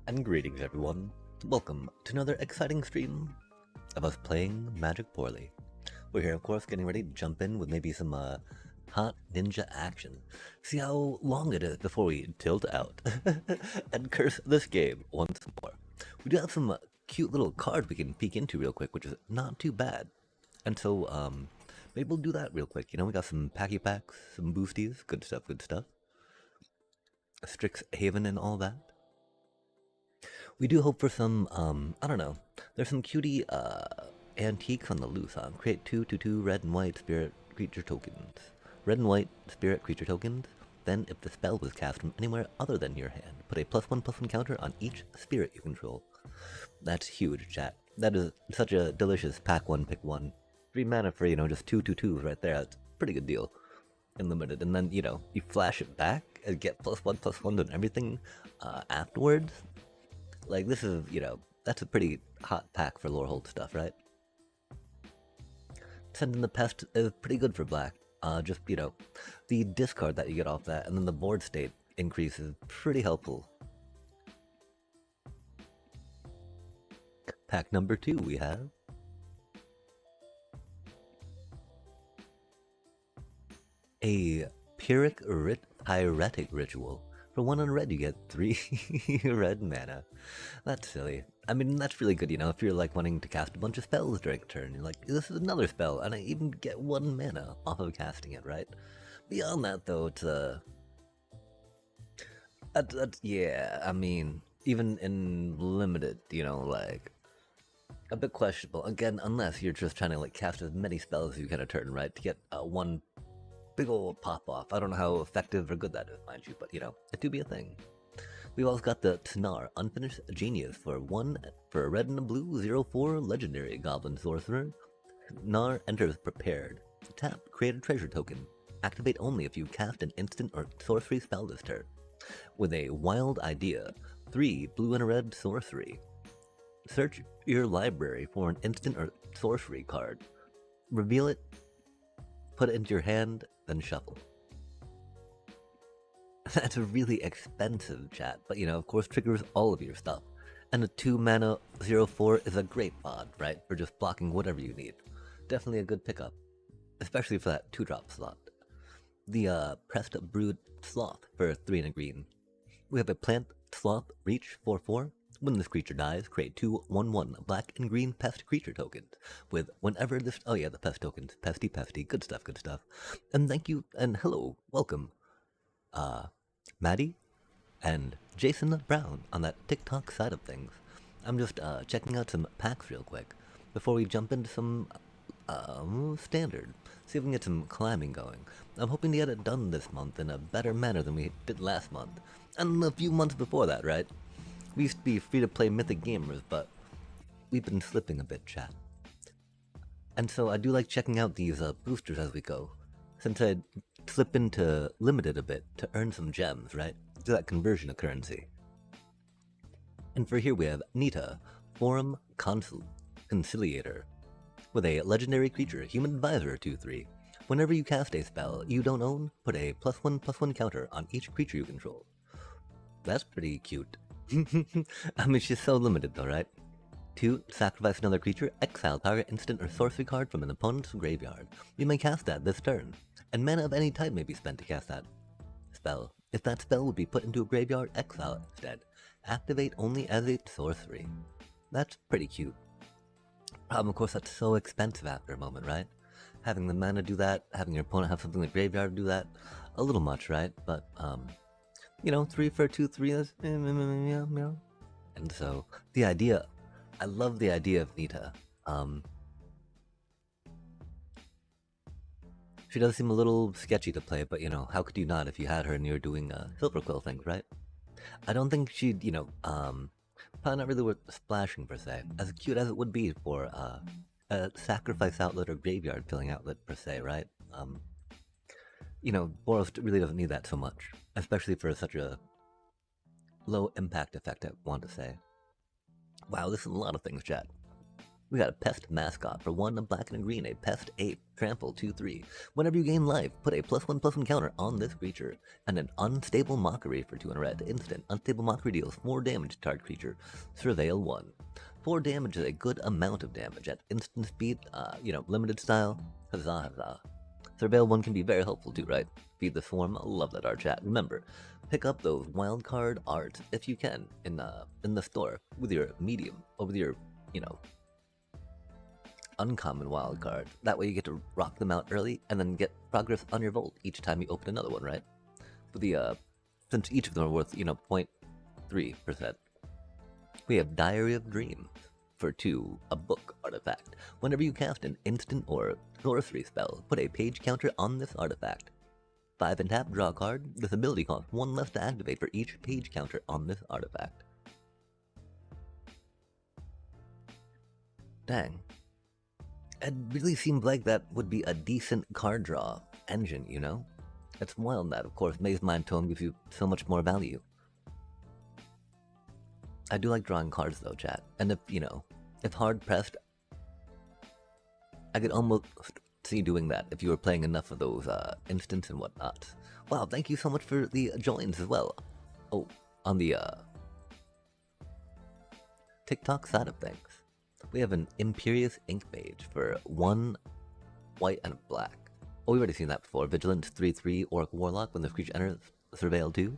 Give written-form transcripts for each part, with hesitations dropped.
And greetings everyone, welcome to another exciting stream of us playing Magic Poorly. We're here of course getting ready to jump in with maybe some hot ninja action. See how long it is before we tilt out and curse this game once more. We do have some cute little cards we can peek into real quick, which is not too bad. And so maybe we'll do that real quick. You know, we got some Packy Packs, some boosties, good stuff, good stuff. Strixhaven and all that. We do hope for some, I don't know, there's some cutie, antiques on the loose, huh? Create 2/2 red and white spirit creature tokens. Red and white spirit creature tokens. Then, if the spell was cast from anywhere other than your hand, put a +1/+1 counter on each spirit you control. That's huge, chat. That is such a delicious pack one, pick one. 3 mana for, you know, just 2/2s right there. That's a pretty good deal. Unlimited. And then, you know, you flash it back and get +1/+1 on everything afterwards. Like, this is, you know, that's a pretty hot pack for Lorehold stuff, right? Sending the Pest is pretty good for black. Just, you know, the discard that you get off that, and then the board state increase is pretty helpful. Pack number 2 we have a Pyretic Ritual. For 1 unread, you get 3 red mana. That's silly. I mean, that's really good, you know, if you're like wanting to cast a bunch of spells during a turn. You're like, this is another spell, and I even get 1 mana off of casting it, right? Beyond that, though, it's yeah, I mean, even in limited, you know, like, a bit questionable. Again, unless you're just trying to like cast as many spells as you can a turn, right? To get 1 big ol' pop-off. I don't know how effective or good that is, mind you, but, you know, it do be a thing. We've also got the Tnar, Unfinished Genius, for a red and a blue, 0/4 legendary Goblin Sorcerer. Tnar enters prepared. Tap, create a treasure token. Activate only if you cast an instant or sorcery spell this turn. With a wild idea, 3 blue and a red sorcery. Search your library for an instant or sorcery card. Reveal it, put it into your hand, then shuffle. That's a really expensive, chat, but you know, of course, triggers all of your stuff. And a 2 mana 0/4 is a great mod, right? For just blocking whatever you need. Definitely a good pickup, especially for that 2-drop slot. The Pressed Brood Sloth for 3 and a green. We have a Plant Sloth Reach 4/4. When this creature dies, create 2/1/1 black and green pest creature tokens. With whenever this, oh yeah, the pest tokens, pesty, good stuff, good stuff. And thank you, and hello, welcome, Maddie and Jason Brown on that TikTok side of things. I'm just checking out some packs real quick before we jump into some standard. See if we can get some climbing going. I'm hoping to get it done this month in a better manner than we did last month, and a few months before that, right? We used to be free-to-play Mythic gamers, but we've been slipping a bit, chat. And so I do like checking out these boosters as we go, since I slip into limited a bit to earn some gems, right? Do that conversion of currency. And for here we have Nita, Forum Conciliator. With a legendary creature, Human Advisor 2/3. Whenever you cast a spell you don't own, put a +1/+1 counter on each creature you control. That's pretty cute. I mean, she's so limited though, right? 2. Sacrifice another creature, exile target instant or sorcery card from an opponent's graveyard. You may cast that this turn, and mana of any type may be spent to cast that spell. If that spell would be put into a graveyard, exile it instead. Activate only as a sorcery. That's pretty cute. Problem, of course, that's so expensive after a moment, right? Having the mana do that, having your opponent have something in the graveyard do that, a little much, right? But, you know, 3 for 2/3 is meow. And so the idea, I love the idea of Nita. She does seem a little sketchy to play, but you know, how could you not if you had her and you're doing Silver Quill things, right? I don't think she'd, you know, probably not really worth splashing per se. As cute as it would be for a sacrifice outlet or graveyard filling outlet per se, right? You know, Boros really doesn't need that so much, especially for such a low impact effect, I want to say. Wow, this is a lot of things, chat. We got a pest mascot for 1, a black and a green, a pest ape, trample 2/3. Whenever you gain life, put a +1/+1 counter on this creature, and an unstable mockery for 2 and a red. Instant. Unstable mockery deals 4 damage to target creature. Surveil 1. 4 damage is a good amount of damage at instant speed, limited style. Huzzah, huzzah. Surveil 1 can be very helpful too, right? Feed the swarm, love that art chat. Remember, pick up those wildcard art if you can in the store with your medium or with your, uncommon wildcard. That way you get to rock them out early and then get progress on your Volt each time you open another one, right? With the since each of them are worth, 0.3%. We have Diary of Dreams for 2, a book artifact. Whenever you cast an instant or sorcery spell, put a page counter on this artifact. 5 and tap, draw a card. This ability costs 1 less to activate for each page counter on this artifact. Dang. It really seemed like that would be a decent card draw engine, you know? It's wild that, of course, Maze Mind Tome gives you so much more value. I do like drawing cards though, chat. And if hard pressed, I could almost see doing that if you were playing enough of those instants and whatnot. Wow, thank you so much for the joins as well. Oh, on the TikTok side of things, we have an Imperious Ink Mage for 1 white and black. Oh, we've already seen that before. Vigilance 3/3 Orc Warlock when the creature enters Surveil 2.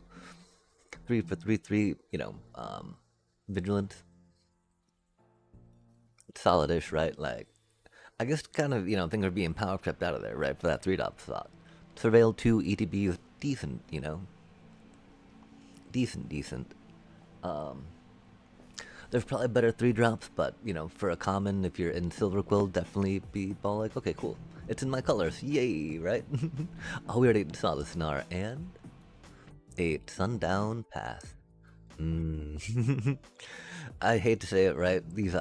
3 for 3/3, Vigilant. It's solid-ish, right? Like, I guess kind of, things are being power crept out of there, right? For that 3-drop slot. Surveil 2 ETB is decent, Decent. There's probably better 3-drops, but, for a common, if you're in Silver Quill, definitely be all like, okay, cool. It's in my colors, yay, right? Oh, we already saw the Snar, and a Sundown Path. I hate to say it, right? These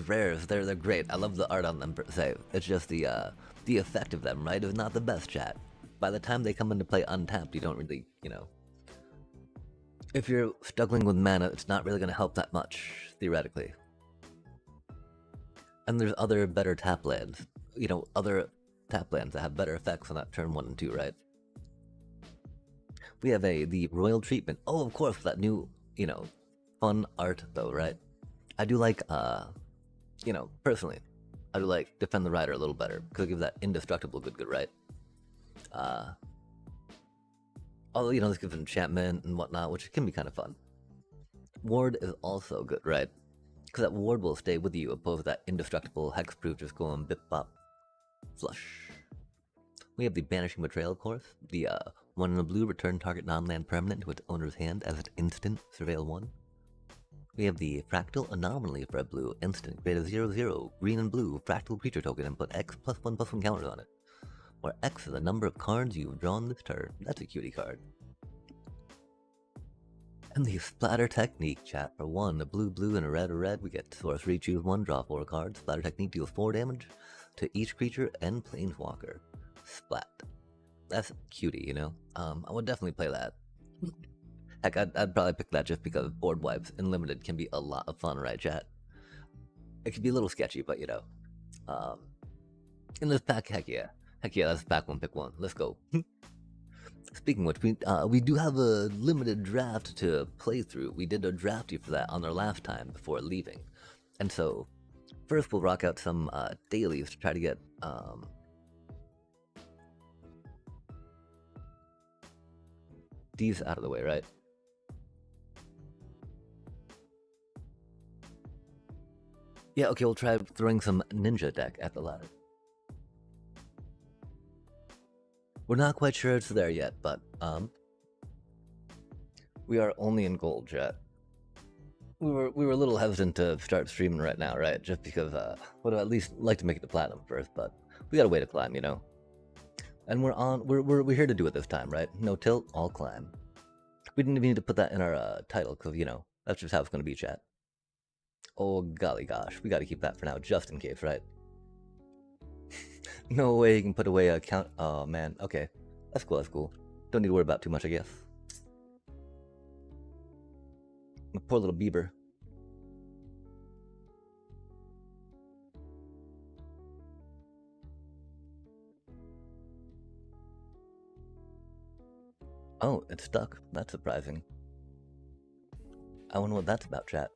rares, they're great. I love the art on them per se. It's just the effect of them, right, is not the best, chat. By the time they come into play untapped, you don't really, if you're struggling with mana, it's not really going to help that much, theoretically. And there's other better tap lands, other tap lands that have better effects on that turn 1 and 2, right? We have the Royal Treatment. Oh, of course, that new, fun art, though, right? I do like, personally, I do like Defend the Rider a little better, because it gives that indestructible good, right? Although, this gives enchantment and whatnot, which can be kind of fun. Ward is also good, right? Because that ward will stay with you, opposed to that indestructible hexproof just going bip-bop, flush. We have the Banishing Betrayal, of course. The 1 in a blue, return target non-land permanent to its owner's hand as an instant, Surveil 1. We have the Fractal Anomaly for a blue, instant, create a 0/0, green and blue, fractal creature token, and put X +1/+1 counters on it. Where X is the number of cards you've drawn this turn. That's a cutie card. And the Splatter Technique, chat, for 1, a blue, and a red, we get sorcery, choose 1, draw 4 cards. Splatter Technique deals 4 damage to each creature and planeswalker. Splat. That's cutie, I would definitely play that. Heck, I'd probably pick that just because board wipes in limited can be a lot of fun, right, chat? It can be a little sketchy, but in this pack, heck yeah, that's pack 1, pick 1. Let's go. Speaking of which, we do have a limited draft to play through. We did a drafty for that on our last time before leaving, and so first we'll rock out some dailies to try to get these out of the way, right? Yeah, okay, we'll try throwing some ninja deck at the ladder. We're not quite sure it's there yet, but we are only in gold, chat. We were a little hesitant to start streaming right now, right? Just because would have at least like to make it to platinum first, but we got a way to climb, And we're here to do it this time, right? No tilt, all climb. We didn't even need to put that in our title, because that's just how it's gonna be, chat. Oh golly gosh, we gotta keep that for now, just in case, right? No way you can put away a count. Oh man, okay. That's cool. Don't need to worry about too much, I guess. My poor little Bieber. Oh, it's stuck. That's surprising. I wonder what that's about, chat.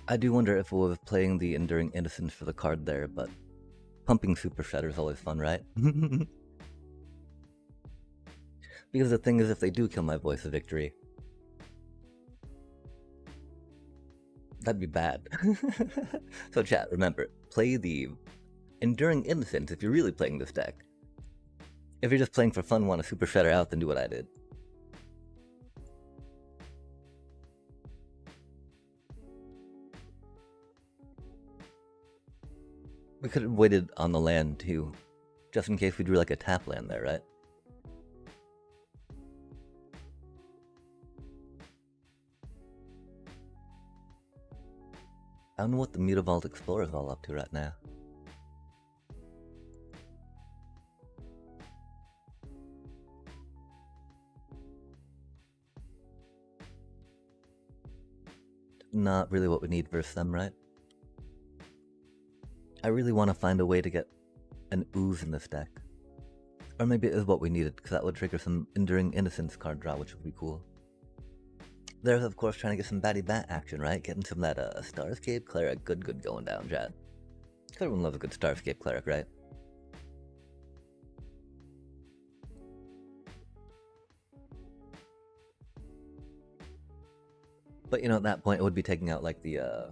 I do wonder if it was playing the Enduring Innocence for the card there, but pumping Super Shredder is always fun, right? Because the thing is, if they do kill my Voice of Victory, that'd be bad. So chat, remember, play the Enduring Innocence if you're really playing this deck. If you're just playing for fun, want to Super Shredder out, then do what I did. We could have waited on the land too, just in case we drew like a tap land there, right? I don't know what the Mutavault Explorer is all up to right now. Not really what we need versus them, right? I really want to find a way to get an ooze in this deck. Or maybe it is what we needed, because that would trigger some Enduring Innocence card draw, which would be cool. There's, of course, trying to get some batty bat action, right? Getting some of that Starscape Cleric, good going down, chat. Everyone loves a good Starscape Cleric, right? But, you know, at that point, it would be taking out, like, the,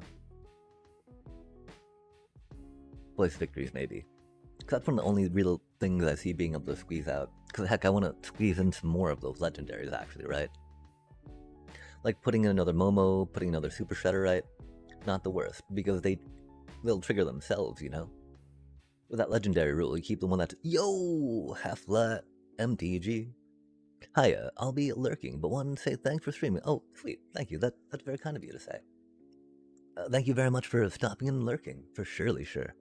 Voice Victories, maybe. Because that's one of the only real things I see being able to squeeze out. Because, heck, I want to squeeze in some more of those legendaries, actually, right? Like, putting in another Momo, putting another Super Shredder, right? Not the worst, because they'll trigger themselves, you know? With that legendary rule, you keep the one that's, yo, half-flat, MTG. Hiya, I'll be lurking, but wanted to say thanks for streaming. Oh, sweet, thank you, that's very kind of you to say. Thank you very much for stopping and lurking, for surely sure.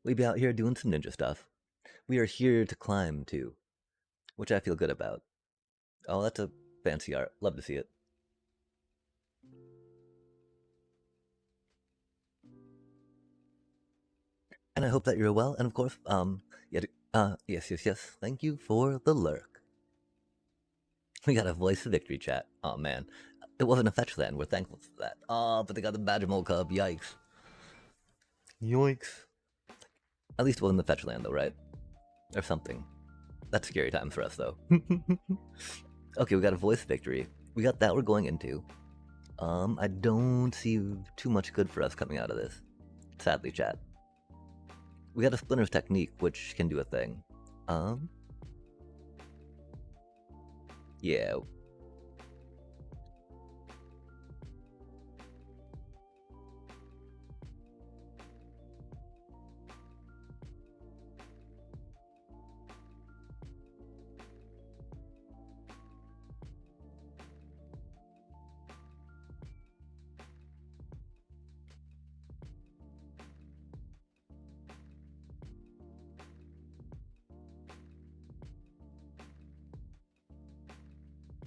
We be out here doing some ninja stuff. We are here to climb, too, which I feel good about. Oh, that's a fancy art, love to see it. And I hope that you're well, and of course, yes, thank you for the lurk. We got a Voice of Victory chat. Oh man, it wasn't a fetch land, we're thankful for that. Oh, but they got the Badgermole Cub, yikes. Yoinks. At least it wasn't the fetch land though, right? Or something. That's scary times for us though. Okay, we got a Voice of Victory. We got that we're going into. I don't see too much good for us coming out of this. Sadly, chat. We got a Splinter's Technique, which can do a thing. Yeah.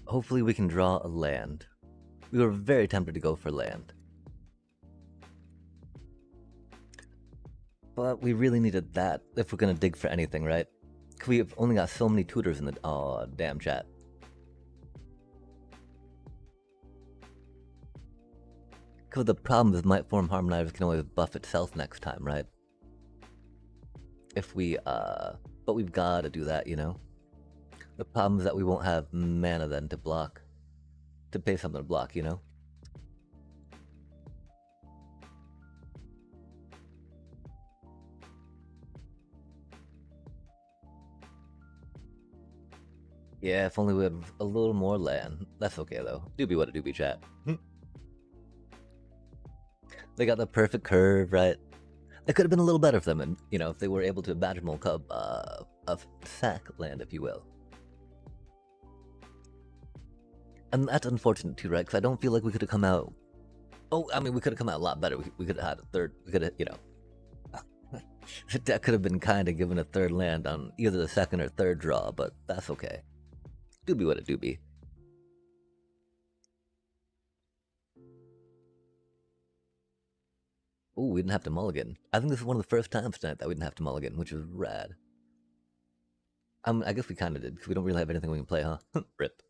Hopefully we can draw a land. We were very tempted to go for land. But we really needed that if we're gonna dig for anything, right? We've only got so many tutors in the... Oh, damn, chat. Because the problem is Might Form Harmonizer can always buff itself next time, right? If we, but we've gotta do that, you know? The problem is that we won't have mana then to block. To pay something to block, you know? Yeah, if only we had a little more land. That's okay though. Doobie what a doobie, chat. They got the perfect curve, right? It could have been a little better for them, and you know, if they were able to Badgermole Cub of sack land, if you will. And that's unfortunate too, right? Because I don't feel like we could have come out Oh, I mean, we could have come out a lot better. We could have had a third. We could have, you know, that could have been kind of given a third land on either the second or third draw, but that's okay. Do be what it do be. Oh, we didn't have to mulligan. I think this is one of the first times tonight that we didn't have to mulligan, which is rad. I guess we kind of did, because we don't really have anything we can play, huh? Rip.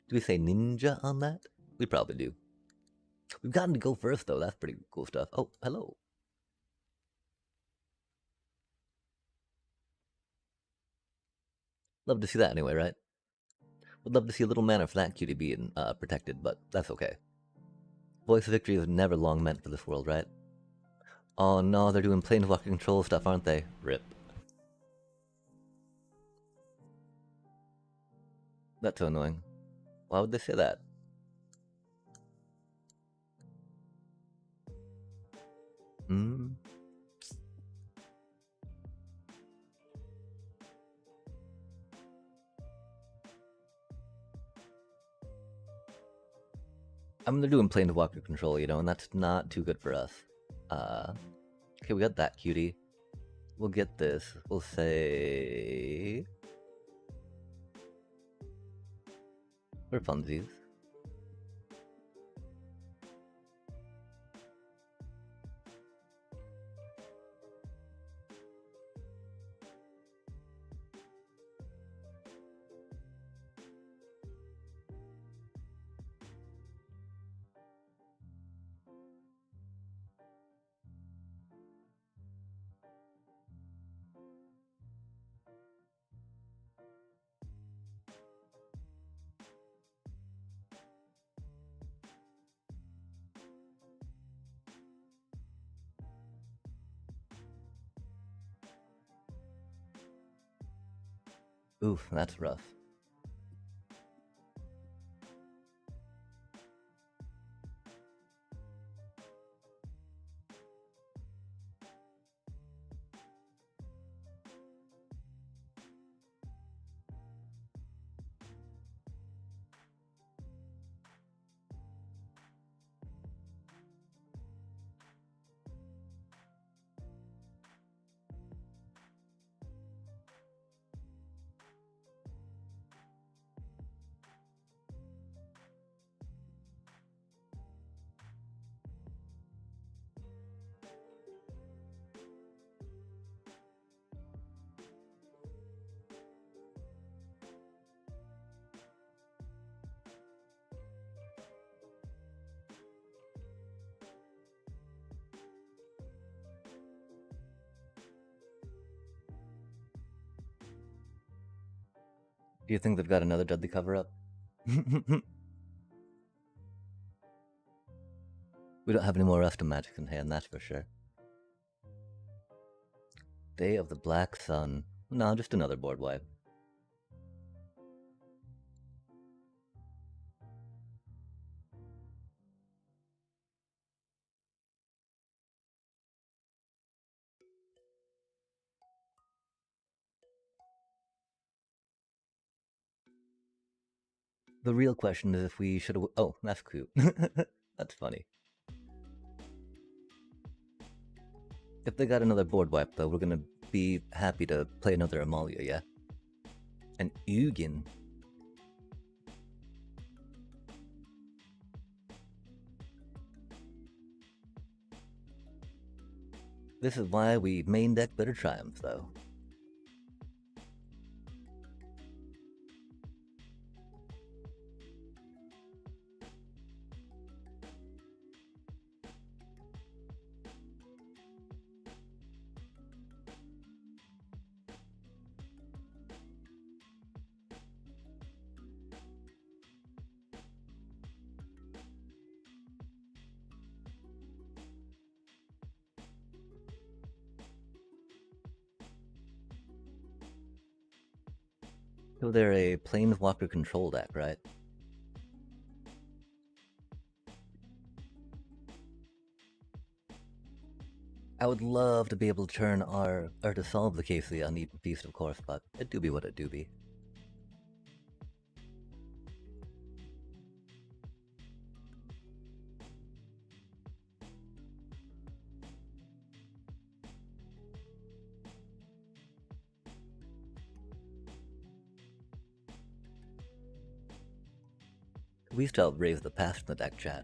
Do we say ninja on that? We probably do. We've gotten to go first, though. That's pretty cool stuff. Oh, hello. Love to see that anyway, right? Would love to see a little mana for that cutie being protected, but that's okay. Voice of Victory is never long meant for this world, right? Oh no, they're doing planeswalker control stuff, aren't they? Rip. That's so annoying. Why would they say that? Hmm? I mean, they're doing planeswalker control, you know, and that's not too good for us. Okay, we got that cutie. We'll get this. We'll say... For funsies. Oof, that's rough. Do you think they've got another Dudley cover-up? We don't have any more Rustum magic in hand, that's for sure. Day of the Black Sun. No, just another board wipe. The real question is if we should have... Oh, that's cute. That's funny. If they got another board wipe, though, we're gonna be happy to play another Amalia, yeah? And Ugin. This is why we main deck Bitter Triumph, though. So they're a Planeswalker control deck, right? I would love to be able to turn or to solve the case of the Uneaten Feast, of course, but it do be what it do be. we shall raise the past in the deck, chat.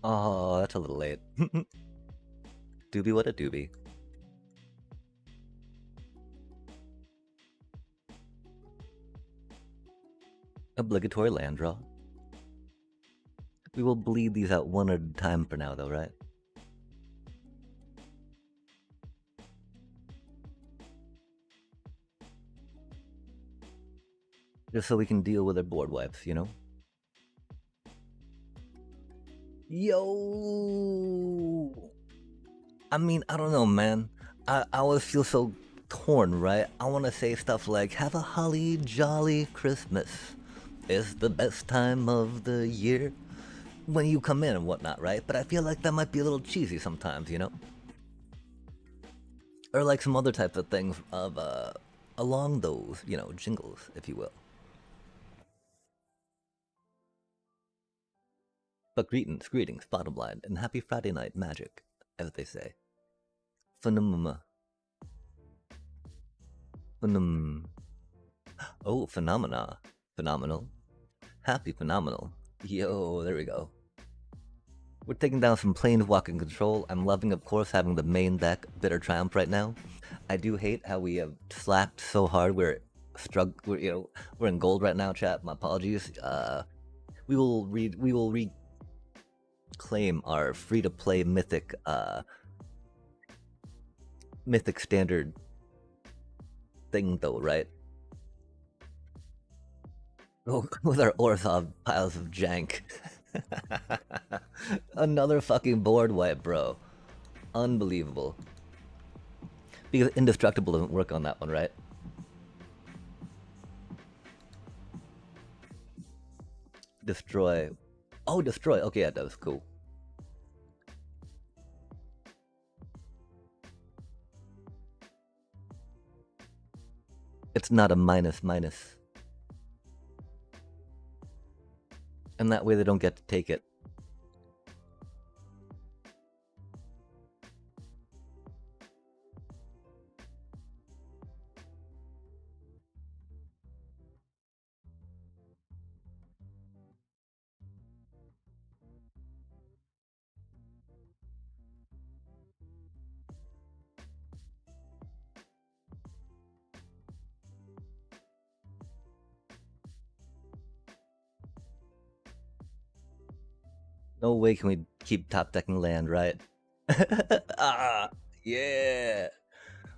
Oh, that's a little late. Doobie what a doobie. Obligatory land draw. We will bleed these out one at a time for now, though, right? Just so we can deal with our board wipes, you know? Yo! I mean, I don't know, man. I always feel so torn, right? I want to say stuff like, have a holly jolly Christmas. It's the best time of the year when you come in and whatnot, right? But I feel like that might be a little cheesy sometimes, you know? Or like some other types of things of, along those, you know, jingles, if you will. But greetings, bottom line, and happy Friday night magic, as they say. Phenomena. Oh, phenomena. Phenomenal. Happy phenomenal. Yo, there we go. We're taking down some planeswalking control. I'm loving, of course, having the main deck Bitter Triumph right now. I do hate how we have slacked so hard. We're in gold right now, chat. My apologies. We will reclaim our free-to-play mythic standard thing, though, right? With our Orzhov piles of jank. Another fucking board wipe, bro. Unbelievable. Because Indestructible doesn't work on that one, right? Destroy. Oh, destroy. Okay, yeah, that was cool. It's not a minus. And that way they don't get to take it. No way can we keep top decking land, right? Yeah.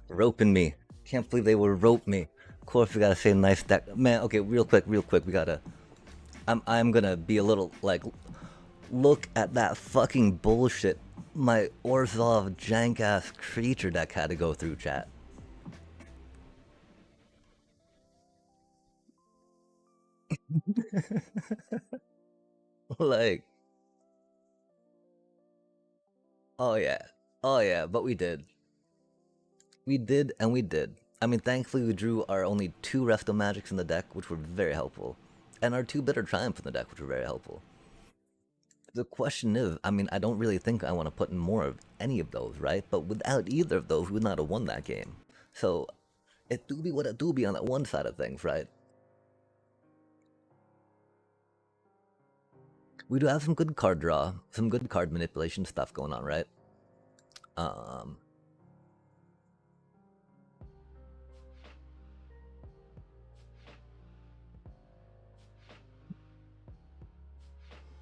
Roping me. Can't believe they will rope me. Of course we gotta say nice deck. Man, okay, real quick, we gotta... I'm gonna be a little, like... Look at that fucking bullshit my Orzhov jank-ass creature deck had to go through, chat. Like... Oh yeah, but we did. We did, and we did. I mean, thankfully we drew our only 2 Resto Magics in the deck, which were very helpful. And our 2 Bitter Triumph in the deck, which were very helpful. The question is, I mean, I don't really think I want to put in more of any of those, right? But without either of those, we would not have won that game. So, it do be what it do be on that one side of things, right? We do have some good card draw, some good card manipulation stuff going on, right?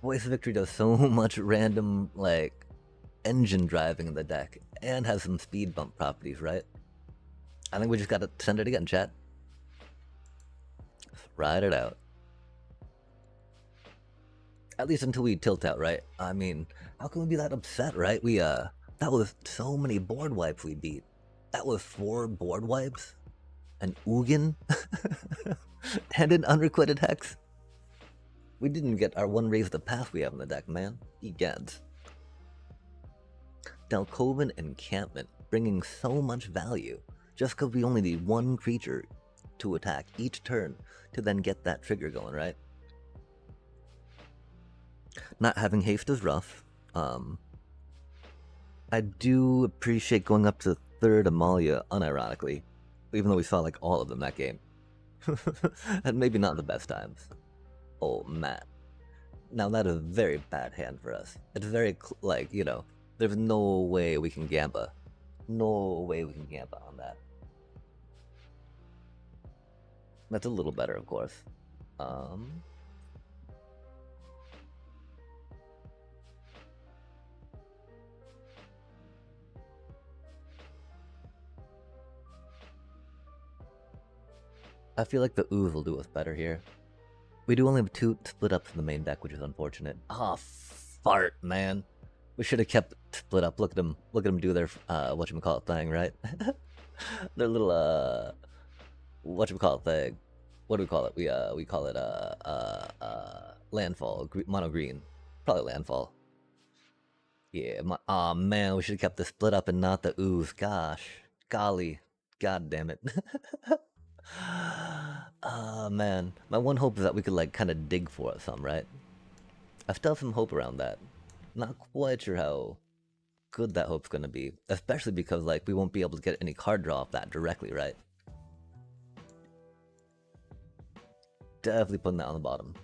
Voice of Victory does so much random, like, engine driving in the deck, and has some speed bump properties, right? I think we just gotta send it again, chat. Ride it out. At least until we tilt out, right? I mean, how can we be that upset, right? That was so many board wipes we beat. That was 4 board wipes? An Ugin? And an Unrequited Hex? We didn't get our 1 Raise the Path we have in the deck, man. Egads. Dalkovan Encampment, bringing so much value, just because we only need 1 creature to attack each turn to then get that trigger going, right? Not having haste is rough. I do appreciate going up to 3rd Amalia, unironically, even though we saw like all of them that game. And maybe not the best times. Oh, Matt. Now that is a very bad hand for us. It's very, like, you know, there's no way we can gamba. No way we can gamba on that. That's a little better, of course. Um, I feel like the ooze will do us better here. We do only have 2 split ups in the main deck, which is unfortunate. Ah, fart, man. We should have kept split up. Look at them do their whatchamacallit thing, right? Their little whatchamacallit thing. What do we call it? We call it landfall, mono green, probably landfall. Yeah, aw man, we should have kept the split up and not the ooze. Gosh, golly, god damn it. Ah man, my one hope is that we could like kind of dig for it some, right? I still have some hope around that. Not quite sure how good that hope's gonna be, especially because like we won't be able to get any card draw off that directly, right? Definitely putting that on the bottom.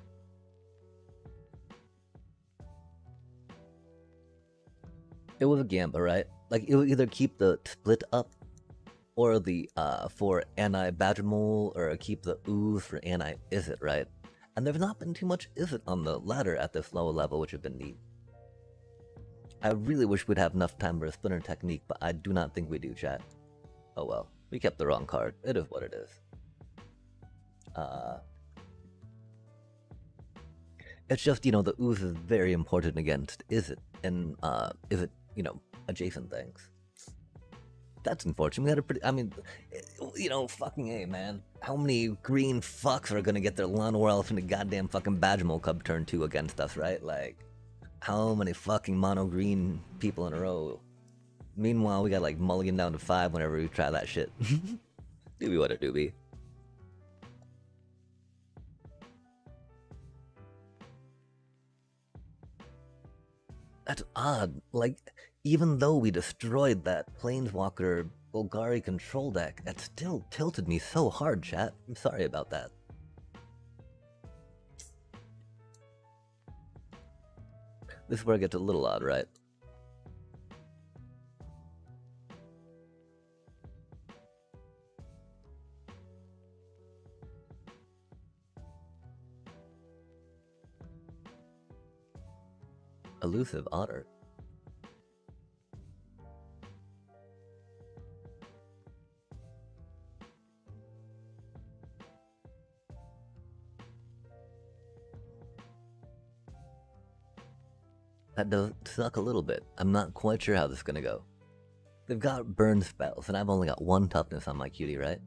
It was a gamble, right? Like it would either keep the split up or the for anti Badgermole or keep the ooze for anti Izzet, right? And there's not been too much Izzet on the ladder at this lower level, which has been neat. I really wish we'd have enough time for a splinter technique, but I do not think we do, chat. Oh well, we kept the wrong card. It is what it is. It's just, you know, the ooze is very important against Izzet, and Izzet, you know, adjacent things. That's unfortunate. We had a pretty. I mean, you know, fucking A, man. How many green fucks are gonna get their Lawnmower Elephant and goddamn fucking Badgermole Cub turn 2 against us, right? Like, how many fucking mono green people in a row? Meanwhile, we got like mulligan down to 5 whenever we try that shit. Doobie what it doobie. That's odd. Like, even though we destroyed that Planeswalker Golgari control deck, it still tilted me so hard, chat. I'm sorry about that. This is where it gets a little odd, right? Elusive Otter. That does suck a little bit. I'm not quite sure how this is gonna go. They've got burn spells, and I've only got 1 toughness on my cutie, right?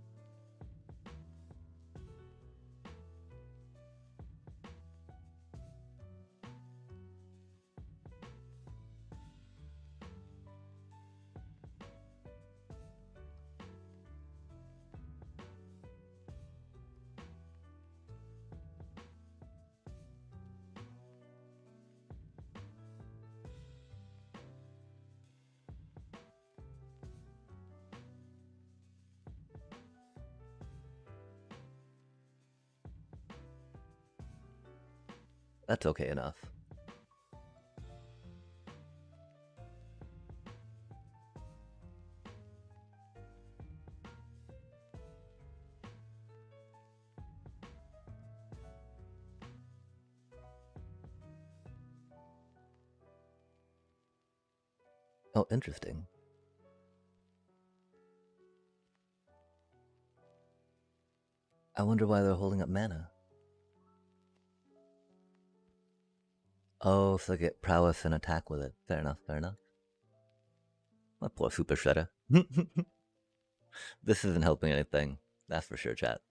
That's okay enough. Oh, interesting. I wonder why they're holding up mana. Oh, so they get prowess and attack with it. Fair enough, fair enough. My poor Super Shredder. This isn't helping anything. That's for sure, chat.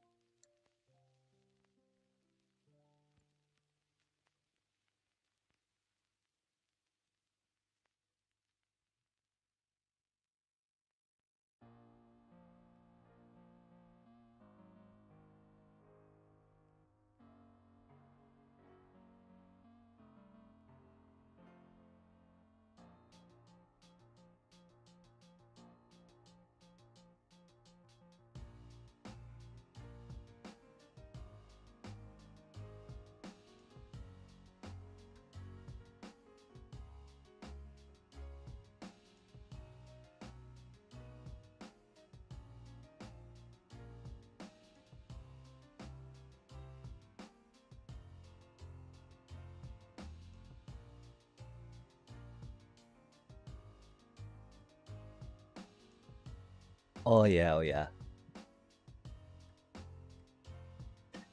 Oh yeah, oh yeah.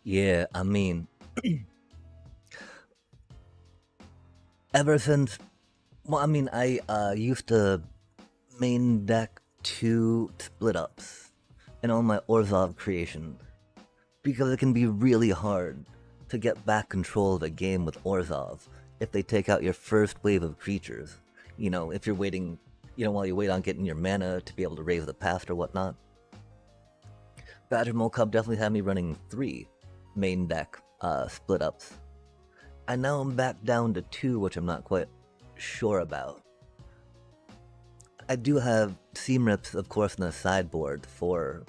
Yeah, I mean, ever since, well, I mean, I used to main deck two split ups in all my Orzhov creations because it can be really hard to get back control of a game with Orzhov if they take out your first wave of creatures. You know, if you're waiting, while you wait on getting your mana to be able to raise the past or whatnot. Badger Mole Cub definitely had me running three main deck split ups. And now I'm back down to two, which I'm not quite sure about. I do have seam rips, of course, in the sideboard for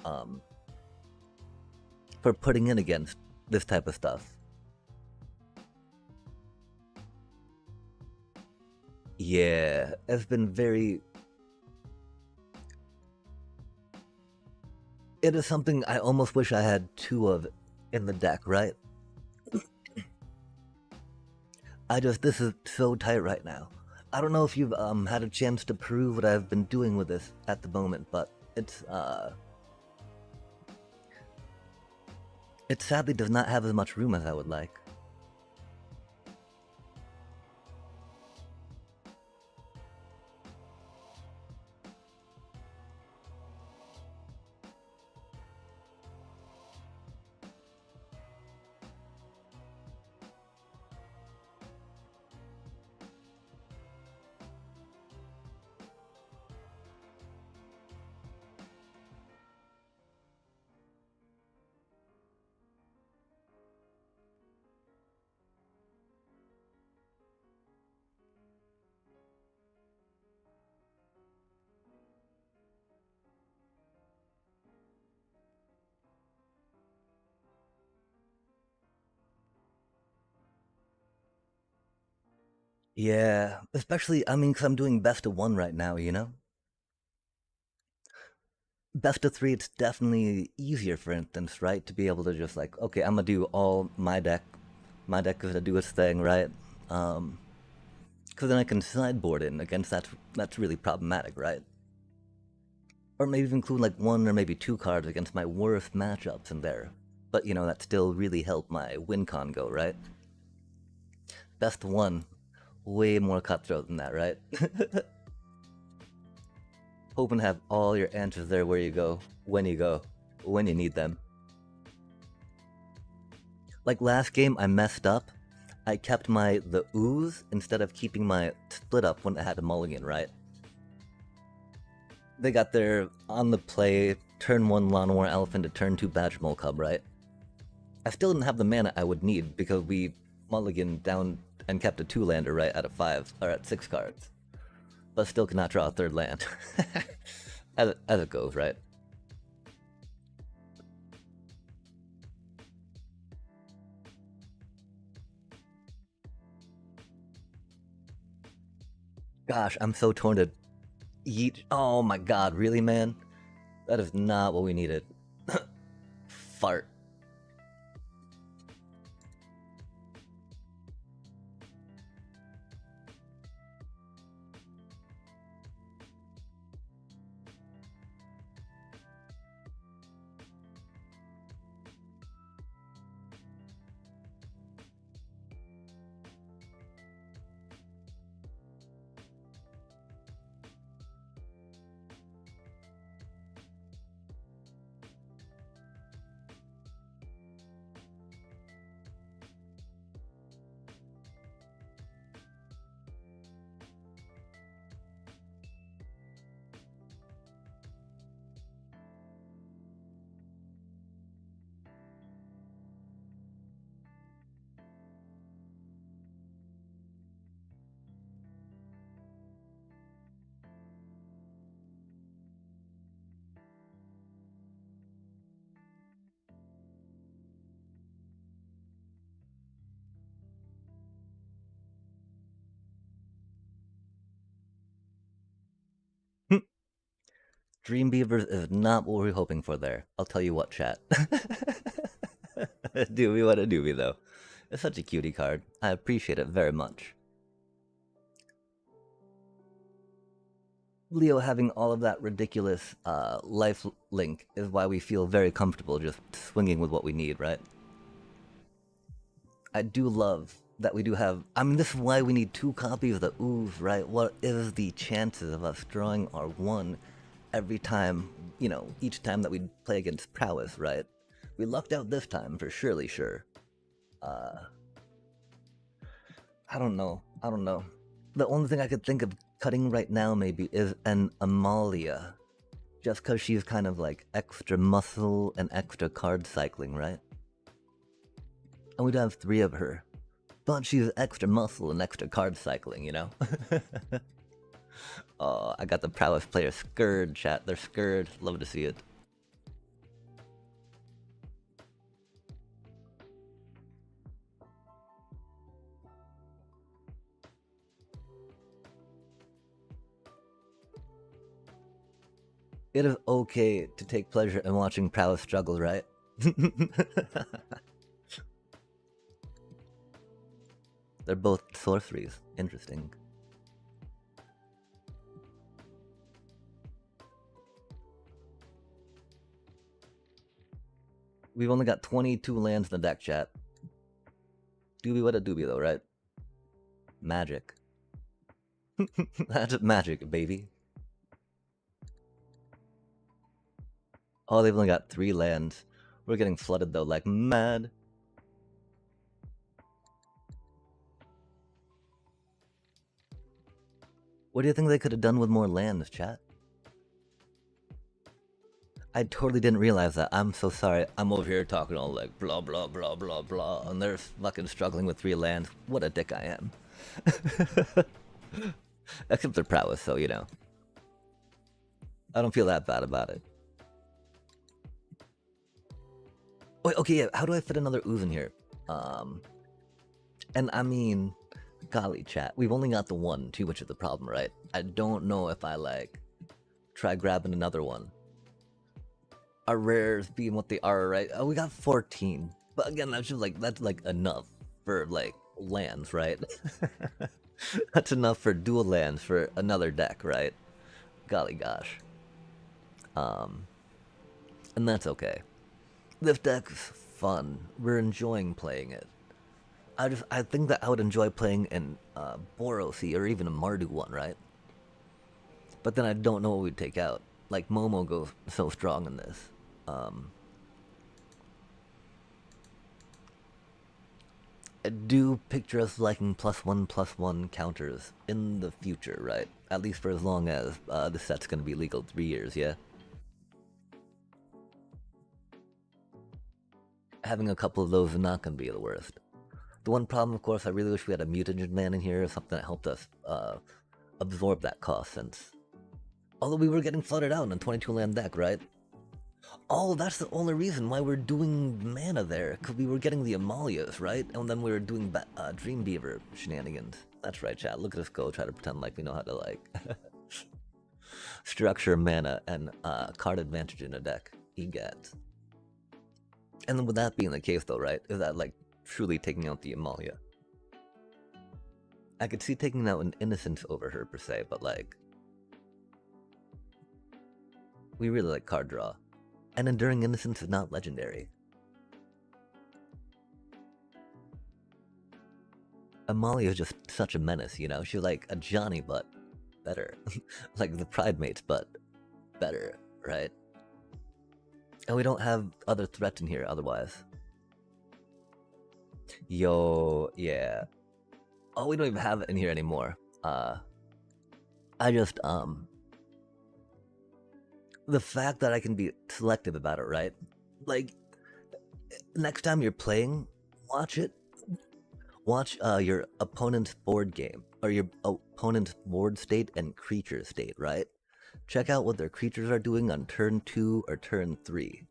putting in against this type of stuff. Yeah, it's been very. It is something I almost wish I had two of in the deck, right? This is so tight right now. I don't know if you've had a chance to prove what I've been doing with this at the moment, but it sadly does not have as much room as I would like. Yeah, especially, I mean, because I'm doing best of one right now, you know? Best of three, it's definitely easier, for instance, right? To be able to just like, okay, I'm gonna do all my deck. My deck is gonna do its thing, right? Um, because then I can sideboard it, and against that's really problematic, right? Or maybe include like one or maybe two cards against my worst matchups in there. But that still really helped my win con go, right? Best one, way more cutthroat than that, right? Hoping to have all your answers there where you go, when you need them. Like last game, I messed up. I kept the ooze instead of keeping my split up when I had a mulligan, right? They got their on the play, turn 1 Lawnmower Elephant to turn 2 Badger Mole Cub, right? I still didn't have the mana I would need because we mulligan down and kept a 2-lander, right, at a 5, or at 6 cards. But still cannot draw a third land. as it goes, right? Gosh, I'm so torn to eat. Oh my god, really, man? That is not what we needed. Fart. Dream Beavers is not what we're hoping for there. I'll tell you what, chat. Doobie, what a doobie, though. It's such a cutie card. I appreciate it very much. Leo having all of that ridiculous life link is why we feel very comfortable just swinging with what we need, right? I do love that we do have. I mean, this is why we need 2 copies of the ooze, right? What is the chances of us drawing our 1 every time, each time that we play against prowess, right? We lucked out this time for surely sure. I don't know. The only thing I could think of cutting right now maybe is an Amalia. Just because she's kind of like extra muscle and extra card cycling, right? And we'd have 3 of her. But she's extra muscle and extra card cycling, you know? Oh, I got the prowess player scared, chat. They're scared. Love to see it. It is okay to take pleasure in watching prowess struggle, right? They're both sorceries. Interesting. We've only got 22 lands in the deck, chat. Doobie what a doobie, though, right? Magic. That's magic, baby. Oh, they've only got 3 lands. We're getting flooded, though, like mad. What do you think they could have done with more lands, chat? I totally didn't realize that. I'm so sorry. I'm over here talking all like blah blah blah blah blah, and they're fucking struggling with 3 lands. What a dick I am. Except their prowess, so I don't feel that bad about it. Wait, okay, yeah. How do I fit another ooze in here? And I mean, golly, chat. We've only got the 1 too, which is the problem, right? I don't know if I like try grabbing another one. Our rares being what they are, right? Oh, we got 14. But again, that's like enough for like lands, right? That's enough for dual lands for another deck, right? Golly gosh. And that's okay. This deck's fun. We're enjoying playing it. I think that I would enjoy playing in Boros or even a Mardu one, right? But then I don't know what we'd take out. Like Momo goes so strong in this. I do picture us liking +1/+1 counters in the future, right? At least for as long as the set's gonna be legal 3 years, yeah? Having a couple of those is not gonna be the worst. The one problem, of course, I really wish we had a mutagen man in here or something that helped us absorb that cost, since although we were getting flooded out in a 22 land deck, right? Oh, that's the only reason why we're doing mana there, because we were getting the Amalias, right? And then we were doing Dreambeaver shenanigans. That's right, chat. Look at us go, try to pretend like we know how to, like, structure mana and card advantage in a deck. Egat. And then with that being the case, though, right, is that, like, truly taking out the Amalia? I could see taking out an Innocence over her, per se, but, like, we really like card draw. And Enduring Innocence is not legendary. Amalia is just such a menace, She's like a Johnny, but better. Like the Pride Mates, but better, right? And we don't have other threats in here otherwise. Yo, yeah. Oh, we don't even have it in here anymore. I just, the fact that I can be selective about it, right? Like, next time you're playing, watch it. Watch your opponent's board game, or your opponent's board state and creature state, right? Check out what their creatures are doing on turn 2 or turn 3,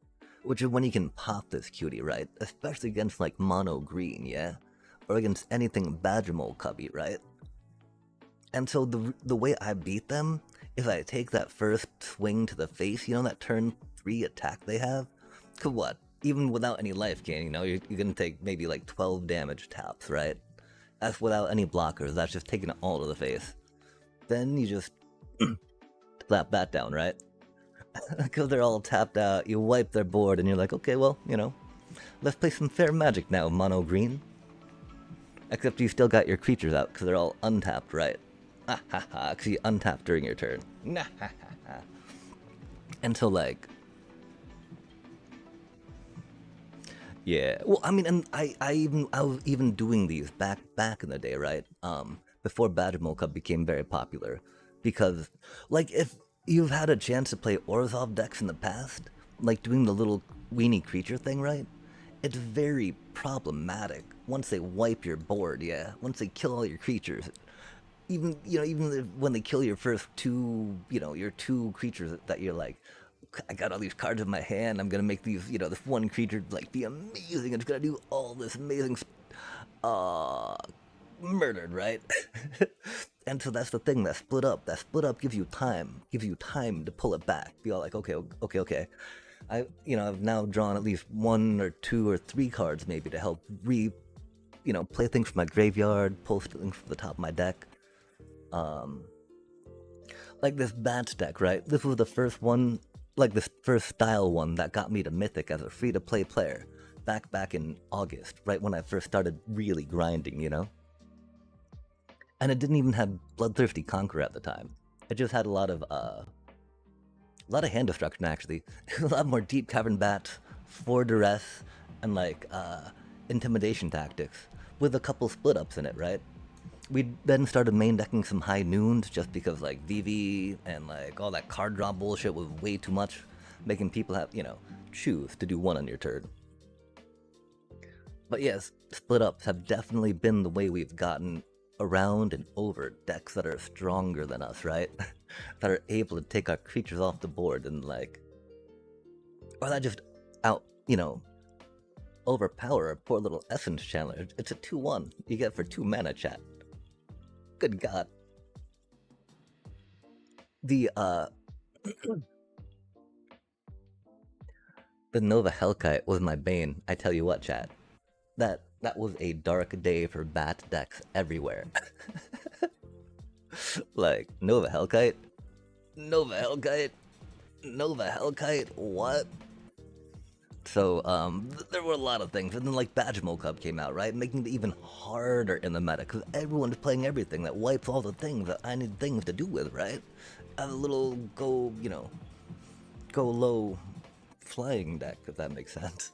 which is when you can pop this cutie, right? Especially against, like, mono green, yeah? Or against anything Badgermole cubby, right? And so the way I beat them is I take that first swing to the face, that turn 3 attack they have. Cause what? Even without any life gain, you're gonna take maybe like 12 damage taps, right? That's without any blockers, that's just taking it all to the face. Then you just slap that down, right? Because they're all tapped out, you wipe their board, and you're like, okay, well, let's play some fair magic now, mono green. Except you still got your creatures out, because they're all untapped, right? Ha ha ha, because you untap during your turn. Nah ha ha ha. And so, like, yeah, well, I mean, and I was even doing these back in the day, right? Before Badgermole Cup became very popular, because like if you've had a chance to play Orzhov decks in the past, like doing the little weenie creature thing, right? It's very problematic once they wipe your board. Yeah, once they kill all your creatures, even when they kill your first two, your two creatures that you're like, I got all these cards in my hand. I'm gonna make these, this one creature like be amazing. It's gonna do all this amazing, uh, murdered, right? And so that's the thing. That split up. That split up gives you time to pull it back. Be all like, okay. I've now drawn at least one or two or three cards maybe to help play things from my graveyard, pull things from the top of my deck. Like this Bats deck, right? This was the first one, like this first style one that got me to Mythic as a free-to-play player, back in August, right when I first started really grinding, And it didn't even have Bloodthirsty Conqueror at the time. It just had a lot of hand destruction actually, a lot more Deep Cavern Bats, 4 duress, and like intimidation tactics, with a couple split ups in it, right? We then started main decking some high noons just because like VV and like all that card draw bullshit was way too much, making people have, choose to do one on your turn. But yes, split ups have definitely been the way we've gotten around and over decks that are stronger than us, right? That are able to take our creatures off the board and like, or that just overpower a poor little Essence Channeler. It's a 2/1 you get for 2 mana, chat. Good God. The the Nova Hellkite was my bane. I tell you what, chat. That was a dark day for bat decks everywhere. Like Nova Hellkite, what? So there were a lot of things, and then like Badgermole Cup came out, right, making it even harder in the meta because everyone's playing everything that wipes all the things that I need things to do with, right? A little go low flying deck, if that makes sense.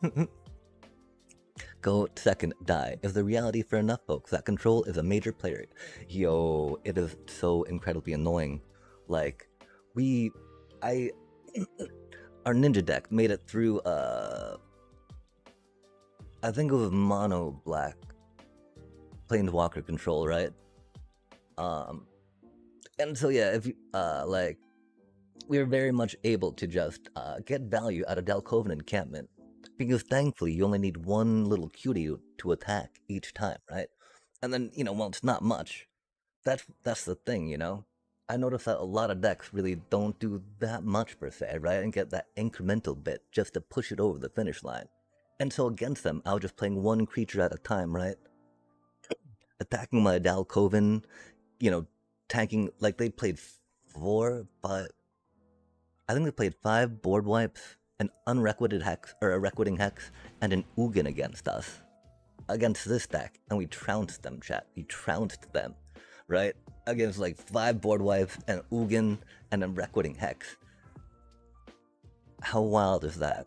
Go second, die is the reality for enough folks. That control is a major player. Yo, it is so incredibly annoying. Like, our ninja deck made it through, I think it was mono black Planeswalker control, right? And so yeah, if you, like, we were very much able to just get value out of Delcoven encampment. Because thankfully, you only need one little cutie to attack each time, right? And then, well, it's not much. That's the thing, I notice that a lot of decks really don't do that much per se, right? And get that incremental bit just to push it over the finish line. And so against them, I was just playing one creature at a time, right? Attacking my Dalcoven, tanking, like they played 4, but I think they played 5 board wipes, an unrequited hex, or a requiting hex, and an Ugin against us. Against this deck, and we trounced them, chat. We trounced them, right? Against like 5 board wipes, and Ugin, and a requiting hex. How wild is that?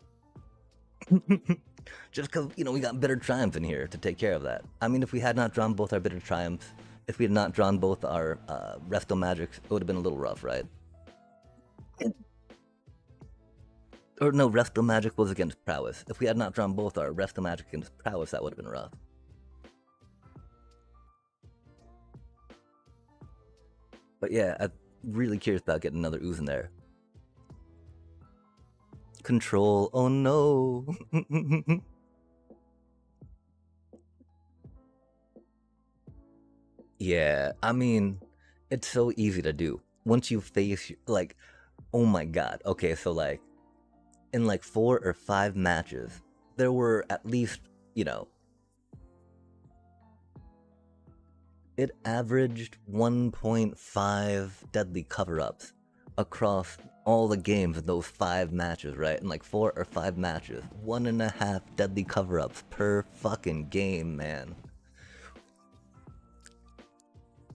Just because, we got Bitter Triumph in here to take care of that. I mean, if we had not drawn both our Bitter Triumphs, if we had not drawn both our Resto Magics, it would have been a little rough, right? Or no, Resto Magic was against Prowess. If we had not drawn both our Resto Magic against Prowess, that would have been rough. But yeah, I'm really curious about getting another ooze in there. Control, oh no! Yeah, I mean, it's so easy to do. Once you face, like, oh my god. Okay, so like, in like 4 or 5 matches, there were at least, it averaged 1.5 deadly cover-ups across all the games in those 5 matches, right? In like 4 or 5 matches, 1.5 deadly cover-ups per fucking game, man.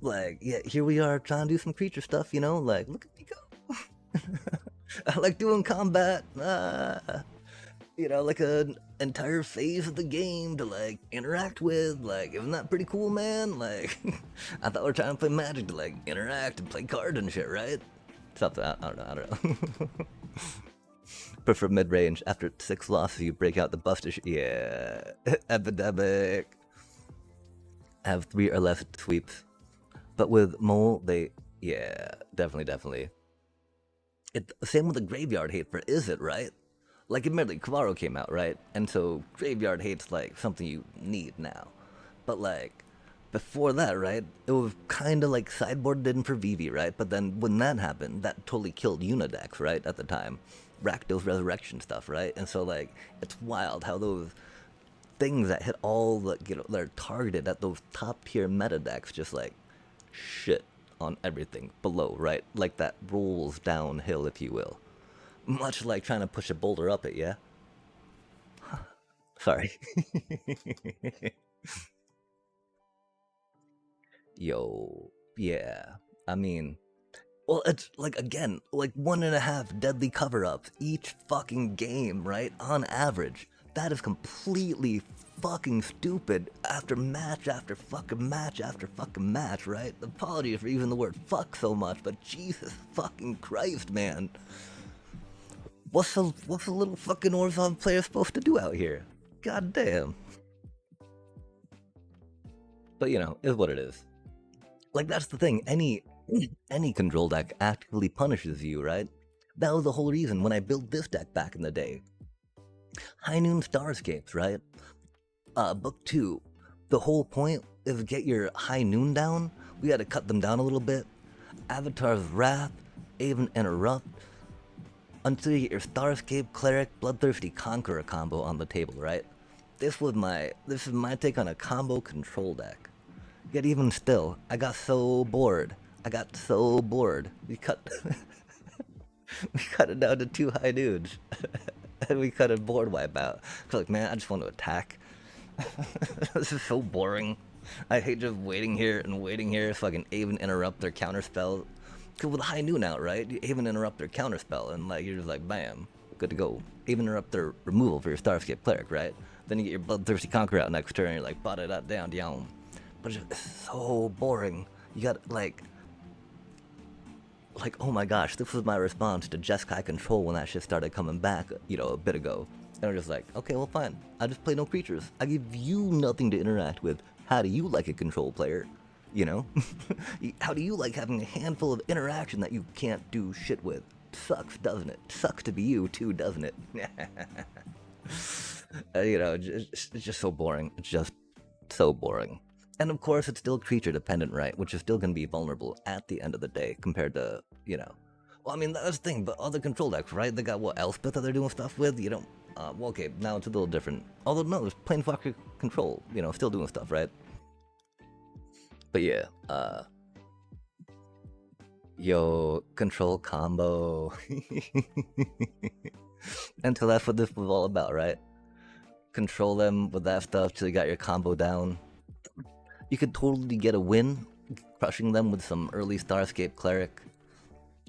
Like, yeah, here we are trying to do some creature stuff, you know? Like, look at me go. I like doing combat. You know, like an entire phase of the game to like interact with. Like, isn't that pretty cool, man? Like, I thought we were trying to play Magic to like interact and play cards and shit, right? Something, I don't know, I don't know. Prefer mid-range. After 6 losses, you break out the Buster. Yeah, epidemic. Have 3 or less sweeps, but with Mole, they, yeah, definitely. It same with the graveyard hate for Is It, right? Like, admittedly, Kavaro came out, right? And so graveyard hate's like something you need now. But like, before that, right? It was kind of like sideboarded in for Vivi, right? But then when that happened, that totally killed Unidex, right? At the time, Rakdos Resurrection stuff, right? And so like, it's wild how those things that hit all the, you know, they're targeted at those top tier meta decks, just like shit on everything below, right? Like that rolls downhill, if you will. Much like trying to push a boulder up it, yeah? Sorry. Yo, yeah. I mean, well, it's like, again, like 1.5 deadly cover ups each fucking game, right? On average. That is completely fucking stupid after match after fucking match after fucking match, right? Apologies for using the word fuck so much, but Jesus fucking Christ, man. What's a little fucking Orzhov player supposed to do out here? God damn. But you know, is what it is. Like, that's the thing. Any control deck actively punishes you, right? That was the whole reason when I built this deck back in the day. High Noon Starscapes, right? Book 2. The whole point is get your High Noon down. We had to cut them down a little bit. Avatar's Wrath, Aven Interrupt, until you get your Starscape Cleric Bloodthirsty Conqueror combo on the table, right? This is my take on a combo control deck. Yet even still, I got so bored. We cut we cut it down to 2 high dudes. And we cut a board wipe out. Cause like, man, I just want to attack. This is so boring. I hate just waiting here so I can even interrupt their counterspell. Cause with High Noon out, right? You even interrupt their counterspell, and like you're just like, bam, good to go. Even interrupt their removal for your Starscape Cleric, right? Then you get your Bloodthirsty Conqueror out next turn, and you're like, bada that down. But it's just so boring. You got like, oh my gosh, this was my response to Jeskai Control when that shit started coming back, you know, a bit ago. And I'm just like, okay, well, fine. I just play no creatures. I give you nothing to interact with. How do you like a control player? You know? How do you like having a handful of interaction that you can't do shit with? Sucks, doesn't it? Sucks to be you, too, doesn't it? You know, it's just so boring. It's just so boring. And of course, it's still creature dependent, right? Which is still going to be vulnerable at the end of the day compared to, you know. Well, I mean, that's the thing, but other control decks, right? They got, what, Elspeth that they're doing stuff with? You don't, well, okay, now it's a little different. Although, no, it's Planeswalker Control, you know, still doing stuff, right? But yeah, yo, control combo. Until that's what this was all about, right? Control them with that stuff till you got your combo down. You could totally get a win, crushing them with some early Starscape Cleric.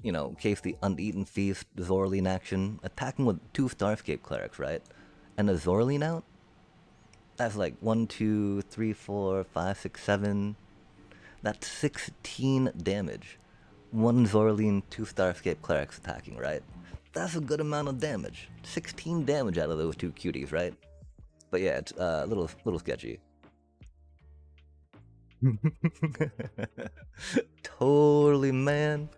You know, in case the Uneaten Feast, Zorleen action, attacking with 2 Starscape Clerics, right? And a Zorleen out? That's like 1, 2, 3, 4, 5, 6, 7. That's 16 damage. 1 Zorleen, 2 Starscape Clerics attacking, right? That's a good amount of damage. 16 damage out of those 2 cuties, right? But yeah, it's a little sketchy. Totally, man.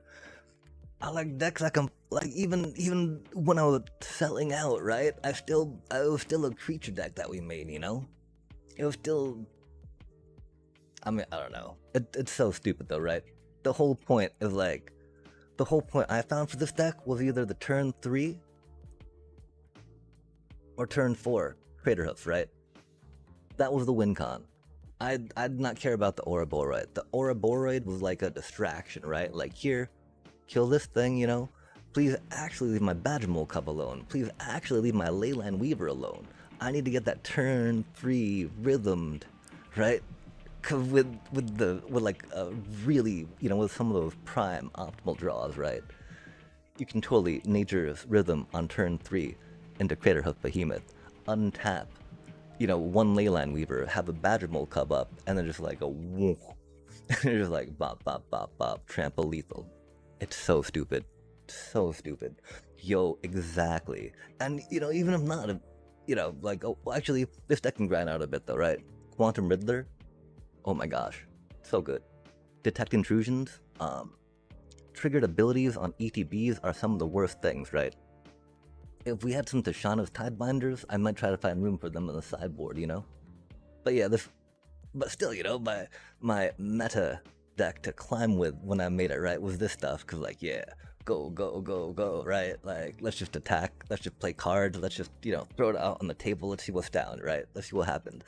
I like decks I can, like, even when I was selling out, right? It was still a creature deck that we made, you know? It was still, I mean, I don't know. It's so stupid though, right? The whole point I found for this deck was either the turn 3 or turn 4 Crater Hoofs, right? That was the win con. I did not care about the Ouroboros. The Ouroboros was like a distraction, right? Like here, kill this thing, you know? Please actually leave my Badgermole Cub alone. Please actually leave my Leyline Weaver alone. I need to get that turn 3 rhythmed, right? Cause with like really, you know, with some of those prime optimal draws, right? You can totally Nature's Rhythm on turn 3 into Craterhoof Behemoth, untap, you know, one Leyline Weaver, have a Badgermole Cub up, and then just like a woof. And you're just like bop bop bop bop, trample lethal. It's so stupid. So stupid. Yo, exactly. And you know, even if not, you know, like, oh, well, actually, this deck can grind out a bit though, right? Quantum Riddler, oh my gosh, so good. Detect intrusions, triggered abilities on ETBs are some of the worst things, right? If we had some Tashana's Tidebinders, I might try to find room for them on the sideboard, you know? But yeah, but still, you know, my meta deck to climb with when I made it, right, was this stuff, cause like, yeah, go, go, go, go, right? Like, let's just attack, let's just play cards, let's just, you know, throw it out on the table, let's see what's down, right? Let's see what happens.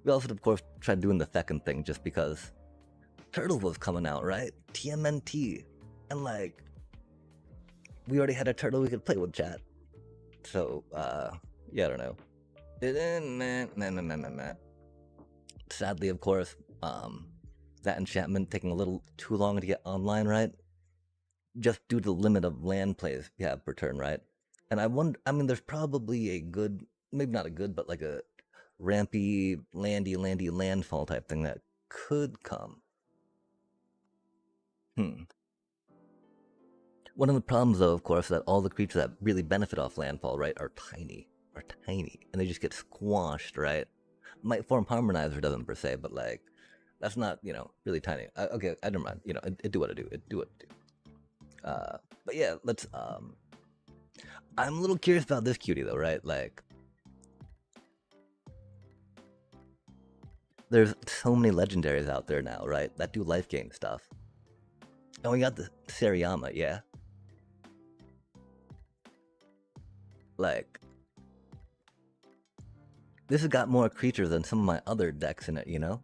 We also, of course, tried doing the Feckin' thing just because Turtle was coming out, right? TMNT. And like, we already had a turtle we could play with, chat. So, yeah, I don't know. Sadly, of course, that enchantment taking a little too long to get online, right? Just due to the limit of land plays you have per turn, right? And I wonder, I mean, there's probably a good, maybe not a good, but like a rampy, landy landfall type thing that could come. One of the problems, though, of course, is that all the creatures that really benefit off landfall, right, are tiny, and they just get squashed, right? Might form Harmonizer doesn't per se, but like, that's not, you know, really tiny. Okay, I don't mind. You know, it do what it do. It do what it do. But yeah, let's. I'm a little curious about this cutie though, right? Like, there's so many legendaries out there now, right? That do life gain stuff. And we got the Sariyama, yeah. Like, this has got more creatures than some of my other decks in it, you know?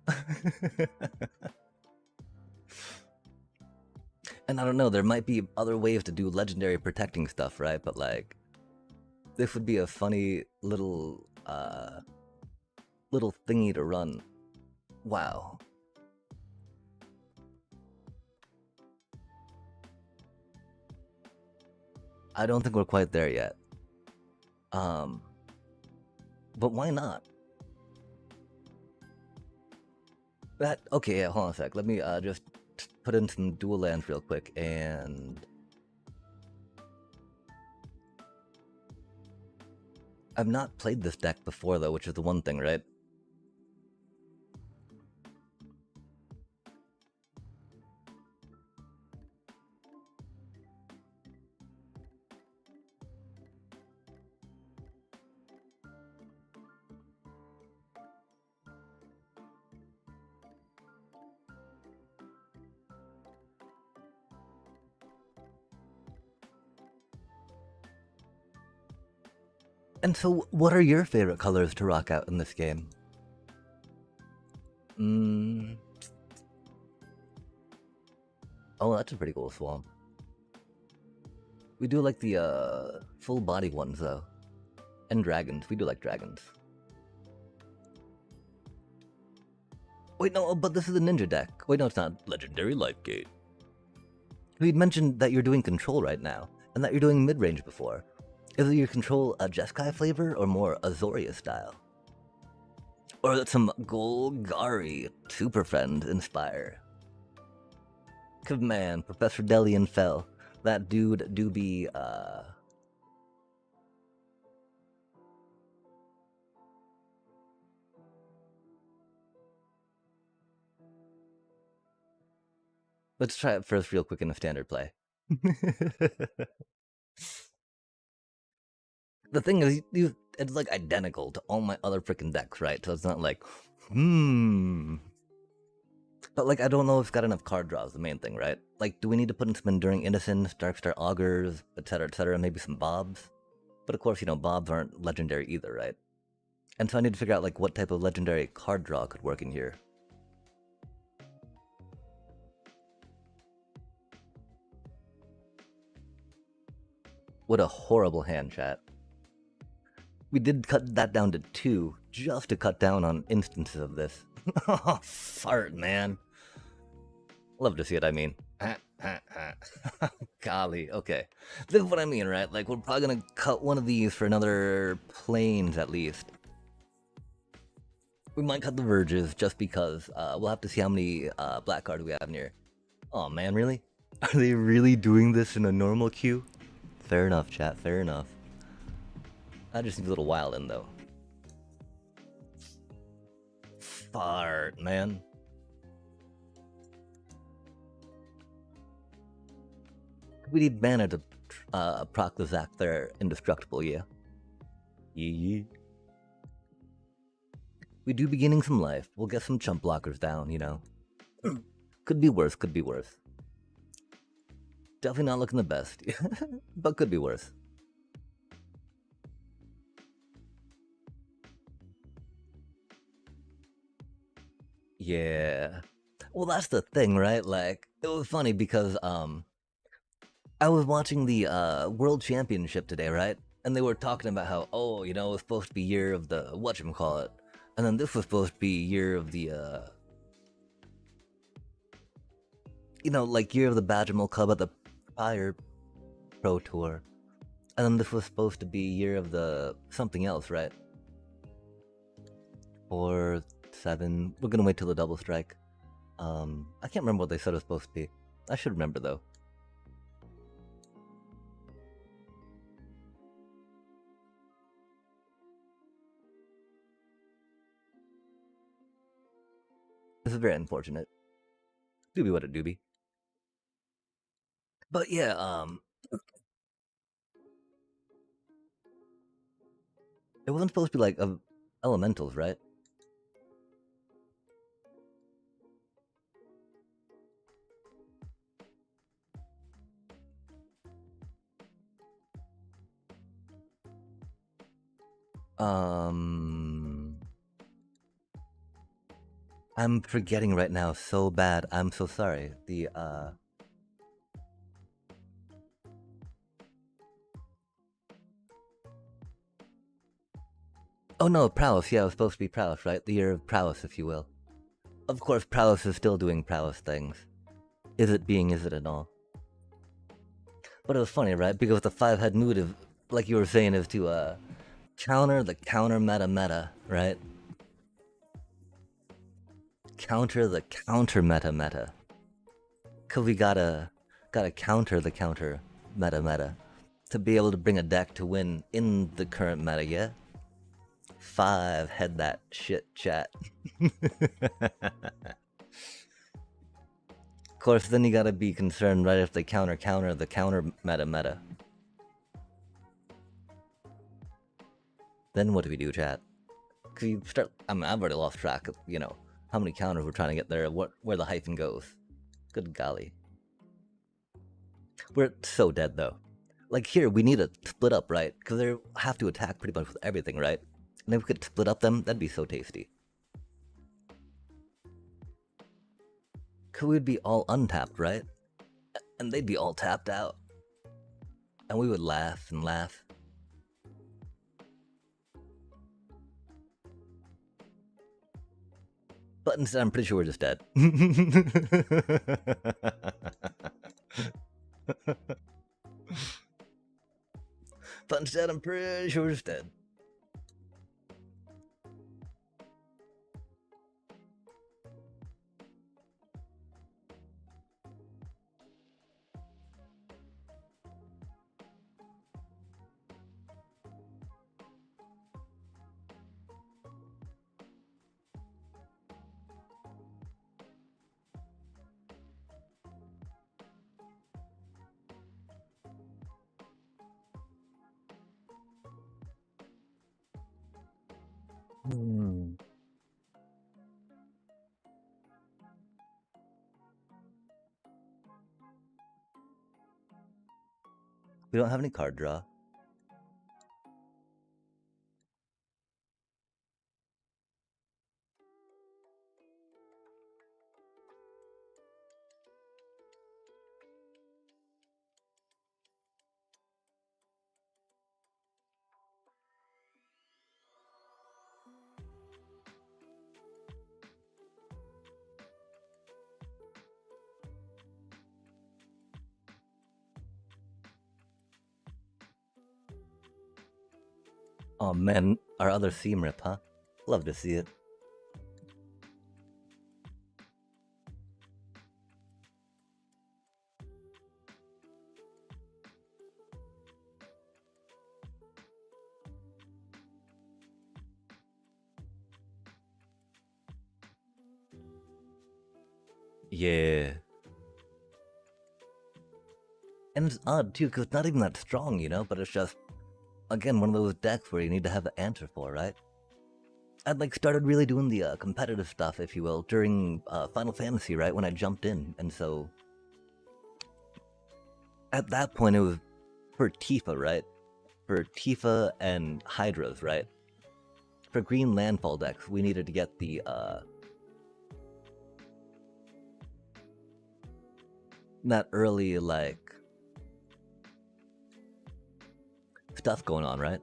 And I don't know, there might be other ways to do legendary protecting stuff, right? But like, this would be a funny little, little thingy to run. Wow. I don't think we're quite there yet. But why not? That, okay, yeah, hold on a sec. Let me just put in some dual lands real quick, and I've not played this deck before though, which is the one thing, right? And so, what are your favorite colors to rock out in this game? Oh, that's a pretty cool swamp. We do like the full body ones though. And dragons. We do like dragons. Wait, no, but this is a ninja deck. Wait, no, it's not. Legendary Life Gate. We mentioned that you're doing control right now, and that you're doing mid-range before. Is it your control a Jeskai flavor or more Azoria style? Or some Golgari Super Friend inspire? Cause man, Professor Delian fell. That dude do be Let's try it first real quick in a standard play. The thing is, it's like identical to all my other freaking decks, right? So it's not like, But like, I don't know if it's got enough card draws, the main thing, right? Like, do we need to put in some Enduring Innocence, Darkstar Augurs, etc., maybe some Bobs? But of course, you know, Bobs aren't legendary either, right? And so I need to figure out like what type of legendary card draw could work in here. What a horrible hand, chat. We did cut that down to 2, just to cut down on instances of this. Oh, fart, man. Love to see it, I mean. Golly, okay. This is what I mean, right? Like, we're probably gonna cut one of these for another planes, at least. We might cut the verges, just because. We'll have to see how many black cards we have near. Oh man, really? Are they really doing this in a normal queue? Fair enough, chat, fair enough. That just seems a little wild in, though. Fart, man. We need mana to proc the Zac there indestructible, yeah. Yee. We do be gaining some life. We'll get some chump blockers down, you know. Could be worse, could be worse. Definitely not looking the best, but could be worse. Yeah. Well, that's the thing, right? Like, it was funny because I was watching the World Championship today, right? And they were talking about how, oh, you know, it was supposed to be year of the whatchamacallit. And then this was supposed to be year of the you know, like year of the Badgermill Club at the prior Pro Tour. And then this was supposed to be year of the something else, right? 4, 7. We're gonna wait till the double strike. I can't remember what they said it was supposed to be. I should remember though. This is very unfortunate. Do be what it do be. But yeah, it wasn't supposed to be like elementals, right? I'm forgetting right now so bad. I'm so sorry. The oh no, prowess. Yeah, it was supposed to be prowess, right? The year of prowess, if you will. Of course, prowess is still doing prowess things. Is it at all? But it was funny, right? Because the 5-head motive, like you were saying, is to counter the counter meta, right? Counter the counter meta. Cause we gotta counter the counter meta to be able to bring a deck to win in the current meta, yeah? 5 head that shit, chat. Of course, then you gotta be concerned, right, if they counter the counter meta. Then what do we do, chat? Cause you start. I mean, I've already lost track of, you know, how many counters we're trying to get there, where the hyphen goes. Good golly. We're so dead though. Like here, we need to split up, right? Because they have to attack pretty much with everything, right? And if we could split up them, that'd be so tasty. Cause we'd be all untapped, right? And they'd be all tapped out. And we would laugh and laugh. But instead, I'm pretty sure we're just dead. But instead, I'm pretty sure we're just dead. We don't have any card draw. Oh man, our other seam rip, huh? Love to see it. Yeah. And it's odd too, because it's not even that strong, you know, but it's just, again, one of those decks where you need to have the answer for, right? I'd like started really doing the competitive stuff, if you will, during Final Fantasy, right? When I jumped in, and so at that point it was for Tifa, right? For Tifa and Hydras, right? For green landfall decks, we needed to get the that early like stuff going on, right?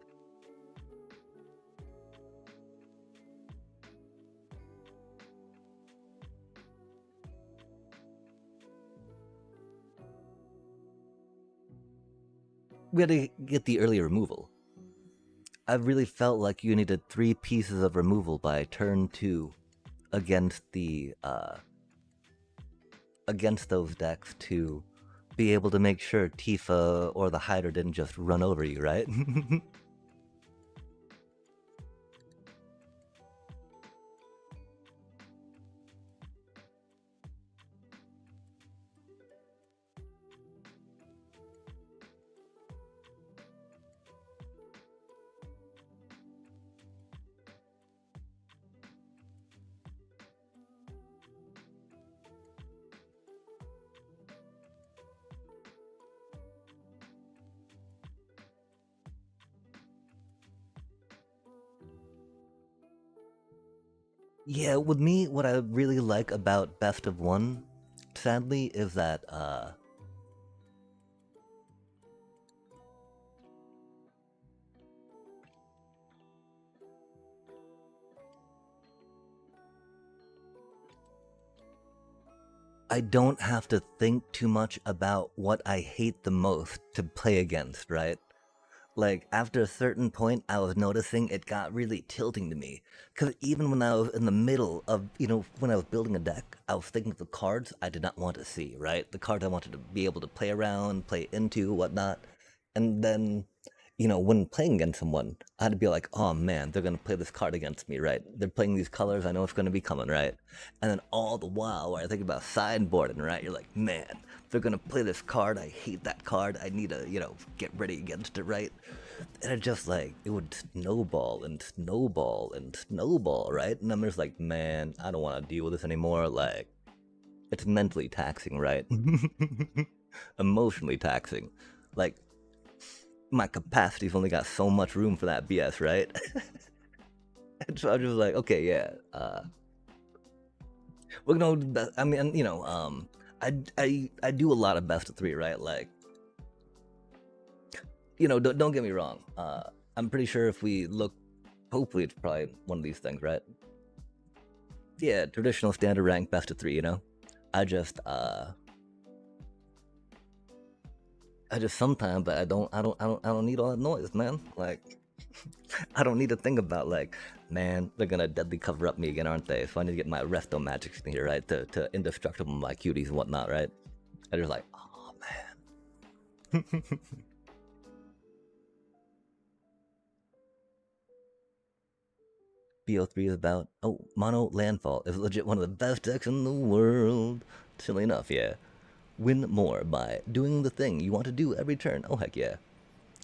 We had to get the early removal. I really felt like you needed 3 pieces of removal by turn 2 against the against those decks to be able to make sure Tifa or the Hydra didn't just run over you, right? Yeah, with me, what I really like about Best of One, sadly, is that I don't have to think too much about what I hate the most to play against, right? Like, after a certain point, I was noticing it got really tilting to me. Because even when I was in the middle of, you know, when I was building a deck, I was thinking of the cards I did not want to see, right? The cards I wanted to be able to play around, play into, whatnot. And then, you know, when playing against someone, I had to be like, oh man, they're going to play this card against me, right? They're playing these colors, I know it's going to be coming, right? And then all the while, where I think about sideboarding, right? You're like, man, they're going to play this card, I hate that card, I need to, you know, get ready against it, right? And it just like, it would snowball and snowball and snowball, right? And I'm just like, man, I don't want to deal with this anymore. Like, it's mentally taxing, right? Emotionally taxing. Like, my capacity's only got so much room for that BS, right? And so I'm just like, okay, yeah, we're gonna. I mean, you know, I do a lot of best of 3, right? Like, you know, don't get me wrong. I'm pretty sure if we look, hopefully it's probably one of these things, right? Yeah, traditional standard rank best of 3. You know, I just sometimes, but I don't need all that noise, man. Like, I don't need to think about like, man, they're gonna deadly cover up me again, aren't they? So I need to get my resto magics in here, right? To indestructible my cuties and whatnot, right? I just like, oh man. BO3 is about, oh, mono landfall is legit one of the best decks in the world. Silly enough, yeah. Win more by doing the thing you want to do every turn. Oh heck yeah.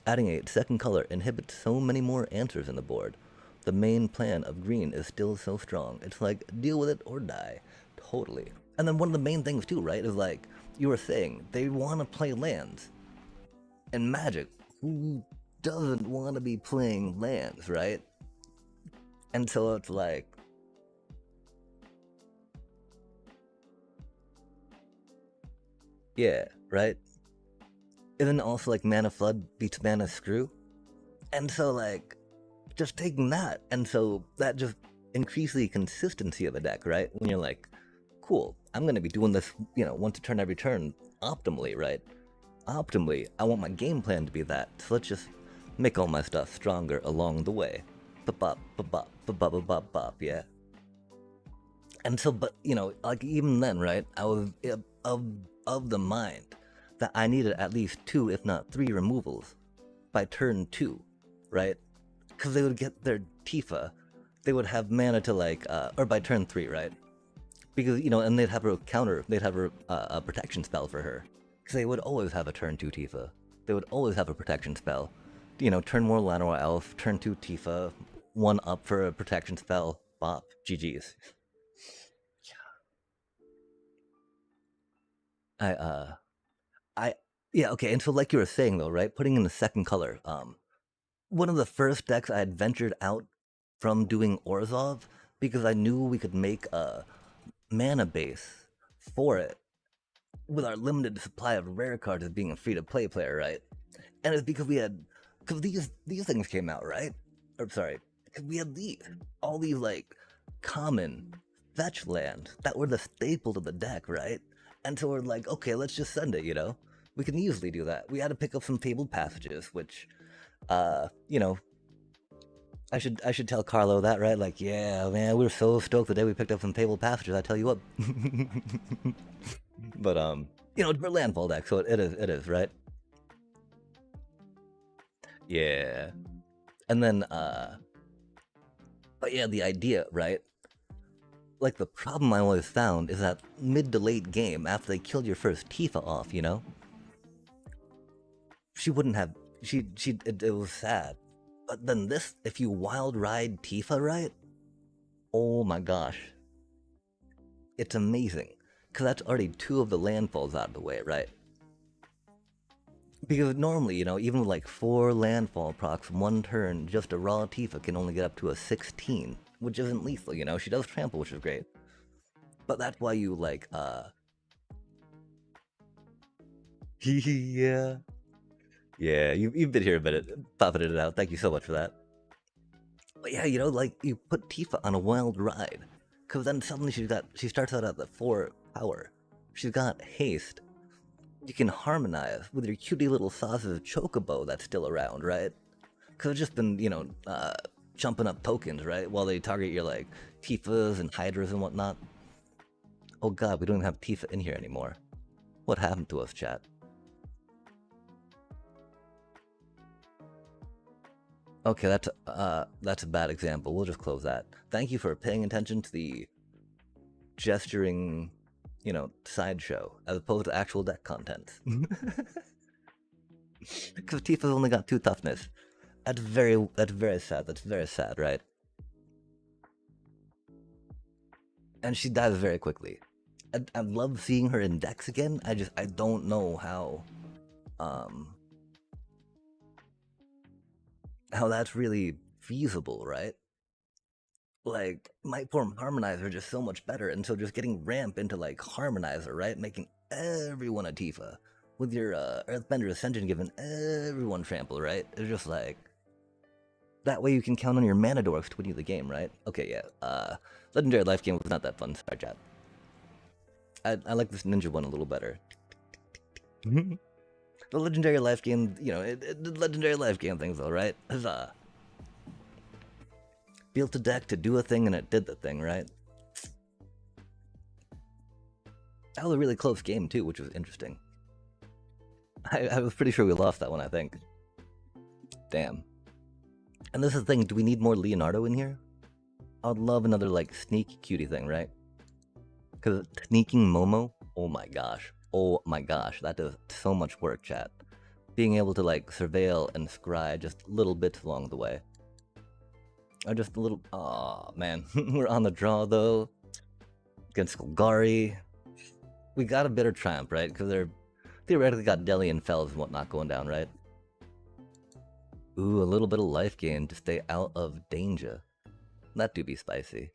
Adding a second color inhibits so many more answers in the board. The main plan of green is still so strong. It's like, deal with it or die. Totally. And then one of the main things too, right, is like you were saying, they want to play lands. And Magic, who doesn't want to be playing lands, right? And so it's like, yeah, right? And then also like Mana Flood beats Mana Screw. And so like, just taking that, and so that just increases the consistency of the deck, right? When you're like, cool, I'm gonna be doing this, you know, once a turn every turn optimally, right? Optimally, I want my game plan to be that. So let's just Make all my stuff stronger along the way. Ba-bop, ba-bop, ba-bop, ba-bop, bop, yeah. And so, but, you know, like, even then, right, I was of the mind that I needed at least 2, if not 3 removals by turn 2, right? Because they would get their Tifa, they would have mana to, like, or by turn 3, right? Because, you know, and they'd have a counter, they'd have a protection spell for her. Because they would always have a turn 2 Tifa. They would always have a protection spell. You know, turn 1 Llanowar Elf, turn 2 Tifa, 1 up for a protection spell, bop, GG's. Yeah, okay, and so like you were saying though, right, putting in the second color, one of the first decks I had ventured out from doing Orzhov, because I knew we could make a mana base for it with our limited supply of rare cards as being a free-to-play player, right? And it's because because these things came out, right? Or sorry, because we had all these like common fetch lands that were the staples of the deck, right? And so we're like, okay, let's just send it, you know? We can easily do that. We had to pick up some fabled passages, which, you know, I should tell Carlo that, right? Like, yeah, man, we were so stoked the day we picked up some fabled passages. I tell you what. But you know, we're landfall deck, so it is, right? Yeah. And then but yeah, the idea, right? Like, the problem I always found is that mid to late game, after they killed your first Tifa off, you know, she wouldn't have. It was sad. But then this, if you wild ride Tifa, right? Oh my gosh, it's amazing, because that's already 2 of the landfalls out of the way, right? Because normally, you know, even with like 4 landfall procs 1 turn, just a raw Tifa can only get up to a 16, which isn't lethal, you know? She does trample, which is great. But that's why you, like, yeah. Yeah, you've been here a minute, popping it out. Thank you so much for that. But yeah, you know, like, you put Tifa on a wild ride, because then suddenly she starts out at the 4 power. She's got haste. You can harmonize with your cutie little sausage chocobo that's still around, right? Because it's just been, you know, jumping up tokens, right? While they target your, like, Tifas and Hydras and whatnot. Oh god, we don't even have Tifa in here anymore. What happened to us, chat? Okay, that's a bad example. We'll just close that. Thank you for paying attention to the gesturing, you know, sideshow, as opposed to actual deck content. Because Tifa's only got 2 toughness. That's very sad. That's very sad, right? And she dies very quickly. I love seeing her in decks again. I don't know how that's really feasible, right? Like, Might Form Harmonizer are just so much better, and so just getting Ramp into, like, Harmonizer, right? Making everyone a Tifa. With your Earthbender Ascension giving everyone trample, right? It's just like, that way you can count on your mana dorks to win you the game, right? Okay, yeah. Legendary Life Game was not that fun. Sorry, chat. I like this ninja one a little better. The Legendary Life Game, you know, the Legendary Life Game things though, right? Huzzah. Built a deck to do a thing and it did the thing, right? That was a really close game too, which was interesting. I was pretty sure we lost that one, I think. Damn. And this is the thing, do we need more Leonardo in here? I'd love another, like, sneak cutie thing, right? Because sneaking Momo, oh my gosh, that does so much work, chat. Being able to, like, surveil and scry just little bits along the way. Or just a little, aw, man, we're on the draw, though. Against Golgari. We got a bitter triumph, right? Because they're theoretically got Deli and Fells and whatnot going down, right? Ooh, a little bit of life gain to stay out of danger. That do be spicy.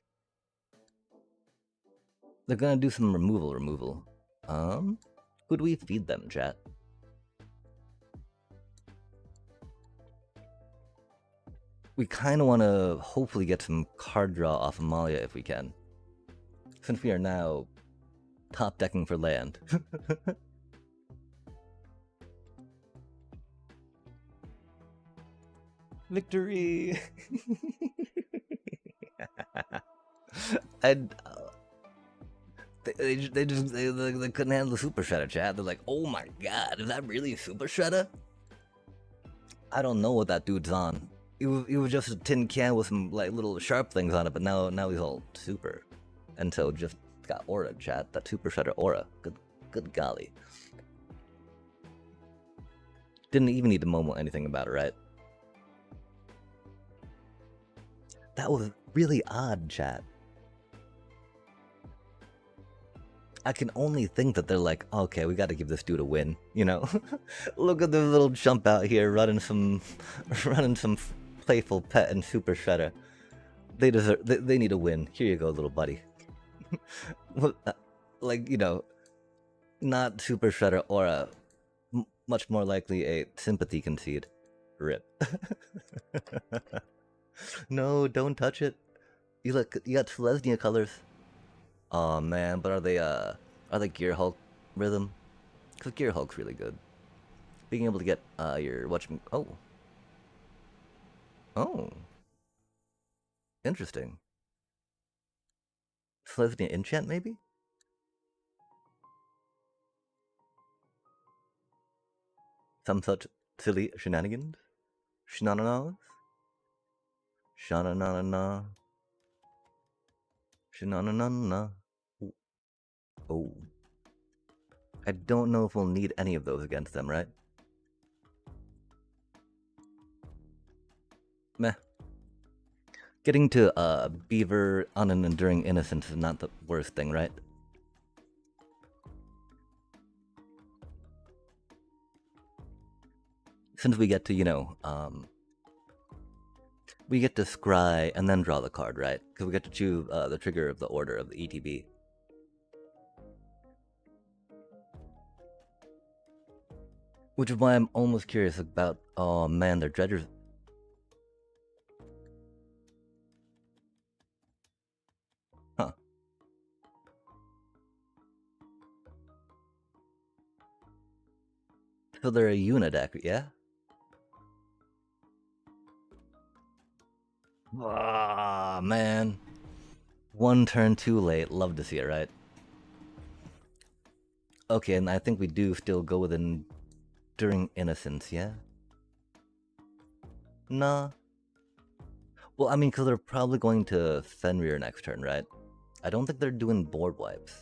They're gonna do some removal. Who do we feed them, chat? We kind of want to hopefully get some card draw off Amalia if we can. Since we are now top decking for land. Victory! And they couldn't handle the Super Shredder, chat. They're like, oh my god, is that really a Super Shredder? I don't know what that dude's on. He was just a tin can with some like little sharp things on it, but now he's all super. And so just got aura, chat. That Super Shredder aura. Good golly. Didn't even need to momo anything about it, right? That was really odd, chat. I can only think that they're like, okay, we got to give this dude a win, you know? Look at this little jump out here, running some playful pet and Super Shredder. They need a win. Here you go, little buddy. Like, you know, not Super Shredder or much more likely a sympathy concede. Rip. No, don't touch it. You got Selesnya colors. Oh man, but are they Gear Hulk rhythm? Cause Gear Hulk's really good. Being able to get your oh, interesting. Selesnya enchant maybe? Some such silly shenanigans? Shenananas? Shananana. Shenanana. Oh. I don't know if we'll need any of those against them, right? Meh. Getting to Beaver on an Enduring Innocence is not the worst thing, right? Since we get to, you know, we get to scry and then draw the card, right? Because we get to choose the trigger of the order of the ETB. Which is why I'm almost curious about, oh man, their dredgers. Huh. So they're a Unideck, yeah? Ah, man. One turn too late. Love to see it, right? Okay, and I think we do still go with Enduring Innocence, yeah? Nah. Well, I mean, because they're probably going to Fenrir next turn, right? I don't think they're doing board wipes.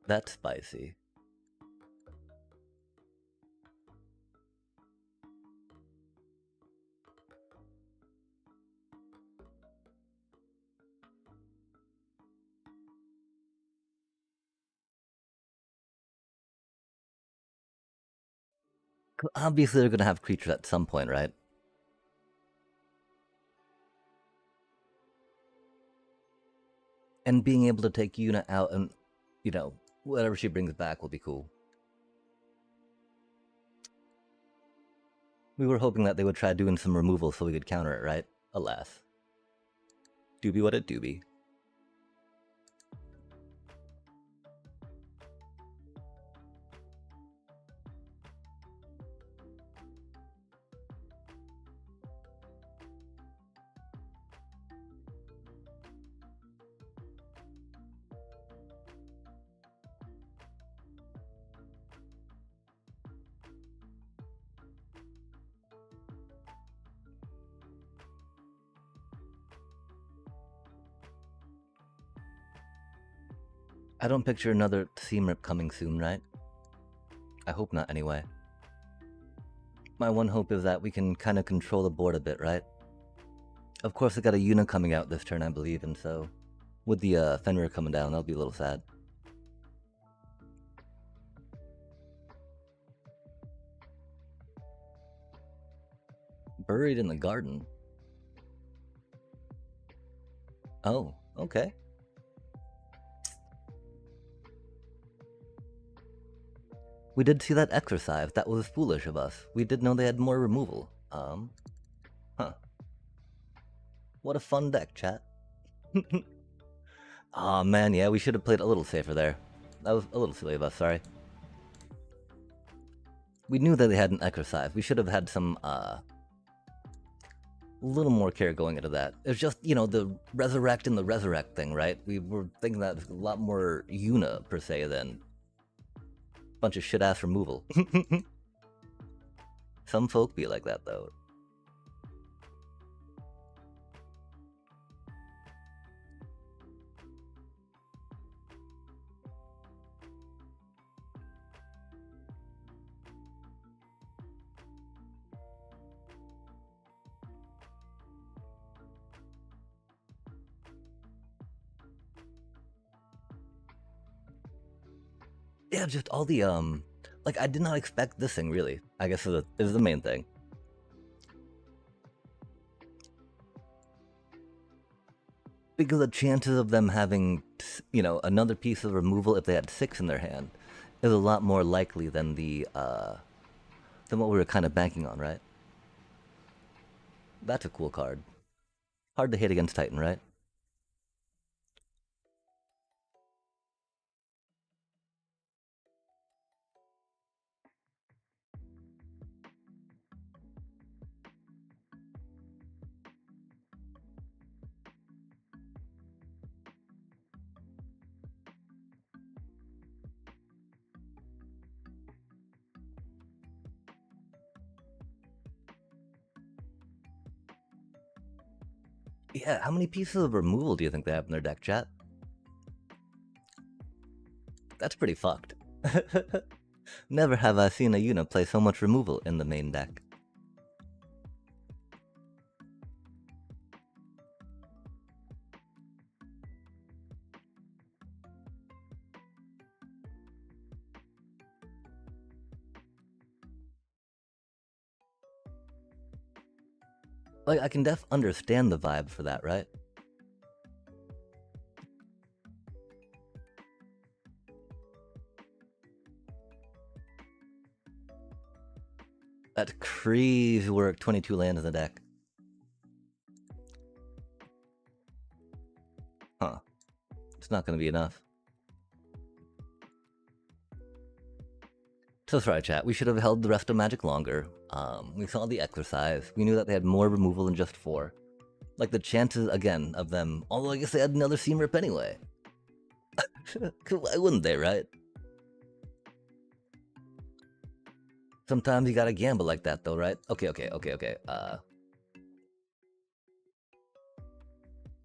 That's spicy. Obviously, they're gonna have creatures at some point, right? And being able to take Yuna out and, you know, whatever she brings back will be cool. We were hoping that they would try doing some removal so we could counter it, right? Alas. Doobie what it doobie. I don't picture another Seam Rip coming soon, right? I hope not, anyway. My one hope is that we can kind of control the board a bit, right? Of course, I got a Yuna coming out this turn, I believe, and so with the Fenrir coming down, that'll be a little sad. Buried in the garden. Oh, okay. We did see that exercise. That was foolish of us. We did know they had more removal. Huh. What a fun deck, chat. Aw, man, yeah, we should have played a little safer there. That was a little silly of us, sorry. We knew that they had an exercise. We should have had some, little more care going into that. It's just, you know, the resurrect and the resurrect thing, right? We were thinking that a lot more Yuna, per se, than a bunch of shit-ass removal. Some folk be like that, though. Yeah, just all the, like, I did not expect this thing, really. I guess is the main thing. Because the chances of them having, you know, another piece of removal if they had 6 in their hand is a lot more likely than than what we were kind of banking on, right? That's a cool card. Hard to hit against Titan, right? Yeah, how many pieces of removal do you think they have in their deck, chat? That's pretty fucked. Never have I seen a Yuna play so much removal in the main deck. Like, I can understand the vibe for that, right? That's crazy work, 22 land in the deck. Huh. It's not gonna be enough. So sorry, chat. We should have held the rest of Magic longer. We saw the exercise. We knew that they had more removal than just 4. Like, the chances, again, of them... Although I guess they had another Seam Rip anyway. Why wouldn't they, right? Sometimes you gotta gamble like that, though, right? Okay.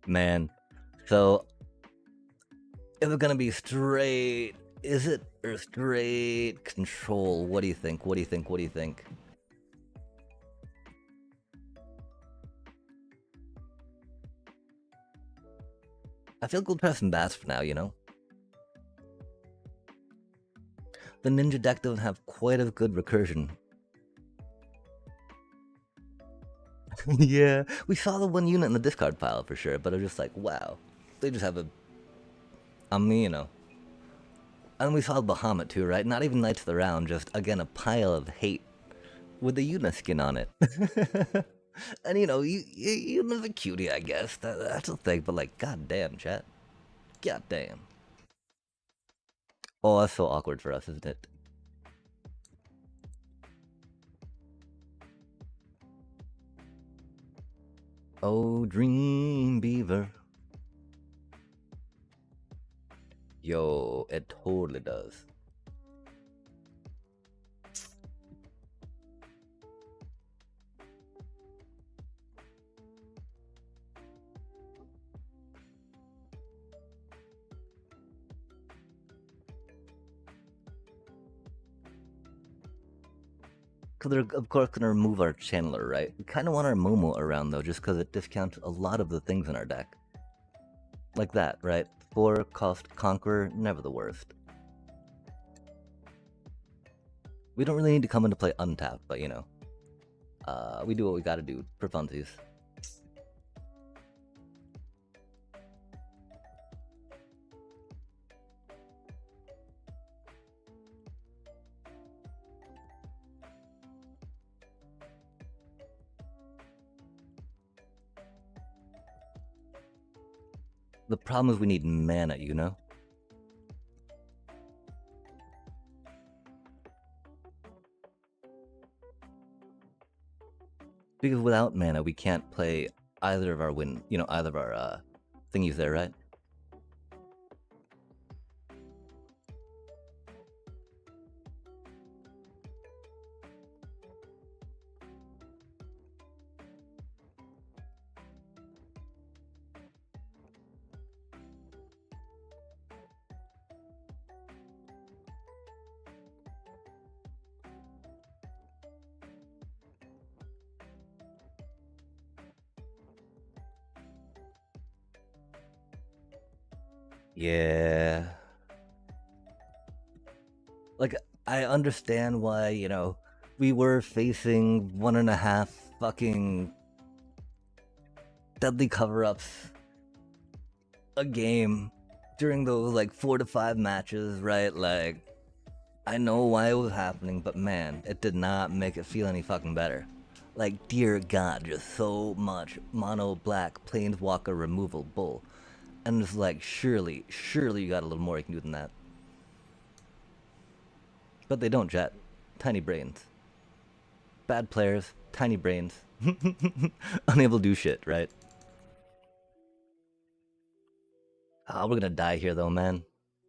Man. So... Is it gonna be straight... Is it or straight control? What do you think? What do you think? I feel good pressing Bass for now, you know? The Ninja deck doesn't have quite as good recursion. Yeah, we saw the one unit in the discard pile for sure, but I'm just like, wow. They just have a... I mean, you know. And we saw Bahamut too, right? Not even Knights of the Round, just, again, a pile of hate with the Yuna skin on it. And, you know, Yuna's a cutie, I guess. That's a thing, but, like, goddamn, chat. Goddamn. Oh, that's so awkward for us, isn't it? Oh, Dream Beaver. Yo, it totally does. So they're, of course, going to remove our Channeler, right? We kind of want our Momo around, though, just because it discounts a lot of the things in our deck. Like that, right? 4 cost Conqueror, never the worst. We don't really need to come into play untapped, but, you know. We do what we gotta do for funsies. The problem is we need mana, you know? Because without mana, we can't play either of our either of our thingies there, right? Yeah. Like, I understand why, we were facing 1.5 fucking deadly cover-ups a game during those, like, 4 to 5 matches, right? Like, I know why it was happening, but man, it did not make it feel any fucking better. Like, dear God, just so much mono black planeswalker removal bull. And it's like, surely you got a little more you can do than that. But they don't, Jet. Tiny brains. Bad players, tiny brains. Unable to do shit, right? Oh, we're gonna die here though, man.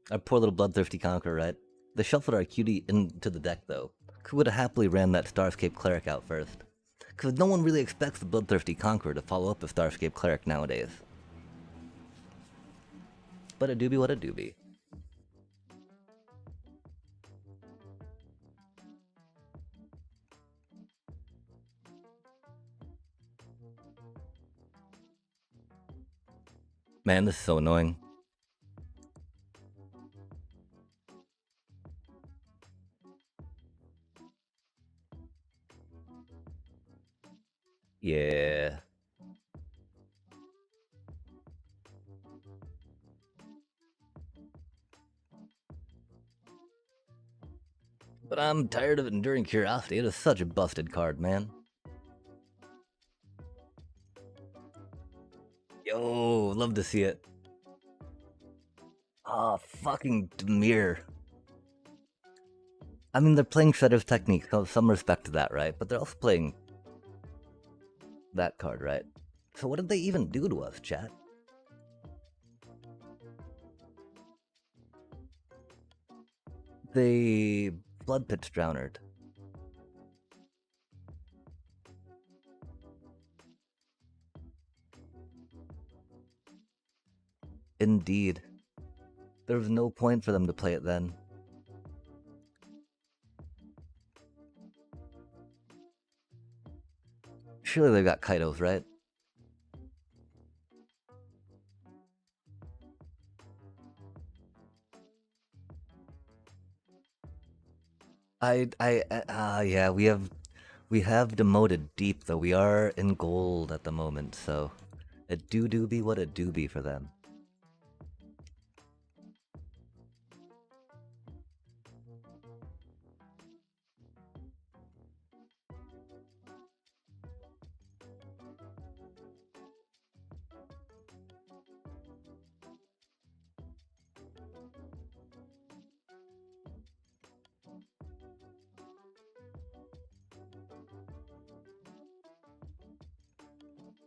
Our poor little bloodthirsty conqueror, right? They shuffled our cutie into the deck though. Who would have happily ran that Starscape Cleric out first? Because no one really expects the bloodthirsty conqueror to follow up a Starscape Cleric nowadays. But a doobie what a doobie. Man, this is so annoying. Yeah. But I'm tired of Enduring Curiosity. It is such a busted card, man. Yo, love to see it. Ah, fucking Demir. I mean, they're playing Shredder's Technique, so some respect to that, right? But they're also playing that card, right? So what did they even do to us, chat? They Blood Pitch Drownered. Indeed. There was no point for them to play it then. Surely they've got Kaidos, right? Yeah, we have demoted deep though. We are in gold at the moment, so it do be what it do be for them.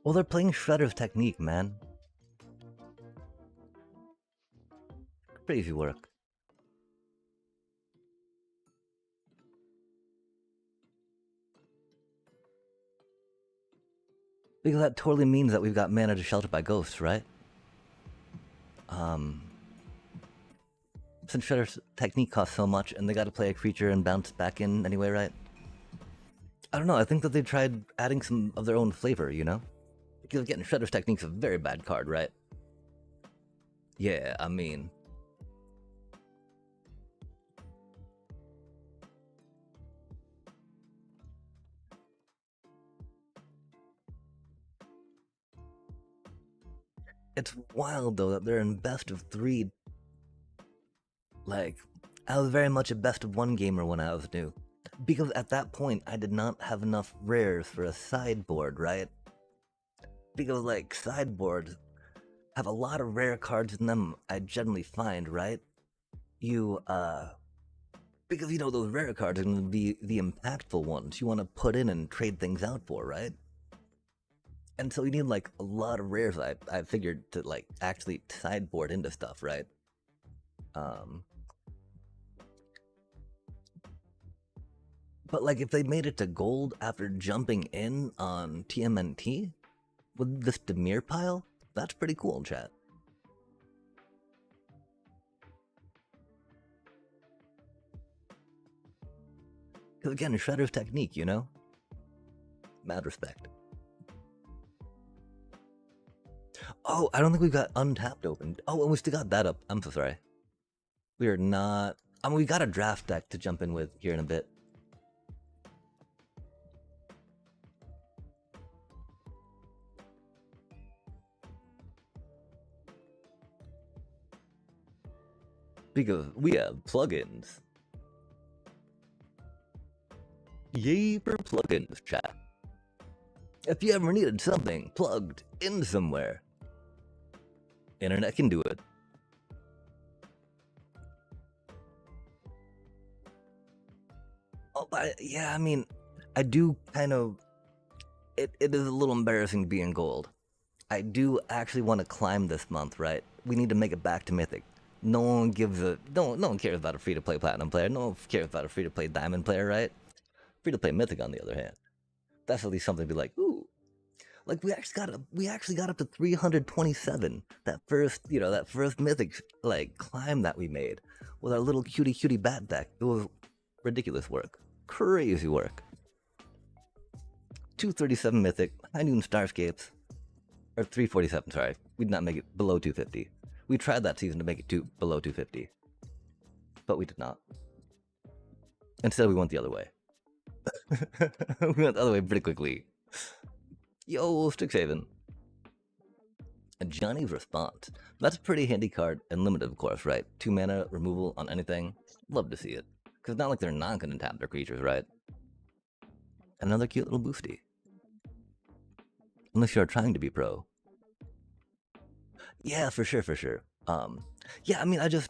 Well, they're playing Shredder's Technique, man. Crazy work. Because that totally means that we've got mana to Shelter by Ghosts, right? Since Shredder's Technique costs so much and they gotta play a creature and bounce back in anyway, right? I don't know, I think that they tried adding some of their own flavor, you know? Because getting Shredder's Technique's a very bad card, right? Yeah, I mean... It's wild, though, that they're in best of 3. Like, I was very much a best of 1 gamer when I was new. Because at that point, I did not have enough rares for a sideboard, right? Because, like, sideboard have a lot of rare cards in them, I generally find, right? You, because, you know, those rare cards are going to be the impactful ones you want to put in and trade things out for, right? And so you need, like, a lot of rares, I figured, to, like, actually sideboard into stuff, right? But, like, if they made it to gold after jumping in on TMNT with this Demir pile, that's pretty cool, chat. Because, again, Shredder's technique, you know? Mad respect. Oh, I don't think we've got Untapped opened. Oh, and we still got that up. I'm so sorry. We are not... I mean, we got a draft deck to jump in with here in a bit. Because we have plugins. Yay for plugins, chat. If you ever needed something plugged in somewhere, internet can do it. Oh, but yeah, I mean, I do kind of... It is a little embarrassing being gold. I do actually want to climb this month, right? We need to make it back to Mythic. No one gives a... No one cares about a free-to-play Platinum player. No one cares about a free-to-play Diamond player, right? Free-to-play Mythic, on the other hand. That's at least something to be like, ooh. Like, we actually got up to 327. That first Mythic, like, climb that we made with our little cutie bat deck. It was ridiculous work. Crazy work. 237 Mythic, High Noon Starscapes, or 347, sorry. We did not make it below 250. We tried that season to make it below 250, but we did not. Instead, we went the other way. We went the other way pretty quickly. Yo, Strixhaven. And Johnny's Response. That's a pretty handy card, and limited, of course, right? 2 mana removal on anything. Love to see it. Because it's not like they're not going to tap their creatures, right? Another cute little boosty. Unless you're trying to be pro. Yeah, for sure. Yeah, I mean, there's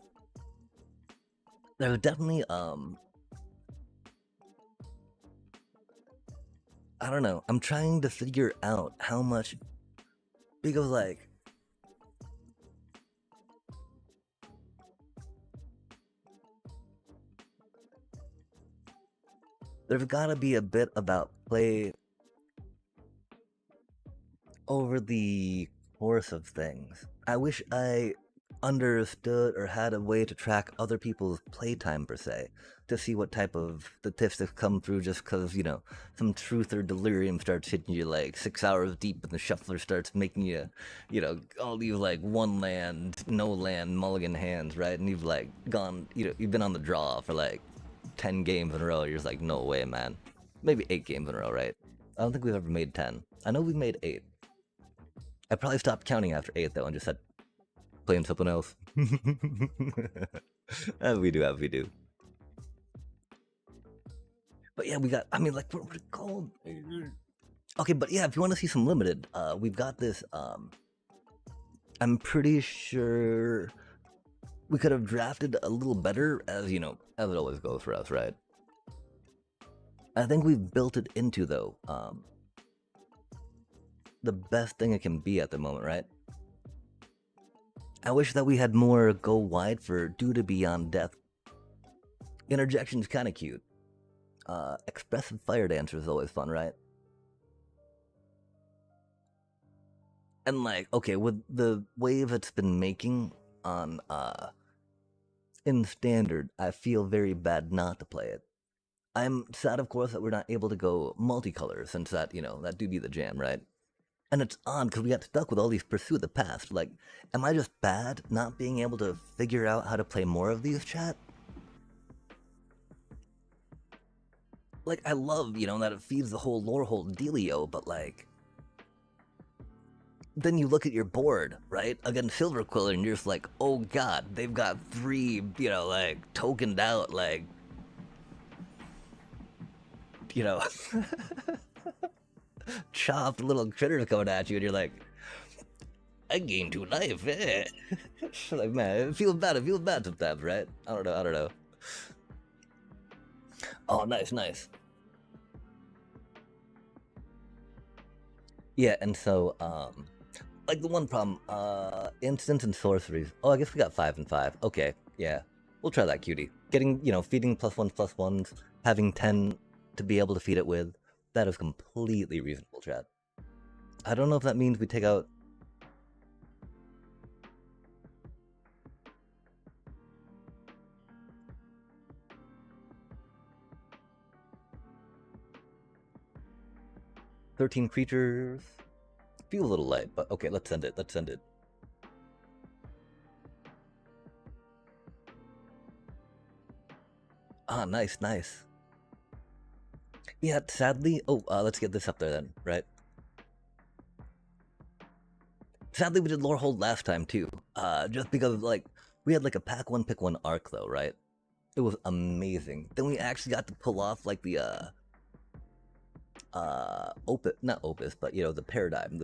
definitely, I don't know. I'm trying to figure out how much, because, like, there's gotta be a bit about play over the course of things. I wish I understood or had a way to track other people's playtime, per se, to see what type of statistics come through just because, you know, some truth or delirium starts hitting you like 6 hours deep and the shuffler starts making you, you know, all these like one land, no land, mulligan hands, right? And you've like gone, you know, you've been on the draw for like 10 games in a row. You're just like, no way, man. Maybe 8 games in a row, right? I don't think we've ever made 10. I know we've made 8. I probably stopped counting after 8 though and just said, playing something else. As we do. But yeah, we got, I mean, like, what it called? Okay, but yeah, if you want to see some limited, we've got this, I'm pretty sure we could have drafted a little better, as, you know, as it always goes for us, right? I think we've built it into, though, the best thing it can be at the moment, right? I wish that we had more go wide for Due to Beyond Death. Interjection's kind of cute. Expressive Fire Dancer is always fun, right? And like, okay, with the wave it's been making on, in Standard, I feel very bad not to play it. I'm sad, of course, that we're not able to go multicolor, since that, you know, that do be the jam, right? And it's odd because we got stuck with all these Pursue of the Past. Like, am I just bad not being able to figure out how to play more of these, chat? Like, I love, you know, that it feeds the whole lore hole dealio, but like, then you look at your board, right? Against Silver Quiller, and you're just like, oh god, they've got 3, you know, like, tokened out, like, you know, chopped little critters coming at you, and you're like, I gained 2 life. Eh. Like, man, it feels bad. It feels bad sometimes, right? I don't know. I don't know. Oh, nice, nice. Yeah, and so, like the one problem, instants and sorceries. Oh, I guess we got 5 and 5. Okay, yeah, we'll try that, cutie. Getting, feeding +1/+1s, having 10 to be able to feed it with. That is completely reasonable, chat. I don't know if that means we take out. "13 creatures." Feel a little light, but okay, let's send it. Let's send it. Ah, nice, nice. Yeah, sadly. Oh, let's get this up there then, right? Sadly, we did lore hold last time too. Just because like we had like a pack one pick one arc though, right? It was amazing. Then we actually got to pull off like the opus, not opus, but the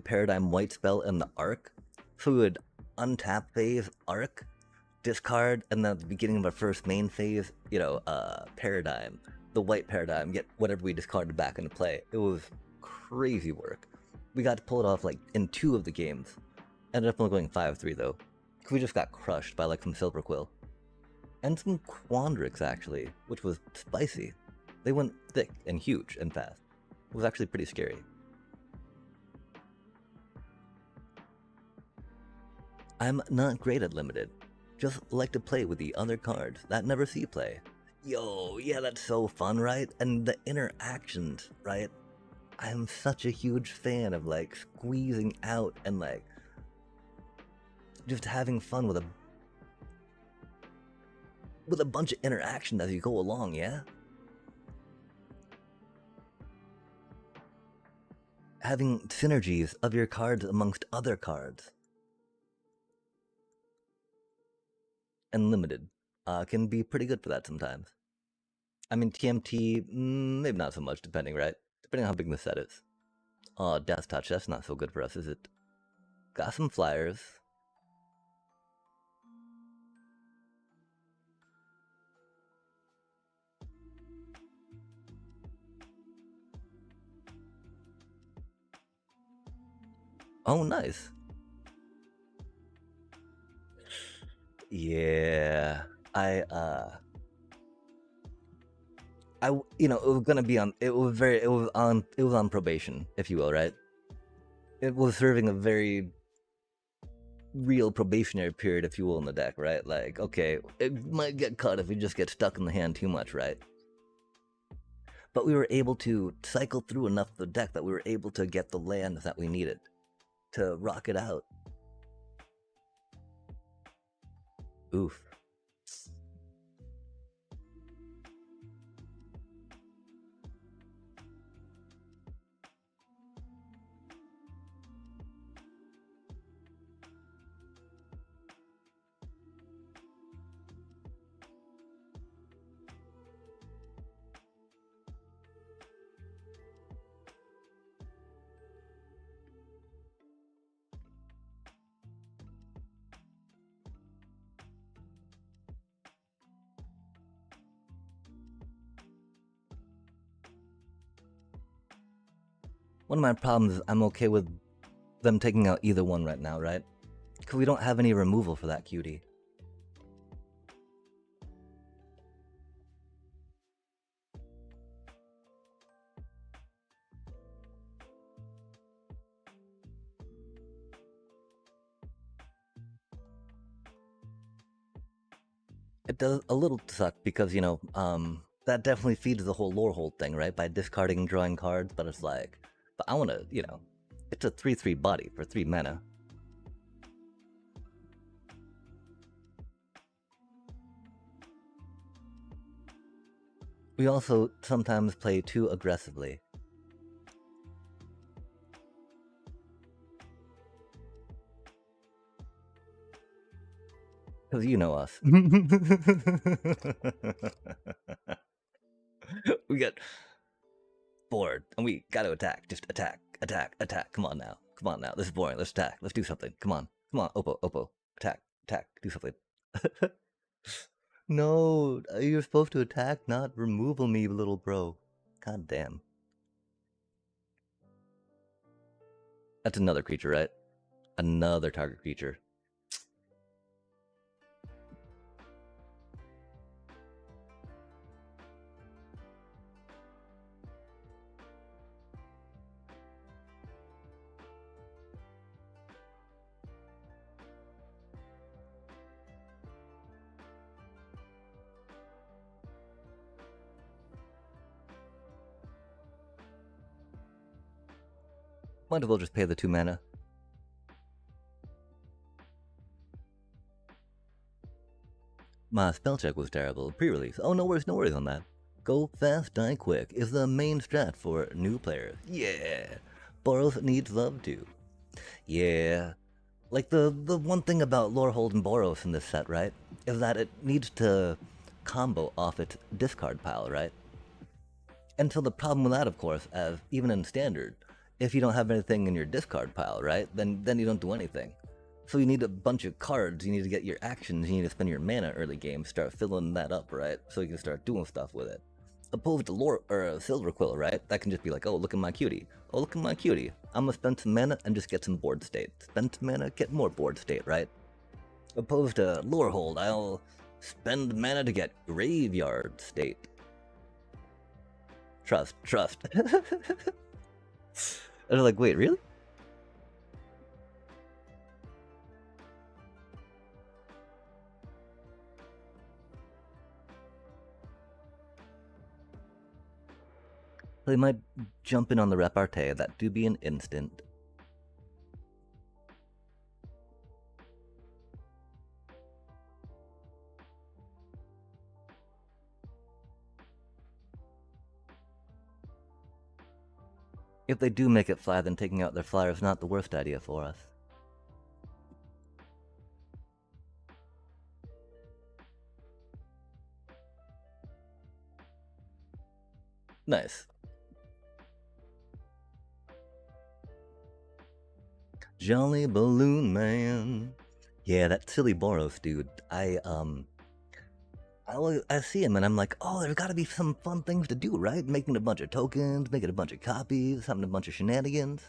paradigm white spell and the arc. So we would untap phase arc, discard, and then at the beginning of our first main phase, paradigm, the white paradigm, get whatever we discarded back into play. It was crazy work. We got to pull it off like in 2 of the games. Ended up only going 5-3 though. We just got crushed by like some Silver Quill. And some Quandrix actually, which was spicy. They went thick and huge and fast. It was actually pretty scary. I'm not great at limited. Just like to play with the other cards that never see play. Yo, yeah, that's so fun, right? And the interactions, right? I'm such a huge fan of like squeezing out and like just having fun with a bunch of interaction as you go along, yeah? Having synergies of your cards amongst other cards. And limited can be pretty good for that sometimes. I mean, TMT, maybe not so much, depending, right? Depending on how big the set is. Oh, Death Touch, that's not so good for us, is it? Got some flyers. Oh, nice. Yeah, it was gonna be on. It was on probation, if you will, right? It was serving a very real probationary period, if you will, in the deck, right? Like, okay, it might get cut if we just get stuck in the hand too much, right? But we were able to cycle through enough of the deck that we were able to get the land that we needed to rock it out. Oof. One of my problems is I'm okay with them taking out either one right now, right? Because we don't have any removal for that cutie. It does a little suck because, that definitely feeds the whole lore hold thing, right? By discarding and drawing cards, but it's like, but I want to, it's a 3/3 body for 3 mana. We also sometimes play too aggressively. Because you know us. We get bored and we gotta attack. Just attack, attack, attack. Come on now. Come on now. This is boring. Let's attack. Let's do something. Come on. Come on, Oppo. Attack. Do something. No, you're supposed to attack, not removal me, little bro. God damn. That's another creature, right? Another target creature. Might as well just pay the 2 mana. My spell check was terrible. Pre-release. Oh, no worries on that. Go fast, die quick is the main strat for new players. Yeah! Boros needs love too. Yeah. Like, the one thing about Lorehold and Boros in this set, right, is that it needs to combo off its discard pile, right? And so the problem with that, of course, as even in Standard, if you don't have anything in your discard pile, right, then you don't do anything. So you need a bunch of cards, you need to get your actions, you need to spend your mana early game, start filling that up, right? So you can start doing stuff with it. Opposed to Silver Quill, right? That can just be like, oh, look at my cutie. Oh, look at my cutie. I'm gonna spend some mana and just get some board state. Spend some mana, get more board state, right? Opposed to Lorehold, I'll spend mana to get graveyard state. Trust. And they're like, wait, really? They might jump in on the repartee. That do be an instant. If they do make it fly, then taking out their flyer is not the worst idea for us. Nice. Jolly Balloon Man. Yeah, that silly Boros dude. I see him and I'm like, oh, there's gotta be some fun things to do, right? Making a bunch of tokens, making a bunch of copies, having a bunch of shenanigans.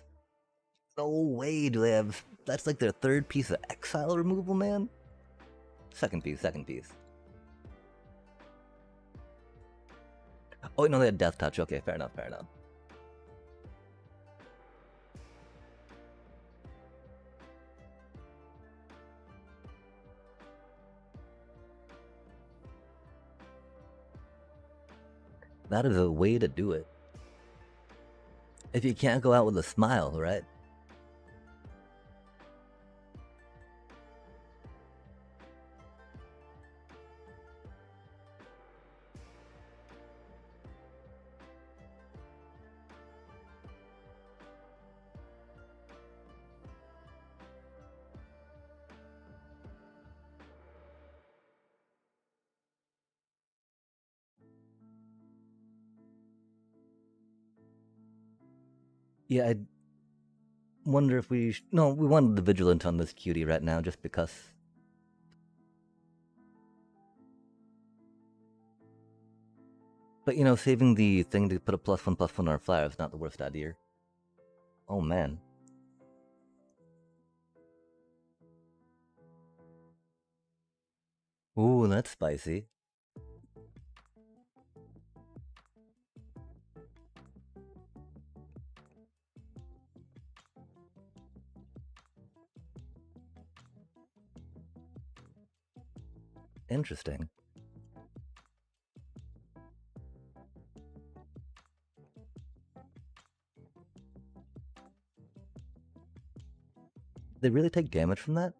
No way do they have... That's like their third piece of exile removal, man? Second piece. Oh, no, they had Death Touch. Okay, fair enough. That is a way to do it. If you can't go out with a smile, right? Yeah, I wonder if we... No, we wanted the Vigilant on this cutie right now, just because... But, you know, saving the thing to put a +1/+1 on our flyer is not the worst idea. Oh, man. Ooh, that's spicy. Interesting. They really take damage from that?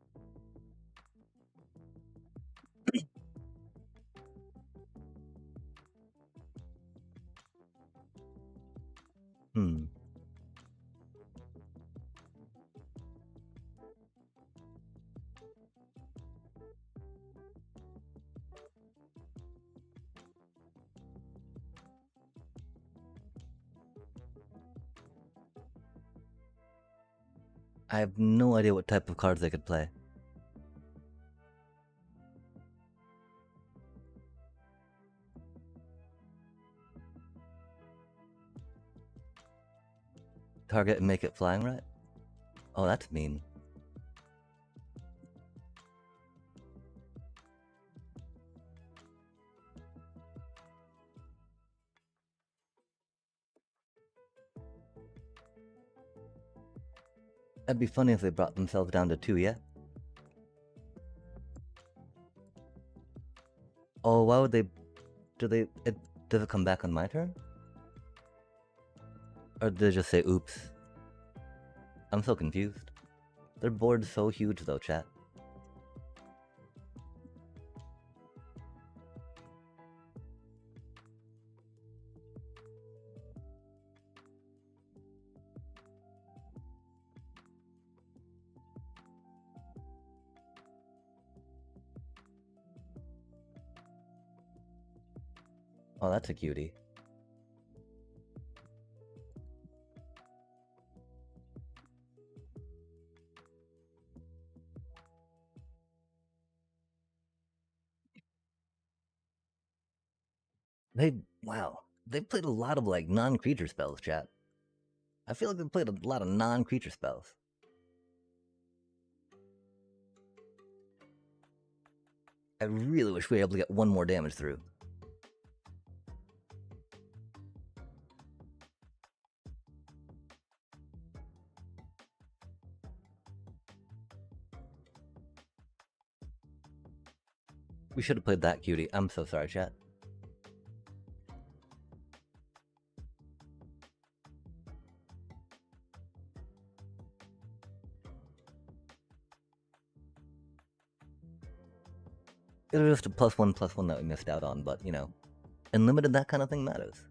I have no idea what type of cards they could play. Target and make it flying right? Oh, that's mean. That'd be funny if they brought themselves down to 2, yeah? Oh, why would they... Does it come back on my turn? Or did they just say, oops? I'm so confused. Their board's so huge though, chat. Oh, that's a cutie. Wow. They played a lot of, like, non-creature spells, chat. I feel like they played a lot of non-creature spells. I really wish we were able to get one more damage through. We should have played that cutie. I'm so sorry, chat. It was just a +1/+1 that we missed out on, but, you know, in limited, that kind of thing matters.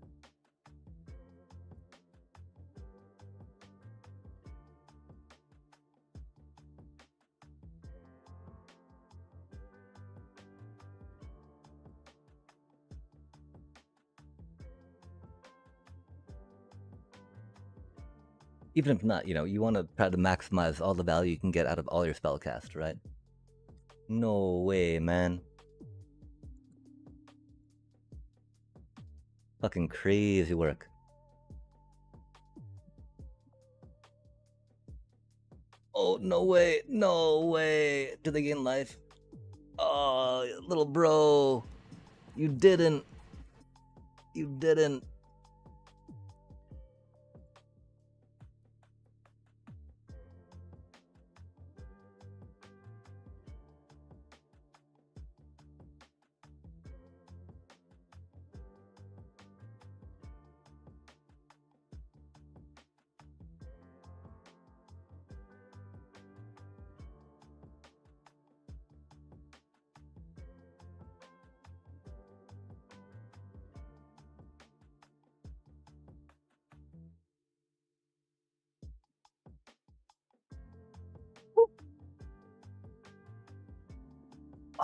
Even if not, you know, you want to try to maximize all the value you can get out of all your spellcast, right? No way, man. Fucking crazy work. Oh, no way. No way. Did they gain life? Oh, little bro. You didn't. You didn't.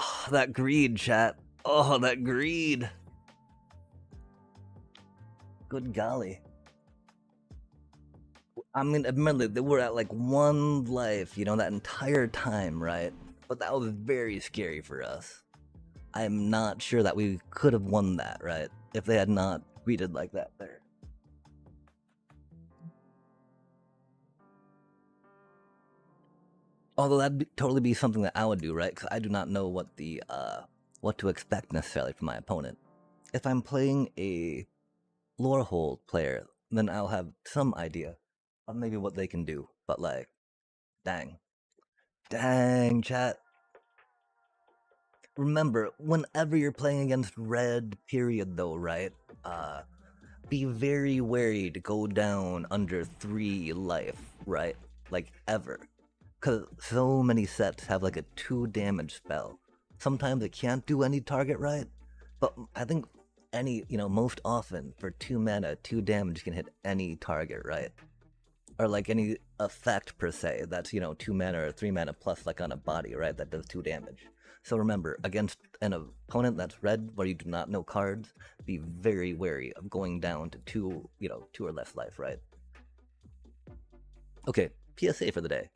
Oh, that greed, chat. Oh, that greed. Good golly. I mean, admittedly, they were at like 1 life, you know, that entire time, right? But that was very scary for us. I'm not sure that we could have won that, right? If they had not greeted like that there. Although that'd totally be something that I would do, right? Because I do not know what the what to expect necessarily from my opponent. If I'm playing a Lorehold player, then I'll have some idea of maybe what they can do. But like, dang, chat. Remember, whenever you're playing against red, period, though, right? Be very wary to go down under 3 life, right? Like, ever. Because so many sets have like a 2 damage spell. Sometimes it can't do any target right, but I think most often for 2 mana, 2 damage can hit any target, right? Or like any effect per se, that's, 2 mana or 3 mana plus like on a body, right? That does 2 damage. So remember, against an opponent that's red where you do not know cards, be very wary of going down to 2 or less life, right? Okay, PSA for the day.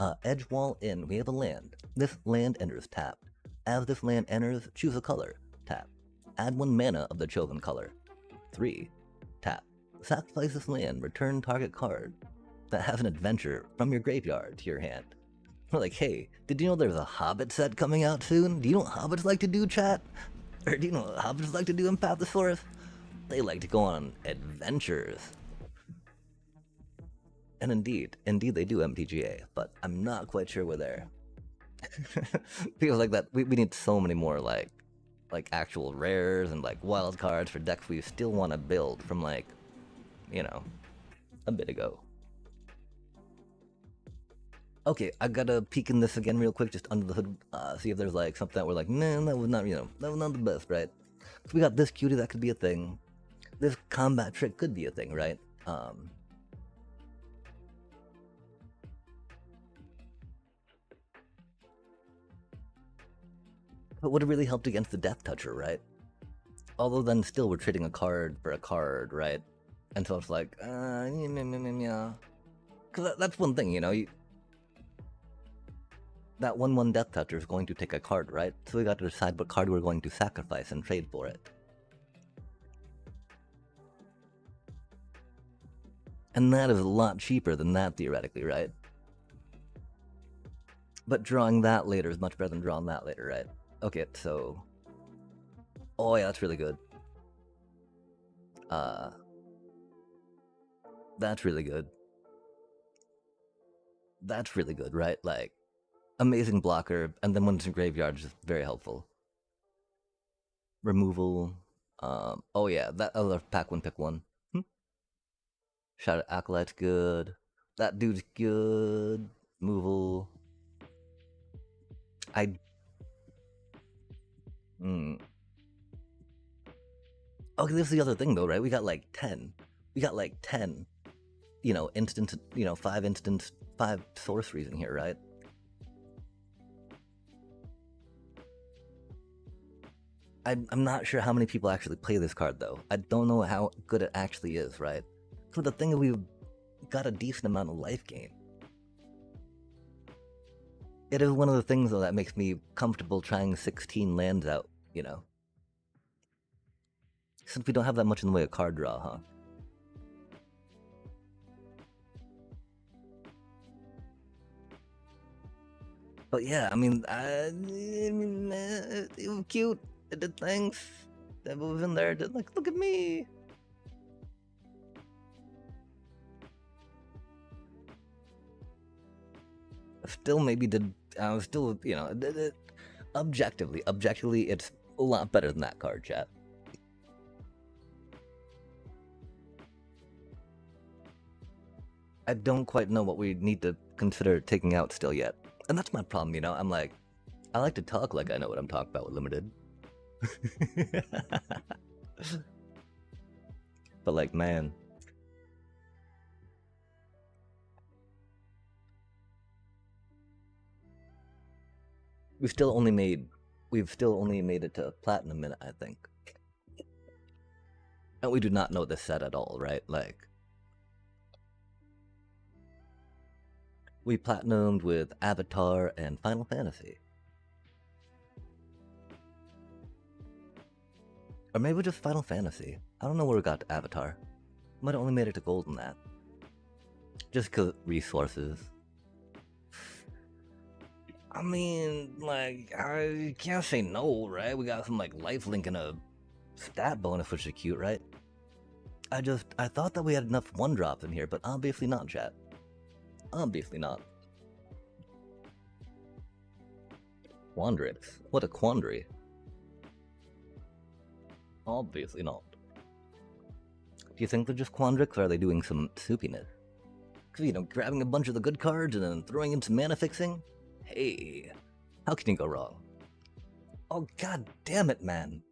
Edgewall Inn, we have a land. This land enters tapped. As this land enters, choose a color. Tap. Add 1 mana of the chosen color. 3. Tap. Sacrifice this land, return target card that has an adventure from your graveyard to your hand. We're like, hey, did you know there's a Hobbit set coming out soon? Do you know what Hobbits like to do, chat? Or do you know what Hobbits like to do in Path of Source? They like to go on adventures. And indeed they do MTGA, but I'm not quite sure we're there. Feels like that we need so many more like actual rares and like wild cards for decks we still want to build from like, you know, a bit ago. Okay, I gotta peek in this again real quick, just under the hood, see if there's like something that we're like, man, that was not, that was not the best, right? So we got this cutie, that could be a thing. This combat trick could be a thing, right? But would it really helped against the Death Toucher, right? Although then still we're trading a card for a card, right? And so it's like, yeah. Because that's one thing, you know, that 1/1 Death Toucher is going to take a card, right? So we got to decide what card we're going to sacrifice and trade for it. And that is a lot cheaper than that, theoretically, right? But drawing that later is much better than drawing that later, right? Okay, so... Oh yeah, that's really good. That's really good. That's really good, right? Like, amazing blocker, and then when it's in graveyard, just very helpful. Removal. Oh yeah, that other pack one, pick one. Shadow Acolyte's good. That dude's good. Removal. Okay, this is the other thing though, right? We got like 10. We got like 10, you know, 5 sorceries in here, right? I'm not sure how many people actually play this card though. I don't know how good it actually is, right? So the thing is, we've got a decent amount of life gain. It is one of the things though that makes me comfortable trying 16 lands out, you know? Since we don't have that much in the way of card draw, huh? But yeah, I mean, it was cute. It did things. It was in there. Did like, look at me. Still, maybe did. I was still, you know, objectively, it's a lot better than that card, chat. I don't quite know what we need to consider taking out still yet. And that's my problem, you know? I'm like, I like to talk like I know what I'm talking about with Limited. But like, man. We've still only made it to Platinum in it, I think. And we do not know this set at all, right? Like, we platinumed with Avatar and Final Fantasy. Or maybe just Final Fantasy. I don't know where we got to Avatar. Might have only made it to gold in that. Just because resources. I mean, like, I can't say no, right? We got some, like, lifelink and a stat bonus, which is cute, right? I thought that we had enough one-drops in here, but obviously not, chat. Obviously not. Quandrix. What a quandary. Obviously not. Do you think they're just Quandrix, or are they doing some soupiness? Because, you know, grabbing a bunch of the good cards and then throwing in some mana fixing? Hey, how can you go wrong? Oh, god damn it, man.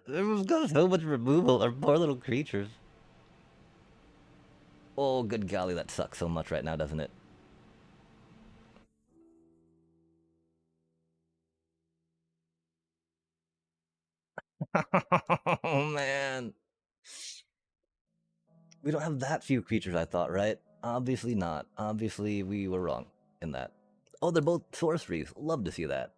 We've got so much removal, our poor little creatures. Oh, good golly, that sucks so much right now, doesn't it? Oh, man. We don't have that few creatures, I thought, right? Obviously not. Obviously, we were wrong in that. Oh, they're both sorceries. Love to see that.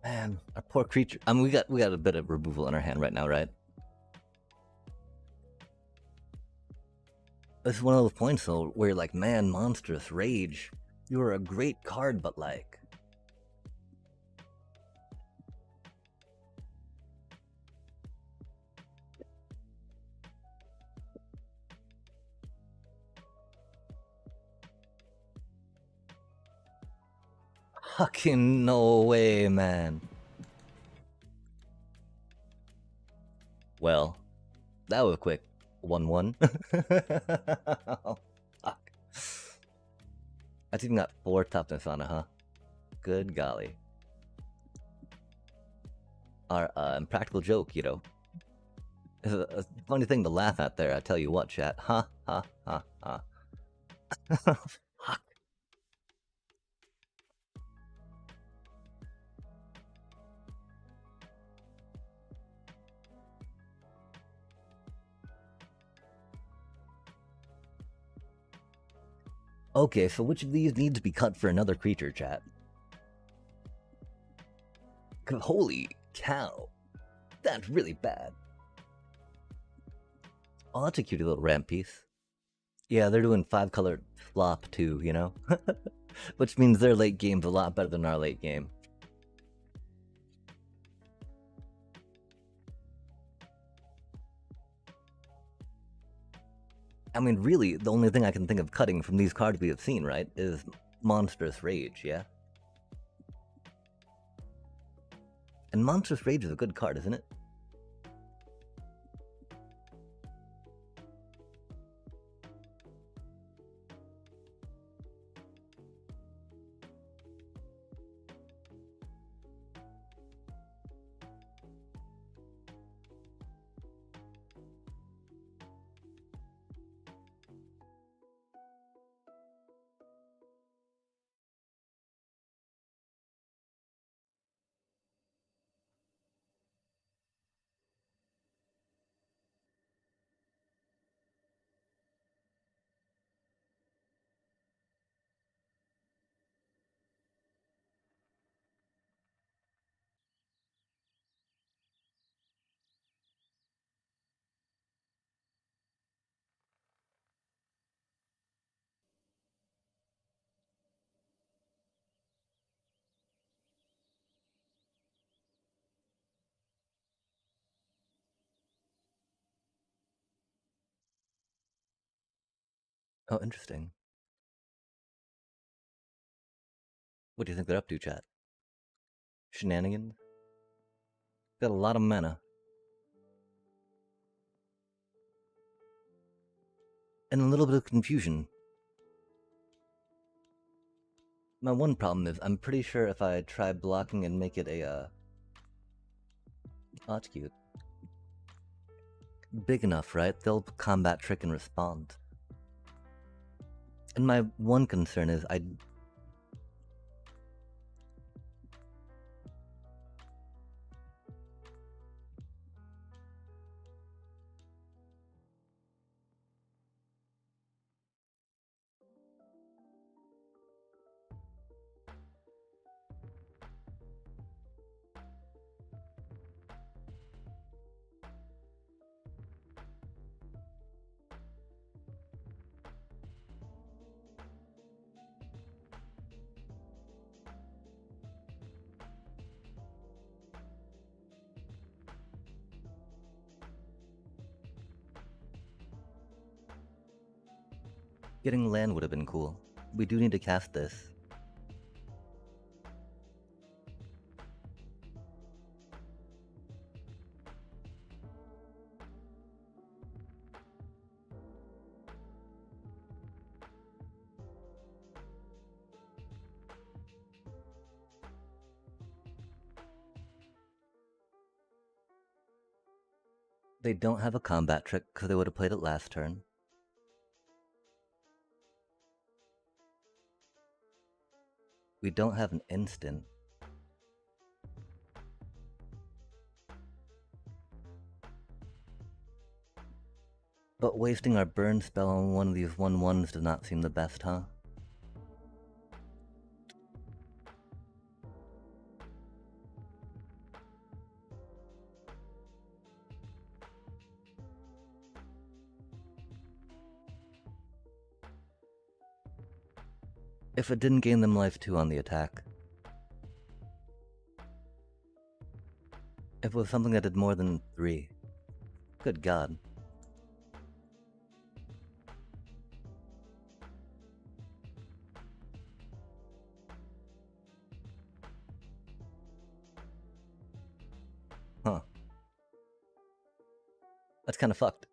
Man, our poor creature. I mean, we got a bit of removal in our hand right now, right? This is one of those points though where you're like, man, monstrous rage. You are a great card, but like, fucking no way, man. Well, that was quick. 1-1. Oh, fuck. That's even got 4 toughness on it, huh? Good golly. Our impractical joke, you know. It's a funny thing to laugh at there, I tell you what, chat. Ha, ha, ha, ha. Fuck. Okay, so which of these needs to be cut for another creature, chat? Holy cow. That's really bad. Oh, that's a cute little ramp piece. Yeah, they're doing 5-color flop too, you know? Which means their late game's a lot better than our late game. I mean, really, the only thing I can think of cutting from these cards we have seen, right, is Monstrous Rage, yeah? And Monstrous Rage is a good card, isn't it? Oh, interesting. What do you think they're up to, chat? Shenanigans? Got a lot of mana. And a little bit of confusion. My one problem is, I'm pretty sure if I try blocking and make it a, oh, that's cute. Big enough, right? They'll combat trick and respond. And my one concern is, getting land would have been cool. We do need to cast this. They don't have a combat trick because they would have played it last turn. We don't have an instant. But wasting our burn spell on one of these 1/1s does not seem the best, huh? If it didn't gain them life 2 on the attack. If it was something that did more than 3. Good god. Huh. That's kinda fucked.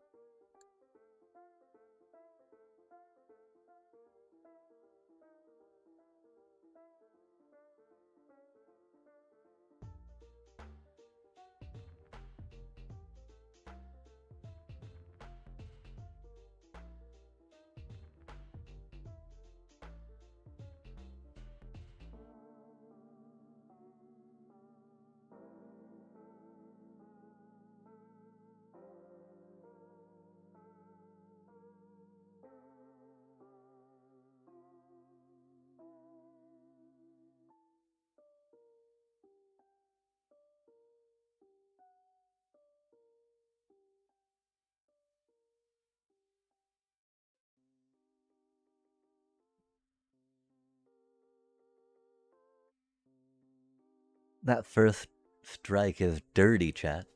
That first strike is dirty, chat.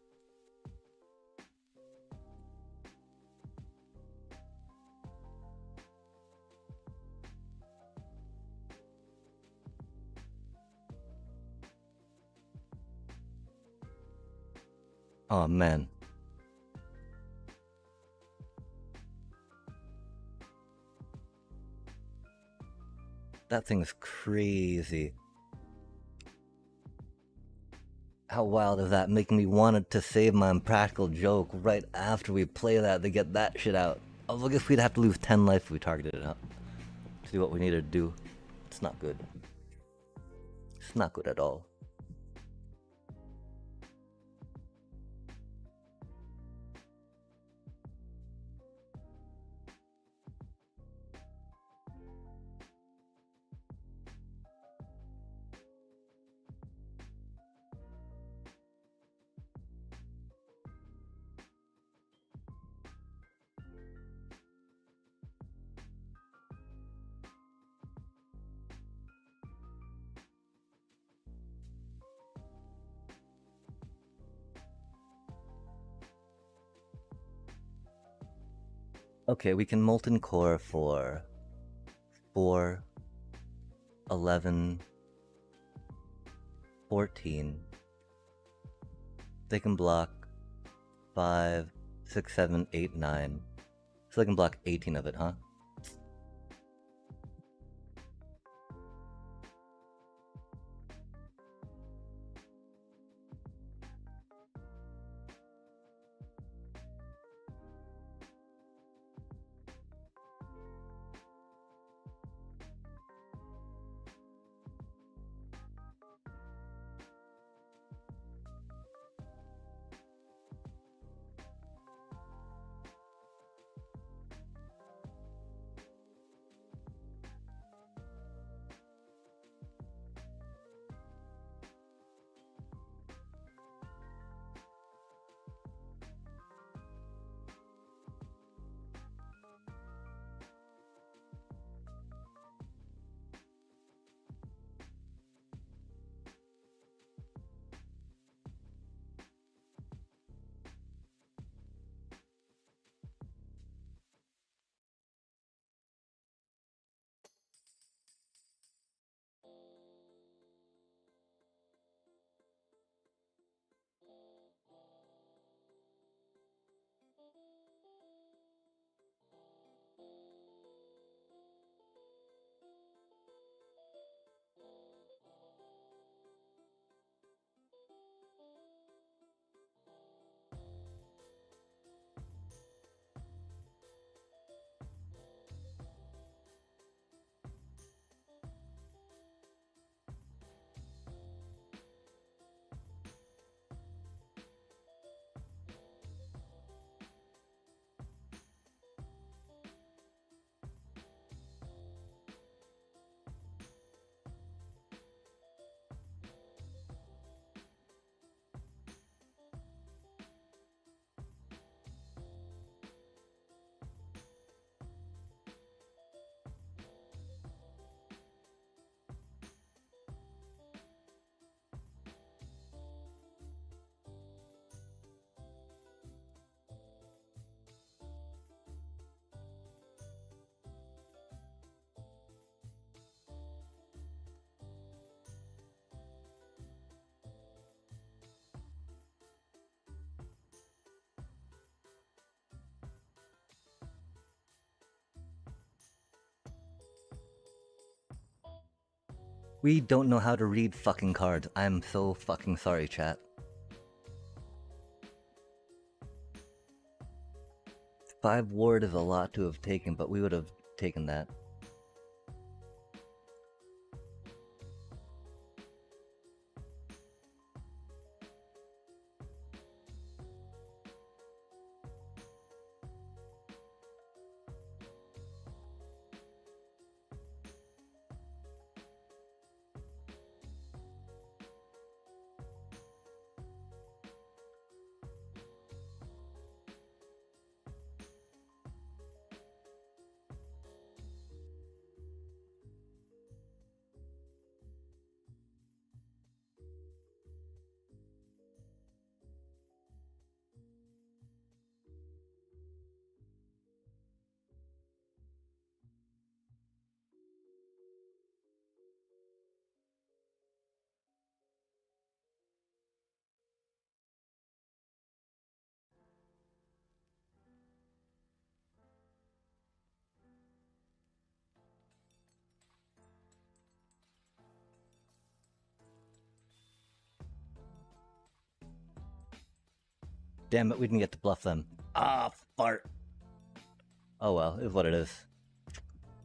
Oh man. That thing is crazy. How wild is that? Making me want to save my Impractical Joke right after we play that to get that shit out. Oh, look, if we'd have to lose 10 life if we targeted it up. To do what we needed to do. It's not good. It's not good at all. Okay, we can Molten Core for 4, 11, 14. They can block 5, 6, 7, 8, 9. So they can block 18 of it, huh? We don't know how to read fucking cards. I'm so fucking sorry, chat. 5 ward is a lot to have taken, but we would have taken that. Damn it, we didn't get to bluff them. Ah, fart. Oh well, it's what it is.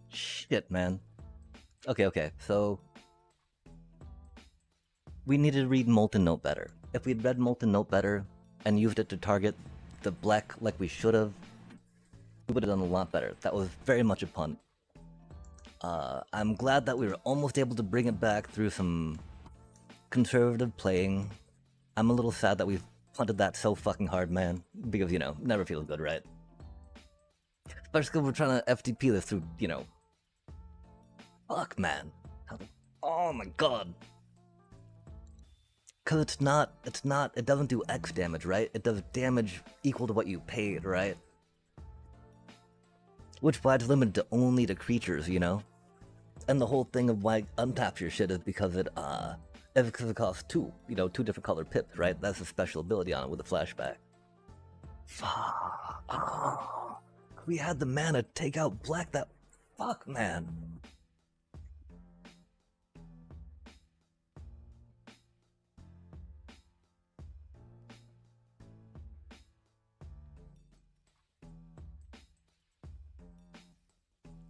Shit, man. Okay, so... we needed to read Molten Note better. If we'd read Molten Note better, and used it to target the black like we should have, we would have done a lot better. That was very much a punt. I'm glad that we were almost able to bring it back through some conservative playing. I'm a little sad that we've punted that so fucking hard, man. Because, you know, never feels good, right? Especially because we're trying to FTP this through, you know... fuck, man. Oh my god. Because it doesn't do X damage, right? It does damage equal to what you paid, right? Which why it's limited to only to creatures, you know? And the whole thing of why untaps your shit is because it costs 2 different color pips, right? That's a special ability on it with a flashback. Fuck. Oh, we had the mana to take out black that... fuck, man.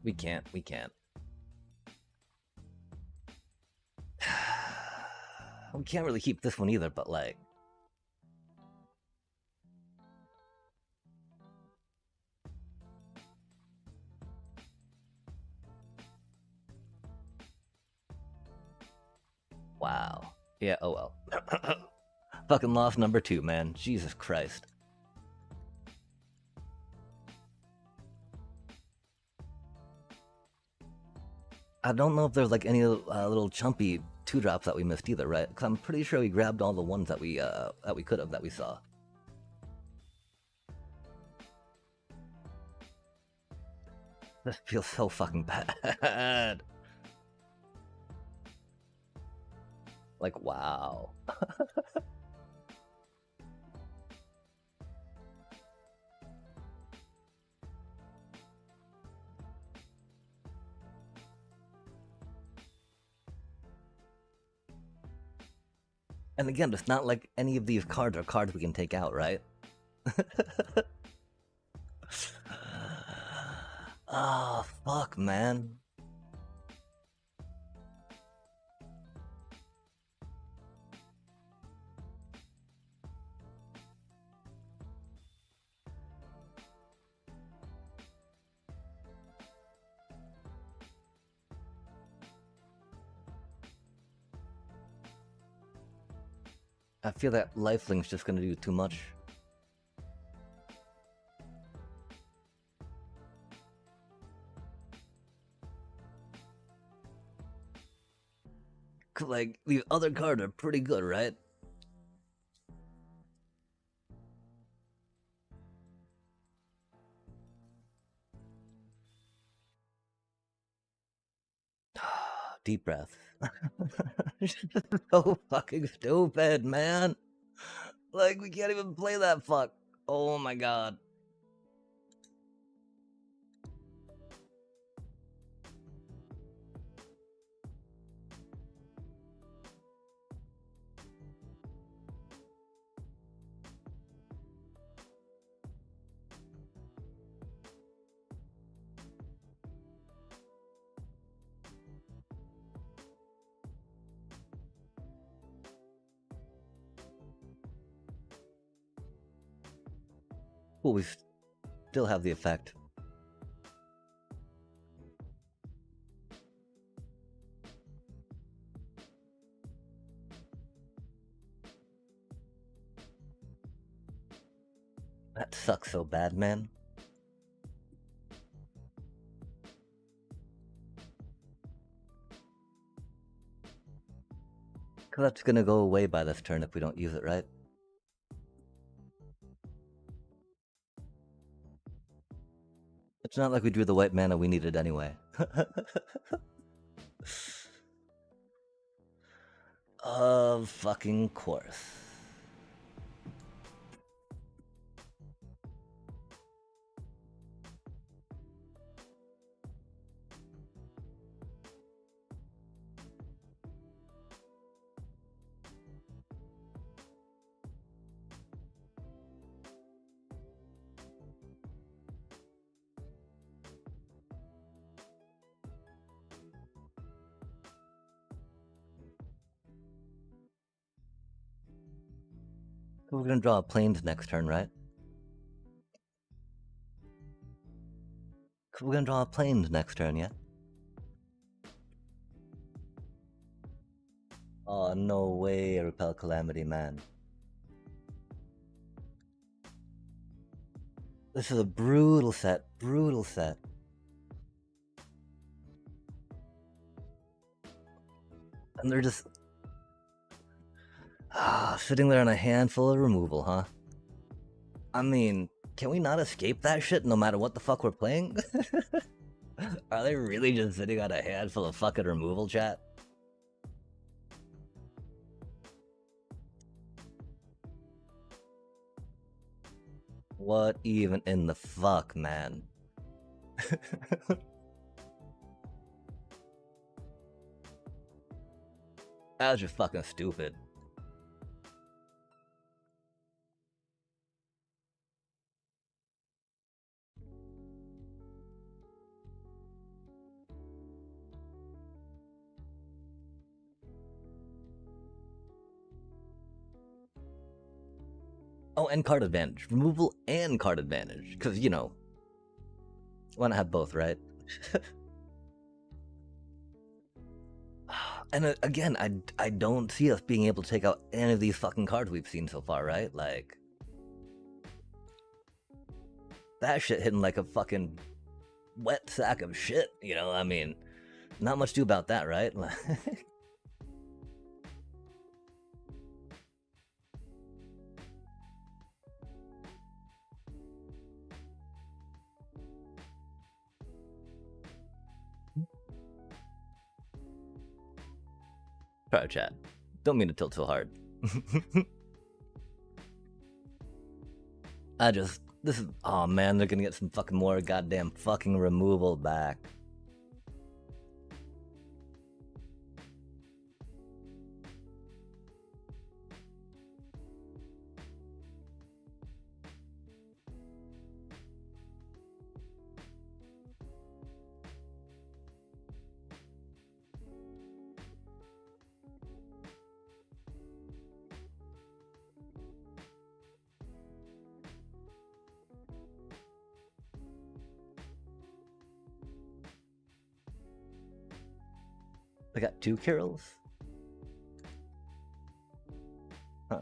We can't. We can't, really keep this one either, but like... wow. Yeah, oh well. Fucking lost number 2, man. Jesus Christ. I don't know if there's like any little chumpy 2-drops that we missed either, right? Because I'm pretty sure we grabbed all the ones that we could have, that we saw. This feels so fucking bad. Like, wow. And again, it's not like any of these cards are cards we can take out, right? Oh, fuck, man. I feel that Lifeling's just gonna do too much. Like, these other cards are pretty good, right? Deep breath. So fucking stupid, man. Like, we can't even play that fuck. Oh my god. Well, we still have the effect. That sucks so bad, man. Cause that's gonna go away by this turn if we don't use it, right? It's not like we drew the white mana we needed anyway. Of fucking course. We're gonna draw planes next turn, right? We're gonna draw planes next turn, yeah? Oh, no way, Repel Calamity, man. This is a brutal set, brutal set. And they're just... sitting there on a handful of removal, huh? I mean, can we not escape that shit no matter what the fuck we're playing? Are they really just sitting on a handful of fucking removal, chat? What even in the fuck, man? That was just fucking stupid. Oh, and card advantage. Removal and card advantage. Because, you know, want to have both, right? And again, I don't see us being able to take out any of these fucking cards we've seen so far, right? Like, that shit hitting like a fucking wet sack of shit, you know? I mean, not much to do about that, right? Sorry, chat. Don't mean to tilt so hard. This is, oh man, they're gonna get some fucking more goddamn fucking removal back. I got 2 Kirils? Huh.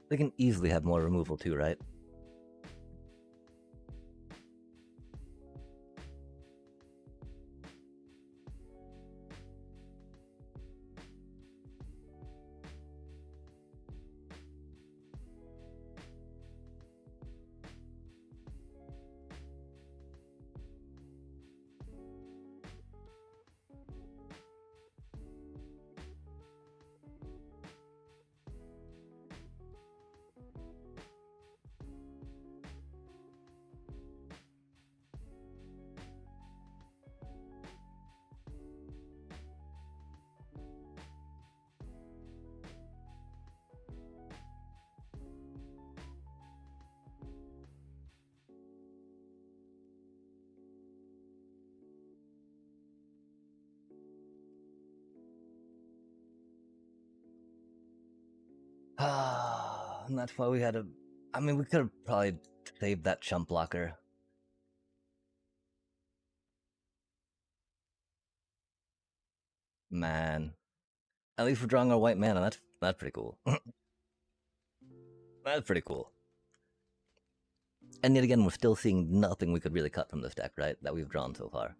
They can easily have more removal too, right? And that's why we had to... I mean, we could have probably saved that chump blocker. Man. At least we're drawing our white mana. That's pretty cool. That's pretty cool. And yet again, we're still seeing nothing we could really cut from this deck, right? That we've drawn so far.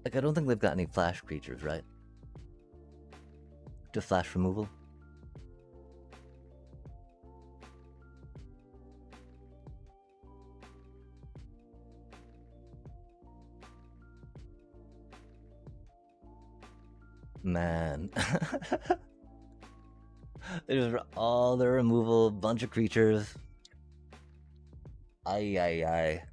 Like, I don't think they've got any flash creatures, right? Just flash removal? Man. There's all the removal, bunch of creatures. Ay, ay, ay.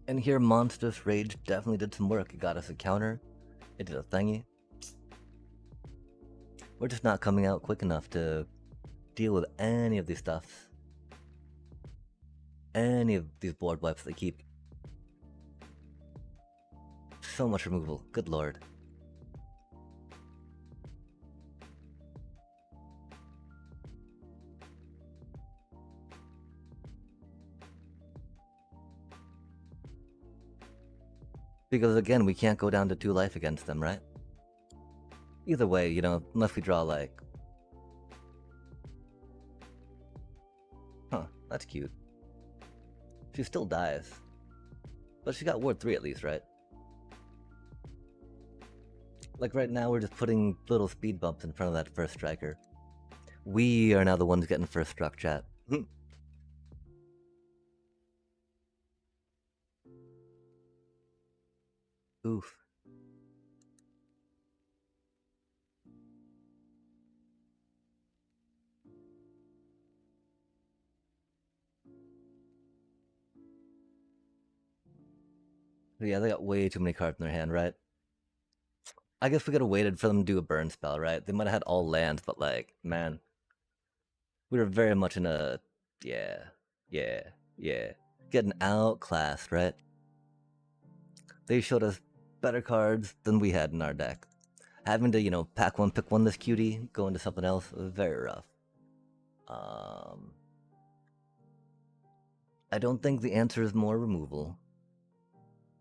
And here, Monstrous Rage definitely did some work. It got us a counter. It did a thingy. We're just not coming out quick enough to deal with any of these stuffs. Any of these board wipes they keep. So much removal. Good lord. Because again, we can't go down to 2 life against them, right? Either way, you know, unless we draw like... Huh, that's cute. She still dies. But she got Ward 3 at least, right? Like right now, we're just putting little speed bumps in front of that first striker. We are now the ones getting first struck, chat. Oof. Yeah, they got way too many cards in their hand, right? I guess we could have waited for them to do a burn spell, right? They might have had all lands, but like, man. We were very much in a... Yeah. Getting outclassed, right? They showed us better cards than we had in our deck. Having to, you know, pack one, pick one this cutie, go into something else, was very rough. I don't think the answer is more removal.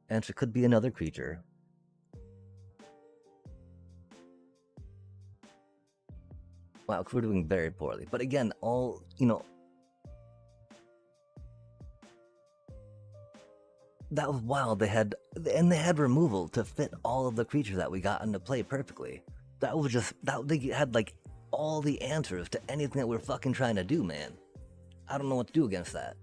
Answer could be another creature. Wow, we're doing very poorly. But again, all, you know... That was wild. They had removal to fit all of the creatures that we got into play perfectly. That was just... They had, like, all the answers to anything that we're fucking trying to do, man. I don't know what to do against that.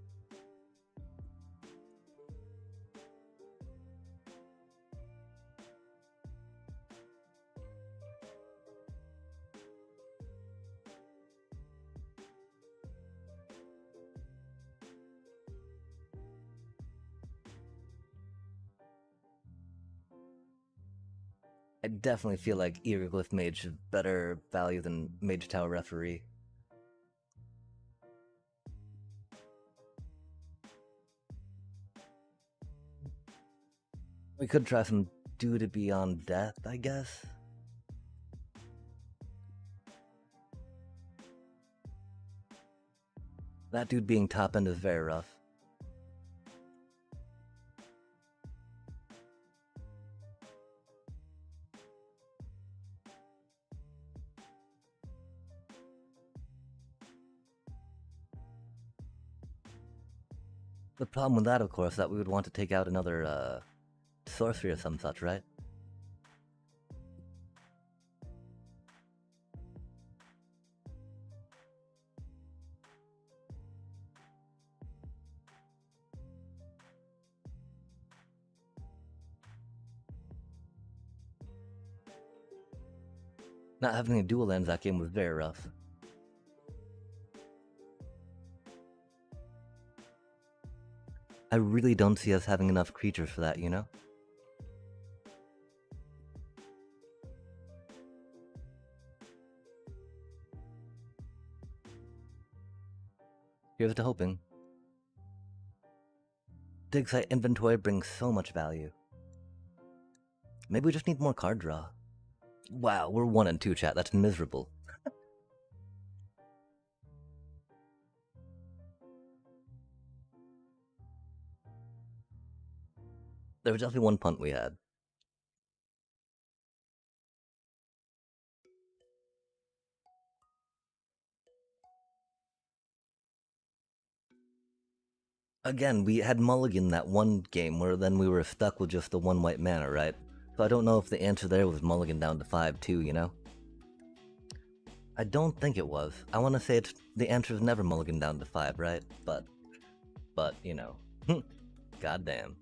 I definitely feel like Hieroglyph Mage is better value than Mage Tower Referee. We could try some Due to Beyond Death, I guess. That dude being top end is very rough. The problem with that, of course, is that we would want to take out another, sorcery or some such, right? Not having any dual lands that game was very rough. I really don't see us having enough creatures for that, you know? Here's to hoping. Dig site inventory brings so much value. Maybe we just need more card draw. Wow, we're 1 and 2, chat. That's miserable. There was definitely one punt we had. Again, we had mulligan that one game where then we were stuck with just the 1 white mana, right? So I don't know if the answer there was mulligan down to 5 too, you know? I don't think it was. I want to say it's the answer is never mulligan down to 5, right? But, you know. Goddamn.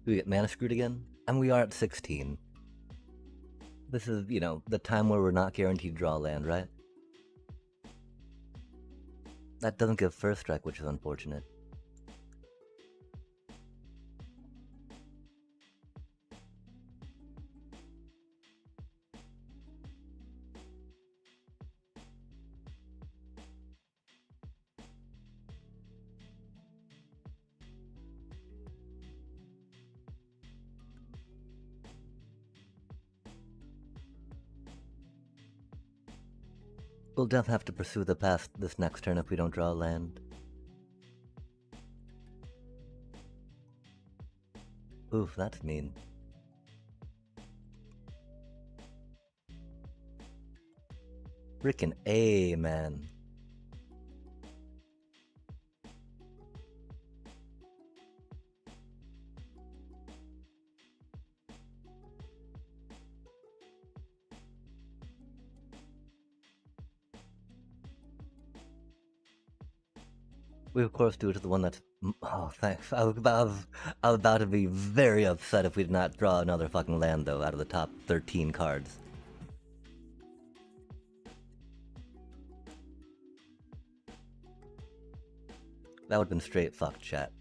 Do we get mana screwed again? And we are at 16. This is, you know, the time where we're not guaranteed to draw land, right? That doesn't give first strike, which is unfortunate. We'll definitely have to pursue the path this next turn if we don't draw land. Oof, that's mean. Frickin' A, man. We of course do it to the one that's. Oh, thanks. I was about to be very upset if we did not draw another fucking land though out of the top 13 cards. That would've been straight fuck, chat.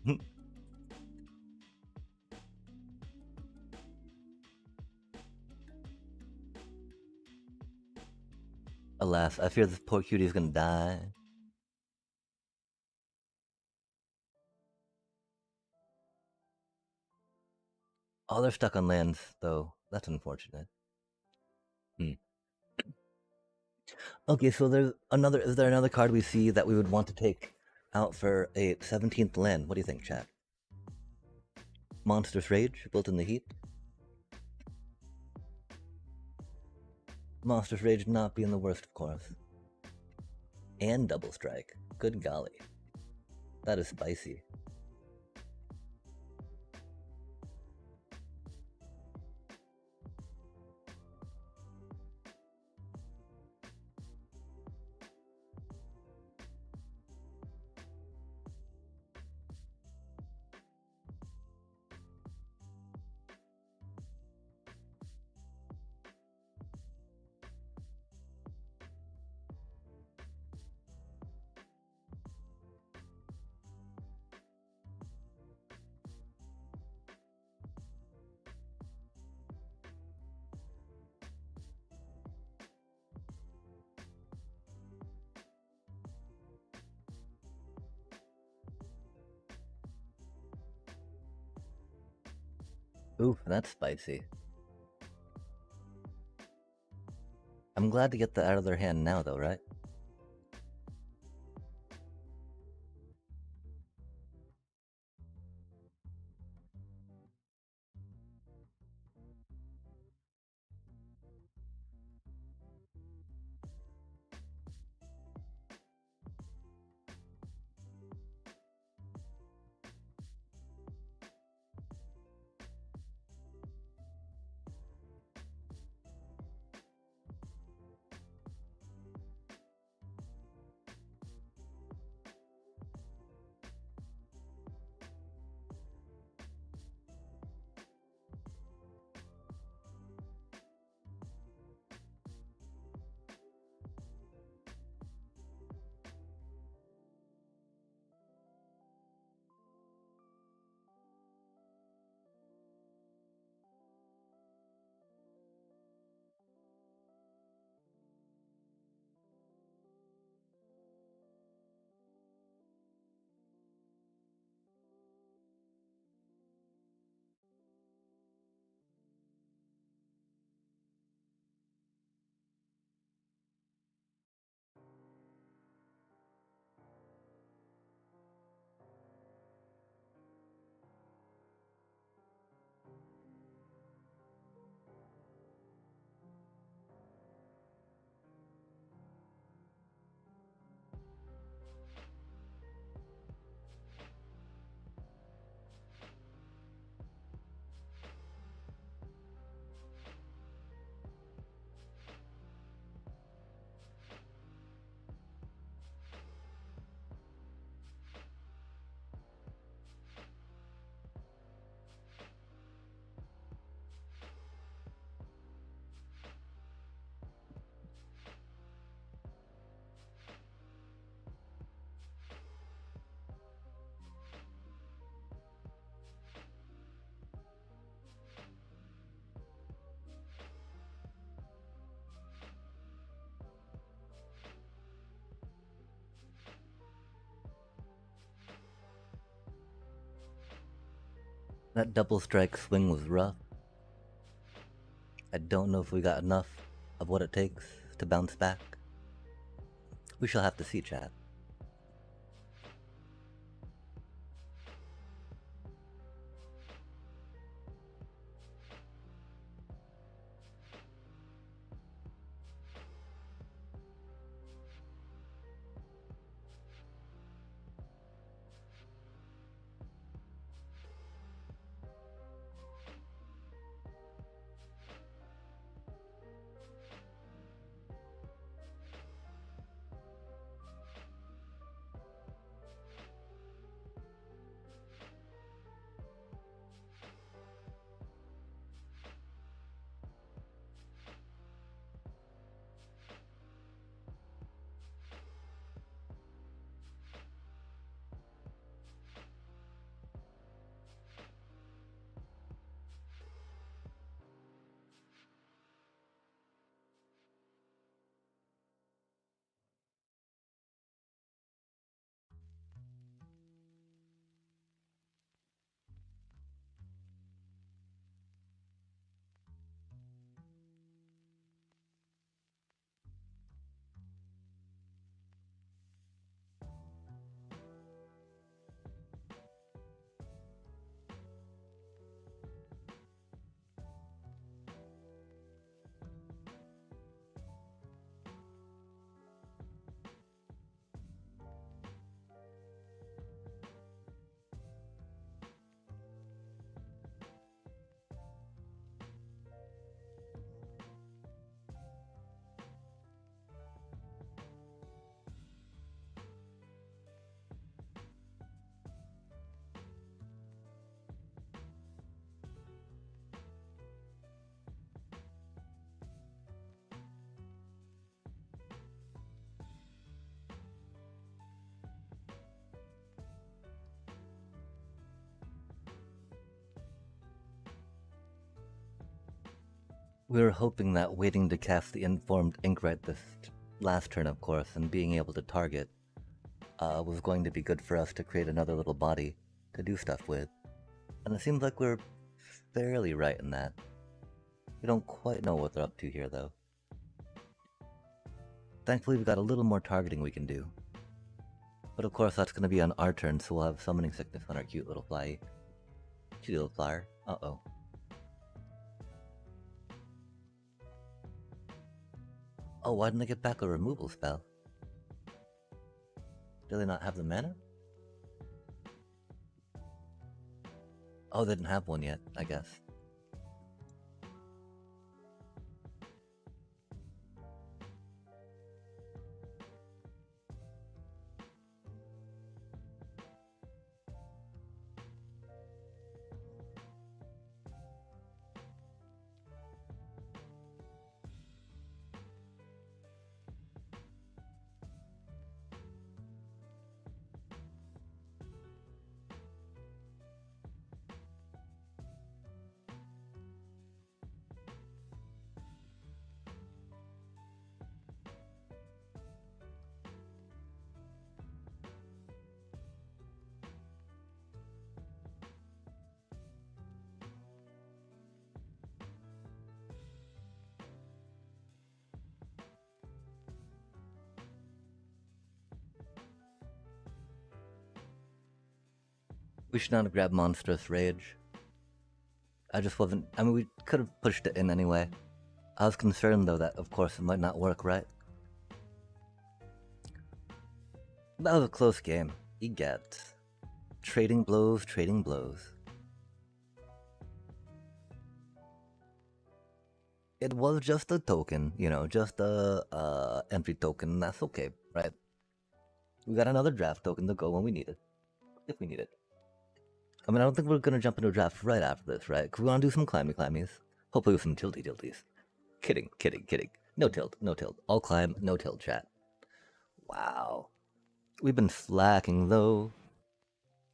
Alas, I fear this poor cutie is gonna die. Oh, they're stuck on lands, though. That's unfortunate. Okay, so there's another. Is there another card we see that we would want to take out for a 17th land? What do you think, chat? Monstrous Rage, built in the heat. Monstrous Rage not being the worst, of course. And Double Strike. Good golly. That is spicy. Ooh, that's spicy. I'm glad to get that out of their hand now, though, right? That double strike swing was rough. I don't know if we got enough of what it takes to bounce back. We shall have to see, chat. We were hoping that waiting to cast the informed Inkrite this last turn, of course, and being able to target was going to be good for us to create another little body to do stuff with. And it seems like we're barely right in that. We don't quite know what they're up to here, though. Thankfully, we got a little more targeting we can do. But of course, that's going to be on our turn, so we'll have summoning sickness on our cute little fly. Cute little flyer. Uh-oh. Oh, why didn't I get back a removal spell? Do they not have the mana? Oh, they didn't have one yet, I guess. We should not have grabbed Monstrous Rage. I just wasn't... I mean, we could have pushed it in anyway. I was concerned, though, that, of course, it might not work right. That was a close game. Egat. Trading blows, trading blows. It was just a token, you know, just a entry token. That's okay, right? We got another draft token to go when we need it. If we need it. I mean, I don't think we're gonna jump into a draft right after this, right? Because we want to do some climby-climbies. Hopefully with some tilty-tilties. Kidding, kidding, kidding. No tilt, no tilt. All climb, no tilt, chat. Wow. We've been slacking, though.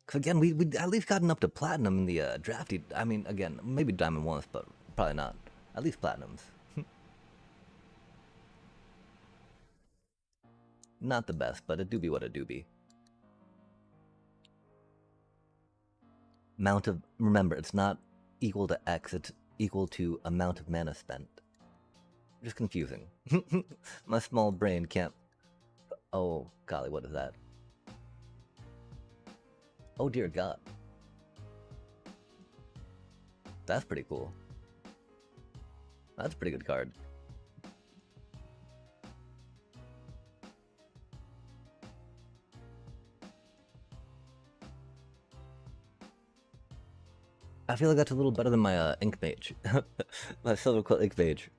Because again, we at least gotten up to platinum in the drafty... I mean, again, maybe diamond once, but probably not. At least platinums. Not the best, but it do be what it do be. Amount of... Remember, it's not equal to X, it's equal to amount of mana spent. Just confusing. My small brain can't... Oh, golly, what is that? Oh dear god. That's pretty cool. That's a pretty good card. I feel like that's a little better than my Ink Mage. My Silver Quill Ink Mage.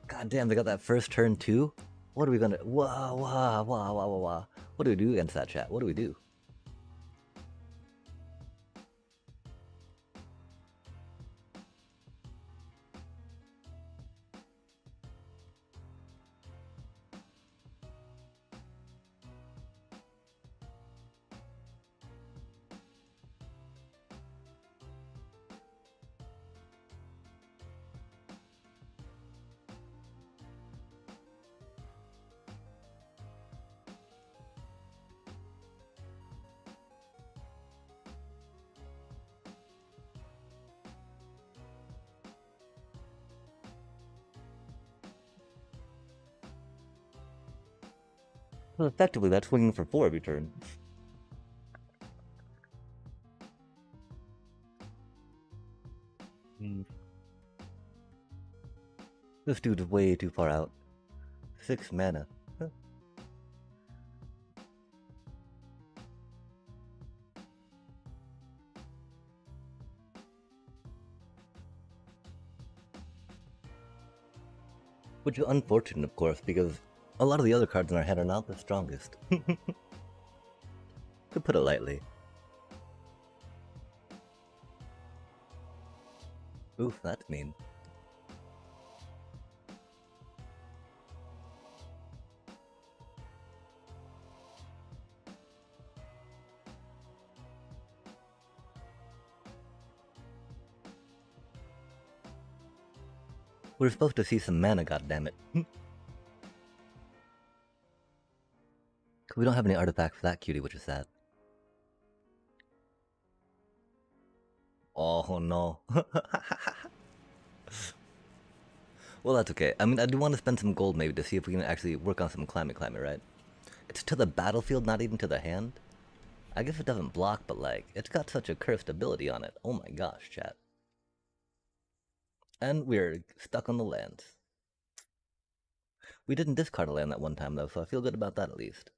God damn, they got that first turn too? What are we gonna... Wah, wah, wah, wah, wah, wah. What do we do against that, chat? What do we do? Well, effectively, that's swinging for 4 every turn. This dude's way too far out. 6 mana. Huh. Which is unfortunate, of course, because a lot of the other cards in our hand are not the strongest. To put it lightly. Oof, that's mean. We're supposed to see some mana, goddammit. We don't have any artifacts for that cutie, which is sad. Oh no. Well, that's okay. I mean, I do want to spend some gold maybe to see if we can actually work on some climate, right? It's to the battlefield, not even to the hand. I guess it doesn't block, but like, it's got such a cursed ability on it. Oh my gosh, chat. And we're stuck on the lands. We didn't discard a land that one time though, so I feel good about that at least.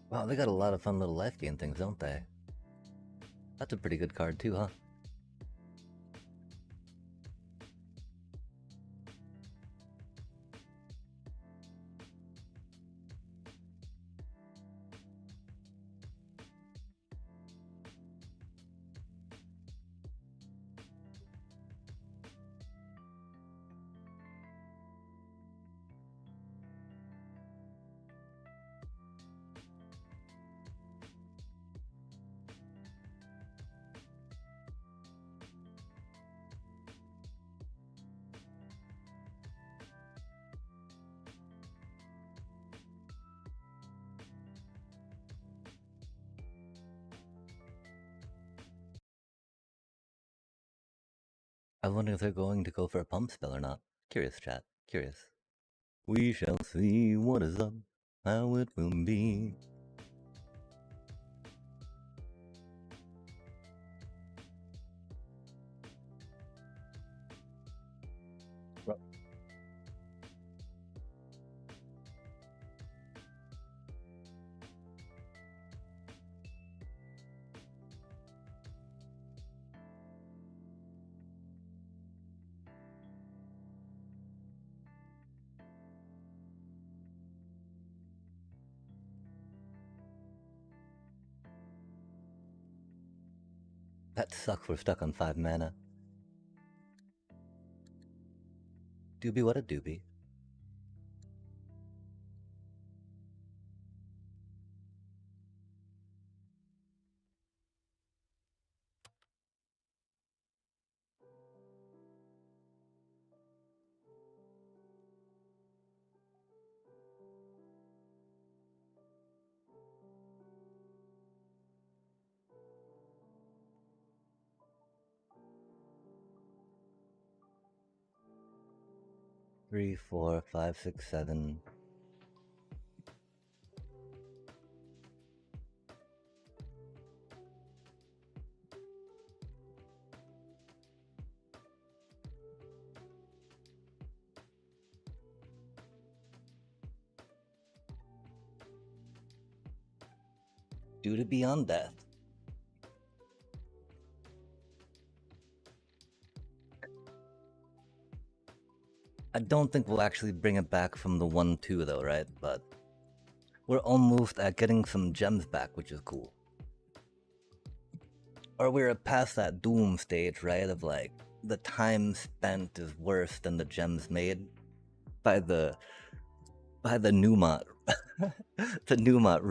Wow, they got a lot of fun little life gain things, don't they? That's a pretty good card too, huh? I wonder if they're going to go for a pump spell or not. Curious, chat. Curious. We shall see what is up, how it will be. That sucks, we're stuck on 5 mana. Doobie what a doobie. Three, 4, 5, 6, 7. Due to beyond death. I don't think we'll actually bring it back from the 1-2 though, right? But we're almost at getting some gems back, which is cool. Or we're past that doom stage, right? Of like, the time spent is worse than the gems made by the Newmont the Newmont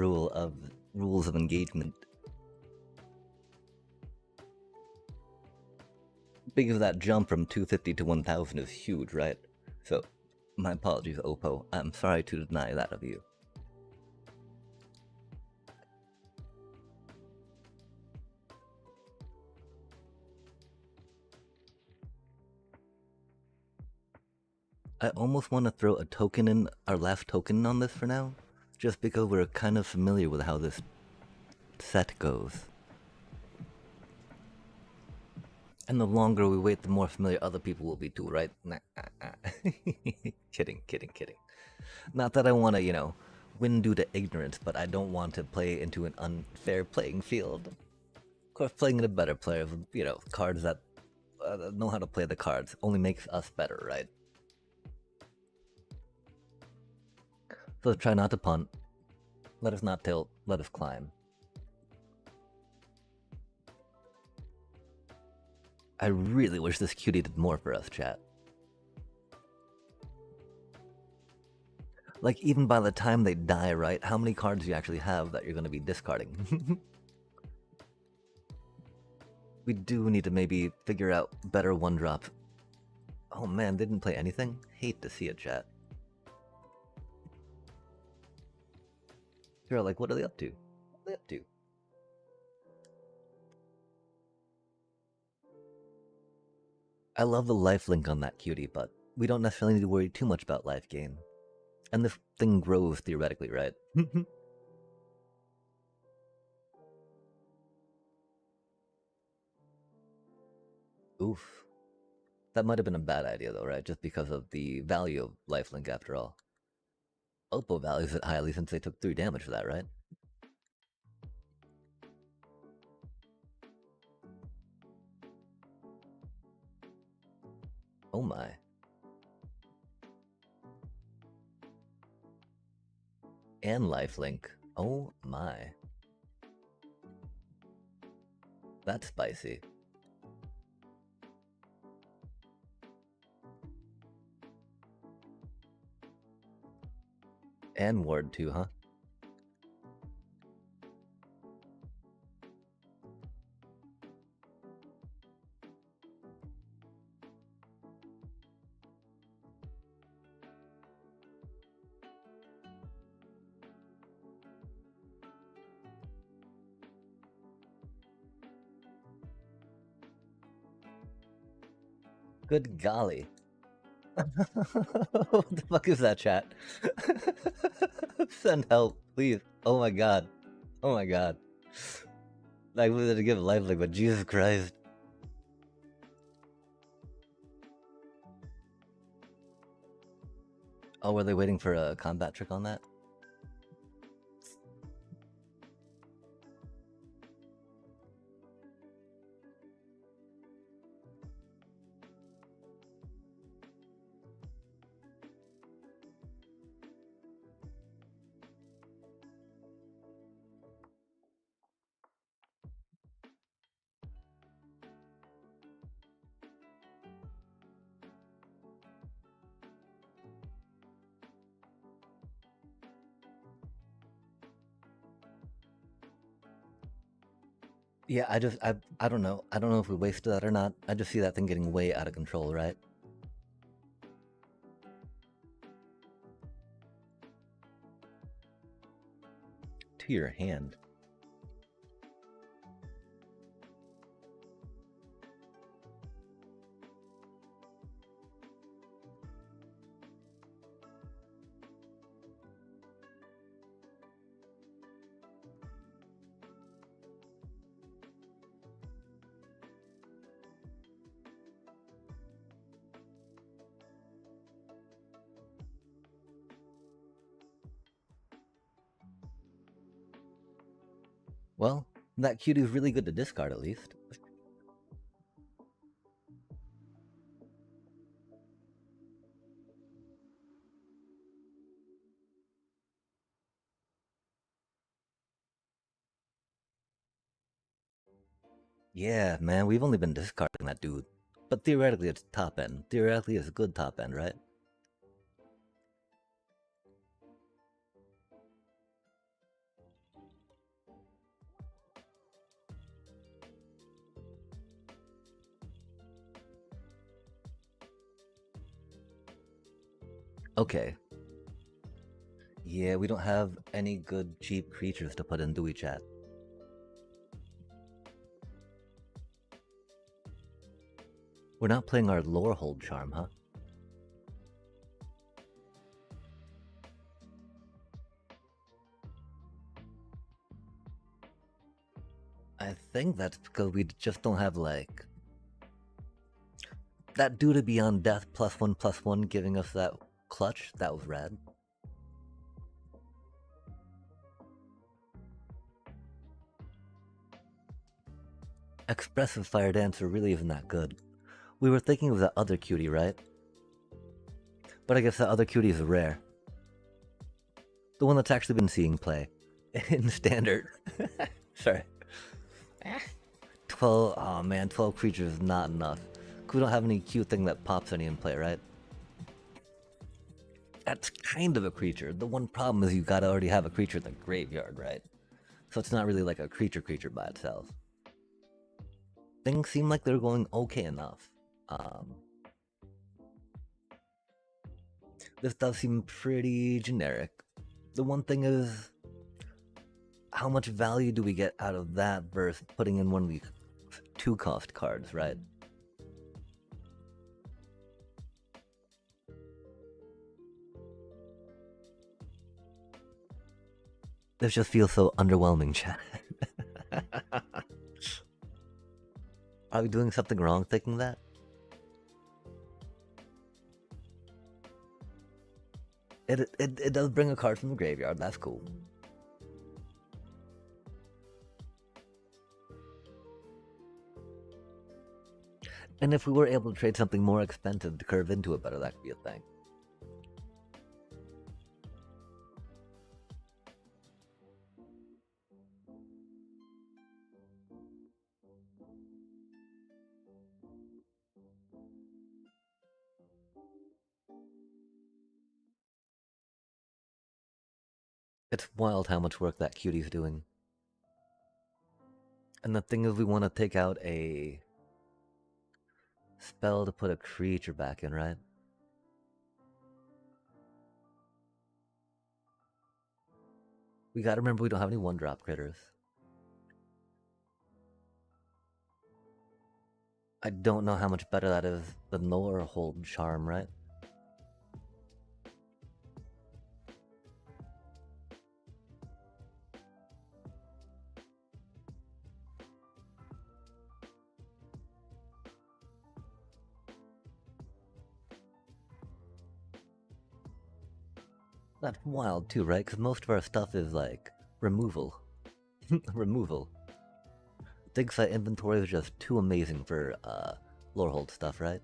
rules of engagement. Because that jump from 250 to 1000 is huge, right? So, my apologies, Oppo. I'm sorry to deny that of you. I almost want to throw a token in, our last token on this for now, just because we're kind of familiar with how this set goes. And the longer we wait, the more familiar other people will be too, right? Kidding. Not that I want to, you know, win due to ignorance, but I don't want to play into an unfair playing field. course, playing a better player, you know, cards that know how to play the cards only makes us better, right? So try not to punt. Let us not tilt. Let us climb. I really wish this cutie did more for us, chat. Like, even by the time they die, right? How many cards do you actually have that you're going to be discarding? We do need to maybe figure out better one-drop. Oh man, they didn't play anything? Hate to see it, chat. You're like, what are they up to? What are they up to? I love the life link on that cutie, but we don't necessarily need to worry too much about life gain. And this thing grows theoretically, right? Oof. That might have been a bad idea though, right? Just because of the value of lifelink after all. Oppo values it highly since they took 3 damage for that, right? Oh my. And lifelink. Oh my. That's spicy. And ward too, huh? Good golly. What the fuck is that, chat? Send help, please. Oh my god. Oh my god. I wanted to give a lifelink, but Jesus Christ. Oh, were they waiting for a combat trick on that? Yeah, I don't know. I don't know if we wasted that or not. I just see that thing getting way out of control, right? To your hand. Well, that cutie's really good to discard at least. Yeah, man, we've only been discarding that dude. But theoretically it's top end. Theoretically it's a good top end, right? Okay. Yeah, we don't have any good cheap creatures to put into chat. We're not playing our lore hold charm, huh? I think that's because we just don't have, like... That dude beyond death +1/+1 giving us that clutch, that was rad. Expressive Fire Dancer really isn't that good. We were thinking of that other cutie, right? But I guess that other cutie is rare. The one that's actually been seeing play. In standard. Sorry. 12, oh man, 12 creatures is not enough. We don't have any cute thing that pops any in play, right? That's kind of a creature. The one problem is you gotta already have a creature in the graveyard, right? So it's not really like a creature by itself. Things seem like they're going okay enough. This does seem pretty generic. The one thing is, how much value do we get out of that versus putting in one of these 2-cost cards, right? This just feels so underwhelming, chat. Are we doing something wrong thinking that? It does bring a card from the graveyard, that's cool. And if we were able to trade something more expensive to curve into it better, that could be a thing. It's wild how much work that cutie's doing. And the thing is, we want to take out a spell to put a creature back in, right? We gotta remember we don't have any 1-drop critters. I don't know how much better that is than lower hold charm, right? That's wild too, right? Because most of our stuff is like removal. Removal. Dig site inventory is just too amazing for lorehold stuff, right?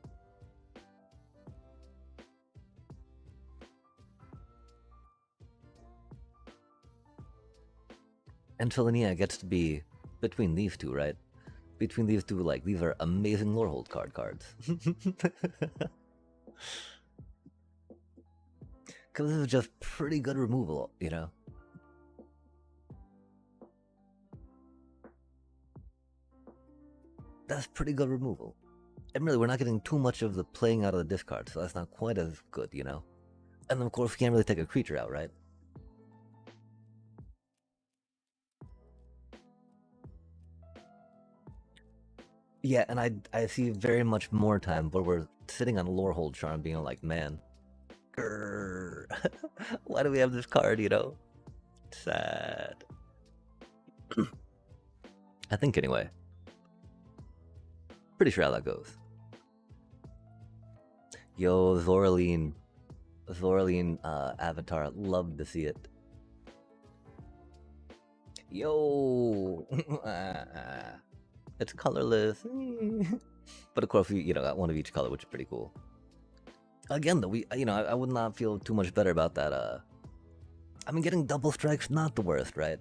And Solinia gets to be between these two, right? Between these two, like, these are amazing lorehold cards. Because this is just pretty good removal, you know? That's pretty good removal. And really, we're not getting too much of the playing out of the discard, so that's not quite as good, you know? And then, of course, we can't really take a creature out, right? Yeah, and I see very much more time where we're sitting on Lorehold Charm being like, man, grrr, why do we have this card, you know? Sad. I think, anyway. Pretty sure how that goes. Yo, Zoraline avatar, love to see it. Yo, it's colorless, but of course we got one of each color, which is pretty cool. Again, though, I would not feel too much better about that. I mean, getting double strikes not the worst, right?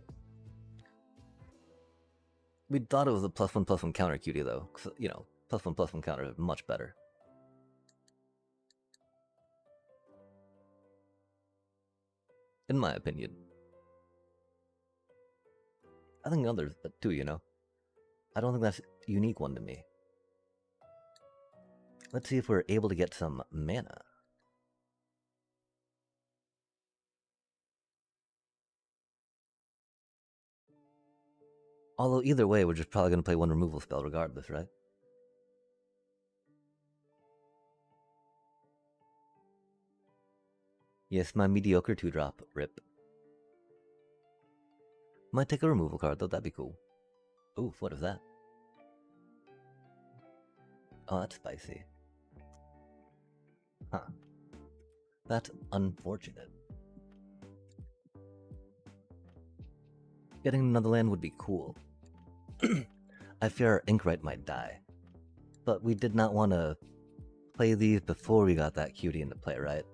We thought it was a +1/+1 counter cutie though, cause, +1/+1 counter is much better. In my opinion. I think others too, I don't think that's a unique one to me. Let's see if we're able to get some mana. Although either way, we're just probably going to play one removal spell regardless, right? Yes, my mediocre 2-drop, rip. Might take a removal card though, that'd be cool. Oof, what is that? Oh, that's spicy. Huh. That's unfortunate. Getting another land would be cool. I fear our Inkwright might die. But we did not want to play these before we got that cutie into play, right?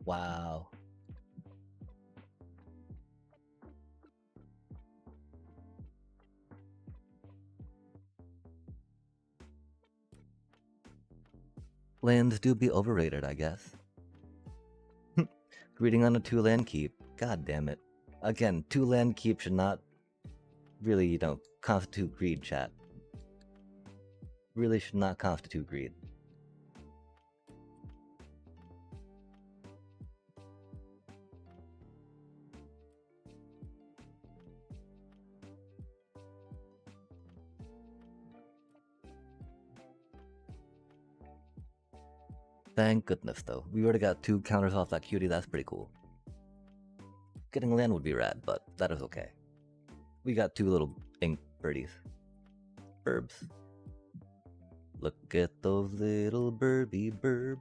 Wow. Lands do be overrated, I guess. Greeting on a 2-land keep. God damn it. Again, 2-land keep should not really, constitute greed, chat. Really should not constitute greed. Thank goodness, though. We already got 2 counters off that cutie, that's pretty cool. Getting land would be rad, but that is okay. We got 2 little ink birdies. Burbs. Look at those little burby burbs.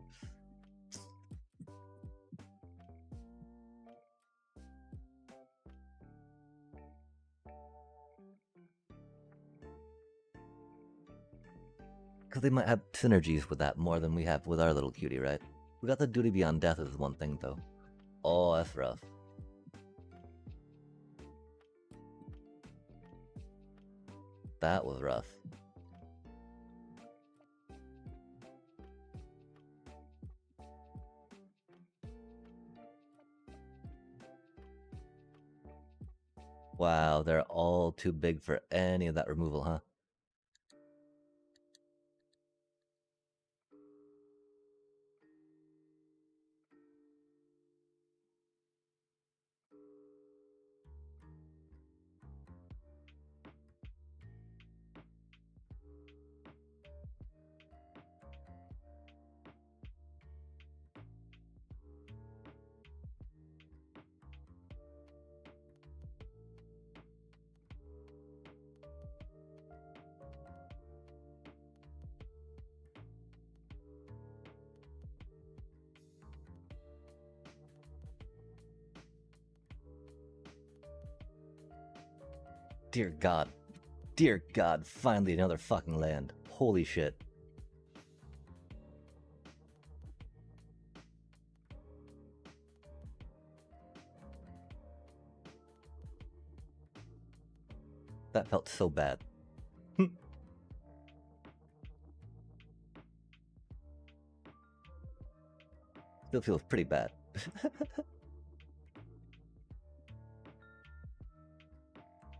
Because they might have synergies with that more than we have with our little cutie, right? We got the Duty Beyond Death as one thing, though. Oh, that's rough. That was rough. Wow, they're all too big for any of that removal, huh? Dear God. Dear God, finally another fucking land. Holy shit. That felt so bad. Still feels pretty bad.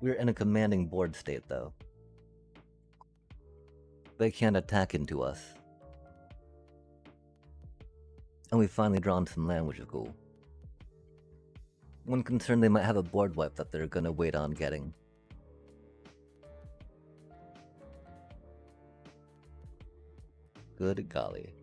We're in a commanding board state, though. They can't attack into us. And we've finally drawn some land, which is cool. One concern, they might have a board wipe that they're gonna wait on getting. Good golly.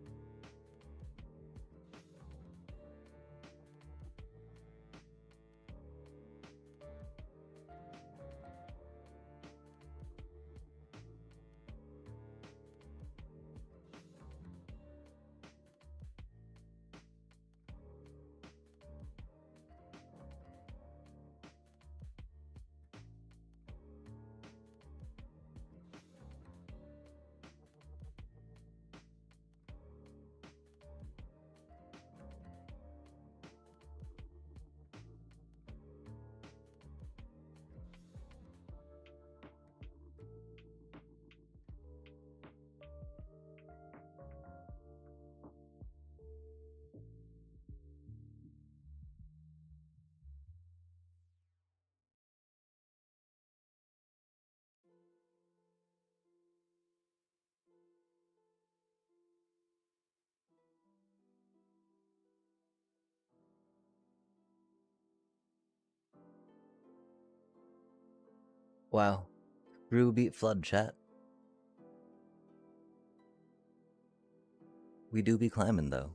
Wow. Ruby flood chat. We do be climbing though.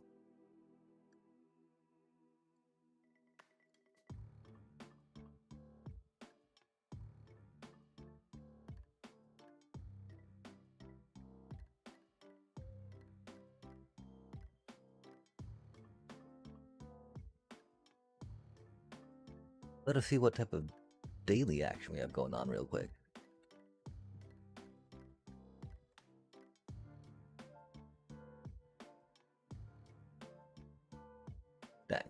Let us see what type of daily action we have going on real quick. Dang.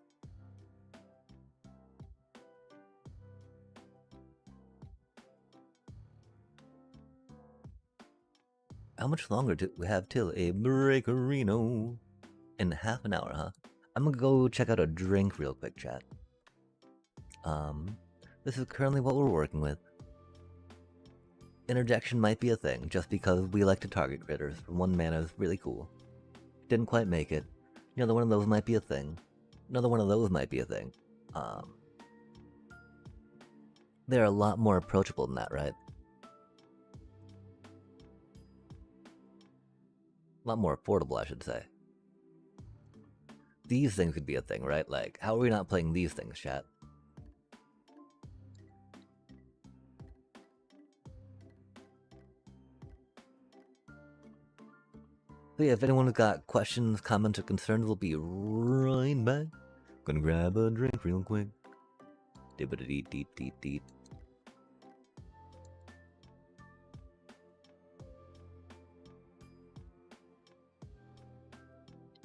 How much longer do we have till a breakerino? In half an hour, huh? I'm gonna go check out a drink real quick, chat. This is currently what we're working with. Interjection might be a thing, just because we like to target critters. One mana is really cool. Didn't quite make it. Another one of those might be a thing. Another one of those might be a thing. They're a lot more approachable than that, right? A lot more affordable, I should say. These things could be a thing, right? Like, how are we not playing these things, chat? So yeah, if anyone's got questions, comments, or concerns, we'll be right back. Gonna grab a drink real quick. Dibbidi-deet-deet-deet.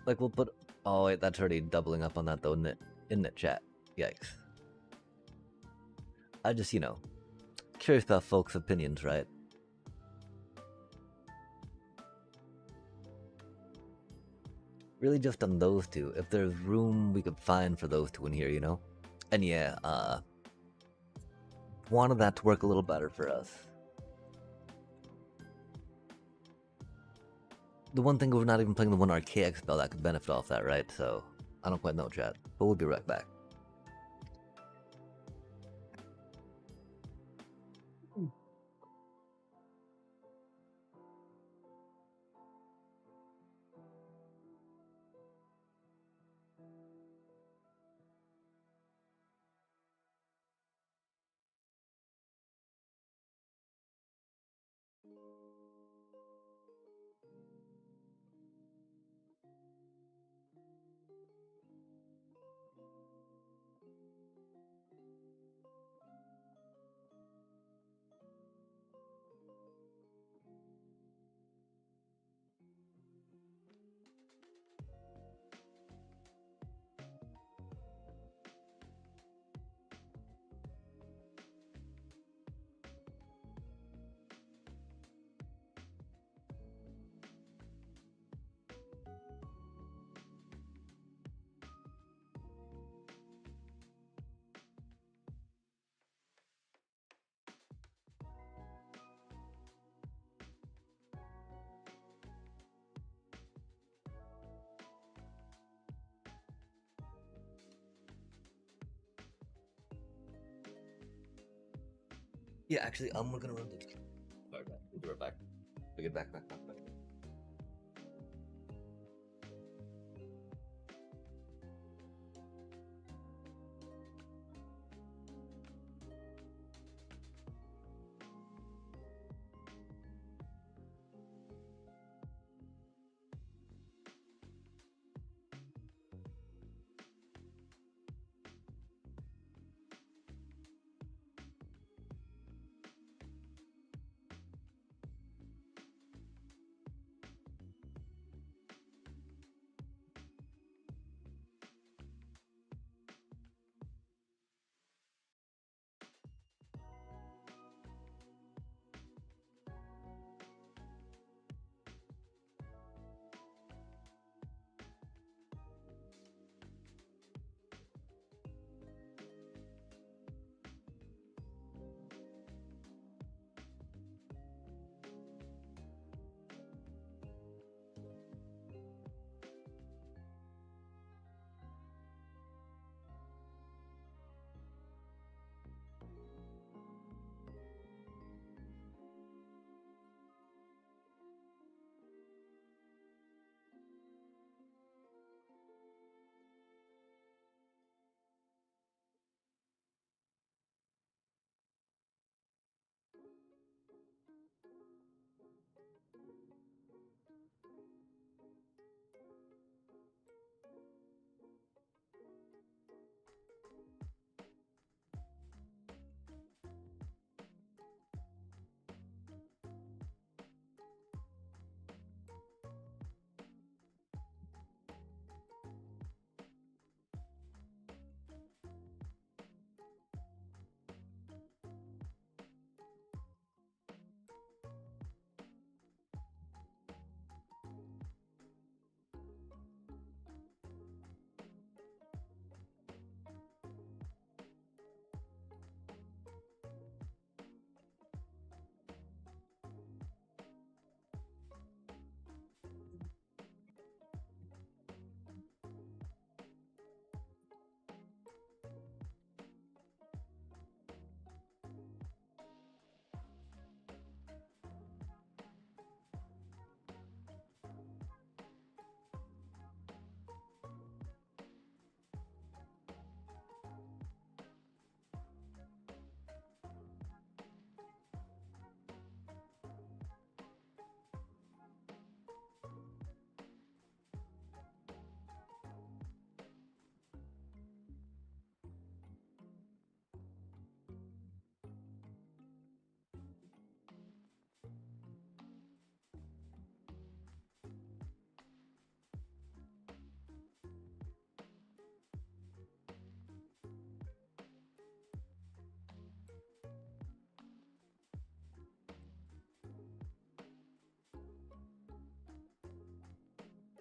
Like, we'll put... Oh, wait, that's already doubling up on that, though, isn't it, chat? Yikes. I just, curious about folks' opinions, right? Really just on those two. If there's room we could find for those two in here, And yeah, wanted that to work a little better for us. The one thing we're not even playing the one archaic spell that could benefit off that, right? So, I don't quite know, chat. But we'll be right back. Yeah, actually, we're gonna run this. Alright, we'll be right back. We get back.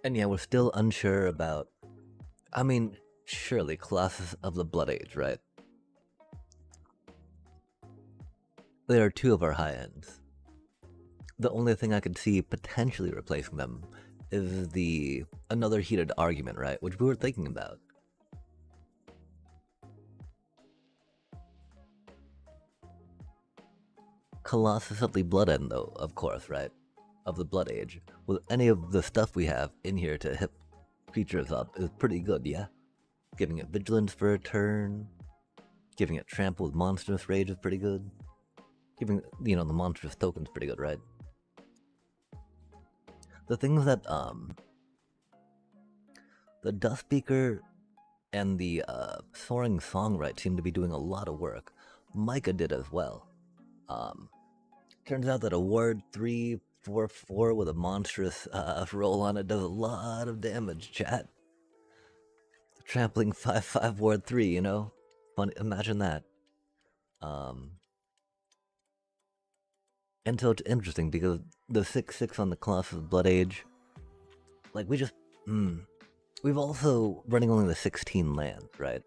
And yeah, we're still unsure about... I mean, surely Colossus of the Blood Age, right? They are two of our high ends. The only thing I could see potentially replacing them is another heated argument, right? Which we were thinking about. Colossus of the Blood End, though, of course, right? Of the Blood Age. With any of the stuff we have in here to hip creatures up is pretty good, yeah? Giving it Vigilance for a turn, giving it Trample with Monstrous Rage is pretty good. Giving, the Monstrous token's pretty good, right? The things that, the Dustbeaker and the Soaring Songwrite seem to be doing a lot of work. Micah did as well. Turns out that a ward 3/4/4 with a monstrous roll on it does a lot of damage, chat. Trampling 5/5 ward 3, you know? Fun, imagine that. And so it's interesting because the 6/6 on the Colossus Blood Age, like we've also running only the 16 lands, right?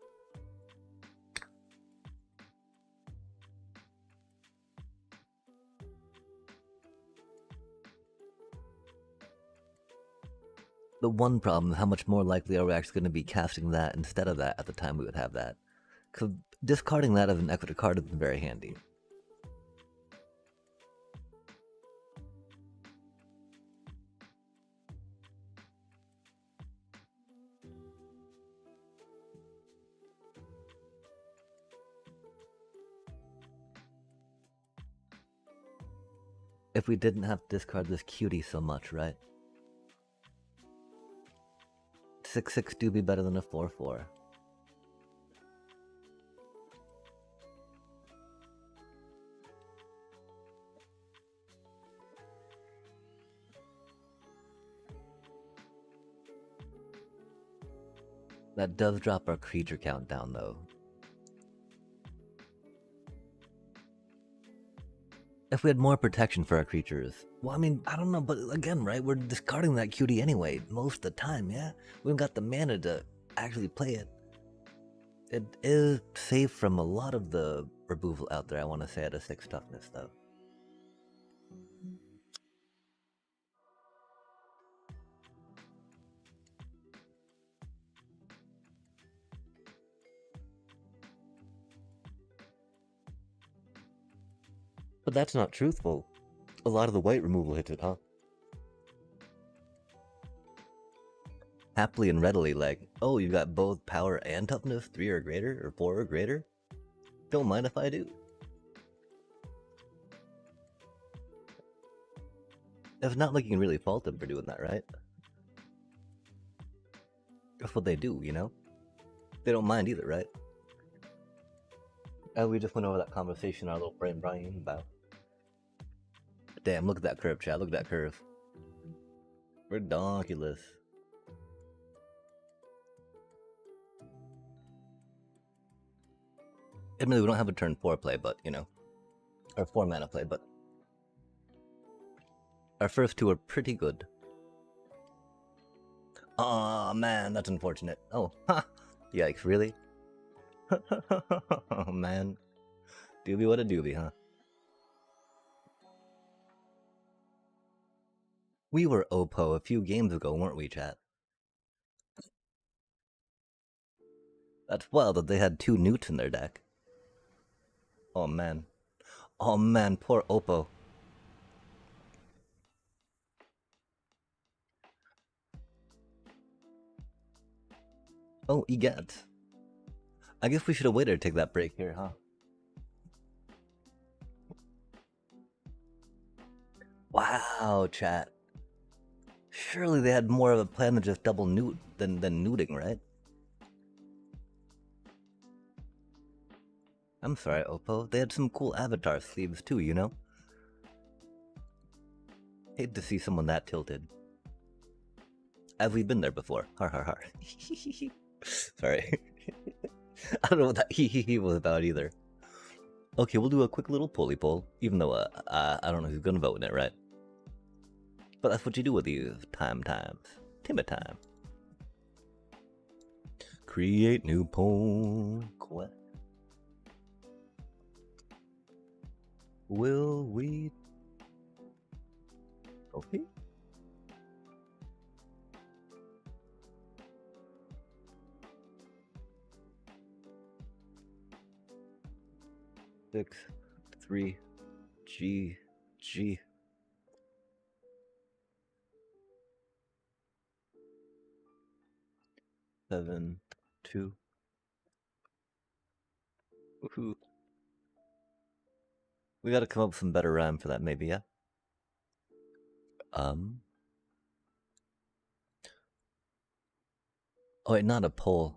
The one problem is how much more likely are we actually going to be casting that instead of that at the time we would have that. Because discarding that as an extra card is very handy. If we didn't have to discard this cutie so much, right? 6/6 do be better than a 4/4. That does drop our creature count down, though. If we had more protection for our creatures... Well, I mean, I don't know, but again, right? We're discarding that cutie anyway, most of the time, yeah? We haven't got the mana to actually play it. It is safe from a lot of the removal out there, I want to say, at a 6 toughness, though. But that's not truthful. A lot of the white removal hits it, huh? Happily and readily, like, oh, you got both power and toughness, 3 or greater, or 4 or greater? Don't mind if I do. It's not like you can really fault them for doing that, right? That's what they do, you know? They don't mind either, right? And we just went over that conversation our little friend Brian about. Damn, look at that curve, Chad. Look at that curve. Redonkulous. Admittedly, we don't have a turn 4 play, but, you know. Or 4 mana play, but... Our first 2 are pretty good. Aw, man, that's unfortunate. Oh, ha! Yikes, really? Oh, man. Doobie what a doobie, huh? We were Oppo a few games ago, weren't we, chat? That's wild that they had 2 newts in their deck. Oh, man. Oh, man, poor Oppo. Oh, egat. I guess we should have waited to take that break here, huh? Wow, chat. Surely they had more of a plan than just double newt than newting, right? I'm sorry, Oppo. They had some cool avatar sleeves too, you know? Hate to see someone that tilted. As we've been there before. Har har har. Sorry. I don't know what that hee was about either. Okay, we'll do a quick little polly poll, even though I don't know who's gonna vote in it, right? But that's what you do with these times. Timber time. Create new poem quest. Will we? Okay. Six, 3, G, G. Seven, 2. Woohoo. We gotta come up with some better rhyme for that, maybe, yeah? Oh, wait, not a pole.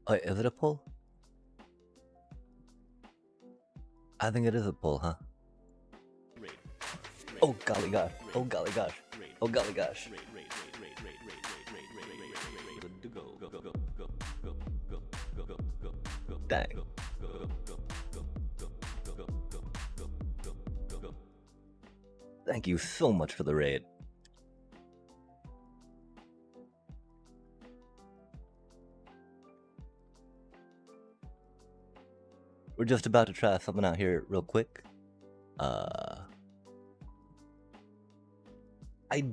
Oh, wait, is it a pole? I think it is a pole, huh? Oh, golly gosh. Oh, golly gosh. Oh, golly gosh. Dang. Thank you so much for the raid. We're just about to try something out here real quick. I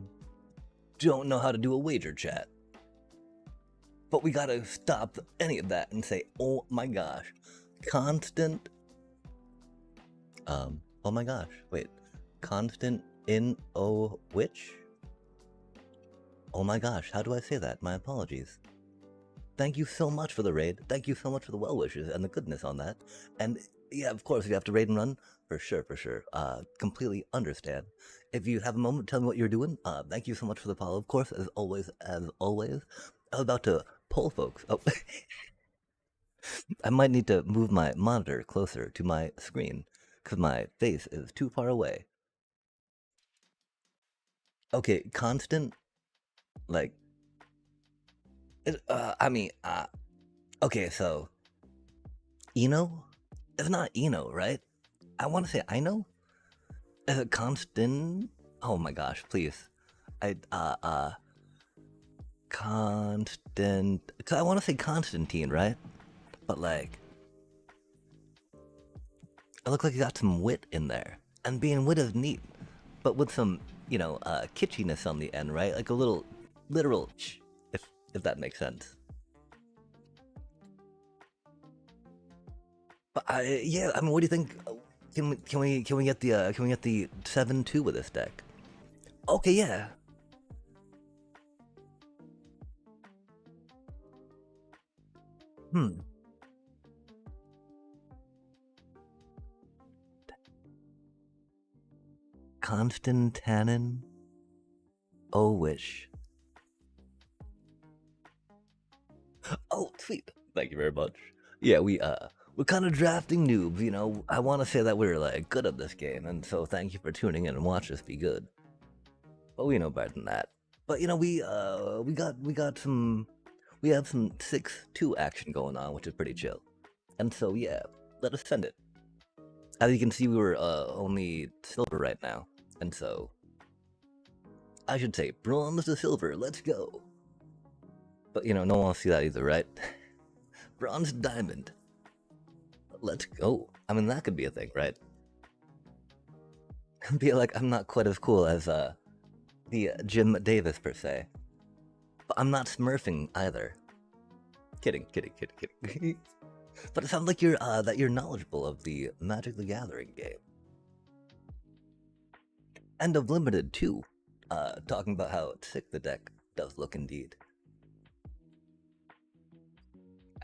don't know how to do a wager chat. But we gotta stop any of that and say, oh my gosh. Constant. Oh my gosh. Wait. Constant in oh which? Oh my gosh. How do I say that? My apologies. Thank you so much for the raid. Thank you so much for the well wishes and the goodness on that. And yeah, of course, if you have to raid and run, for sure, for sure. Completely understand. If you have a moment, tell me what you're doing. Thank you so much for the follow, of course, as always, I was about to poll folks. Oh, I might need to move my monitor closer to my screen because my face is too far away. Okay, constant, like, okay, so, Eno? It's not Eno, right? I want to say I know? Is it constant? Oh my gosh, please. Constant. Cause I want to say Constantine, right? But like, it looks like you got some wit in there. And being wit is neat, but with some, you know, kitschiness on the end, right? Like a little literal sh, if that makes sense. But yeah, I mean, what do you think? Can we get the 7-2 with this deck? Okay, yeah. Constantanin. Oh, wish. Oh, sweet. Thank you very much. Yeah, we're kind of drafting noobs, you know. I want to say that we're like good at this game, and so thank you for tuning in and watch us be good. But we know better than that. But you know, we have some 6-2 action going on, which is pretty chill. And so yeah, let us send it. As you can see, we were only silver right now, and so I should say bronze to silver. Let's go. But you know, no one wants to see that either, right? Bronze to diamond. Let's go. I mean, that could be a thing, right? Be like, I'm not quite as cool as the Jim Davis per se, but I'm not smurfing either. Kidding. But it sounds like you're knowledgeable of the Magic the Gathering game. And of Limited too. Talking about how sick the deck does look indeed.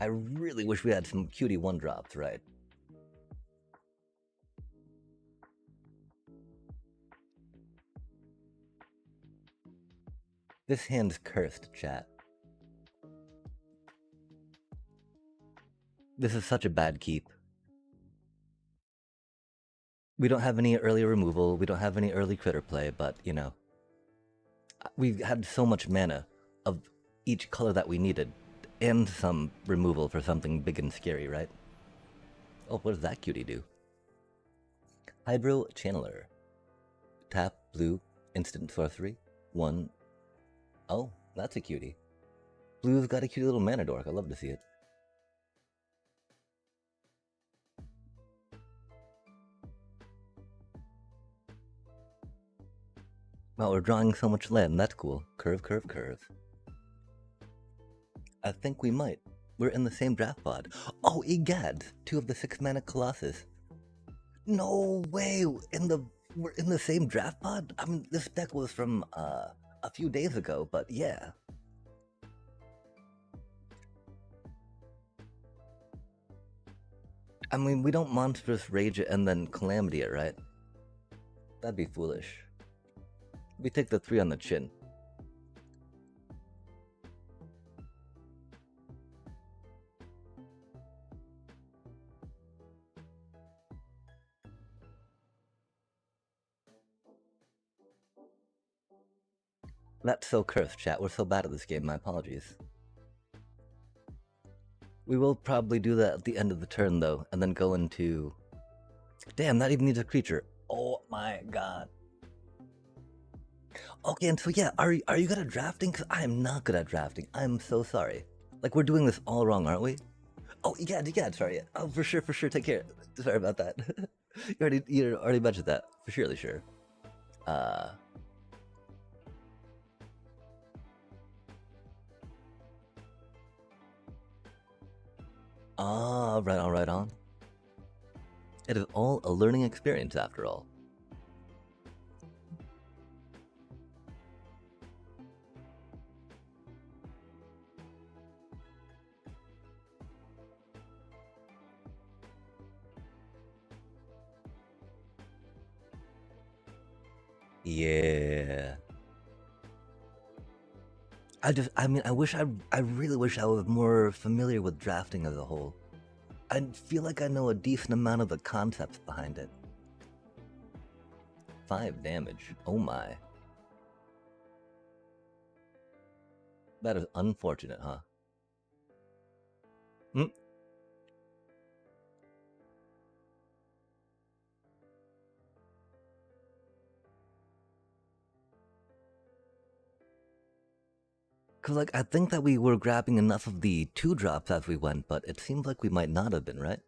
I really wish we had some cutie 1-drops, right? This hand's cursed, chat. This is such a bad keep. We don't have any early removal, we don't have any early critter play, but, you know, we've had so much mana of each color that we needed, and some removal for something big and scary, right? Oh, what does that cutie do? Hydro Channeler. tap, blue, instant sorcery, 1. Oh, that's a cutie. Blue's got a cute little mana dork. I love to see it. Wow, we're drawing so much land. That's cool. Curve, curve, curve. I think we might. We're in the same draft pod. Oh, egad! 2 of the 6 mana Colossus. No way! We're in the same draft pod? I mean, this deck was from a few days ago, but yeah. I mean, we don't monstrous rage it and then calamity it, right? That'd be foolish. We take the 3 on the chin. That's so cursed, chat. We're so bad at this game. My apologies. We will probably do that at the end of the turn, though, and then go into... Damn, that even needs a creature. Oh my god. Okay, and so yeah, are you good at drafting? Because I am not good at drafting. I'm so sorry. Like, we're doing this all wrong, aren't we? Oh, yeah, sorry. Yeah. Oh, for sure, take care. Sorry about that. you already mentioned that. For surely sure. Right on. It is all a learning experience after all. Yeah. I really wish I was more familiar with drafting as a whole. I feel like I know a decent amount of the concepts behind it. 5 damage. Oh my. That is unfortunate, huh? Cause like I think that we were grabbing enough of the 2-drops as we went, but it seems like we might not have been, right?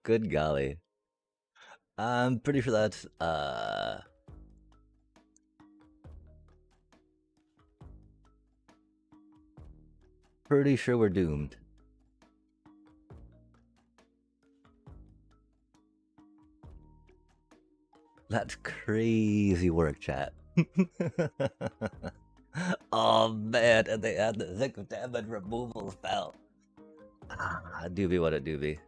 Good golly. I'm pretty sure that's pretty sure we're doomed. That's crazy work, chat. Oh man, and they add the 6 damage removal spell. Doobie what a doobie.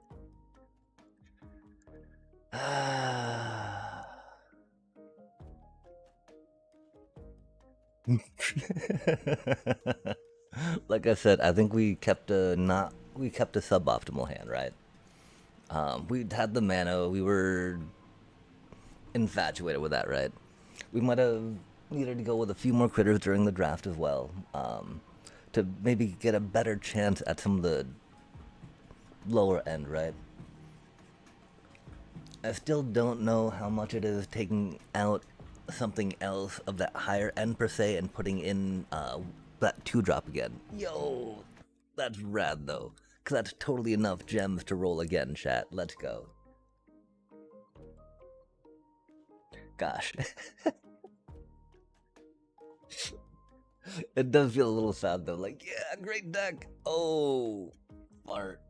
Like I said, I think we kept a suboptimal hand, right? We had the mana, we were infatuated with that, right? We might have needed to go with a few more critters during the draft as well, to maybe get a better chance at some of the lower end, right? I still don't know how much it is taking out something else of that higher end per se and putting in that 2-drop again. Yo, that's rad though, because that's totally enough gems to roll again, chat. Let's go. Gosh. It does feel a little sad though, like, yeah, great deck. Oh, fart.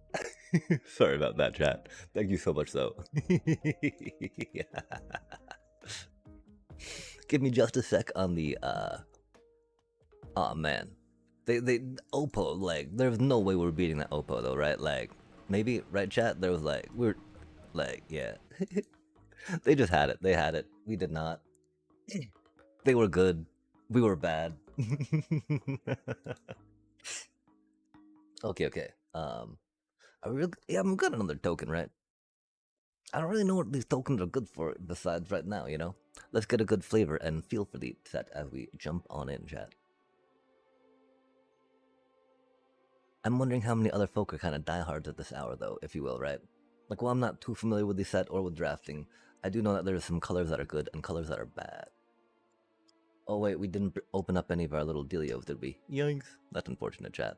Sorry about that, chat. Thank you so much, though. Give me just a sec on the, oh man. They, Oppo, like, there's no way we're beating that Oppo, though, right? Like, maybe, right, chat? There was, like, we're, like, yeah. They just had it. They had it. We did not. They were good. We were bad. Okay. Yeah, I'm got another token, right? I don't really know what these tokens are good for besides right now, you know? Let's get a good flavor and feel for the set as we jump on in, chat. I'm wondering how many other folk are kind of diehards at this hour, though, if you will, right? Like, while I'm not too familiar with the set or with drafting, I do know that there's some colors that are good and colors that are bad. Oh wait, we didn't open up any of our little dealios, did we? Yikes. That's unfortunate, chat.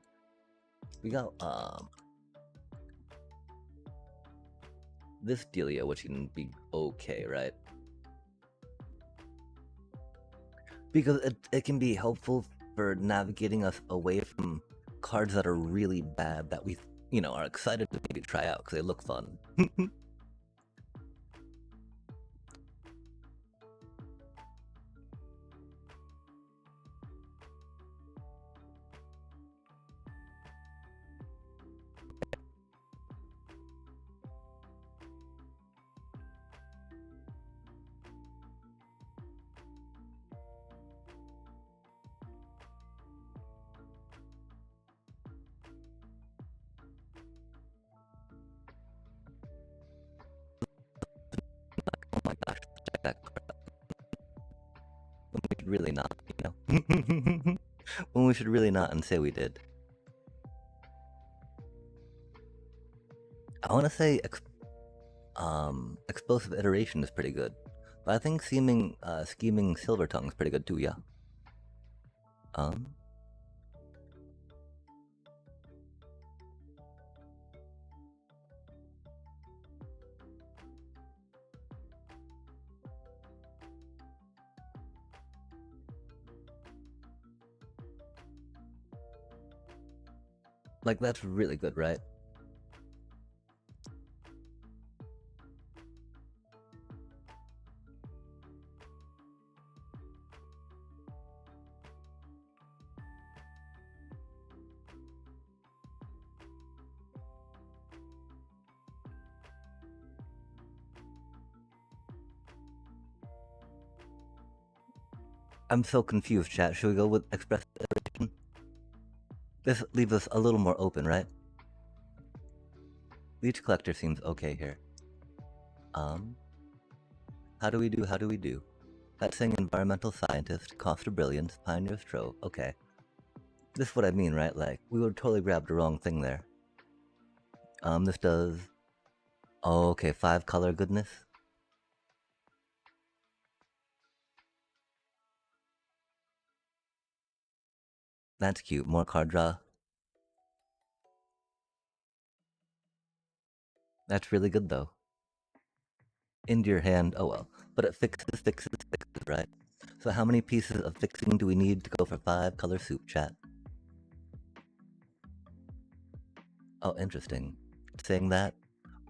We got, this dealio, which can be okay, right? Because it can be helpful for navigating us away from cards that are really bad that we, you know, are excited to maybe try out because they look fun. Oh my gosh, check that card out. When we should really not, you know? When we should really not and say we did. I want to say explosive iteration is pretty good. But I think scheming silver tongue is pretty good too, yeah. Like, that's really good, right? I'm so confused, chat. Should we go with express iteration? This leaves us a little more open, right? Leech Collector seems okay here. How do we do? How do we do? That's saying environmental scientist, cost of brilliance, pioneer's trove. Okay. This is what I mean, right? Like, we would totally grab the wrong thing there. This does... Oh, okay, 5 color goodness. That's cute. More card draw. That's really good, though. Into your hand. Oh well. But it fixes, right? So how many pieces of fixing do we need to go for 5 color soup, chat? Oh, interesting. Saying that?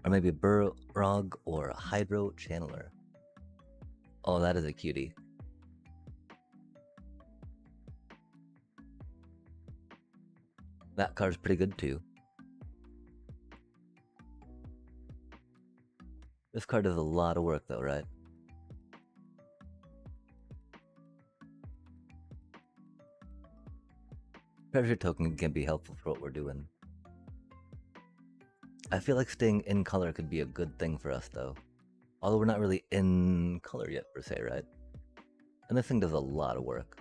Or maybe Burrog or Hydro Channeler. Oh, that is a cutie. That card's pretty good too. This card does a lot of work though, right? Treasure token can be helpful for what we're doing. I feel like staying in color could be a good thing for us though. Although we're not really in color yet per se, right? And this thing does a lot of work.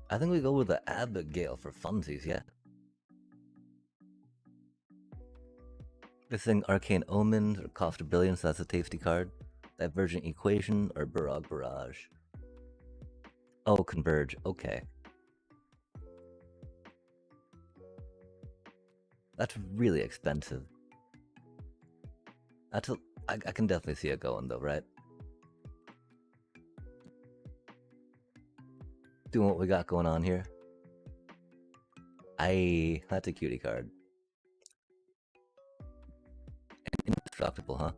I think we go with the Abigail for funsies, yeah. This thing, Arcane Omens or Cost of Brilliance, that's a tasty card. Divergent Equation or Burrog Barrage. Oh, Converge, okay. That's really expensive. That's a, I can definitely see it going though, right? Doing what we got going on here. That's a cutie card. Indestructible, huh?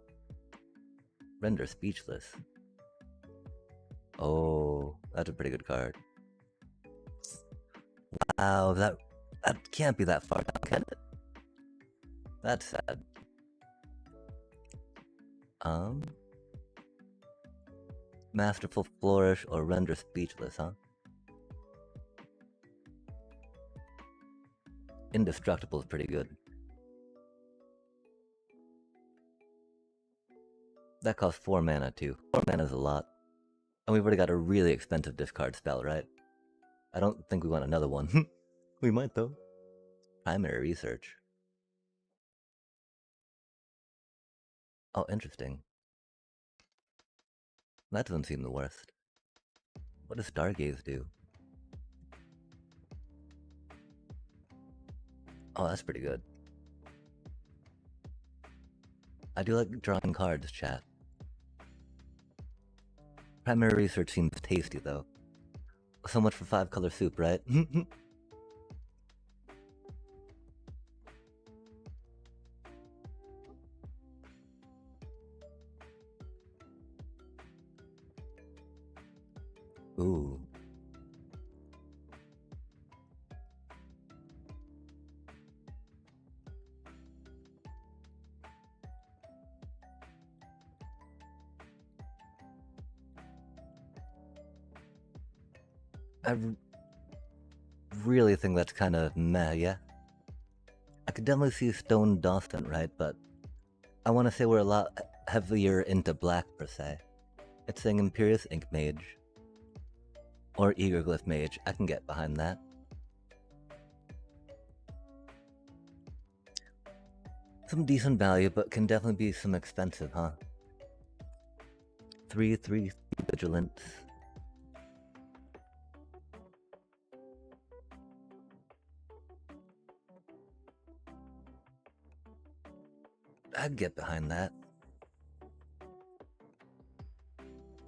Render speechless. Oh, that's a pretty good card. Wow, that can't be that far down, can it? That's sad. Masterful Flourish or Render Speechless, huh? Indestructible is pretty good. That costs 4 mana too. 4 mana is a lot. And we've already got a really expensive discard spell, right? I don't think we want another one. We might though. Primary research. Oh, interesting. That doesn't seem the worst. What does Stargaze do? Oh, that's pretty good. I do like drawing cards, chat. Primary research seems tasty though. So much for 5-color soup, right? Ooh. I really think that's kind of meh, yeah? I could definitely see Stone Dawson, right? But I want to say we're a lot heavier into black, per se. It's saying Imperious Ink Mage. Or Eagerglyph Mage. I can get behind that. Some decent value, but can definitely be some expensive, huh? 3/3 Vigilance. I'd get behind that.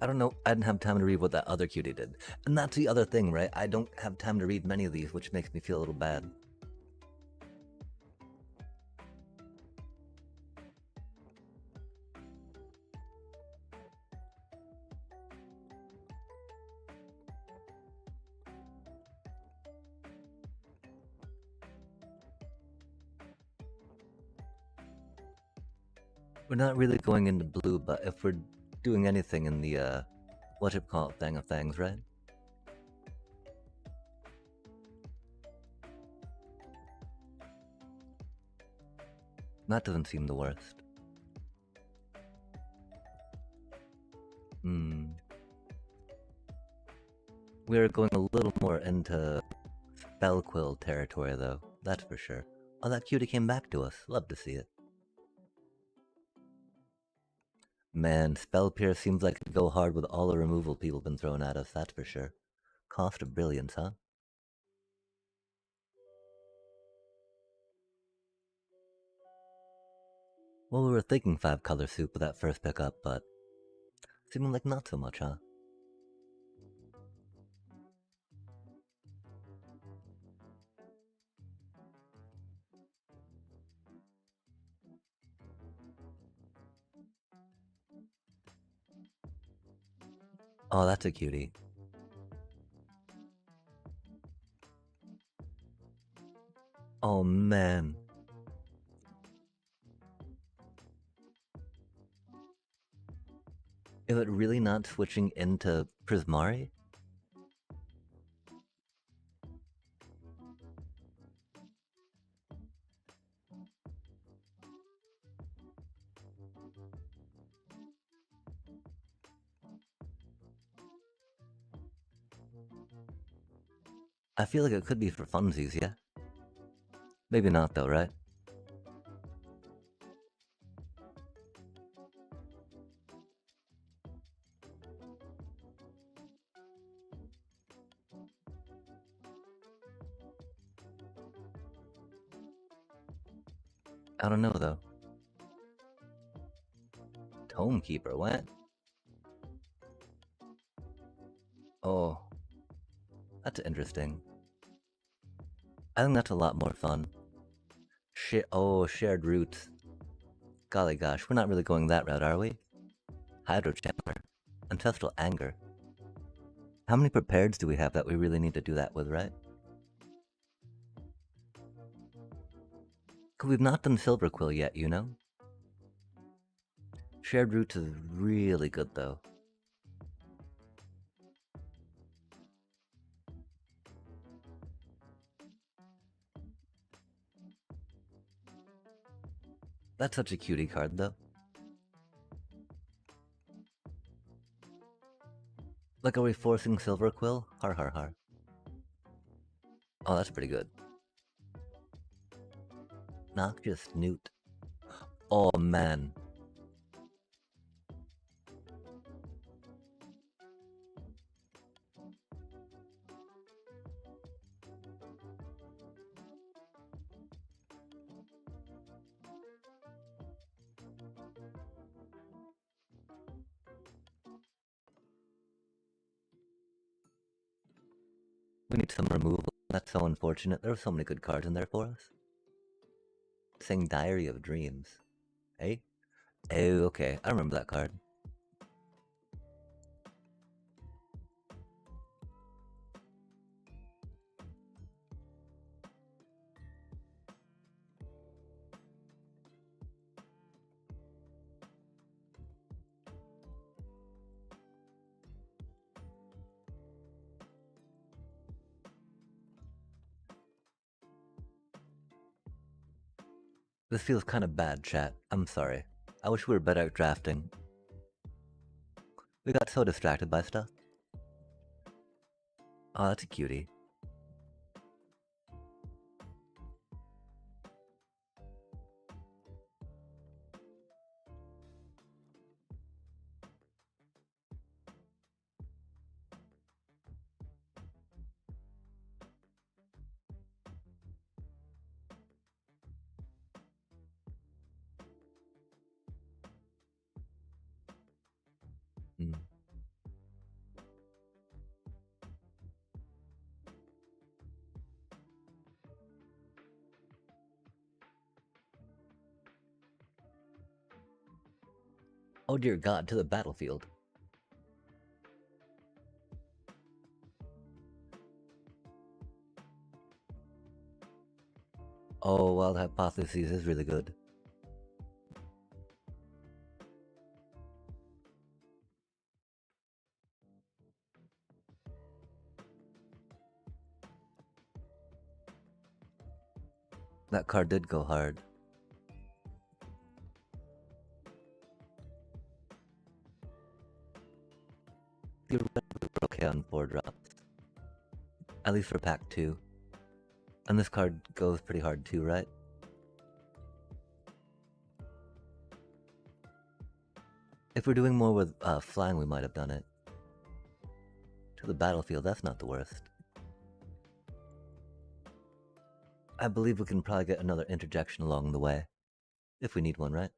I don't know, I didn't have time to read what that other cutie did. And that's the other thing, right? I don't have time to read many of these, which makes me feel a little bad. We're not really going into blue, but if we're doing anything in the, whatchamacallit thing of things, right? That doesn't seem the worst. We're going a little more into Spellquill territory, though, that's for sure. Oh, that cutie came back to us. Love to see it. Man, Spell Pierce seems like it'd go hard with all the removal people been throwing at us, that's for sure. Cost of Brilliance, huh? Well, we were thinking 5-color soup with that first pickup, but seeming like not so much, huh? Oh, that's a cutie. Oh, man. Is it really not switching into Prismari? I feel like it could be for funsies, yeah? Maybe not though, right? I don't know though. Tome Keeper, what? Oh, that's interesting. I think that's a lot more fun. Shared roots. Golly gosh, we're not really going that route, are we? Hydro Chandler. Ancestral Anger. How many prepareds do we have that we really need to do that with, right? Cause we've not done Silver Quill yet, you know? Shared roots is really good though. That's such a cutie card, though. Like, are we forcing Silver Quill? Har har har. Oh, that's pretty good. Noxious Newt. Oh, man. We need some removal. That's so unfortunate. There were so many good cards in there for us. Saying Diary of Dreams. Hey? Oh, okay. I remember that card. This feels kind of bad, chat. I'm sorry. I wish we were better at drafting. We got so distracted by stuff. Oh, that's a cutie. Hmm. Oh dear god, to the battlefield. Oh, Wild Hypotheses is really good. That card did go hard. You're okay on 4 drops. At least for pack 2. And this card goes pretty hard too, right? If we're doing more with flying, we might have done it. To the battlefield, that's not the worst. I believe we can probably get another interjection along the way. If we need one, right?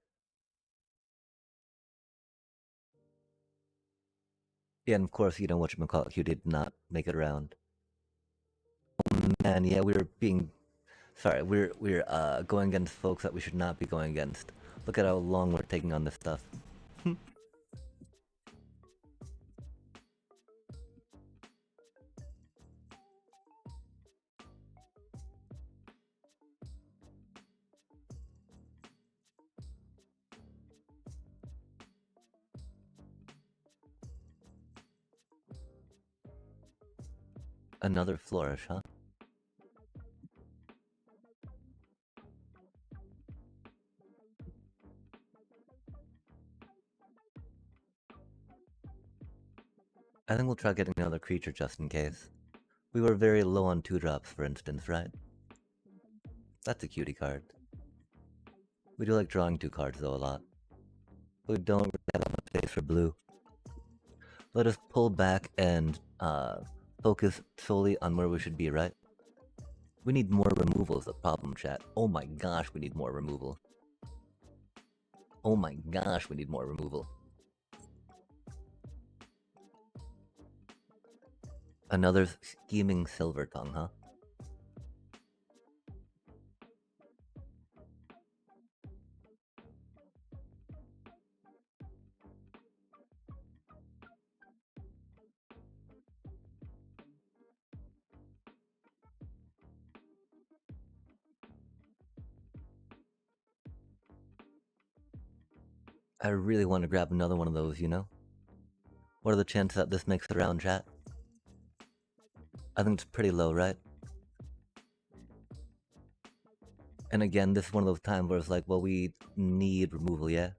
Yeah, and of course, you know whatchamacallit, you did not make it around. Oh man, yeah, we were being... Sorry, we're going against folks that we should not be going against. Look at how long we're taking on this stuff. Another flourish, huh? I think we'll try getting another creature just in case. We were very low on 2 drops, for instance, right? That's a cutie card. We do like drawing 2 cards though a lot. We don't really have enough space for blue. Let us pull back and focus solely on where we should be, right? We need more removal is the problem, chat. Oh my gosh, we need more removal. Oh my gosh, we need more removal. Another scheming silver tongue, huh? I really want to grab another one of those, you know? What are the chances that this makes it around, chat? I think it's pretty low, right? And again, this is one of those times where it's like, well, we need removal, yeah?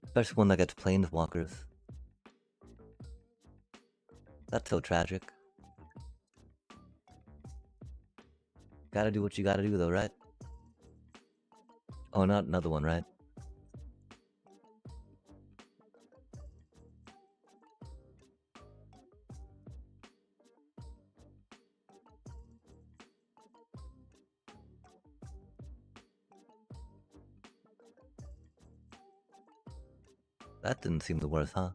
Especially one that gets planeswalkers. That's so tragic. Gotta do what you gotta do though, right? Oh, not another one, right? That didn't seem the worst, huh?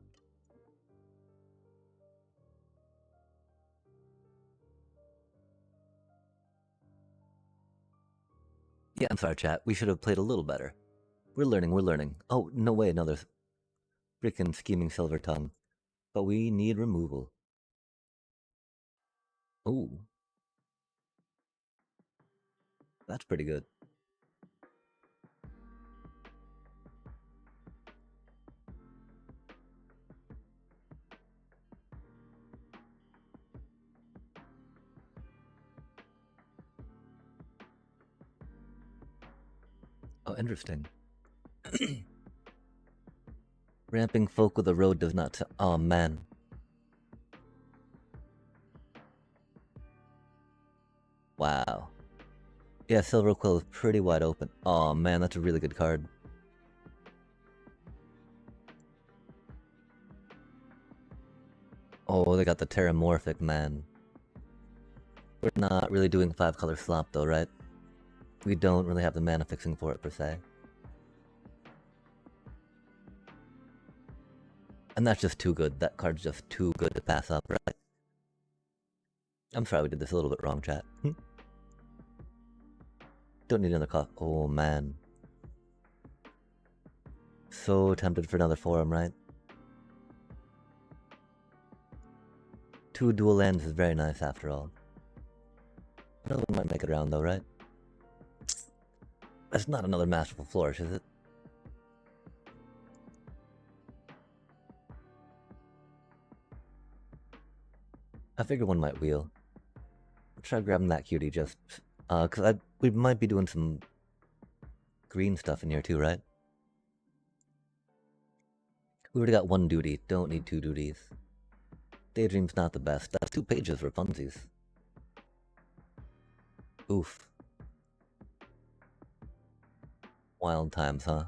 Yeah, I'm sorry, chat. We should have played a little better. We're learning, we're learning. Oh, no way, another freaking scheming silver tongue. But we need removal. Ooh. That's pretty good. Oh, interesting. Ramping folk with the road does not. Oh, man. Wow. Yeah, Silver Quill is pretty wide open. Oh, man, that's a really good card. Oh, they got the Terramorphic, man. We're not really doing 5-color slop, though, right? We don't really have the mana fixing for it, per se. And that's just too good. That card's just too good to pass up, right? I'm sorry we did this a little bit wrong, chat. Don't need another cough. Oh, man. So tempted for another forum, right? 2 dual lands is very nice, after all. Another one might make it around, though, right? That's not another Masterful Flourish, is it? I figure one might wheel. I'll try grabbing that cutie just... cause we might be doing some green stuff in here too, right? We already got 1 duty, don't need 2 duties. Daydream's not the best. That's 2 pages for funsies. Oof. Wild times, huh?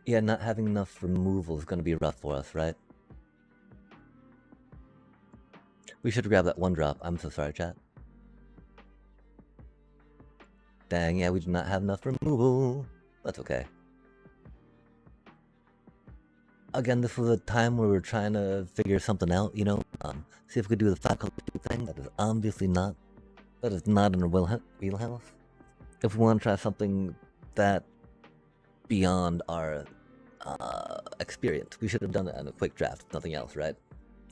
Yeah, not having enough removal is gonna be rough for us, right? We should grab that 1 drop. I'm so sorry, chat. Dang, yeah, we do not have enough removal. That's okay. Again, this was a time where we were trying to figure something out, you know? See if we could do the 5-color thing. That is obviously not... That is not in our wheelhouse. If we want to try something that beyond our experience, we should have done it in a quick draft, nothing else, right?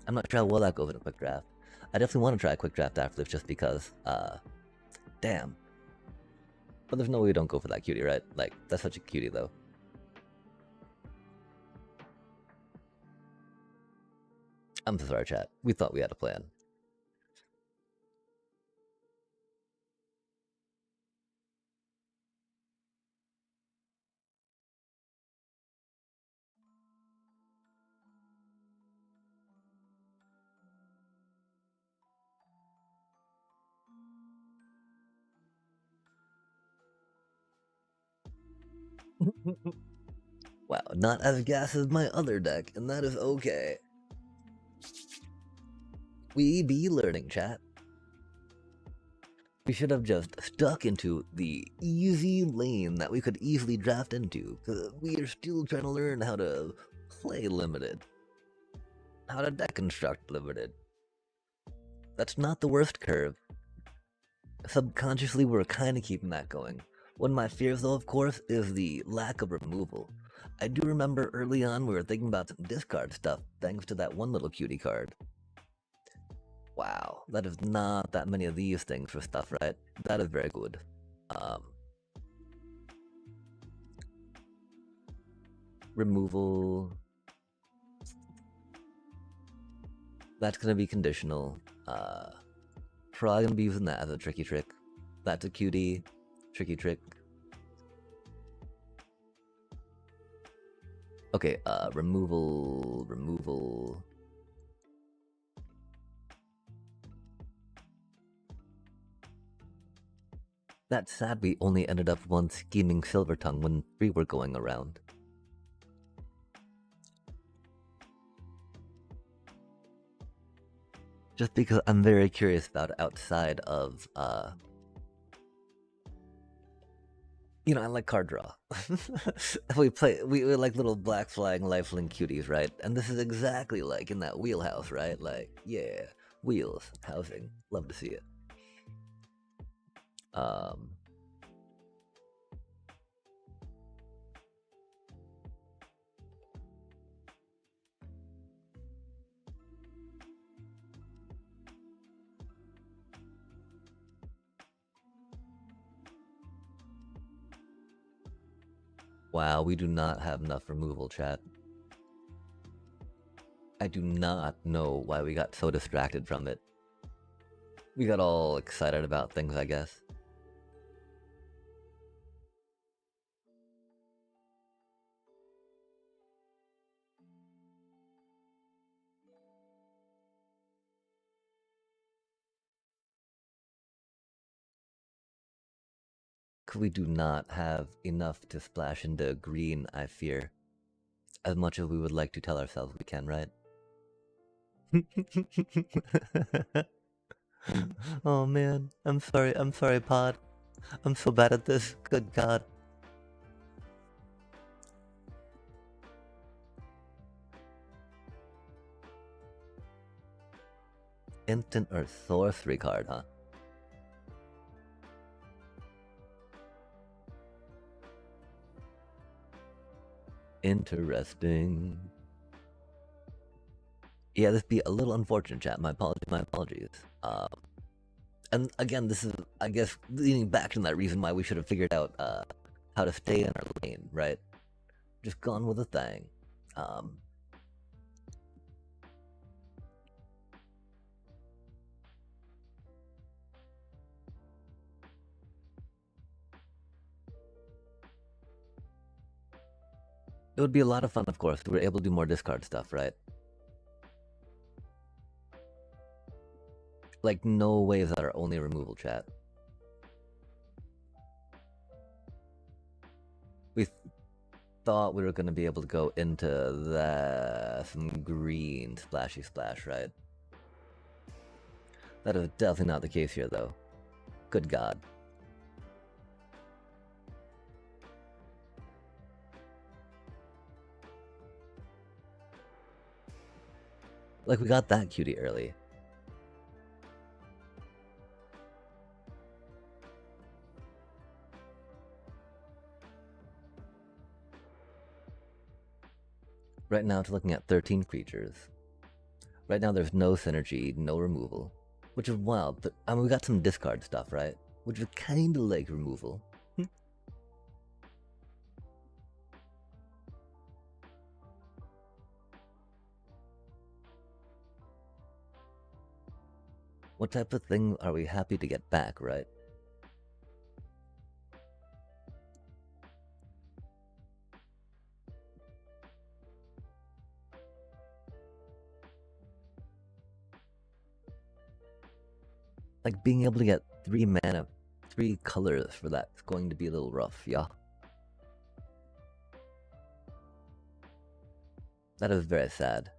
I'm not sure how well that goes in a quick draft. I definitely want to try a quick draft after this just because, damn. But there's no way we don't go for that cutie, right? Like, that's such a cutie, though. I'm so sorry, chat. We thought we had a plan. Wow, not as gas as my other deck, and that is okay. We be learning, chat. We should have just stuck into the easy lane that we could easily draft into, because we are still trying to learn how to play limited. How to deck construct limited. That's not the worst curve. Subconsciously, we're kind of keeping that going. One of my fears, though, of course, is the lack of removal. I do remember early on we were thinking about some discard stuff, thanks to that one little cutie card. Wow, that is not that many of these things for stuff, right? That is very good. Removal. That's gonna be conditional. Probably gonna be using that as a tricky trick. That's a cutie. Tricky trick. Okay, removal. That's sad we only ended up one scheming silver tongue when 3 were going around. Just because I'm very curious about outside of, you know, I like card draw. we like little black flying lifelink cuties, right? And this is exactly like in that wheelhouse, right? Like, yeah, wheels, housing, love to see it. Wow, we do not have enough removal, chat. I do not know why we got so distracted from it. We got all excited about things, I guess. We do not have enough to splash into green, I fear. As much as we would like to tell ourselves we can, right? Oh man, I'm sorry, Pod. I'm so bad at this, good god. Instant or sorcery card, huh? Interesting. Yeah, this be a little unfortunate, chat. My apologies. And again, this is, I guess, leaning back to that reason why we should have figured out how to stay in our lane, right? Just gone with a thing. It would be a lot of fun, of course. We were able to do more discard stuff, right? Like, no waves that are only removal, chat. We thought we were going to be able to go into some green splashy splash, right? That is definitely not the case here, though. Good god. Like, we got that cutie early. Right now, it's looking at 13 creatures. Right now, there's no synergy, no removal. Which is wild, but I mean, we got some discard stuff, right? Which is kind of like removal. What type of thing are we happy to get back, right? Like, being able to get 3 mana, 3 colors for that's going to be a little rough, yeah? That is very sad.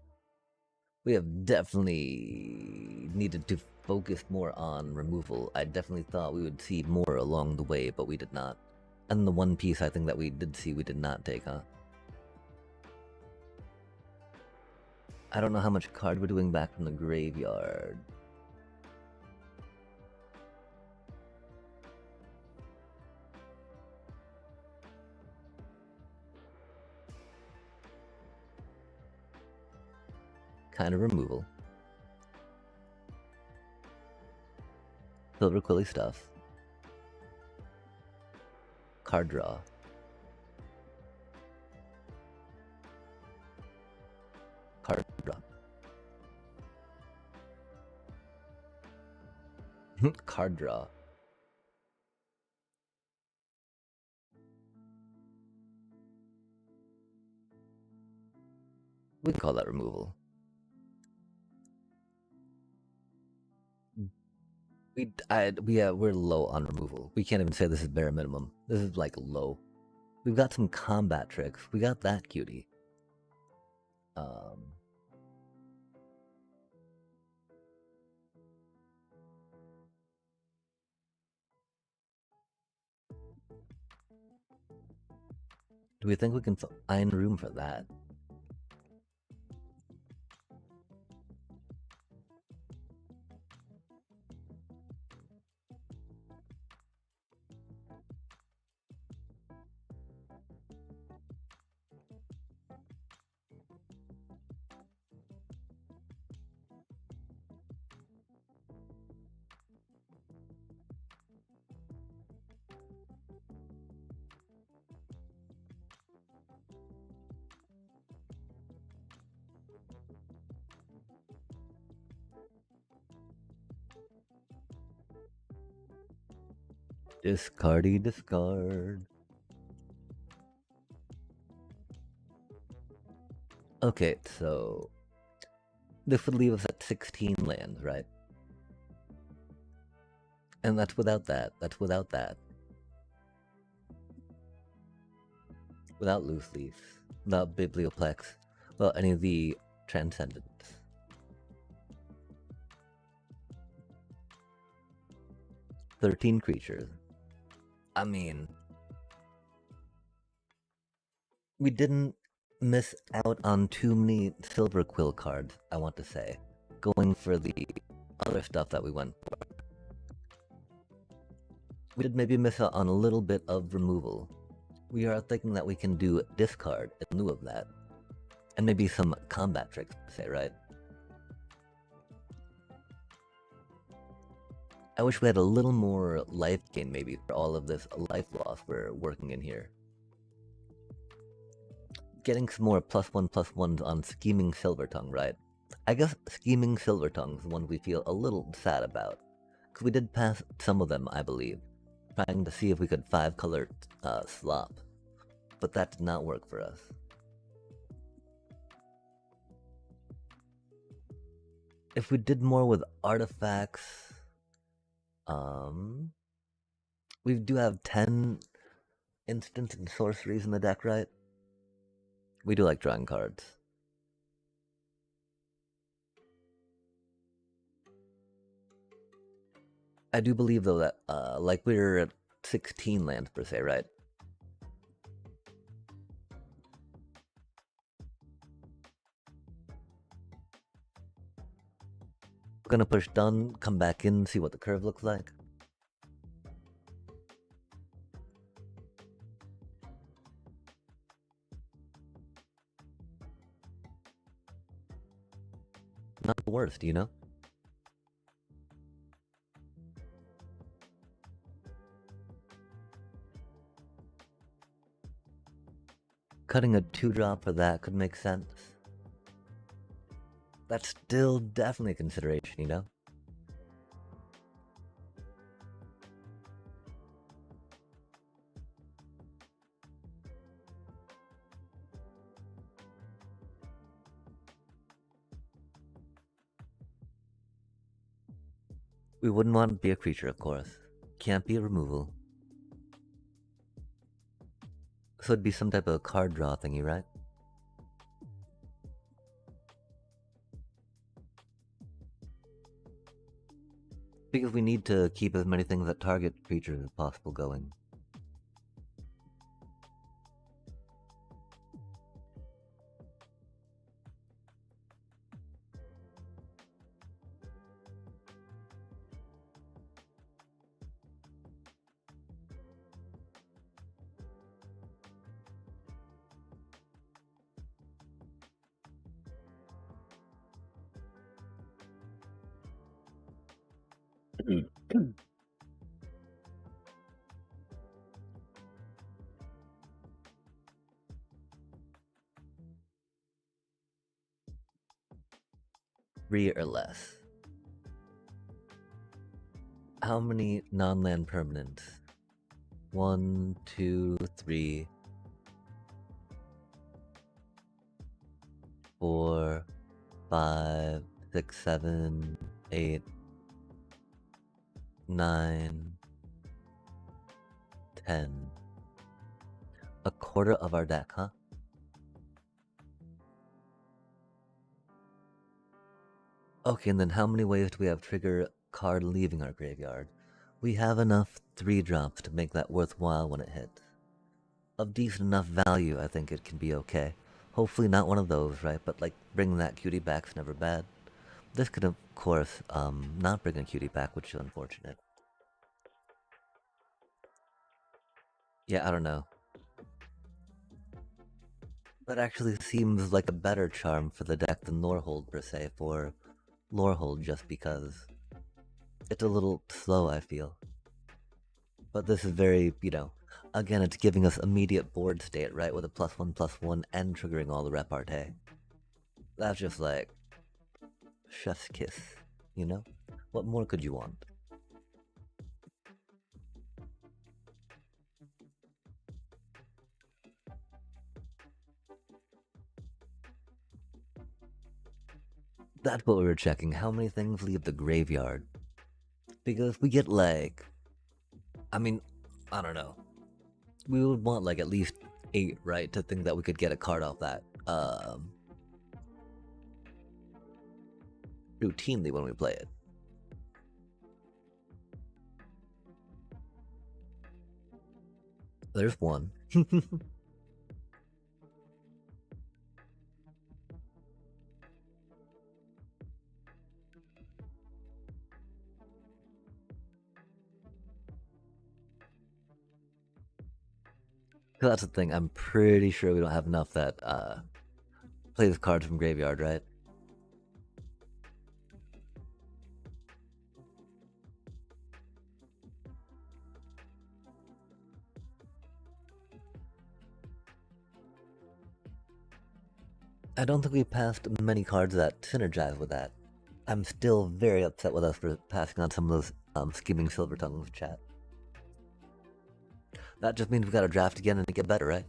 We have definitely needed to focus more on removal. I definitely thought we would see more along the way, but we did not. And the one piece I think that we did see we did not take, huh? I don't know how much card we're doing back from the graveyard. Kind of removal. Silver Quilly stuff. Card draw. Card draw. Card draw. We can call that removal. We're low on removal. We can't even say this is bare minimum. This is like low. We've got some combat tricks. We got that cutie. Do we think we can find room for that? Discardy discard. Okay, so this would leave us at 16 lands, right? And that's without that. That's without that. Without Loose Leaf. Without Biblioplex. Without any of the Transcendence. "13 creatures. I mean, we didn't miss out on too many Silver Quill cards, I want to say. Going for the other stuff that we went for. We did maybe miss out on a little bit of removal. We are thinking that we can do discard in lieu of that. And maybe some combat tricks, say, right? I wish we had a little more life gain maybe for all of this life loss we're working in here. Getting some more +1/+1s on Scheming Silvertongue, right? I guess Scheming Silvertongue is one we feel a little sad about. Because we did pass some of them, I believe. Trying to see if we could 5-color slop. But that did not work for us. If we did more with artifacts... we do have 10 instants and sorceries in the deck, right? We do like drawing cards. I do believe, though, that, like, we're at 16 lands per se, right? We're gonna push done, come back in, see what the curve looks like. Not the worst, you know? Cutting a 2-drop for that could make sense. That's still definitely a consideration, you know? We wouldn't want to be a creature, of course. Can't be a removal. So it'd be some type of card draw thingy, right? Because we need to keep as many things that target creatures as possible going. Three or less. How many non-land permanents? 1, 2, 3, 4, 5, 6, 7, 8, 9, 10. A quarter of our deck, huh? Okay, and then how many ways do we have trigger card leaving our graveyard? We have enough 3-drops to make that worthwhile when it hits. Of decent enough value, I think it can be okay. Hopefully not one of those, right? But like, bringing that cutie back's never bad. This could, of course, not bring a cutie back, which is unfortunate. Yeah, I don't know. That actually seems like a better charm for the deck than Lorehold, per se, for Lorehold, just because it's a little slow, I feel. But this is very, again, it's giving us immediate board state, right? With a +1/+1 and triggering all the repartee. That's just like, chef's kiss, you know? What more could you want? That's what we were checking. How many things leave the graveyard? Because we get like, I mean, I don't know. We would want like at least 8, right? To think that we could get a card off that routinely when we play it. There's one. That's the thing. I'm pretty sure we don't have enough that plays cards from graveyard, right? I don't think we passed many cards that synergize with that. I'm still very upset with us for passing on some of those scheming silver tongues chat. That just means we gotta draft again and get better, right?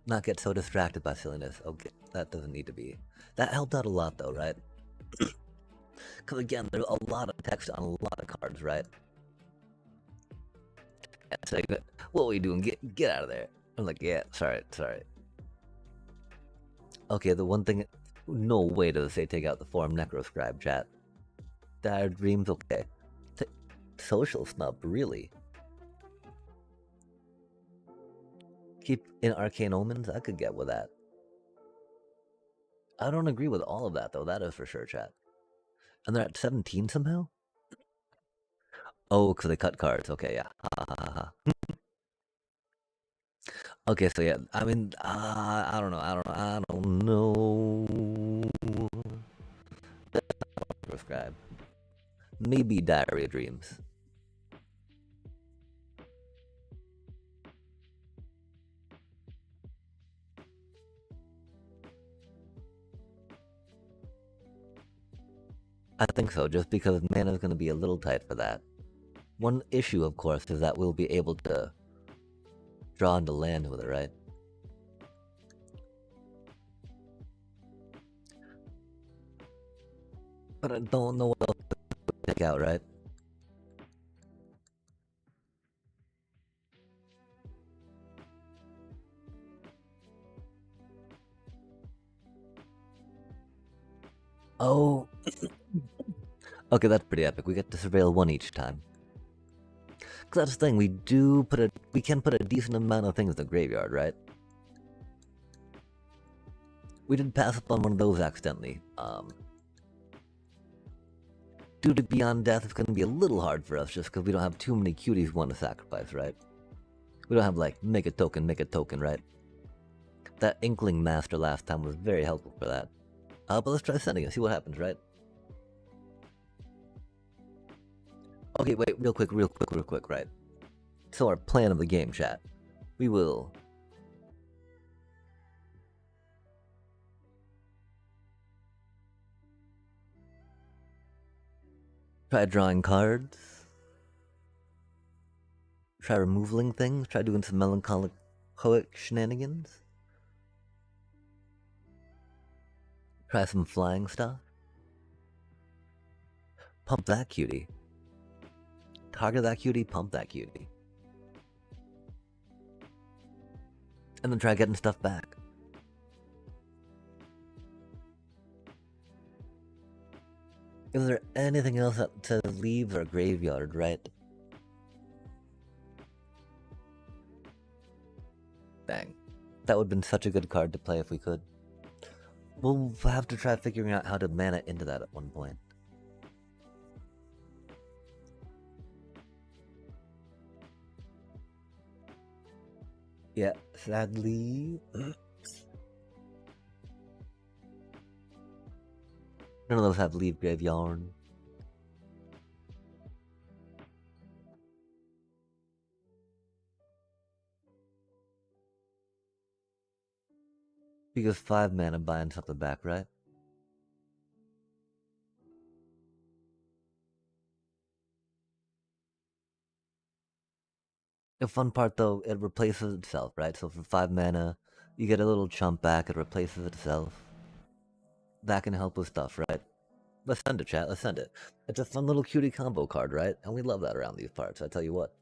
Not get so distracted by silliness. Okay, that doesn't need to be. That helped out a lot though, right? Because again, there's a lot of text on a lot of cards, right? And it's like, what are we doing? Get out of there. I'm like, yeah, sorry. Okay, the one thing, no way does they take out the form Necroscribe chat. Dire Dreams, okay. Social snub, really? Keep in Arcane Omens, I could get with that. I don't agree with all of that though, that is for sure, chat. And they're at 17 somehow? Oh, because they cut cards, okay, yeah. Okay, so yeah, I mean, I don't know. Prescribe. Maybe Diary of Dreams. I think so, just because mana's going to be a little tight for that. One issue, of course, is that we'll be able to draw into land with it, right? But I don't know what else to pick out, right? Oh. Okay, that's pretty epic. We get to surveil one each time. Cause that's the thing, we can put a decent amount of things in the graveyard, right? We did pass up on one of those accidentally. Due to Beyond Death, it's going to be a little hard for us just because we don't have too many cuties we want to sacrifice, right? We don't have like, make a token, right? That Inkling Master last time was very helpful for that. But let's try sending it, see what happens, right? Okay, wait, real quick, right? So our plan of the game, chat. We will... Try drawing cards. Try removing things. Try doing some melancholic poet shenanigans. Try some flying stuff. Pump that cutie. Target that cutie, pump that cutie. And then try getting stuff back. Is there anything else that says leaves or graveyard, right? Dang. That would have been such a good card to play if we could. We'll have to try figuring out how to mana into that at one point. Yeah, sadly. None of those have leave graveyard. Because 5 mana buying something back, right? The fun part though, it replaces itself, right? So for 5 mana, you get a little chump back, it replaces itself. That can help with stuff, right? Let's send it, chat, let's send it. It's a fun little cutie combo card, right? And we love that around these parts, I tell you what.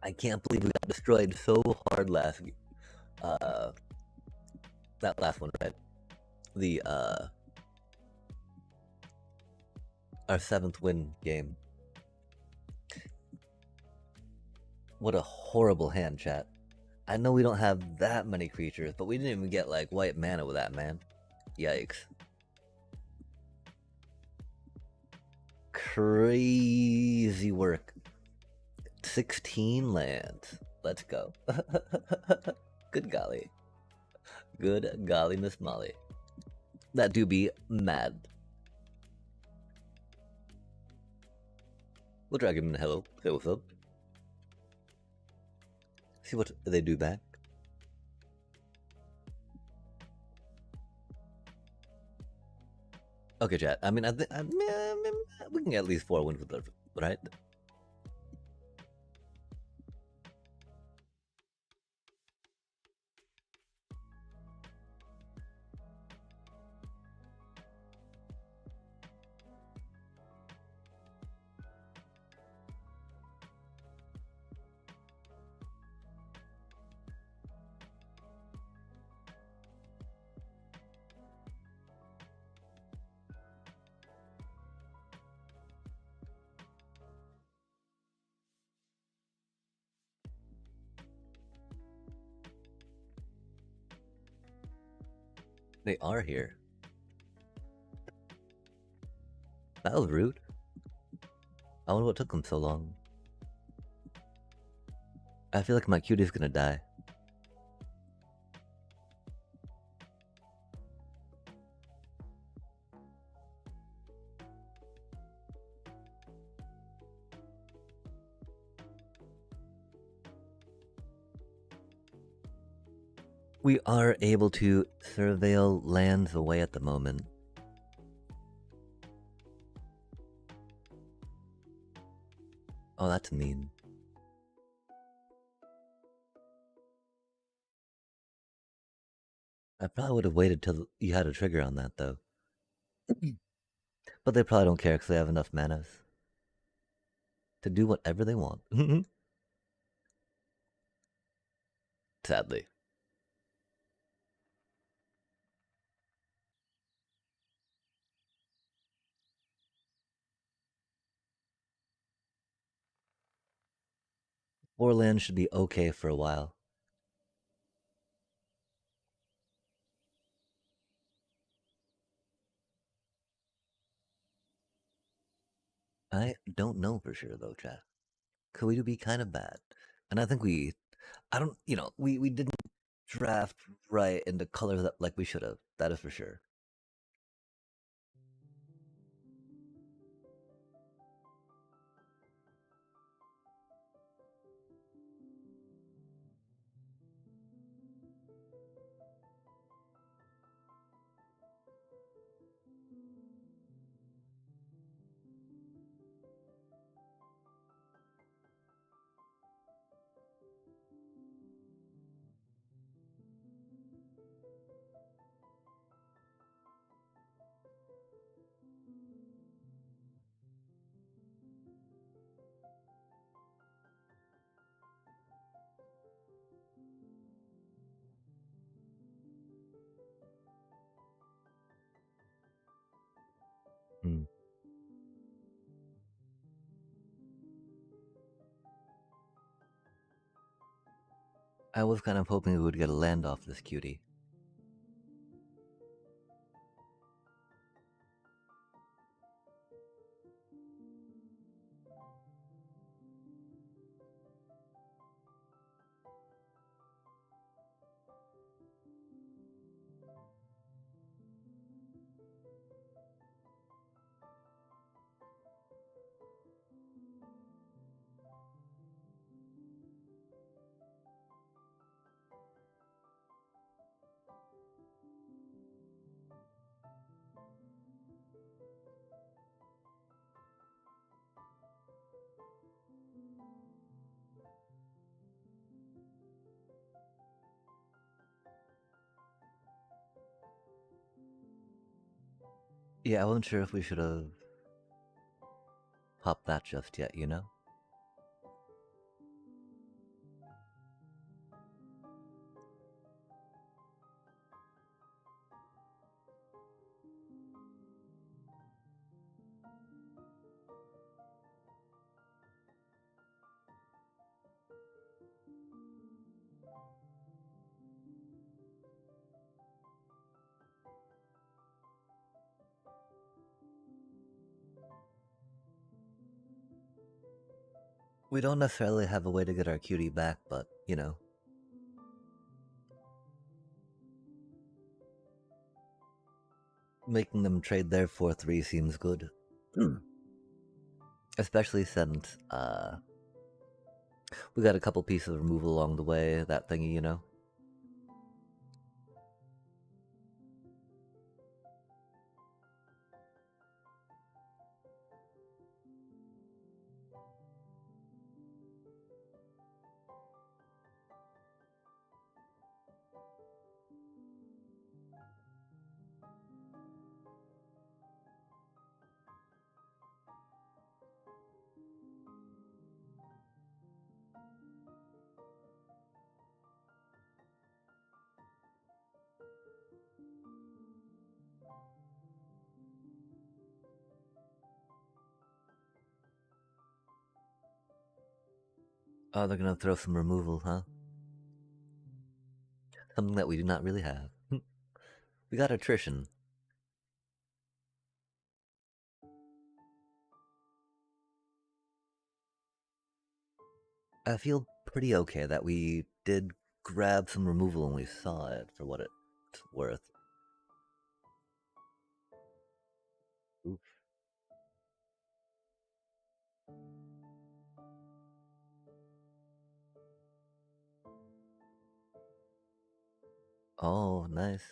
I can't believe we got destroyed so hard last that last one, right? The our 7th win game. What a horrible hand, chat. I know we don't have that many creatures, but we didn't even get like white mana with that, man. Yikes. Crazy work. 16 lands. Let's go. Good golly. Good golly, Miss Molly. That do be mad. We'll drag him in hello. Say what's up. See what they do back. Okay, chat. I mean, we can get at least 4 wins with it, right? They are here. That was rude. I wonder what took them so long. I feel like my cutie's gonna die. We are able to surveil lands away at the moment. Oh, that's mean. I probably would have waited till you had a trigger on that, though. But they probably don't care because they have enough manas to do whatever they want. Sadly. Four lands should be okay for a while. I don't know for sure, though, chat. Could we be kind of bad? And I think I don't, we didn't draft right into colors that like we should have. That is for sure. I was kind of hoping we would get a land off this cutie. Yeah, I wasn't sure if we should have popped that just yet, you know? We don't necessarily have a way to get our cutie back, but, you know. Making them trade their 4-3 seems good. Especially since, we got a couple pieces of removal along the way, that thingy, you know? Oh, they're gonna throw some removal, huh? Something that we do not really have. We got attrition. I feel pretty okay that we did grab some removal when we saw it, for what it's worth. Oof. Oh, nice.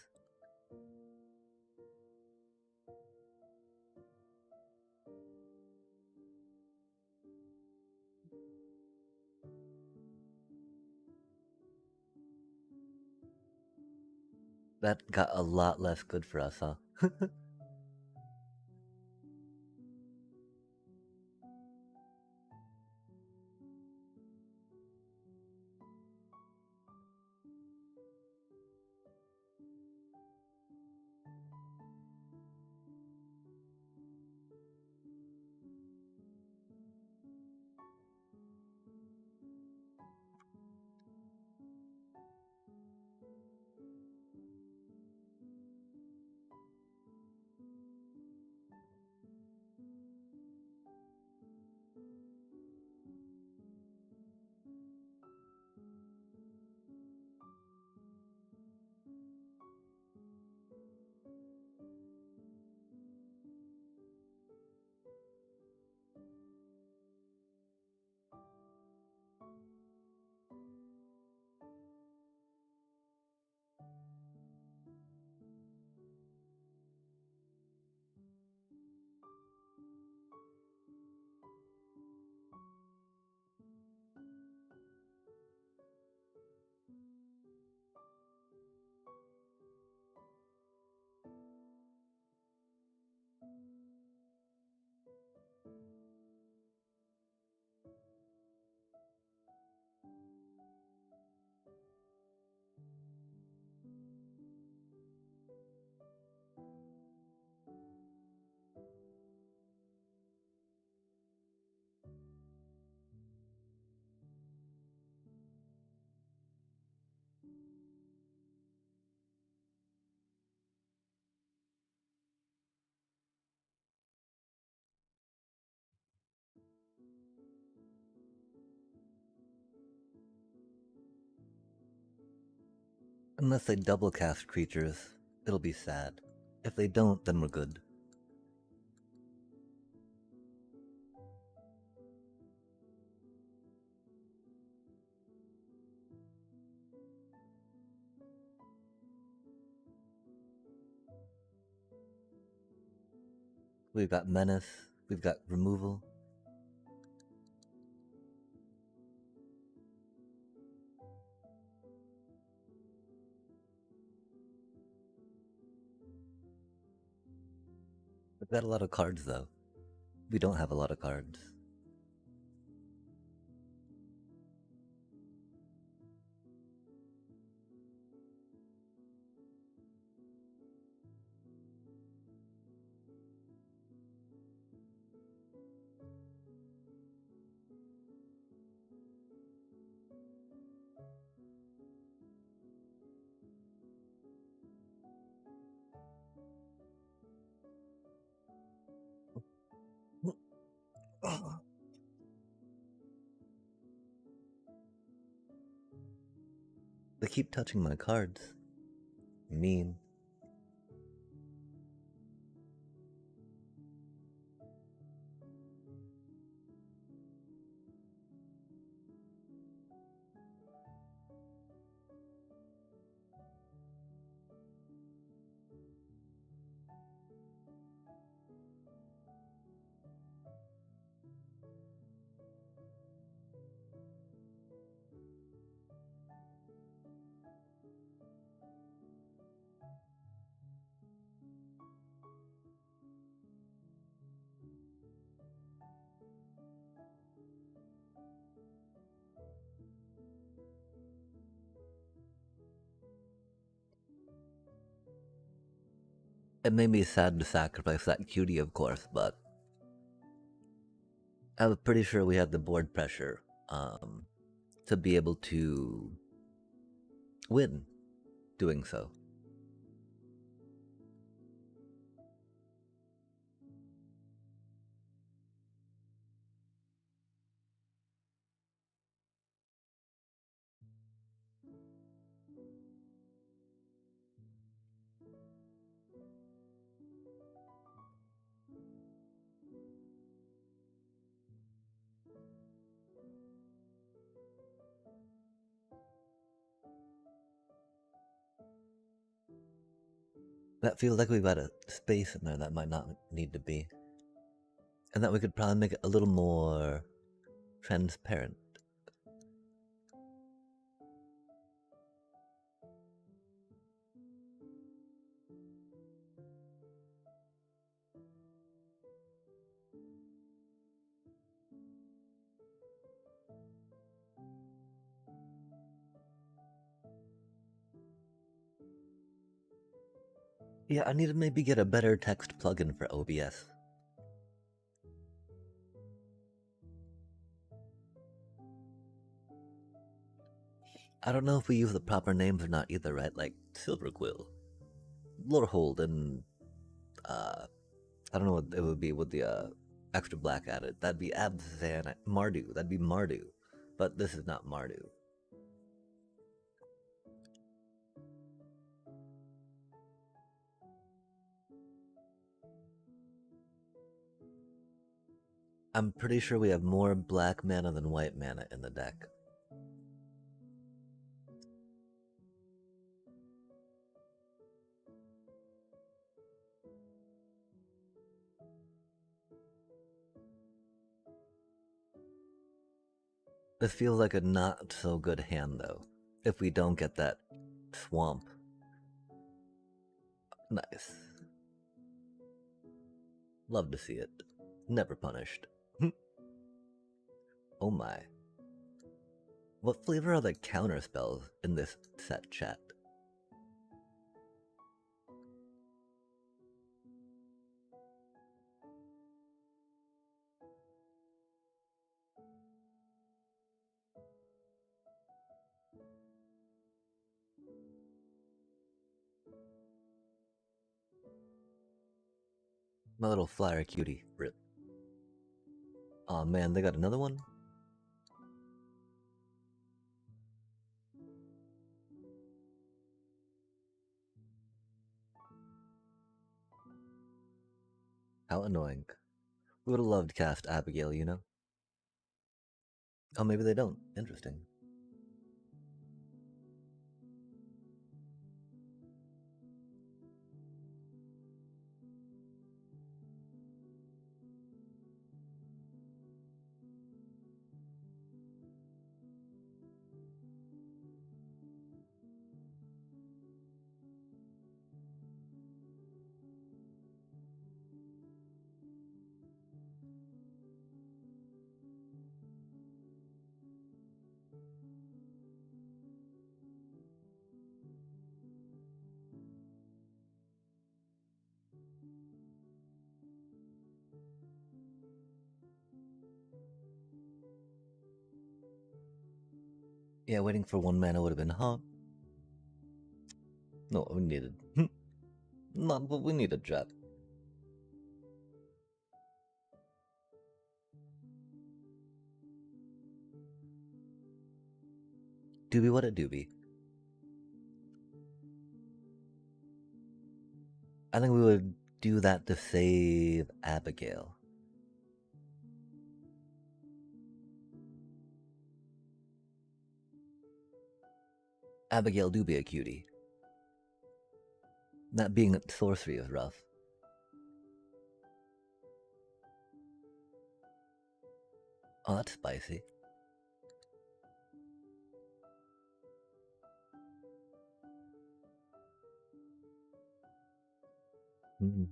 That got a lot less good for us, huh? Unless they double cast creatures, it'll be sad. If they don't, then we're good. We've got Menace, we've got Removal. We've got a lot of cards though. We don't have a lot of cards. They keep touching my cards. Mean. It made me sad to sacrifice that cutie, of course, but I was pretty sure we had the board pressure to be able to win doing so. That feels like we've got a space in there that might not need to be. And that we could probably make it a little more transparent. Yeah, I need to maybe get a better text plugin for OBS. I don't know if we use the proper names or not either, right? Like Silverquill, Lorehold, and I don't know what it would be with the extra black added. That'd be Abzan Mardu. That'd be Mardu, but this is not Mardu. I'm pretty sure we have more black mana than white mana in the deck. This feels like a not so good hand though, if we don't get that swamp. Nice. Love to see it. Never punished. Oh my. What flavor are the counter spells in this set, chat? My little flyer cutie. Rip. Aw man, they got another one? How annoying. We would have loved cast Abigail, you know? Oh, maybe they don't. Interesting. Yeah, waiting for one mana would have been, huh? No, we needed. Not what we needed, chat. Doobie what a doobie. I think we would do that to save Abigail. Abigail do be a cutie. That being a sorcery is rough. Oh, that's spicy. Mm.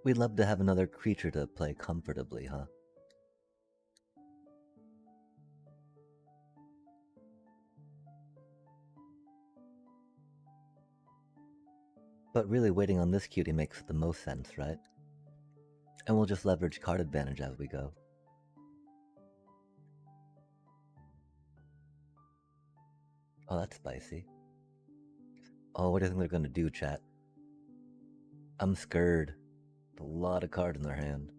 We'd love to have another creature to play comfortably, huh? But really, waiting on this cutie makes the most sense, right? And we'll just leverage card advantage as we go. Oh, that's spicy. Oh, what do you think they're gonna do, chat? I'm scared. A lot of cards in their hand.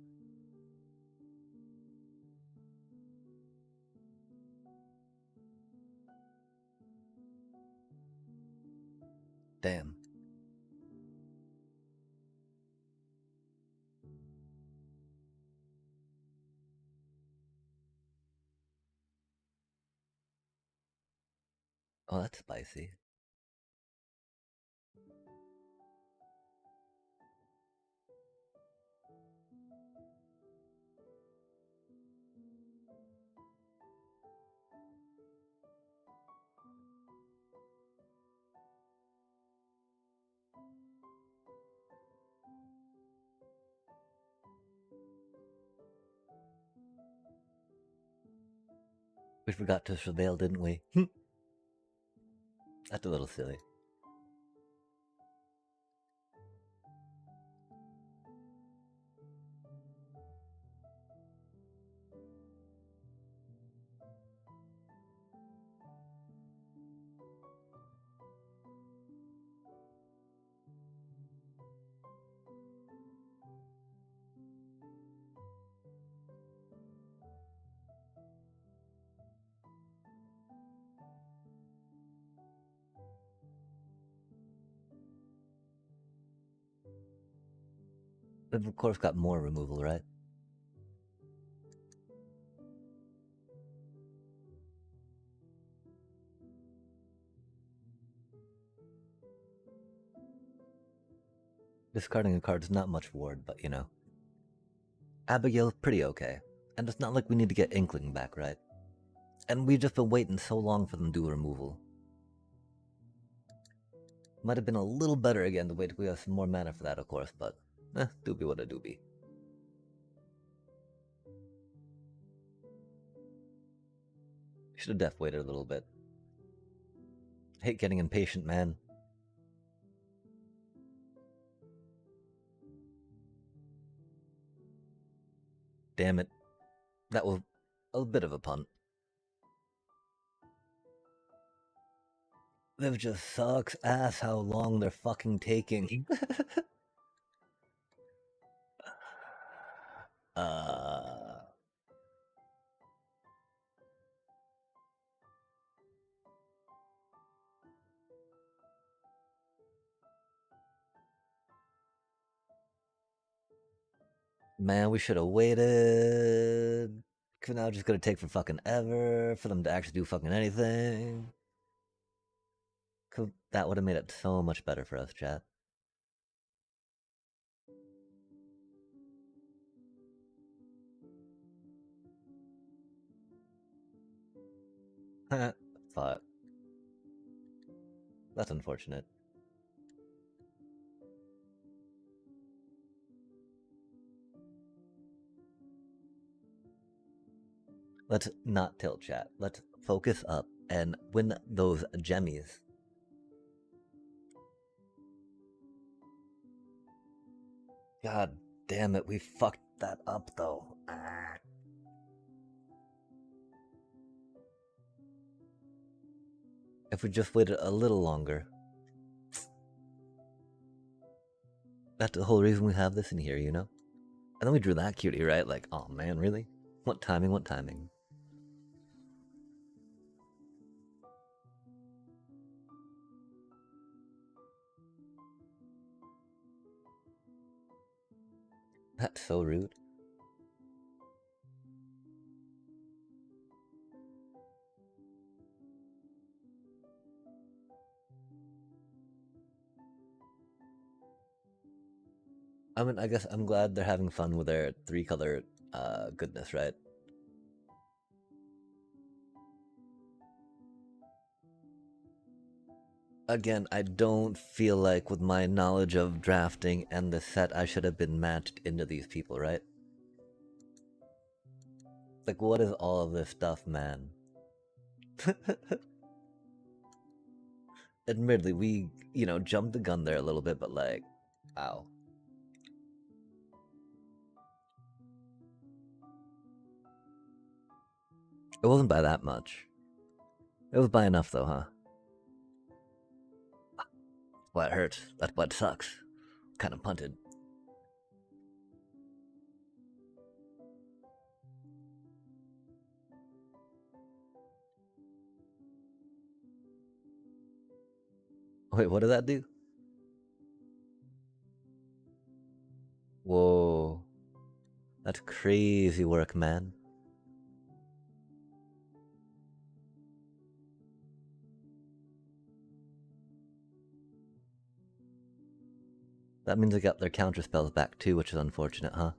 Damn. Oh, that's spicy. We forgot to surveil, didn't we? That's a little silly. They've of course got more removal, right? Discarding a card's not much ward, but you know. Abigail's pretty okay. And it's not like we need to get Inkling back, right? And we've just been waiting so long for them to do removal. Might have been a little better again to wait till we have some more mana for that, of course, but doobie what a doobie. Should have def waited a little bit. Hate getting impatient, man. Damn it. That was a bit of a punt. This just sucks ass how long they're fucking taking. uh Man, we should have waited. Cause now it's just gonna take for fucking ever for them to actually do fucking anything. Cause that would have made it so much better for us, chat. Fuck. That's unfortunate. Let's not tilt chat. Let's focus up and win those jemmies. God damn it, we fucked that up though. If we just waited a little longer. That's the whole reason we have this in here, you know? And then we drew that cutie, right? Like, oh man, really? What timing, what timing? That's so rude. I mean, I guess I'm glad they're having fun with their 3-color goodness, right? Again, I don't feel like with my knowledge of drafting and the set, I should have been matched into these people, right? Like, what is all of this stuff, man? Admittedly, we, jumped the gun there a little bit, but like, ow. It wasn't by that much. It was by enough, though, huh? Well, it hurts. That blood sucks. Kind of punted. Wait, what did that do? Whoa. That's crazy work, man. That means they got their counter spells back too, which is unfortunate, huh?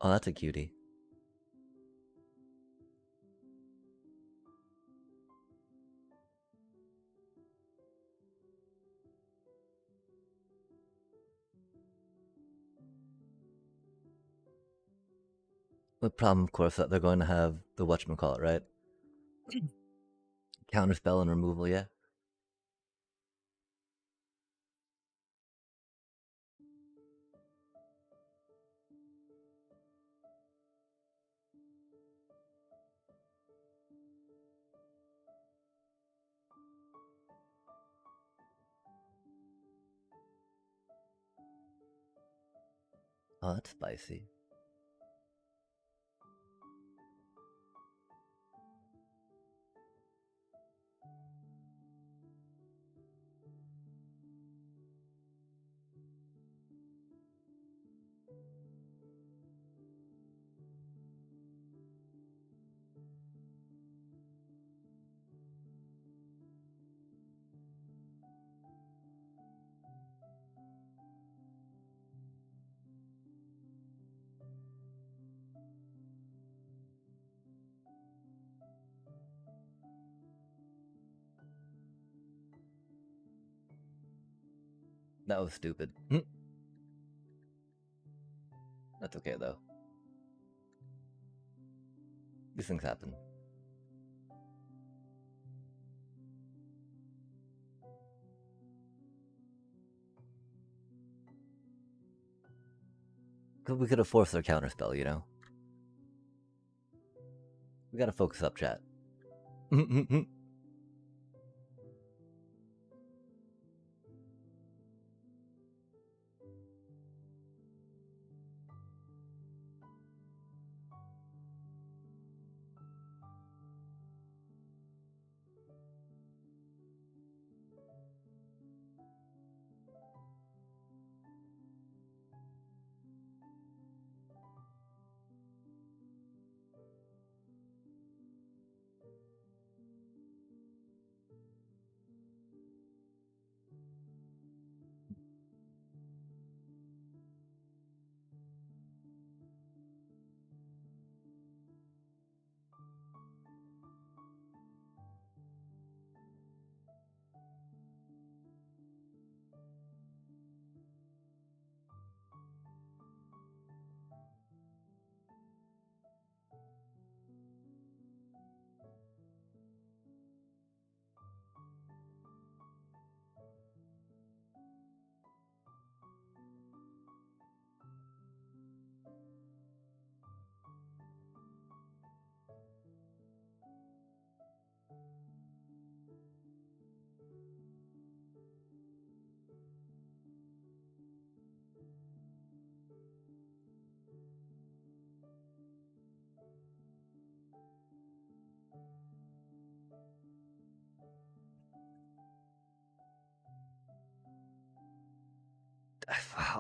Oh, that's a cutie. The problem, of course, that they're going to have the whatchamacallit, right? Counterspell and removal, yeah? Oh, that's spicy. That was stupid. That's okay, though. These things happen. We could have forced their counterspell, you know? We gotta focus up, chat.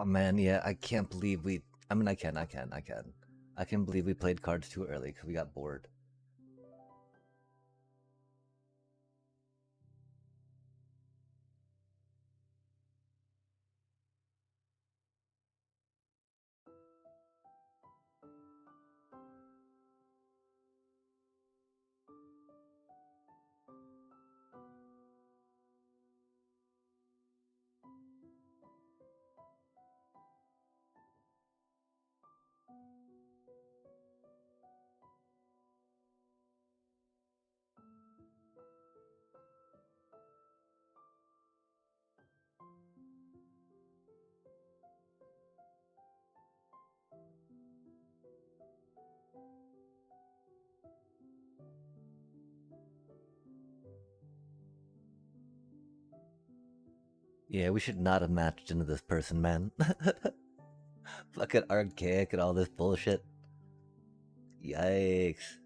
Oh man, yeah, I can't believe we. I mean, I can believe we played cards too early because we got bored. Yeah, we should not have matched into this person, man. Fucking archaic and all this bullshit. Yikes.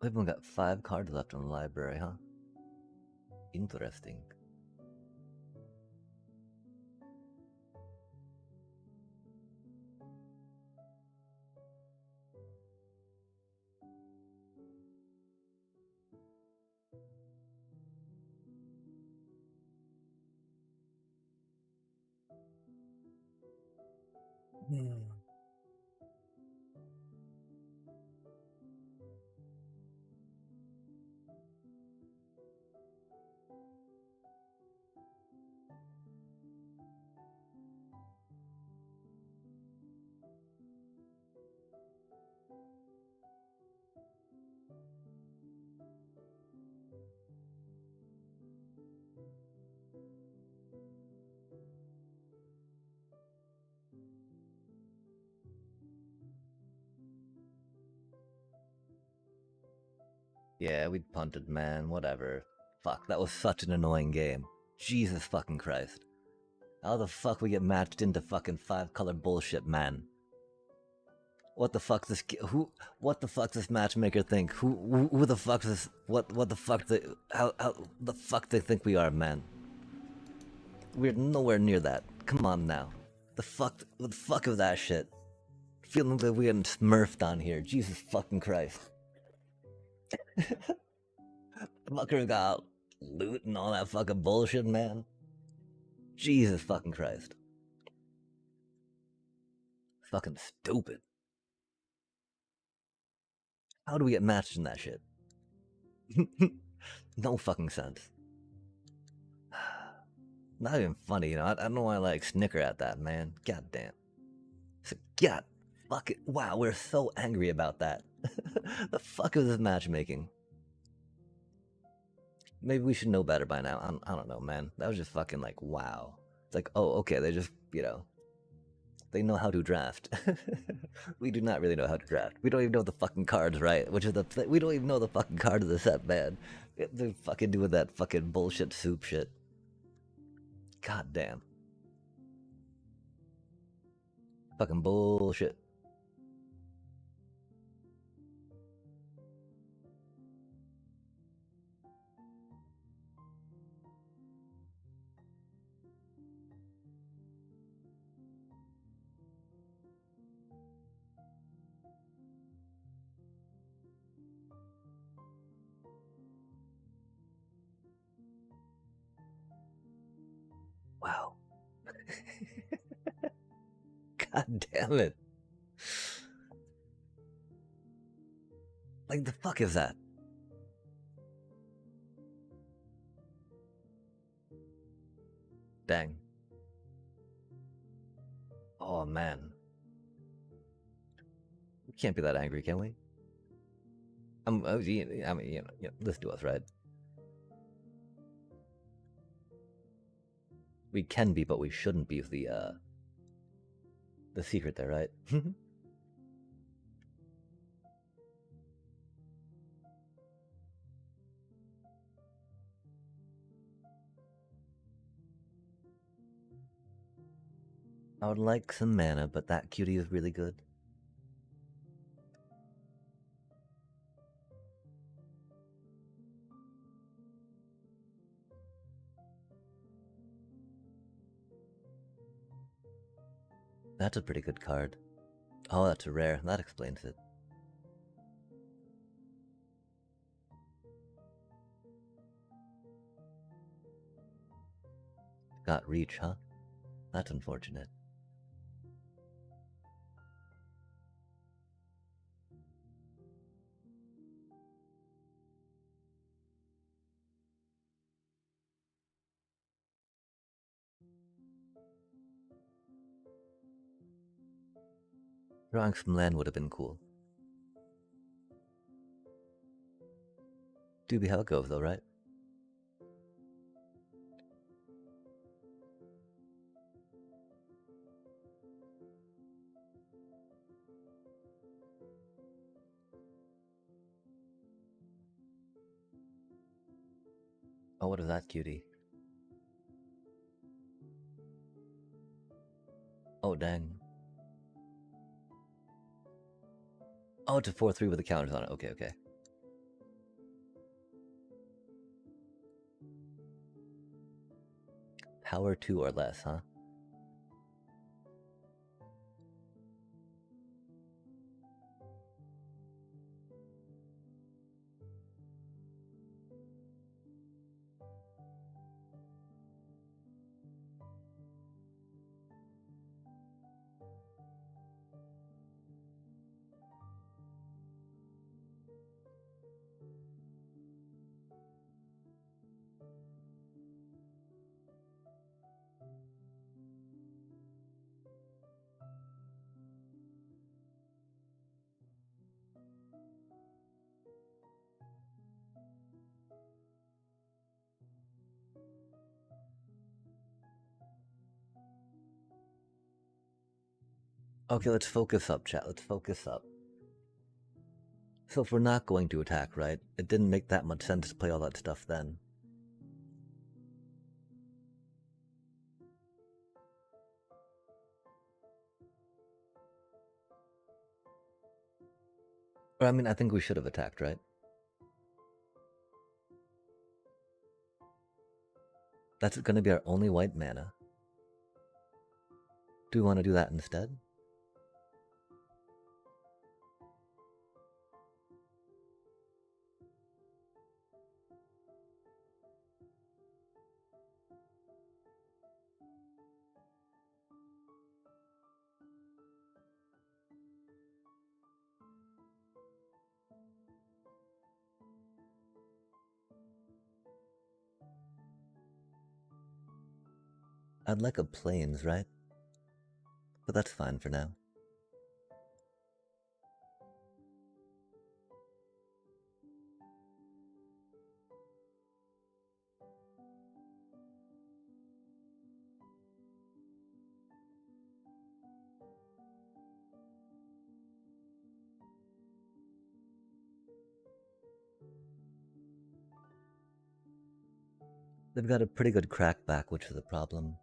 We've only got 5 cards left in the library, huh? Interesting. Hmm. Yeah, we punted, man. Whatever. Fuck, that was such an annoying game. Jesus fucking Christ. How the fuck we get matched into fucking 5-color bullshit, man? What the fuck this who? What the fuck this matchmaker think? Who the fuck this? What the fuck the how the fuck they think we are, man? We're nowhere near that. Come on now. What the fuck of that shit? Feeling that we getting smurfed on here. Jesus fucking Christ. Fucker got loot and all that fucking bullshit, man. Jesus fucking Christ. Fucking stupid. How do we get matched in that shit? No fucking sense. Not even funny, you know. I don't know why I like snicker at that, man. God damn. God, fuck it. Wow, we're so angry about that. The fuck is this matchmaking? Maybe we should know better by now. I don't know, man. That was just fucking like, wow. It's like, oh, okay, they just, they know how to draft. We do not really know how to draft. We don't even know the fucking cards, right? Which is we don't even know the fucking card of the set, man. They're fucking doing that fucking bullshit soup shit. God damn. Fucking bullshit. Wow. God damn it. Like, the fuck is that? Dang. Oh, man. We can't be that angry, can we? I mean, listen to us, right? We can be, but we shouldn't be the secret there, right? I would like some mana, but that cutie is really good. That's a pretty good card. Oh, that's a rare. That explains it. Got reach, huh? That's unfortunate. Drawing some land would have been cool. Do be how it goes, though, right? Oh, what is that cutie? Oh, dang. Oh, it's a 4-3 with the counters on it. Okay, okay. Power 2 or less, huh? Okay, let's focus up, chat. Let's focus up. So if we're not going to attack, right? It didn't make that much sense to play all that stuff then. Or, I mean, I think we should have attacked, right? That's going to be our only white mana. Do we want to do that instead? I'd like a plains, right? But that's fine for now. They've got a pretty good crackback, which is a problem.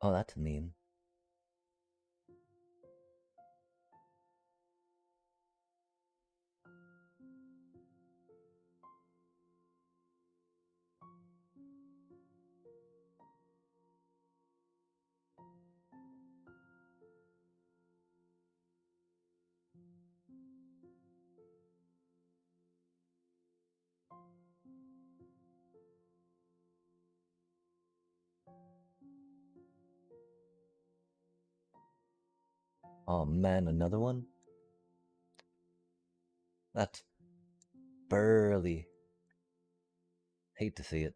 Oh, that's mean. Oh man, another one? That's burly. Hate to see it.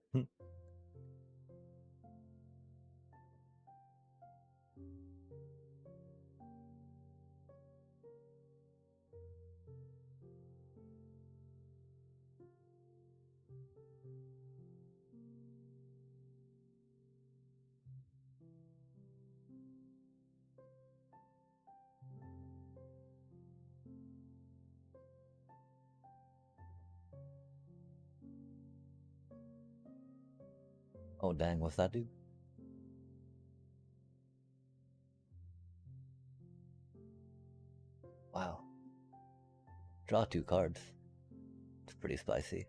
Oh dang, what's that do? Wow. Draw 2 cards. It's pretty spicy.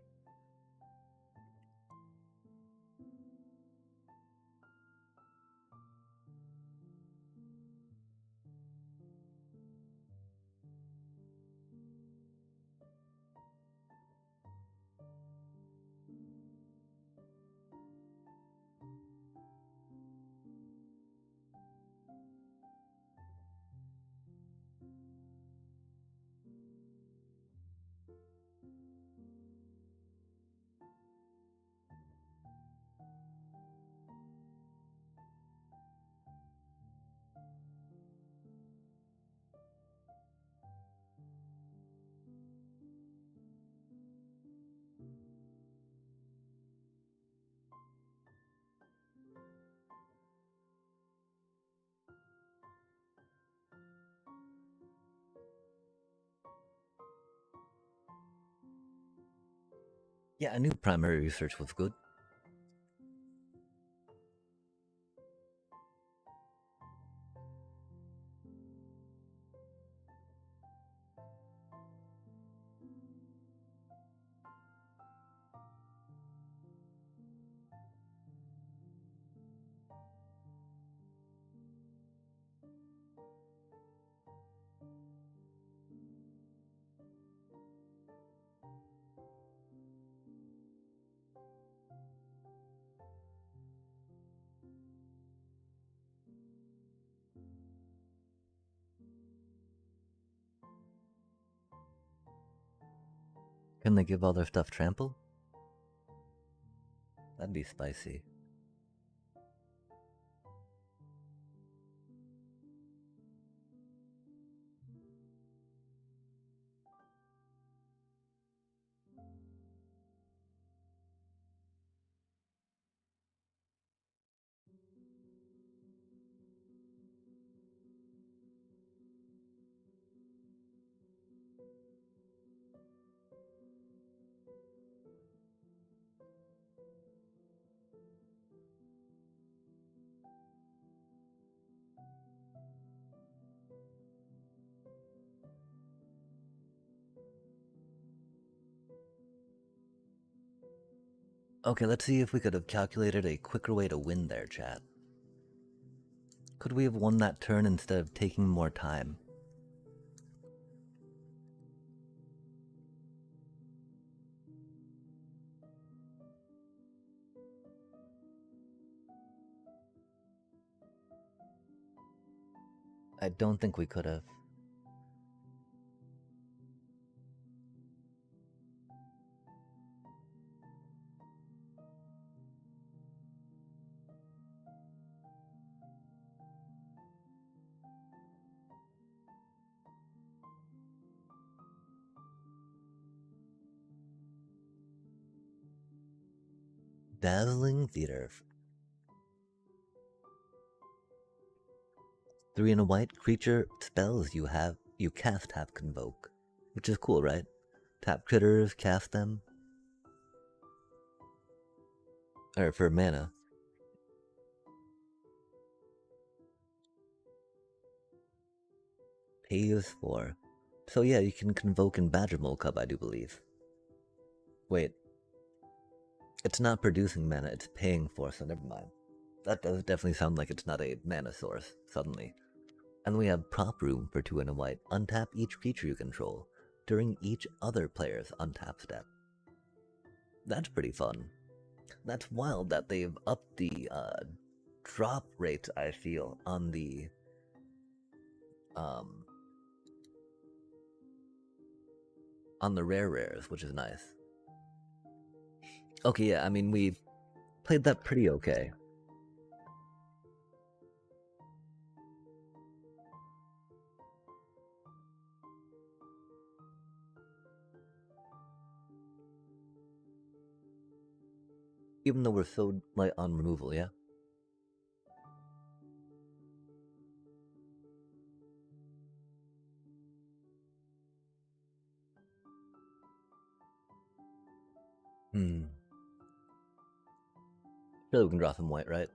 Yeah, I knew primary research was good. Can they give all their stuff trample? That'd be spicy. Okay, let's see if we could have calculated a quicker way to win there, chat. Could we have won that turn instead of taking more time? I don't think we could have. Dazzling Theater. 3 and a white creature spells you cast have convoke. Which is cool, right? Tap critters, cast them. Or for mana. Pays for. So yeah, you can convoke in Badger Mole Cub, I do believe. Wait. It's not producing mana, it's paying for, so never mind. That does definitely sound like it's not a mana source, suddenly. And we have Prop Room for 2 and a white. Untap each creature you control during each other player's untap step. That's pretty fun. That's wild that they've upped the drop rate, I feel, on the um, on the rare rares, which is nice. Okay, yeah, I mean, we played that pretty okay. Even though we're so light on removal, yeah? Hmm. Surely we can draw some white, right?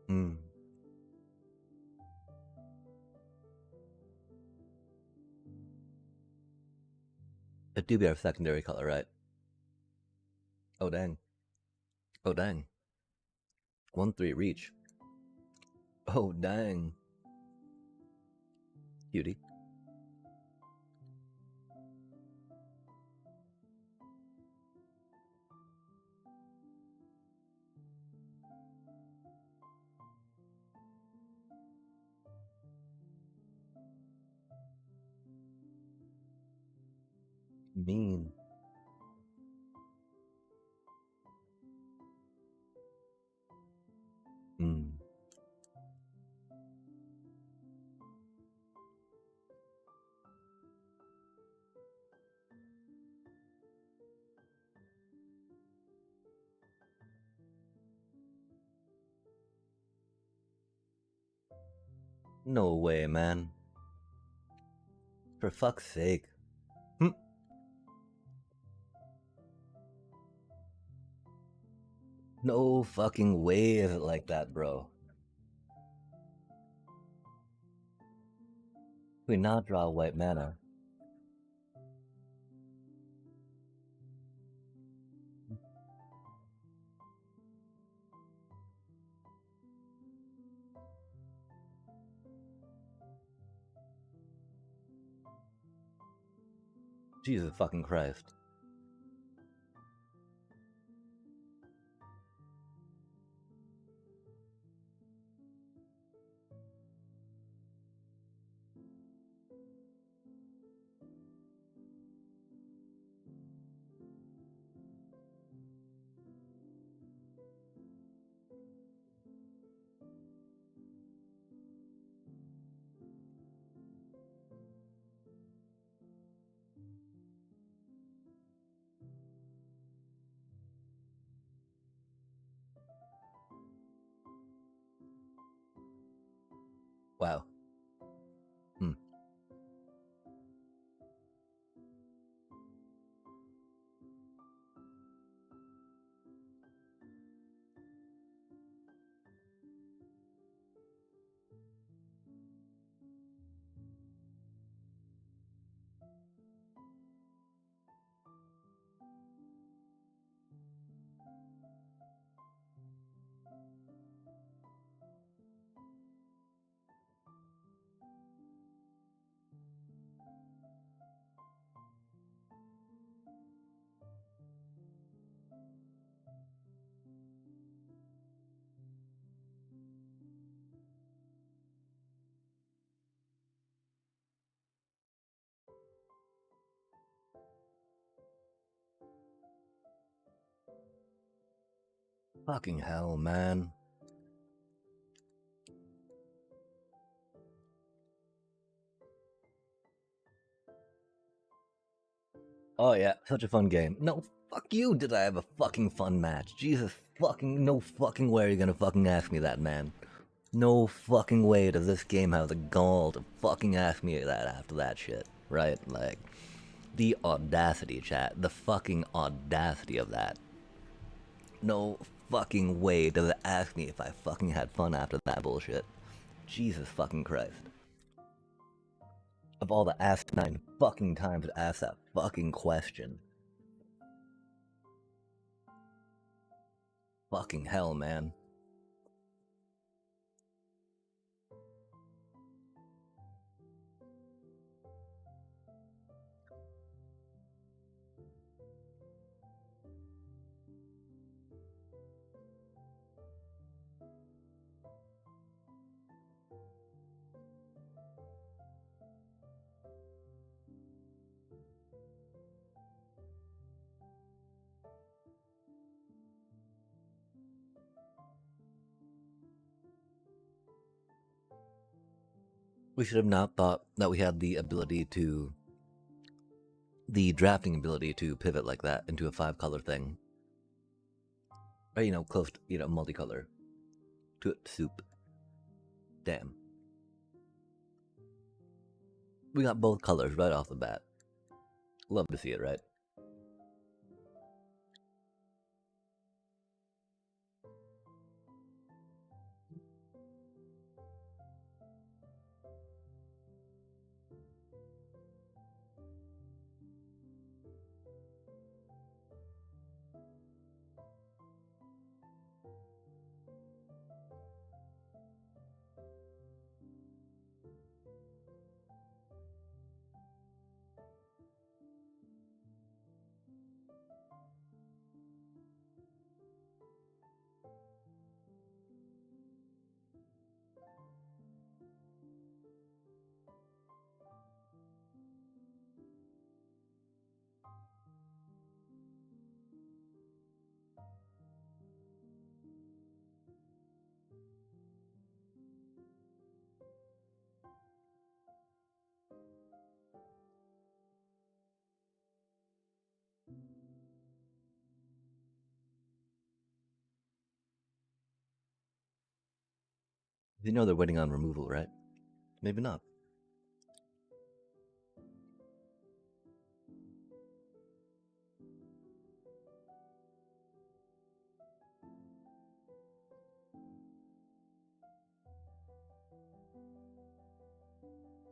Hmm. It do be our secondary color, right? Oh, dang. Oh, dang. 1-3 reach. Oh, dang. Cutie. Mean. Hmm. No way, man. For fuck's sake. Hmm. No fucking way is it like that, bro. We not draw white mana. Jesus fucking Christ. Wow. Hmm. Fucking hell, man. Oh yeah, such a fun game. No, fuck you, did I have a fucking fun match? Jesus fucking, no fucking way are you gonna fucking ask me that, man. No fucking way does this game have the gall to fucking ask me that after that shit, right? Like, the audacity, chat. The fucking audacity of that. No fucking way does it ask me if I fucking had fun after that bullshit. Jesus fucking Christ. Of all the asinine fucking times to ask that fucking question. Fucking hell, man. We should have not thought that we had the ability to, the drafting ability to pivot like that into a 5-color thing. Or, close to, multicolor. To soup. Damn. We got both colors right off the bat. Love to see it, right? You know they're waiting on removal, right? Maybe not.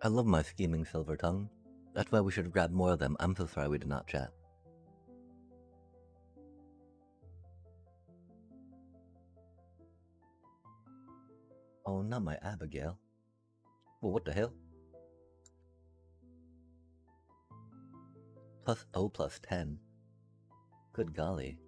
I love my scheming silver tongue. That's why we should have grabbed more of them. I'm so sorry we did not chat. Oh, not my Abigail. Well, what the hell? Plus O plus 10. Good golly.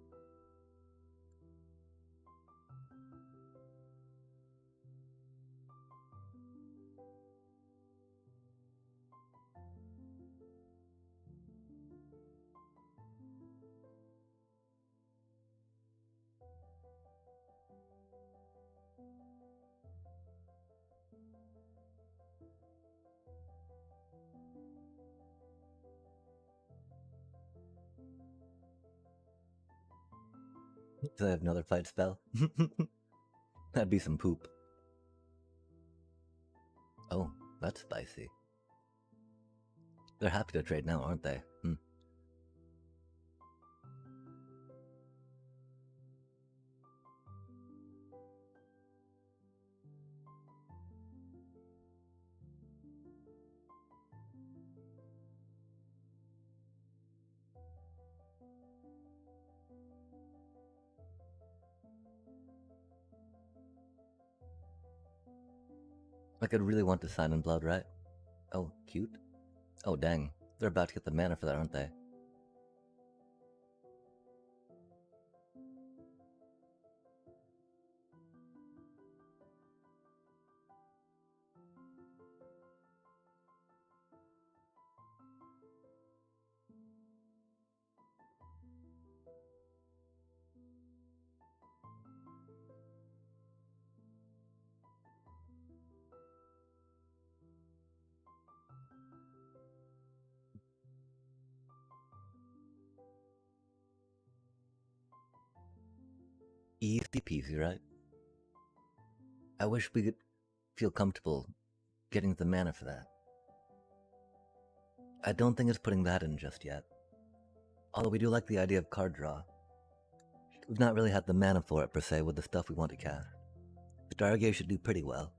Does I have another fight spell? That'd be some poop. Oh, that's spicy. They're happy to trade now, aren't they? I could really want to sign in blood, right? Oh, cute. Oh, dang. They're about to get the mana for that, aren't they? Easy peasy, right? I wish we could feel comfortable getting the mana for that. I don't think it's putting that in just yet. Although we do like the idea of card draw. We've not really had the mana for it per se with the stuff we want to cast. Stargaze should do pretty well.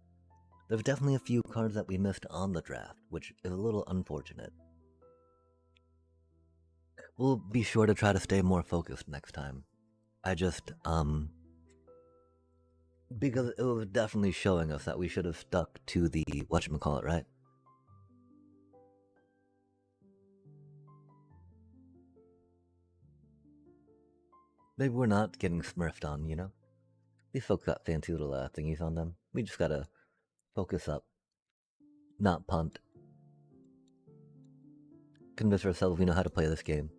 There's definitely a few cards that we missed on the draft, which is a little unfortunate. We'll be sure to try to stay more focused next time. I just, because it was definitely showing us that we should have stuck to the whatchamacallit, right? Maybe we're not getting smurfed on, you know? These folks got fancy little thingies on them. We just gotta focus up, not punt. Convince ourselves we know how to play this game.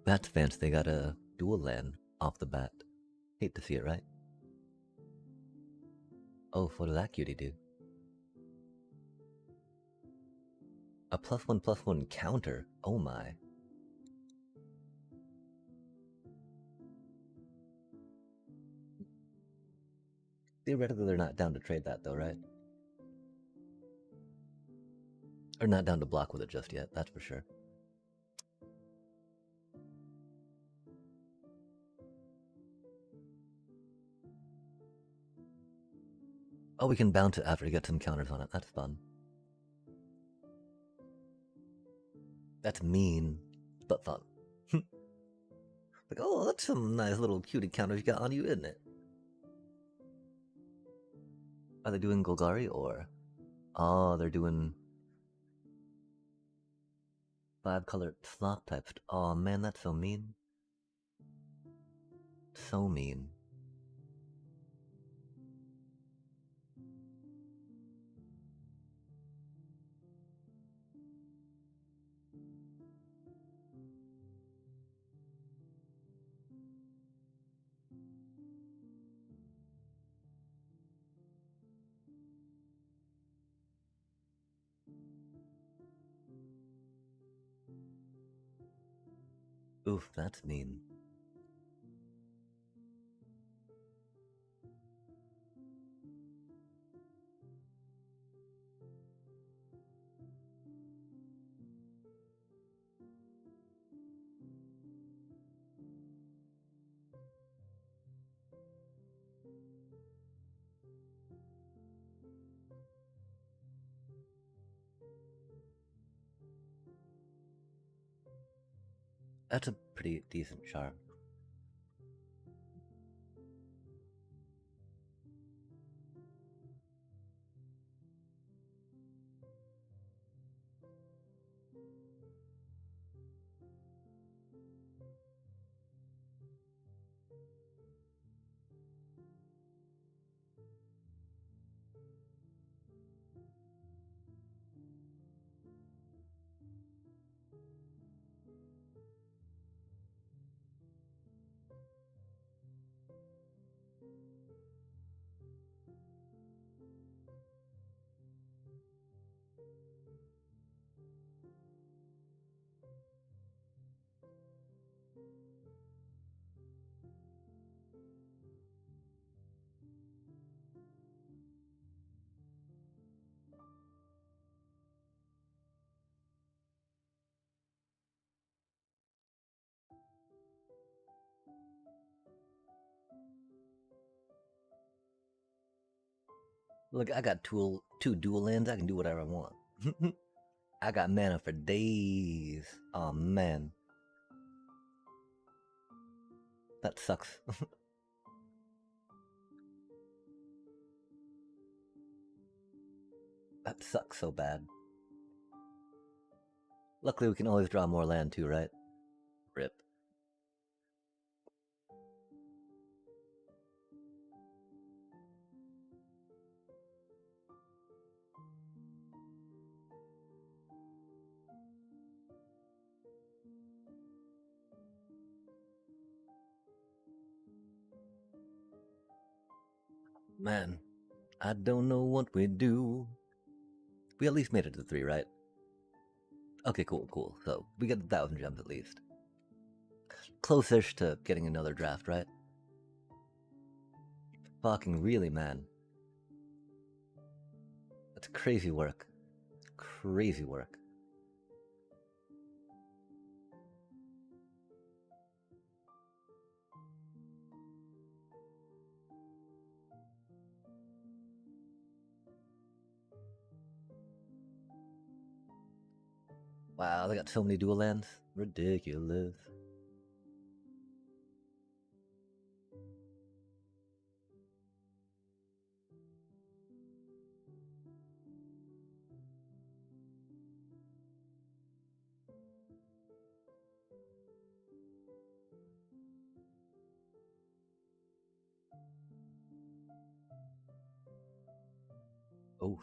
That's fancy. They got a dual land off the bat. Hate to see it, right? Oh, what does that cutie do? A +1/+1 counter. Oh my. Theoretically, they're not down to trade that though, right? Or not down to block with it just yet, that's for sure. Oh, we can bounce it after to get some counters on it. That's fun. That's mean, but fun. Like, oh, that's some nice little cutie counters you got on you, isn't it? Are they doing Golgari or? Oh, they're doing 5-color slot types. Oh man, that's so mean. So mean. Oof, that's mean. That's a pretty decent charm. Look, I got two dual lands. I can do whatever I want. I got mana for days. Oh man, that sucks. That sucks so bad. Luckily, we can always draw more land too, right? Rip. Man, I don't know what we do. We at least made it to 3, right? Okay, cool. So we get 1,000 gems at least. Close-ish to getting another draft, right? Fucking really, man. That's crazy work. Crazy work. Wow, they got so many dual lands. Ridiculous. Oof.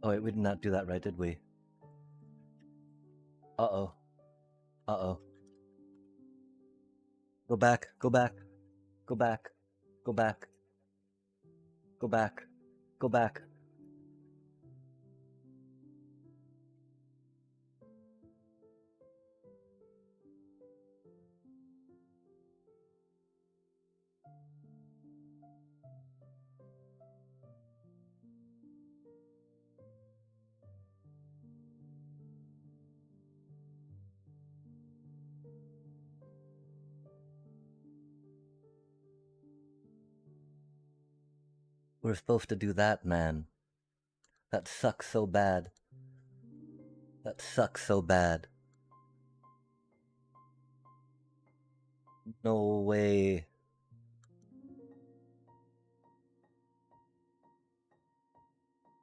Oh wait, we did not do that right, did we? Uh-oh. Uh-oh. Go back. Go back. Go back. Go back. Go back. Go back. We're supposed to do that, man. That sucks so bad. That sucks so bad. No way.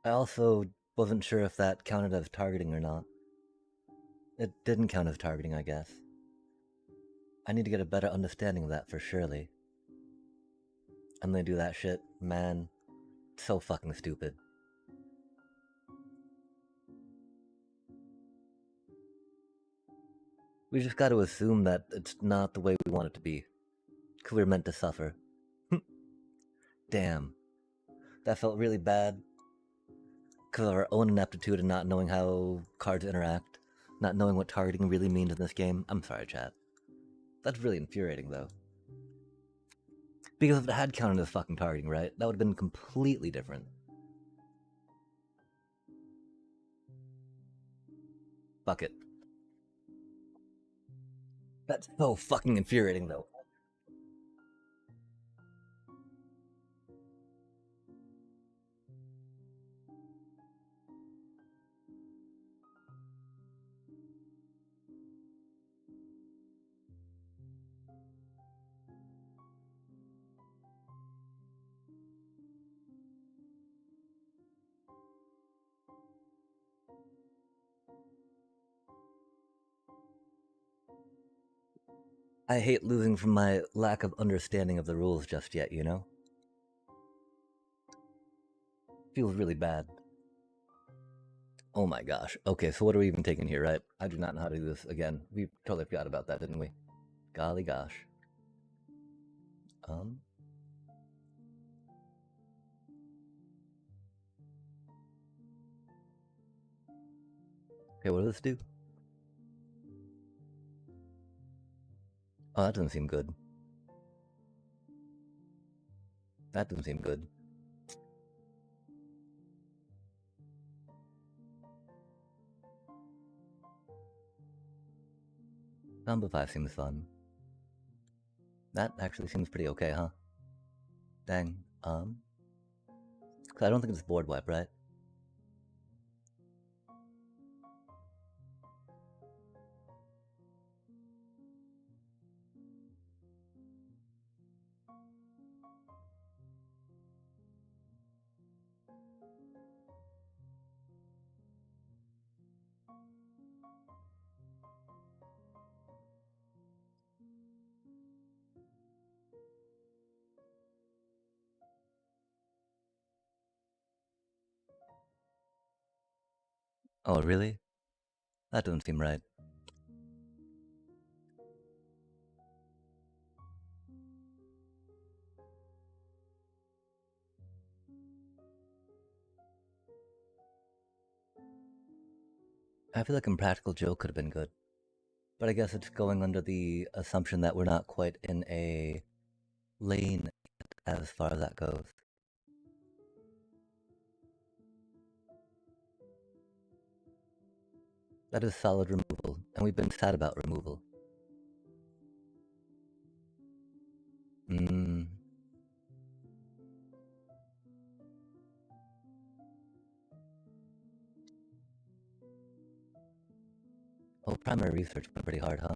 I also wasn't sure if that counted as targeting or not. It didn't count as targeting, I guess. I need to get a better understanding of that for surely. And they do that shit, man. So fucking stupid. We just gotta assume that it's not the way we want it to be. Cause we're meant to suffer. Damn. That felt really bad. Because of our own ineptitude and not knowing how cards interact. Not knowing what targeting really means in this game. I'm sorry, chat. That's really infuriating, though. Because if it had counted as fucking targeting, right, that would have been completely different. Fuck it. That's so fucking infuriating, though. I hate losing from my lack of understanding of the rules just yet, you know? Feels really bad. Oh my gosh. Okay, so what are we even taking here, right? I do not know how to do this again. We totally forgot about that, didn't we? Golly gosh. Um. Okay, what does this do? Oh, that doesn't seem good. That doesn't seem good. Number 5 seems fun. That actually seems pretty okay, huh? Dang. Cause I don't think it's board wipe, right? Oh, really? That doesn't seem right. I feel like Impractical Joke could have been good. But I guess it's going under the assumption that we're not quite in a lane as far as that goes. That is solid removal, and we've been sad about removal. Mmm. Oh, primary research went pretty hard, huh?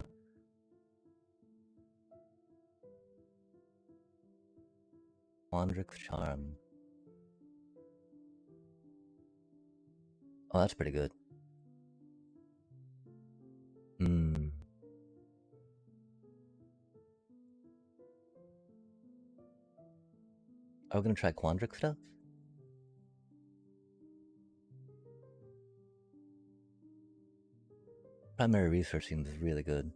Quandrix Charm. Oh, that's pretty good. Hmm. Are we gonna try Quandrix stuff? Primary research seems really good.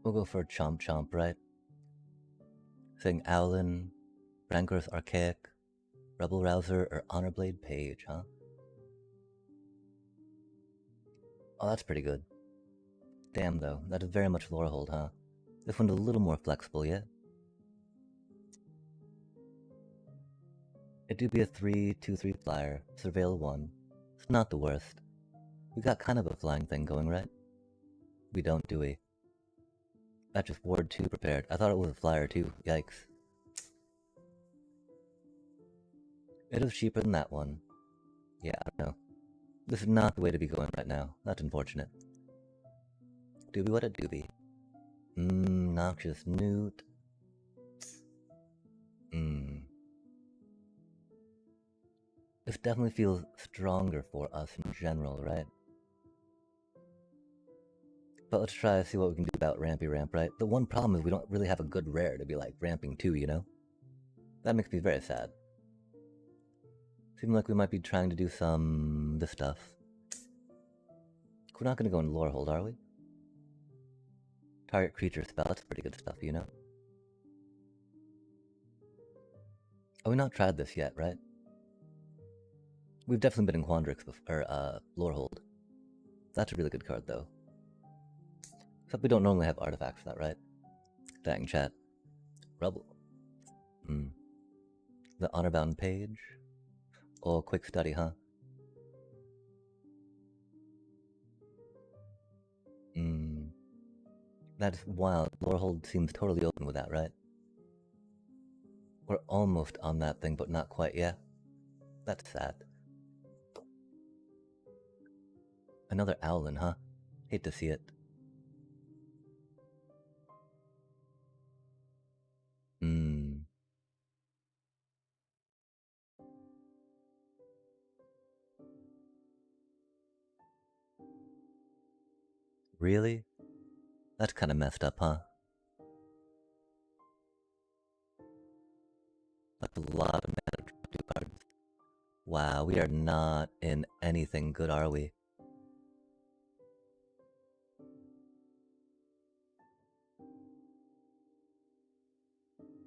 We'll go for Chomp Chomp, right? Saying Owlin, Rancor's Archaic, Rebel Rouser, or Honorblade Page, huh? Oh, that's pretty good. Damn, though, that is very much Lorehold, huh? This one's a little more flexible, yeah? It do be a 3/2/3 flyer, Surveil 1. It's not the worst. We got kind of a flying thing going, right? We don't, do we? That just Ward 2 prepared. I thought it was a flyer too. Yikes. It is cheaper than that one. Yeah, I don't know. This is not the way to be going right now. That's unfortunate. Doobie what a doobie. Noxious Newt. This definitely feels stronger for us in general, right? But let's try to see what we can do about Rampy Ramp, right? The one problem is we don't really have a good rare to be like ramping to, you know? That makes me very sad. Seems like we might be trying to do this stuff. We're not gonna go into Lorehold, are we? Target creature spell, that's pretty good stuff, you know? Oh, we've not tried this yet, right? We've definitely been in Quandrix before, Lorehold. That's a really good card, though. Except we don't normally have artifacts for that, right? Dang, chat. Rebel. The Honorbound Page. Oh, quick study, huh? That's wild. Lorehold seems totally open with that, right? We're almost on that thing, but not quite yet. That's sad. Another Owlin, huh? Hate to see it. Really? That's kind of messed up, huh? That's a lot of mana to drop 2 cards. Wow, we are not in anything good, are we?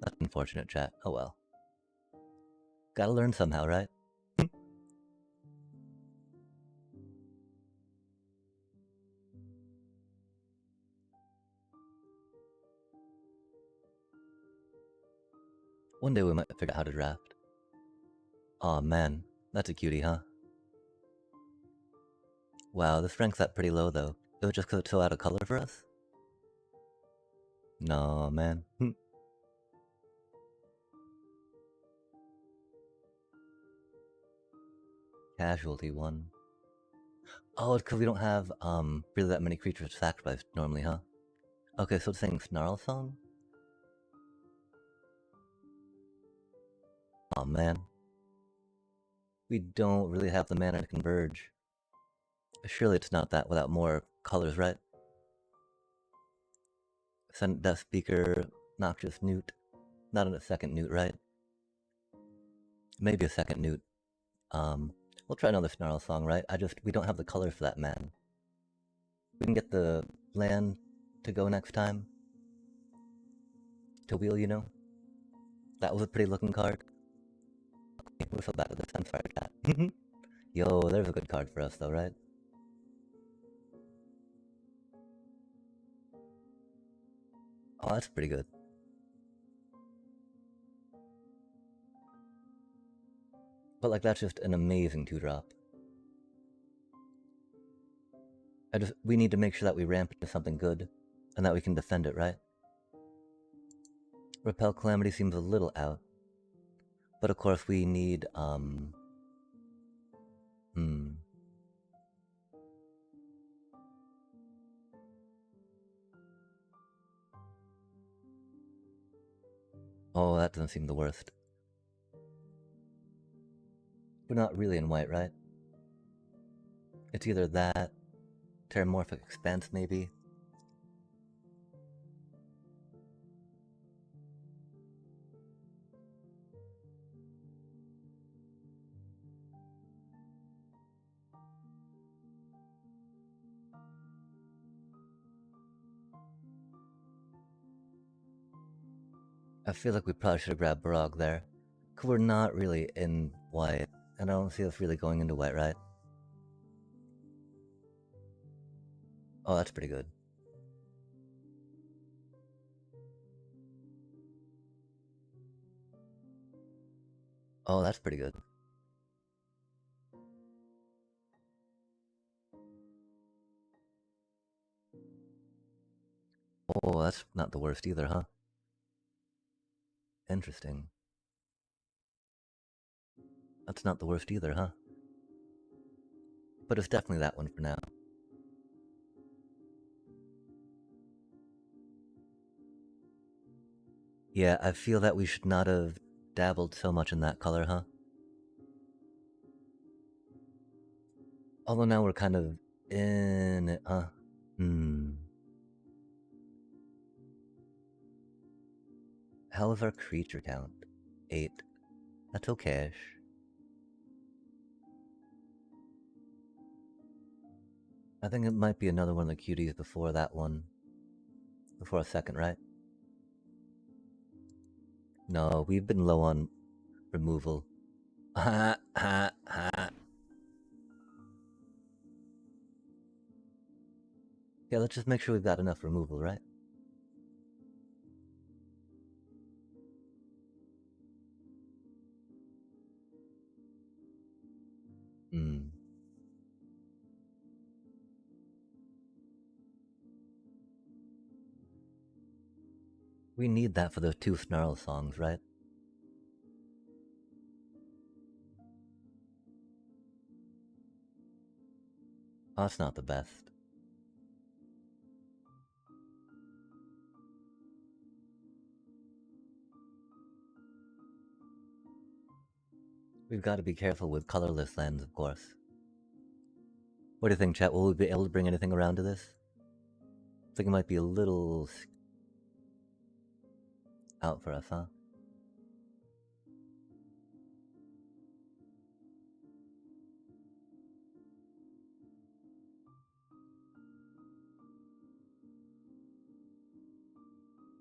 That's unfortunate, chat. Oh well. Gotta learn somehow, right? One day we might figure out how to draft. Aw, man. That's a cutie, huh? Wow, this ranks that pretty low, though. It was just because it's so out of color for us? No, man. Casualty 1. Oh, it's because we don't have, really that many creatures to sacrifice normally, huh? Okay, so it's saying Snarl Song? Aw, man. We don't really have the mana to converge. Surely it's not that without more colors, right? Send Death Speaker, Noxious Newt. Not in a second Newt, right? Maybe a second Newt. We'll try another Snarl Song, right? We don't have the colors for that, man. We can get the land to go next time. To wheel, you know? That was a pretty looking card. Okay, we're so bad at this, I'm sorry, chat. Yo, there's a good card for us though, right? Oh, that's pretty good. But like, that's just an amazing 2-drop. We need to make sure that we ramp into something good, and that we can defend it, right? Repel Calamity seems a little out. But of course we need, Oh, that doesn't seem the worst. We're not really in white, right? It's either that, Terramorphic Expanse maybe. I feel like we probably should have grabbed Barog there. Cause we're not really in white, and I don't see us really going into white, right? Oh, that's pretty good. Oh, that's pretty good. Oh, that's not the worst either, huh? Interesting. That's not the worst either, huh? But it's definitely that one for now. Yeah, I feel that we should not have dabbled so much in that color, huh? Although now we're kind of in it, huh? How is our creature count? 8. That's okayish. I think it might be another one of the cuties before that one. Before a second, right? No, we've been low on removal. Ha ha ha. Yeah, let's just make sure we've got enough removal, right? Hmm. We need that for those 2 Snarl songs, right? Oh, that's not the best. We've got to be careful with colorless lands, of course. What do you think, chat? Will we be able to bring anything around to this? I think it might be a little out for us, huh?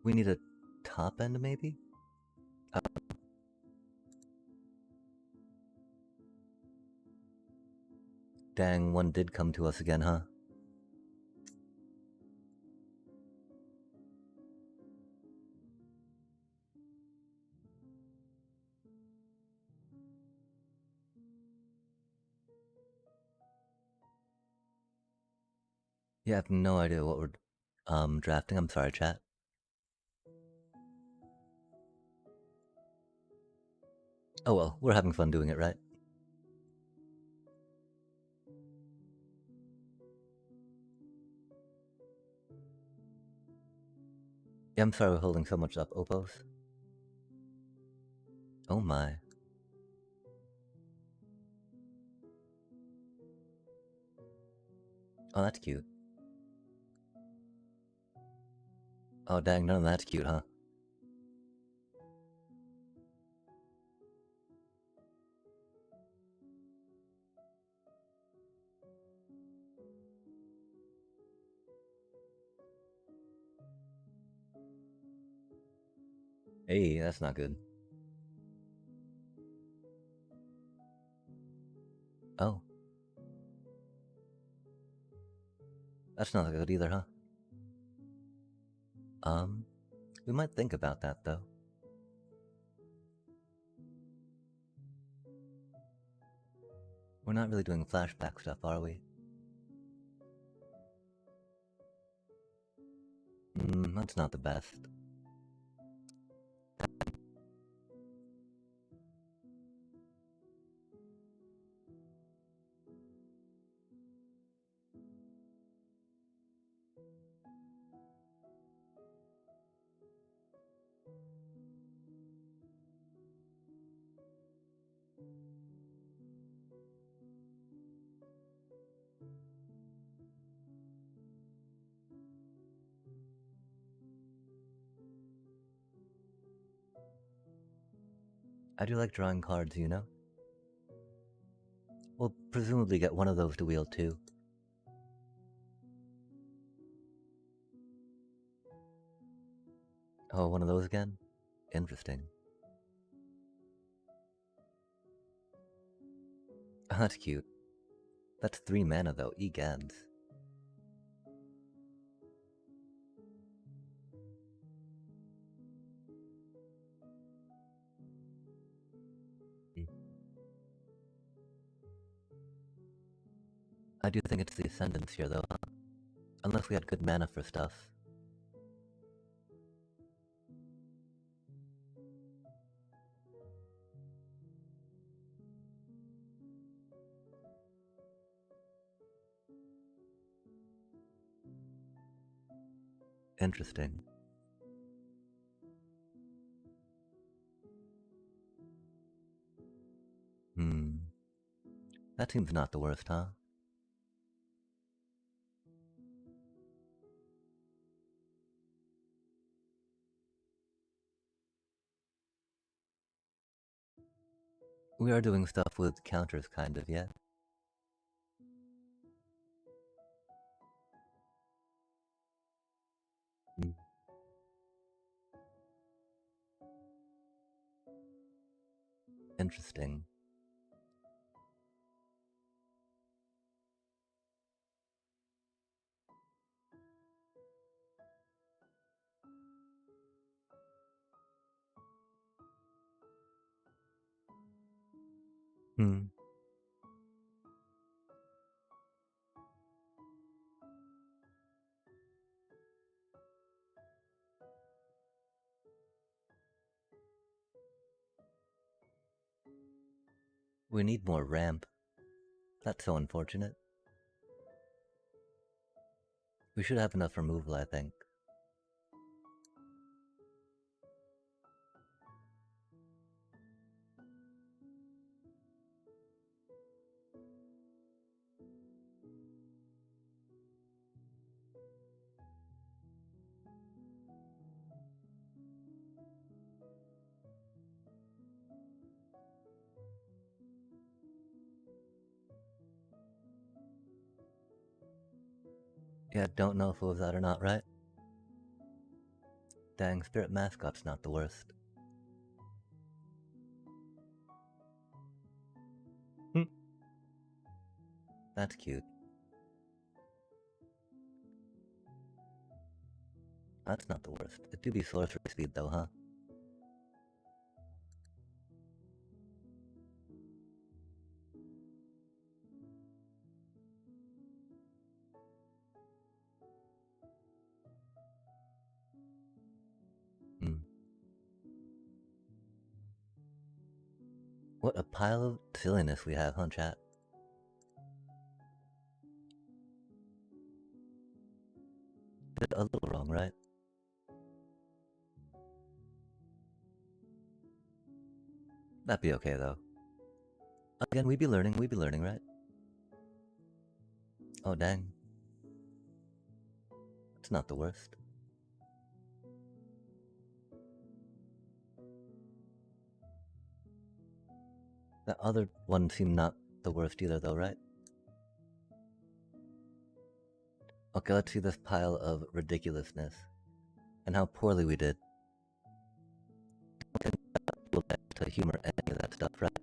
We need a top end, maybe? Dang, one did come to us again, huh? Yeah, I have no idea what we're drafting. I'm sorry, chat. Oh well, we're having fun doing it, right? Yeah, I'm sorry we're holding so much up, Opos. Oh my. Oh, that's cute. Oh dang, none of that's cute, huh? Hey, that's not good. Oh. That's not good either, huh? We might think about that, though. We're not really doing flashback stuff, are we? That's not the best. I do like drawing cards, you know? We'll presumably get one of those to wield too. Oh, one of those again? Interesting. That's cute. That's 3 mana though, egads. I do think it's the Ascendants here though, huh? Unless we had good mana for stuff. Interesting. That seems not the worst, huh? We are doing stuff with counters, kind of, yeah? Interesting. We need more ramp. That's so unfortunate. We should have enough removal, I think. Yeah, don't know if it was that or not, right? Dang, Spirit Mascot's not the worst. That's cute. That's not the worst. It do be sorcery speed though, huh? What a pile of silliness we have, huh, chat? Did a little wrong, right? That'd be okay, though. Again, we be learning, right? Oh, dang. It's not the worst. That other one seemed not the worst either, though, right? Okay, let's see this pile of ridiculousness. And how poorly we did. To humor any of that stuff, right?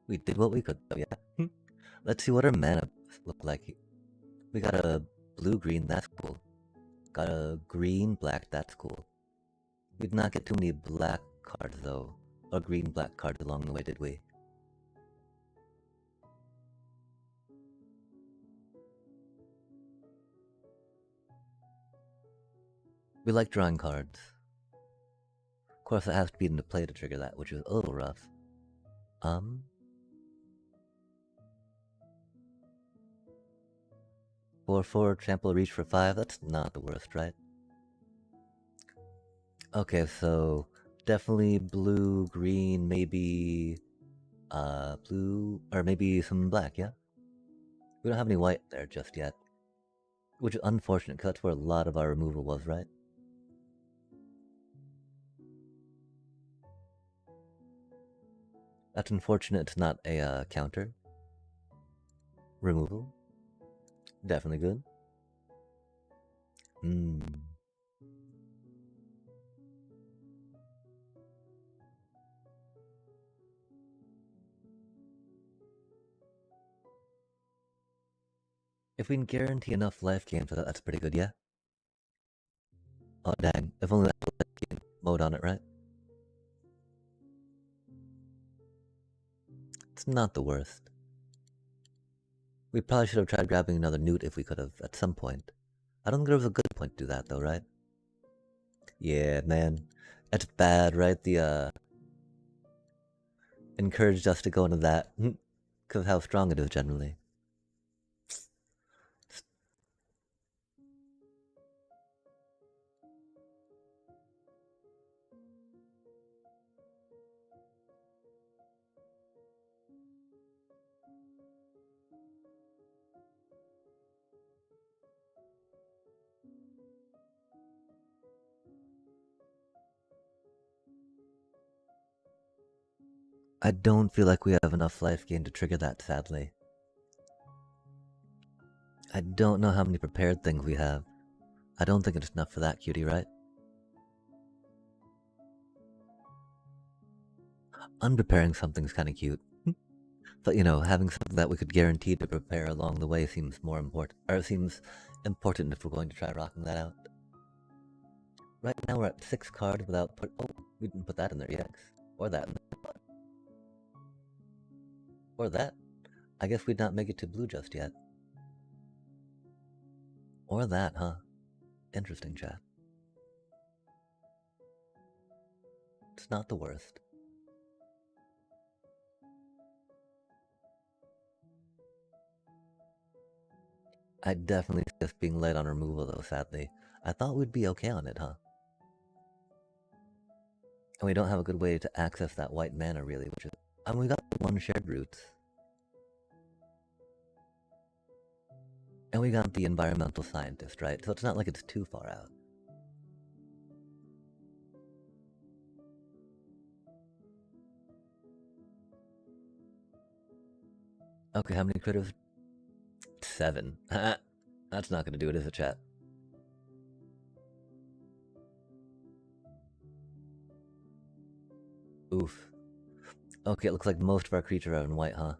We did what we could, though, yeah. Let's see what our mana look like. We got a blue-green, that's cool. Got a green-black, that's cool. We did not get too many black cards, though. Or green-black cards along the way, did we? We like drawing cards. Of course, it has to be into play to trigger that, which is a little rough. 4/4, trample, reach for 5, that's not the worst, right? Okay, so definitely blue, green, maybe blue, or maybe some black, yeah? We don't have any white there just yet. Which is unfortunate, because that's where a lot of our removal was, right? That's unfortunate it's not a counter. Removal. Definitely good. Hmm. If we can guarantee enough life gain for that, that's pretty good, yeah? Oh, dang. If only that was life gain mode on it, right? It's not the worst. We probably should have tried grabbing another newt if we could have at some point. I don't think there was a good point to do that, though, right? Yeah, man. That's bad, right? Encouraged us to go into that. Because of how strong it is generally. I don't feel like we have enough life gain to trigger that, sadly. I don't know how many prepared things we have. I don't think it's enough for that, cutie, right? Unpreparing something's kind of cute. But you know, having something that we could guarantee to prepare along the way seems more important, or it seems important if we're going to try rocking that out. Right now we're at 6 cards without put. Oh, we didn't put that in there yet. Or that. Or that. I guess we'd not make it to blue just yet. Or that, huh? Interesting, chat. It's not the worst. I definitely see us being late on removal though, sadly. I thought we'd be okay on it, huh? And we don't have a good way to access that white mana, really, which is. I mean, we got one shared roots. And we got the environmental scientist, right? So it's not like it's too far out. Okay, how many critters? 7. That's not gonna do it, is it, chat? Oof. Okay, it looks like most of our creatures are in white, huh?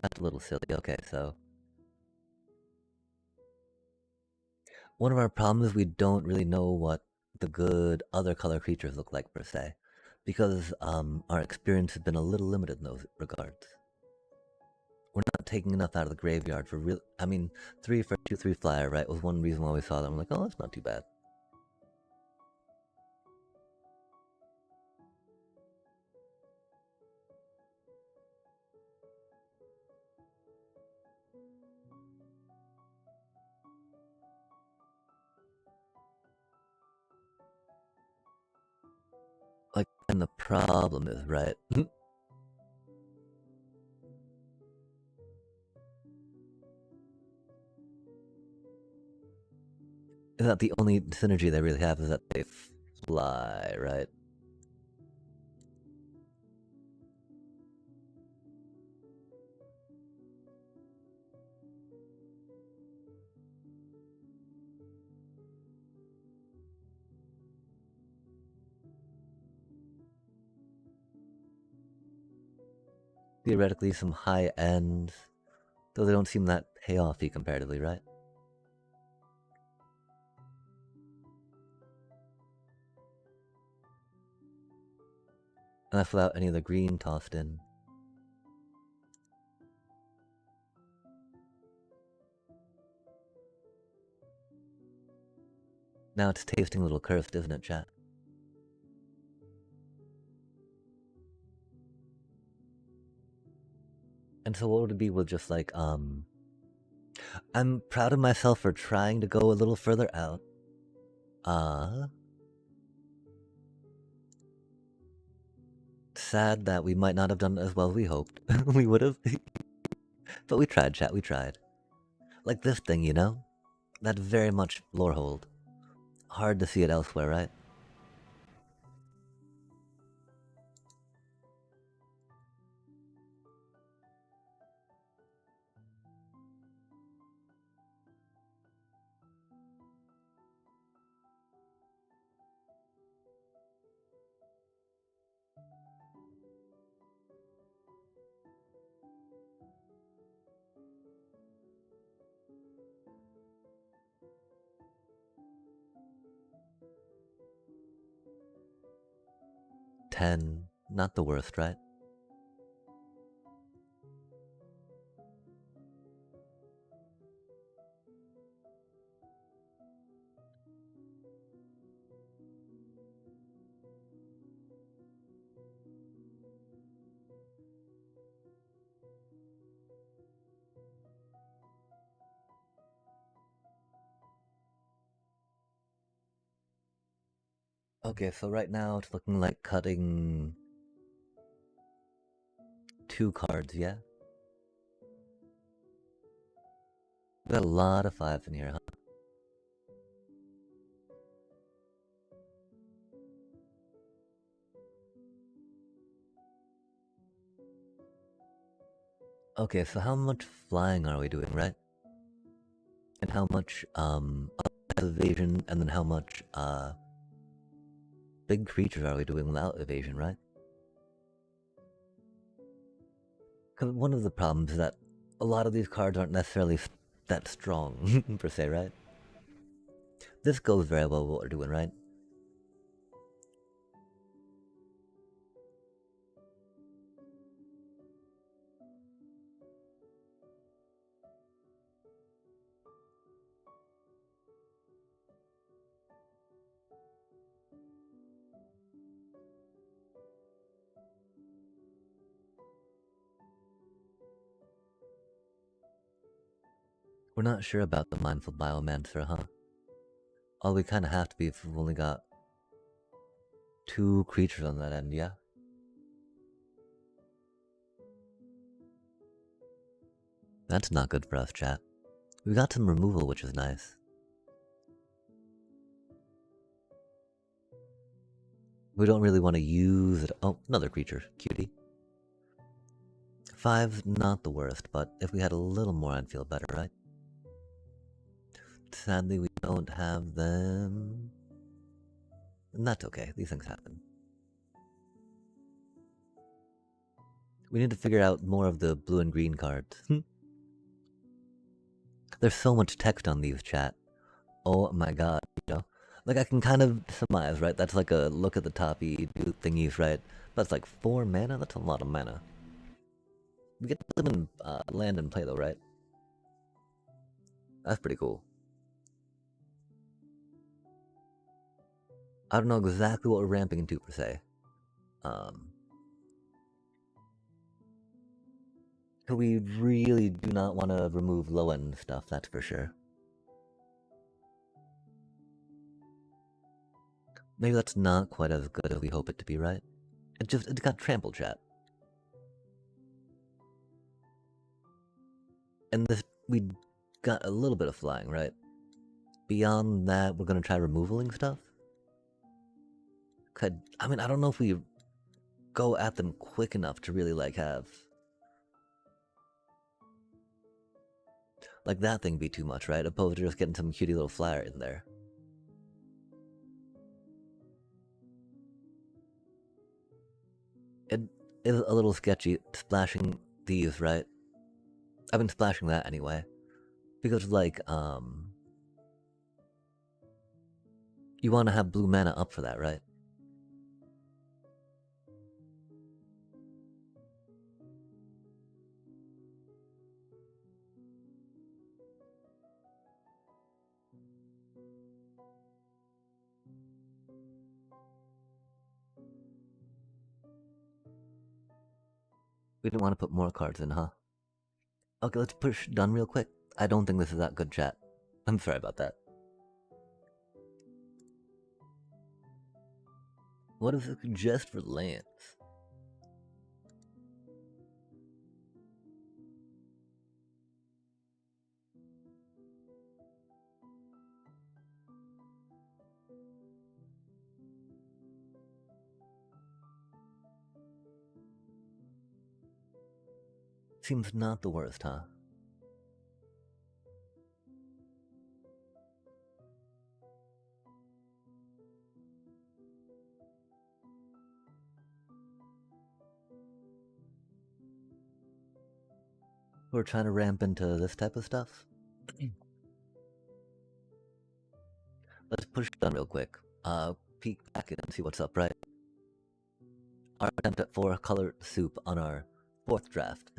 That's a little silly. Okay, so one of our problems is we don't really know what the good other color creatures look like per se, because our experience has been a little limited in those regards. We're not taking enough out of the graveyard for real. I mean, 3 for 2/3 flyer, right? Was one reason why we saw them. I'm like, oh, that's not too bad. Like, and the problem is, right? Is that the only synergy they really have is that they fly, right? Theoretically, some high ends, though they don't seem that payoffy comparatively, right? And that's without any of the green tossed in. Now it's tasting a little cursed, isn't it, chat? And so what would it be with just like, I'm proud of myself for trying to go a little further out. Sad that we might not have done as well as we hoped. We would have. But we tried, chat, we tried. Like this thing, you know? That's very much lore hold. Hard to see it elsewhere, right? 10, not the worst, right? Okay, so right now it's looking like cutting 2 cards, yeah? We got a lot of 5s in here, huh? Okay, so how much flying are we doing, right? And how much, evasion, and then how much, big creatures are we doing without evasion, right? Because one of the problems is that a lot of these cards aren't necessarily that strong, per se, right? This goes very well with what we're doing, right? We're not sure about the Mindful Biomancer, huh? All we kind of have to be if we've only got 2 creatures on that end, yeah? That's not good for us, chat. We got some removal, which is nice. We don't really want to use it. Oh, another creature. Cutie. 5's not the worst, but if we had a little more, I'd feel better, right? Sadly, we don't have them. And that's okay. These things happen. We need to figure out more of the blue and green cards. There's so much text on these, chat. Oh my god, you know? Like, I can kind of surmise, right? That's like a look at the toppy do thingies, right? That's like 4 mana? That's a lot of mana. We get to live in land and play, though, right? That's pretty cool. I don't know exactly what we're ramping into, per se. We really do not want to remove low-end stuff, that's for sure. Maybe that's not quite as good as we hope it to be, right? It got trampled, chat. And this, we got a little bit of flying, right? Beyond that, we're gonna try removaling stuff? I mean, I don't know if we go at them quick enough to really, like, have... Like, that thing be too much, right? Opposed to just getting some cutie little flyer in there. It is a little sketchy splashing these, right? I've been splashing that anyway. Because, like, you want to have blue mana up for that, right? We didn't want to put more cards in, huh? Okay, let's push done real quick. I don't think this is that good, chat. I'm sorry about that. What if it's just for lands? Seems not the worst, huh? We're trying to ramp into this type of stuff? Let's push done real quick. Peek back in and see what's up, right? our attempt at four-color soup on our fourth draft.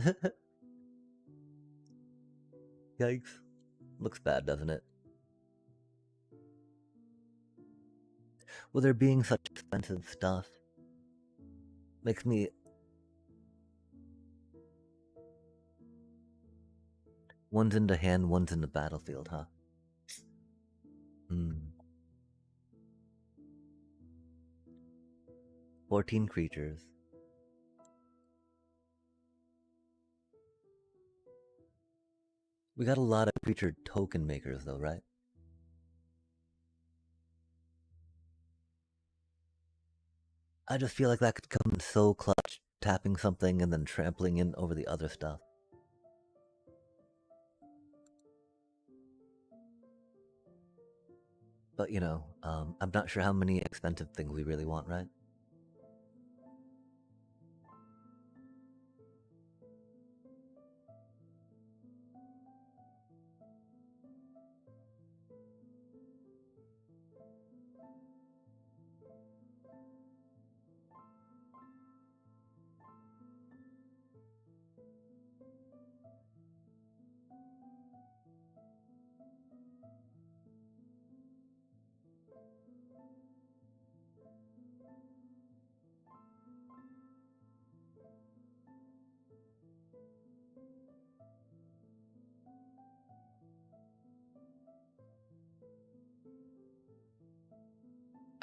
Yikes. Looks bad, doesn't it? With there being such expensive stuff, makes me... One's in the hand, one's in the battlefield, huh? 14 creatures. We got a lot of creature token makers though, right? I just feel like that could come in so clutch, tapping something and then trampling in over the other stuff. But you know, I'm not sure how many expensive things we really want, right?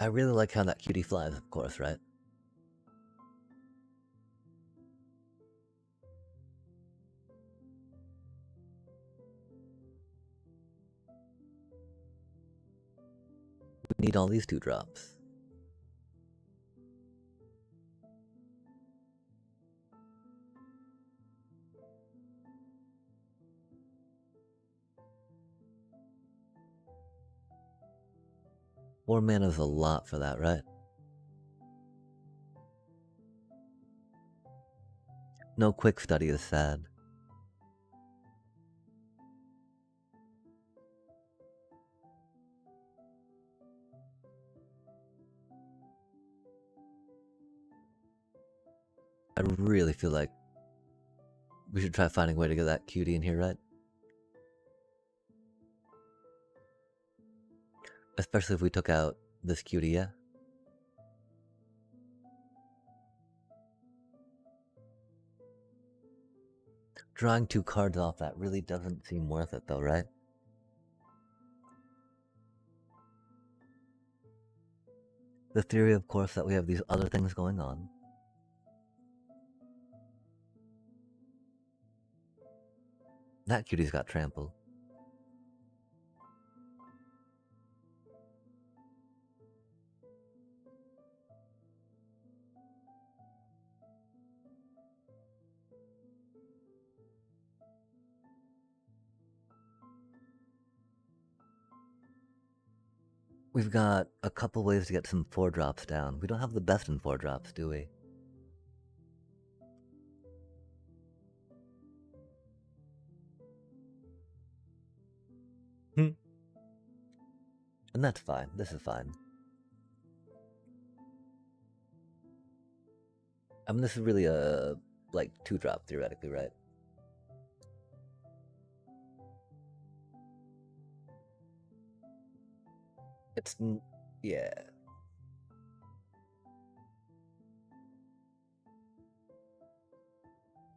I really like how that cutie flies, of course, right? We need all these 2-drops. More mana's a lot for that, right? No quick study is sad. I really feel like we should try finding a way to get that cutie in here, right? Especially if we took out this cutie, yeah? Drawing 2 cards off that really doesn't seem worth it though, right? The theory, of course, that we have these other things going on. That cutie's got trample. We've got a couple ways to get some 4-drops down. We don't have the best in 4-drops, do we? And that's fine. This is fine. I mean, this is really a, like, 2-drop, theoretically, right? It's... yeah.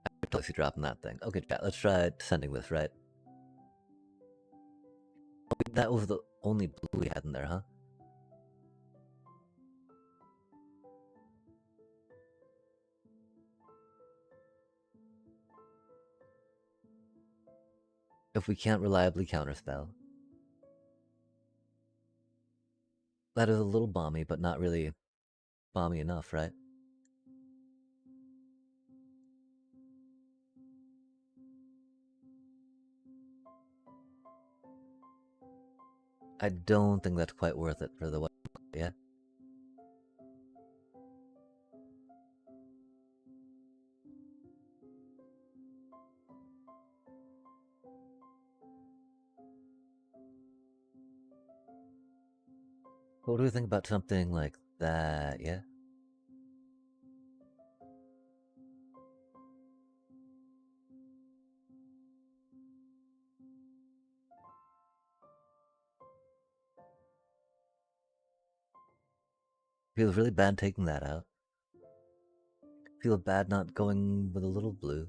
I'm totally dropping that thing. Okay, chat, let's try sending this, right? That was the only blue we had in there, huh? If we can't reliably counterspell. That is a little bomby, but not really bomby enough, right? I don't think that's quite worth it for the one, yeah? What do we think about something like that, yeah? Feels really bad taking that out. Feel bad not going with a little blue.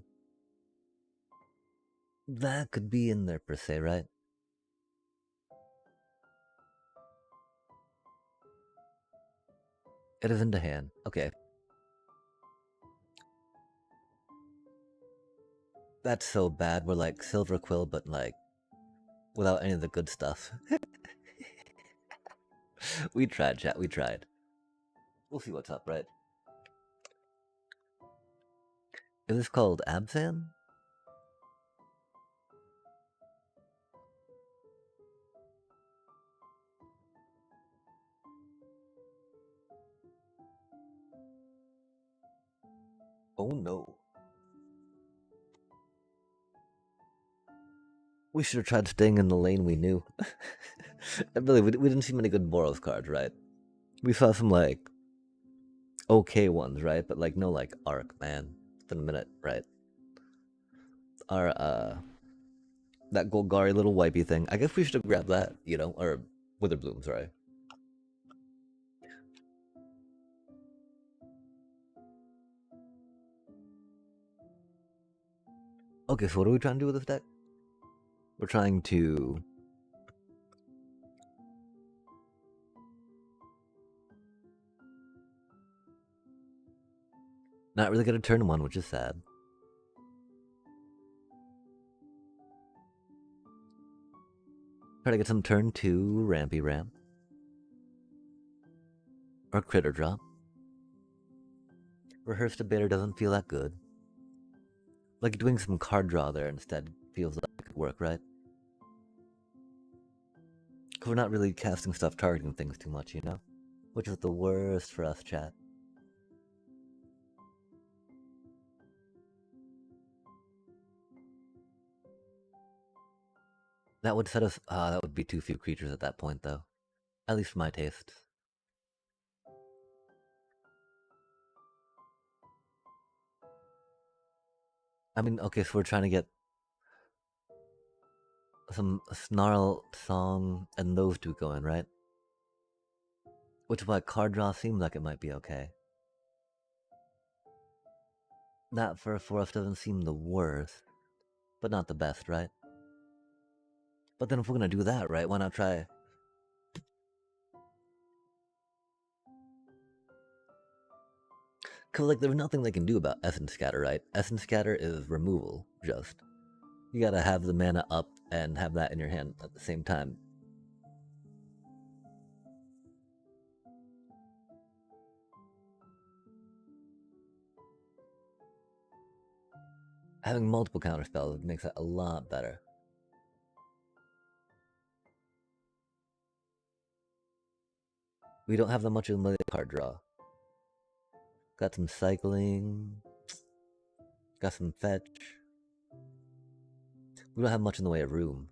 That could be in there per se, right? It isn't a hand. Okay. That's so bad. We're like Silver Quill, but like without any of the good stuff. We tried, chat. We tried. We'll see what's up, right? Is this called Absan? Oh no. We should have tried staying in the lane we knew. Really, we didn't see many good Boros cards, right? We saw some like okay ones, right? But like no like arc, man. It's been a minute, right? Our that Golgari little wipey thing. I guess we should have grabbed that, you know, or Witherbloom, sorry. Okay, so what are we trying to do with this deck? We're trying to not really get a turn one, which is sad. Try to get some turn two Rampy Ramp. Or Critter Drop. Rehearsed Debater doesn't feel that good. Like doing some card draw there instead feels like it could work, right? Because we're not really casting stuff targeting things too much, you know? Which is the worst for us, chat. That would set us. That would be too few creatures at that point, though. At least for my taste. I mean, okay, so we're trying to get some Snarl Song and those two going, right? Which is why card draw seems like it might be okay. That for us doesn't seem the worst, but not the best, right? But then if we're gonna do that, right, why not try? Cause like there's nothing they can do about Essence Scatter, right? Essence Scatter is removal, just. You gotta have the mana up and have that in your hand at the same time. Having multiple counter spells makes it a lot better. We don't have that much of a card draw. Got some cycling. Got some fetch. We don't have much in the way of room.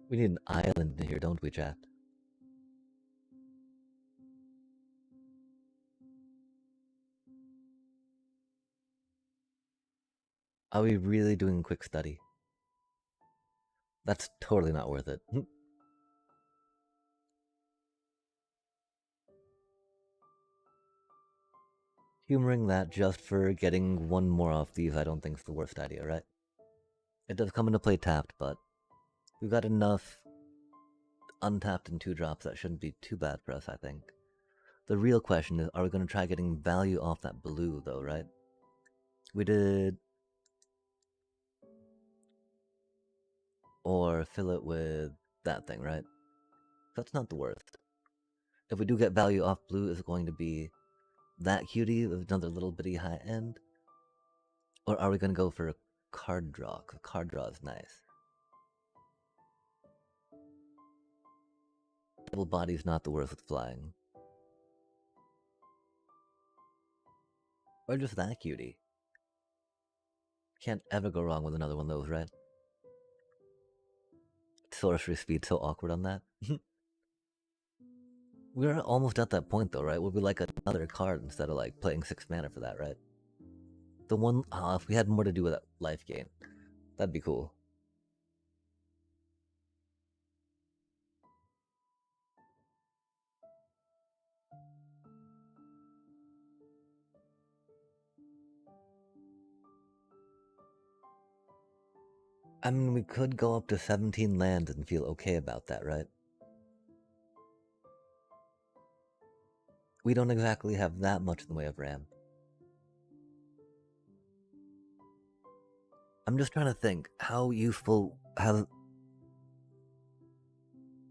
We need an island here, don't we, chat? Are we really doing quick study? That's totally not worth it. Humoring that just for getting one more off these I don't think is the worst idea, right? It does come into play tapped, but we've got enough untapped in 2-drops that shouldn't be too bad for us, I think. The real question is, are we going to try getting value off that blue, though, right? We did... Or fill it with that thing, right? That's not the worst. If we do get value off blue, is it going to be that cutie with another little bitty high end? Or are we going to go for a card draw? Because card draw is nice. Double body's not the worst with flying. Or just that cutie. Can't ever go wrong with another one of those, right? Sorcery speed so awkward on that. We're almost at that point though, right? We'll be like another card instead of like playing 6 mana for that, right? The one, if we had more to do with that life gain, that'd be cool. I mean, we could go up to 17 lands and feel okay about that, right? We don't exactly have that much in the way of RAM. I'm just trying to think how useful, how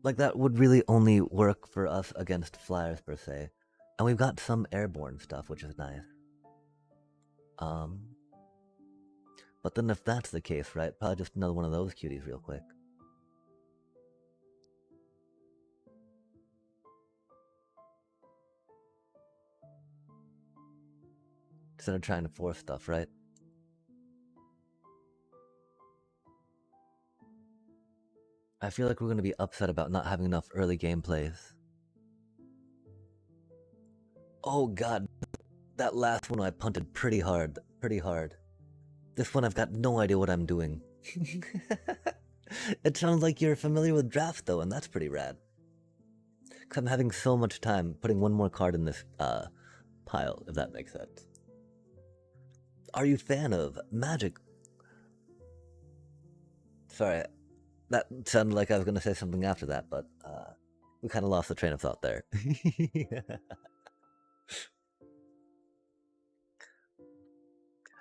like that would really only work for us against flyers per se, and we've got some airborne stuff, which is nice. Um, but then if that's the case, right, probably just another one of those cuties real quick. Instead of trying to force stuff, right? I feel like we're going to be upset about not having enough early game plays. Oh god, that last one I punted pretty hard, pretty hard. This one I've got no idea what I'm doing. It sounds like you're familiar with drafts though, and that's pretty rad. Cause I'm having so much time putting one more card in this pile, if that makes sense. Are you a fan of Magic? Sorry, that sounded like I was gonna say something after that, but we kind of lost the train of thought there.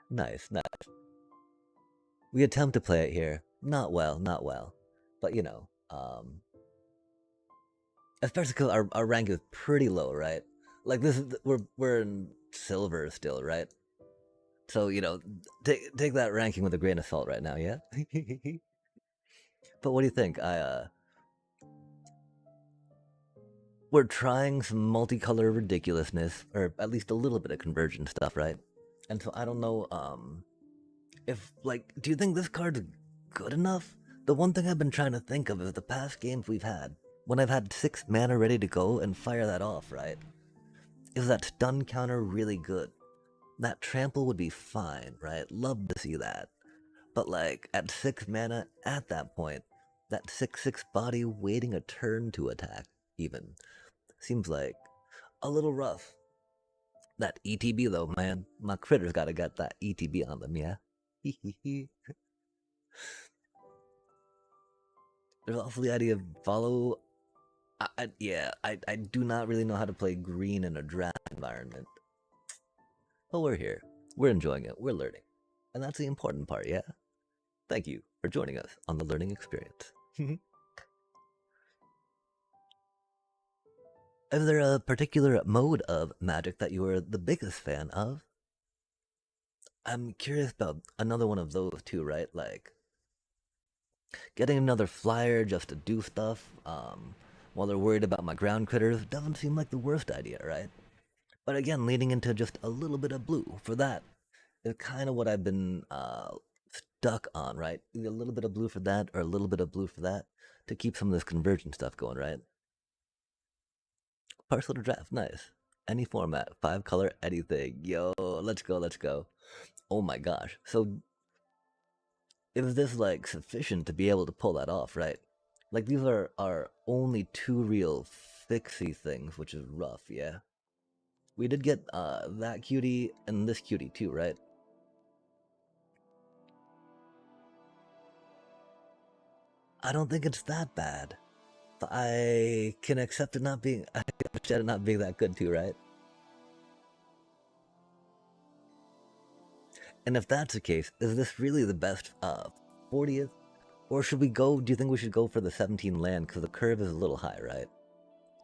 Nice, nice. We attempt to play it here. Not well, not well. But you know, especially because our rank is pretty low, right? Like this is we're in silver still, right? So you know, take that ranking with a grain of salt right now, yeah. But what do you think? We're trying some multicolor ridiculousness, or at least a little bit of conversion stuff, right? And so I don't know, if like, do you think this card's good enough? The one thing I've been trying to think of is the past games we've had when I've had 6 mana ready to go and fire that off, right? Is that stun counter really good? That trample would be fine, right? Love to see that. But like at 6 mana, at that point, that 6/6 body waiting a turn to attack, even seems like a little rough. That ETB though, man, my critters gotta get that ETB on them, yeah. There's also the idea of follow. I do not really know how to play green in a draft environment, but we're here. We're enjoying it. We're learning, and that's the important part, yeah. Thank you for joining us on the learning experience. Is there a particular mode of Magic that you are the biggest fan of? I'm curious about another one of those too, right? Like getting another flyer just to do stuff, while they're worried about my ground critters doesn't seem like the worst idea, right? But again, leading into just a little bit of blue for that is kind of what I've been stuck on, right? Either a little bit of blue for that or a little bit of blue for that to keep some of this conversion stuff going, right? Partial to draft, nice. Any format, 5 color, anything. Yo, let's go, let's go. Oh my gosh. So is this like sufficient to be able to pull that off, right? Like these are our only 2 real fixie things, which is rough, yeah. We did get that cutie and this cutie too, right? I don't think it's that bad. I can accept it not being I can accept it not being that good too, right? And if that's the case, is this really the best 40th? Or should we go, do you think we should go for the 17 land? Because the curve is a little high, right?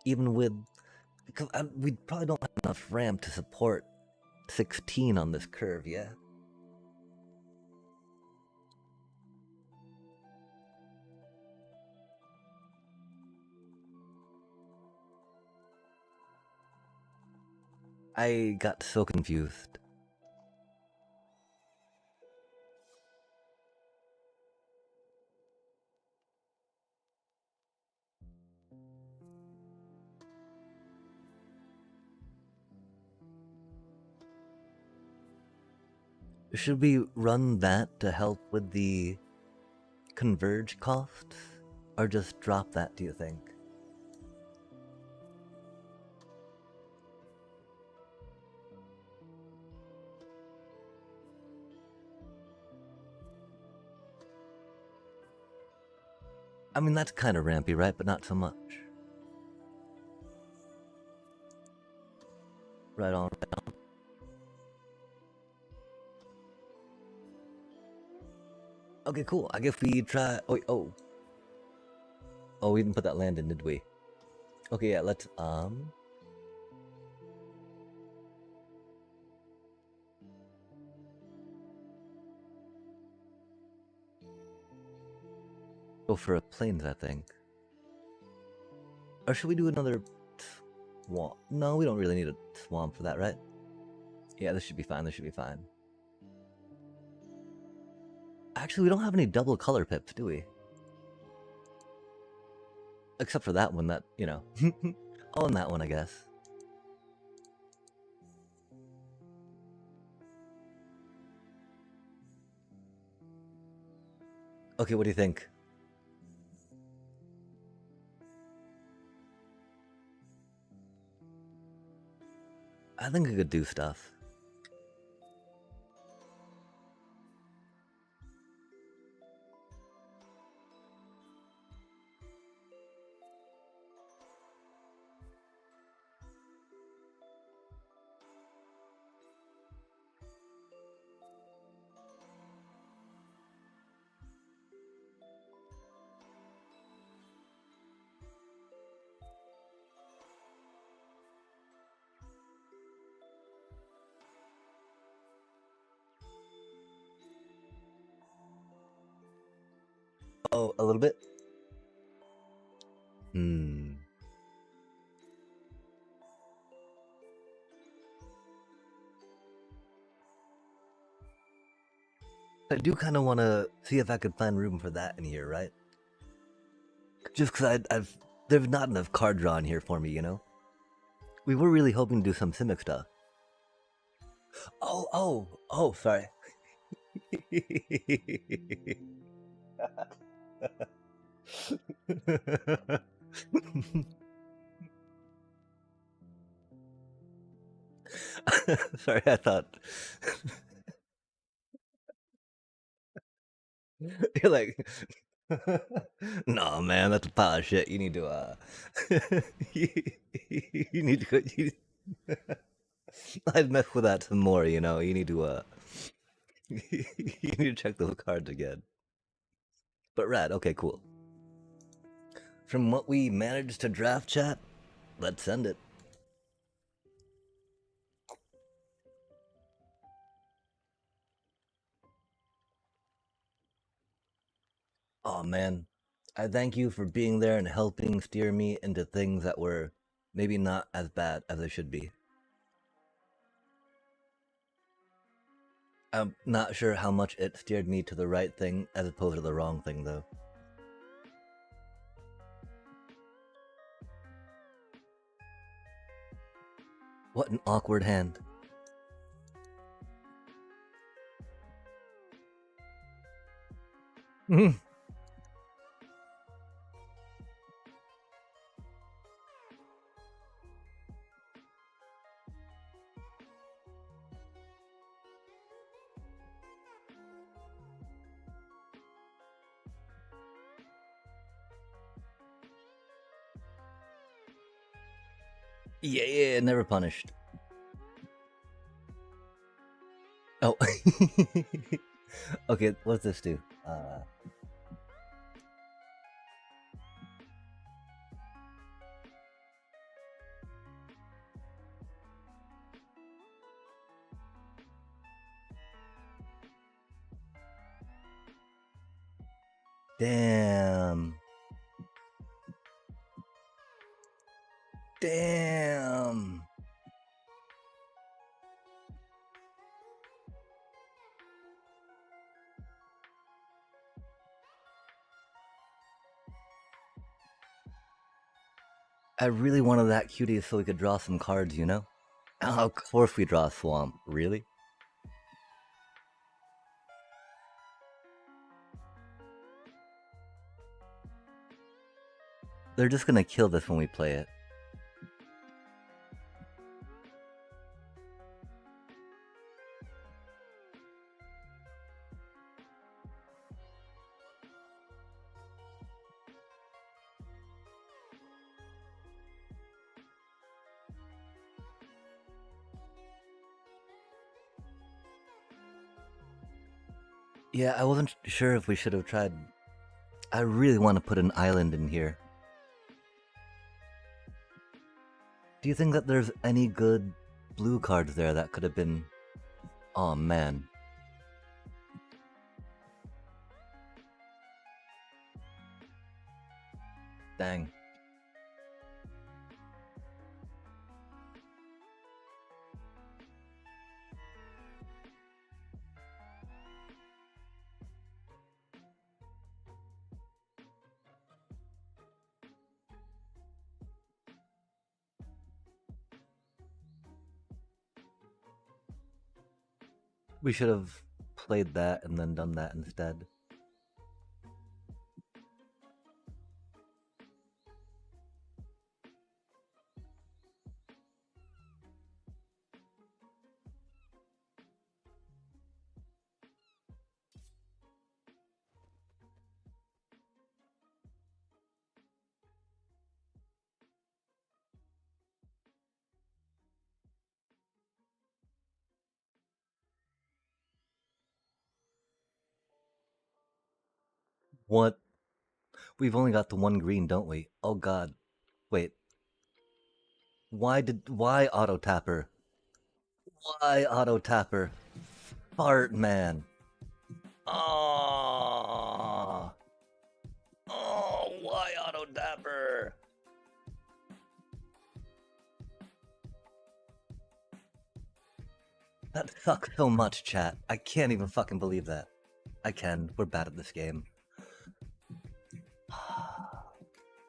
Even with, because we probably don't have enough ramp to support 16 on this curve, yeah? I got so confused. Should we run that to help with the converge costs? Or just drop that, do you think? I mean, that's kind of rampy, right? But not so much. Right on. Okay, cool. I guess we try. Oh, oh, we didn't put that land in, did we? Okay, yeah. Let's go for a plains, I think. Or should we do another swamp? No, we don't really need a swamp for that, right? Yeah, this should be fine. This should be fine. Actually, we don't have any double color pips, do we? Except for that one, that, you know. I'll own that one, I guess. Okay, what do you think? I think I could do stuff. Oh, a little bit? Hmm. I do kind of want to see if I could find room for that in here, right? Just because I've there's not enough card draw in here for me, you know. We were really hoping to do some Simic stuff. Oh, sorry. Sorry, I thought. You're like, no, man, that's a pile of shit. You need to, you, you need to, I'd mess with that some more, you know. You need to, you need to check those cards again. But rad, okay, cool. From what we managed to draft, chat, let's send it. Oh man, I thank you for being there and helping steer me into things that were maybe not as bad as they should be. I'm not sure how much it steered me to the right thing as opposed to the wrong thing, though. What an awkward hand. Yeah, never punished. Oh. Okay, what's this do? Damn. Damn. I really wanted that cutie so we could draw some cards, you know? Oh, of course we draw a swamp. Really? They're just gonna kill this when we play it. Yeah, I wasn't sure if we should have tried. I really want to put an island in here. Do you think that there's any good blue cards there that could have been... Oh man. Dang. We should have played that and then done that instead. What? We've only got the one green, don't we? Oh god. Wait. Why auto tapper? Why auto tapper? Fart man. Oh. Oh, why auto tapper? That sucks so much, chat. I can't even fucking believe that. I can. We're bad at this game.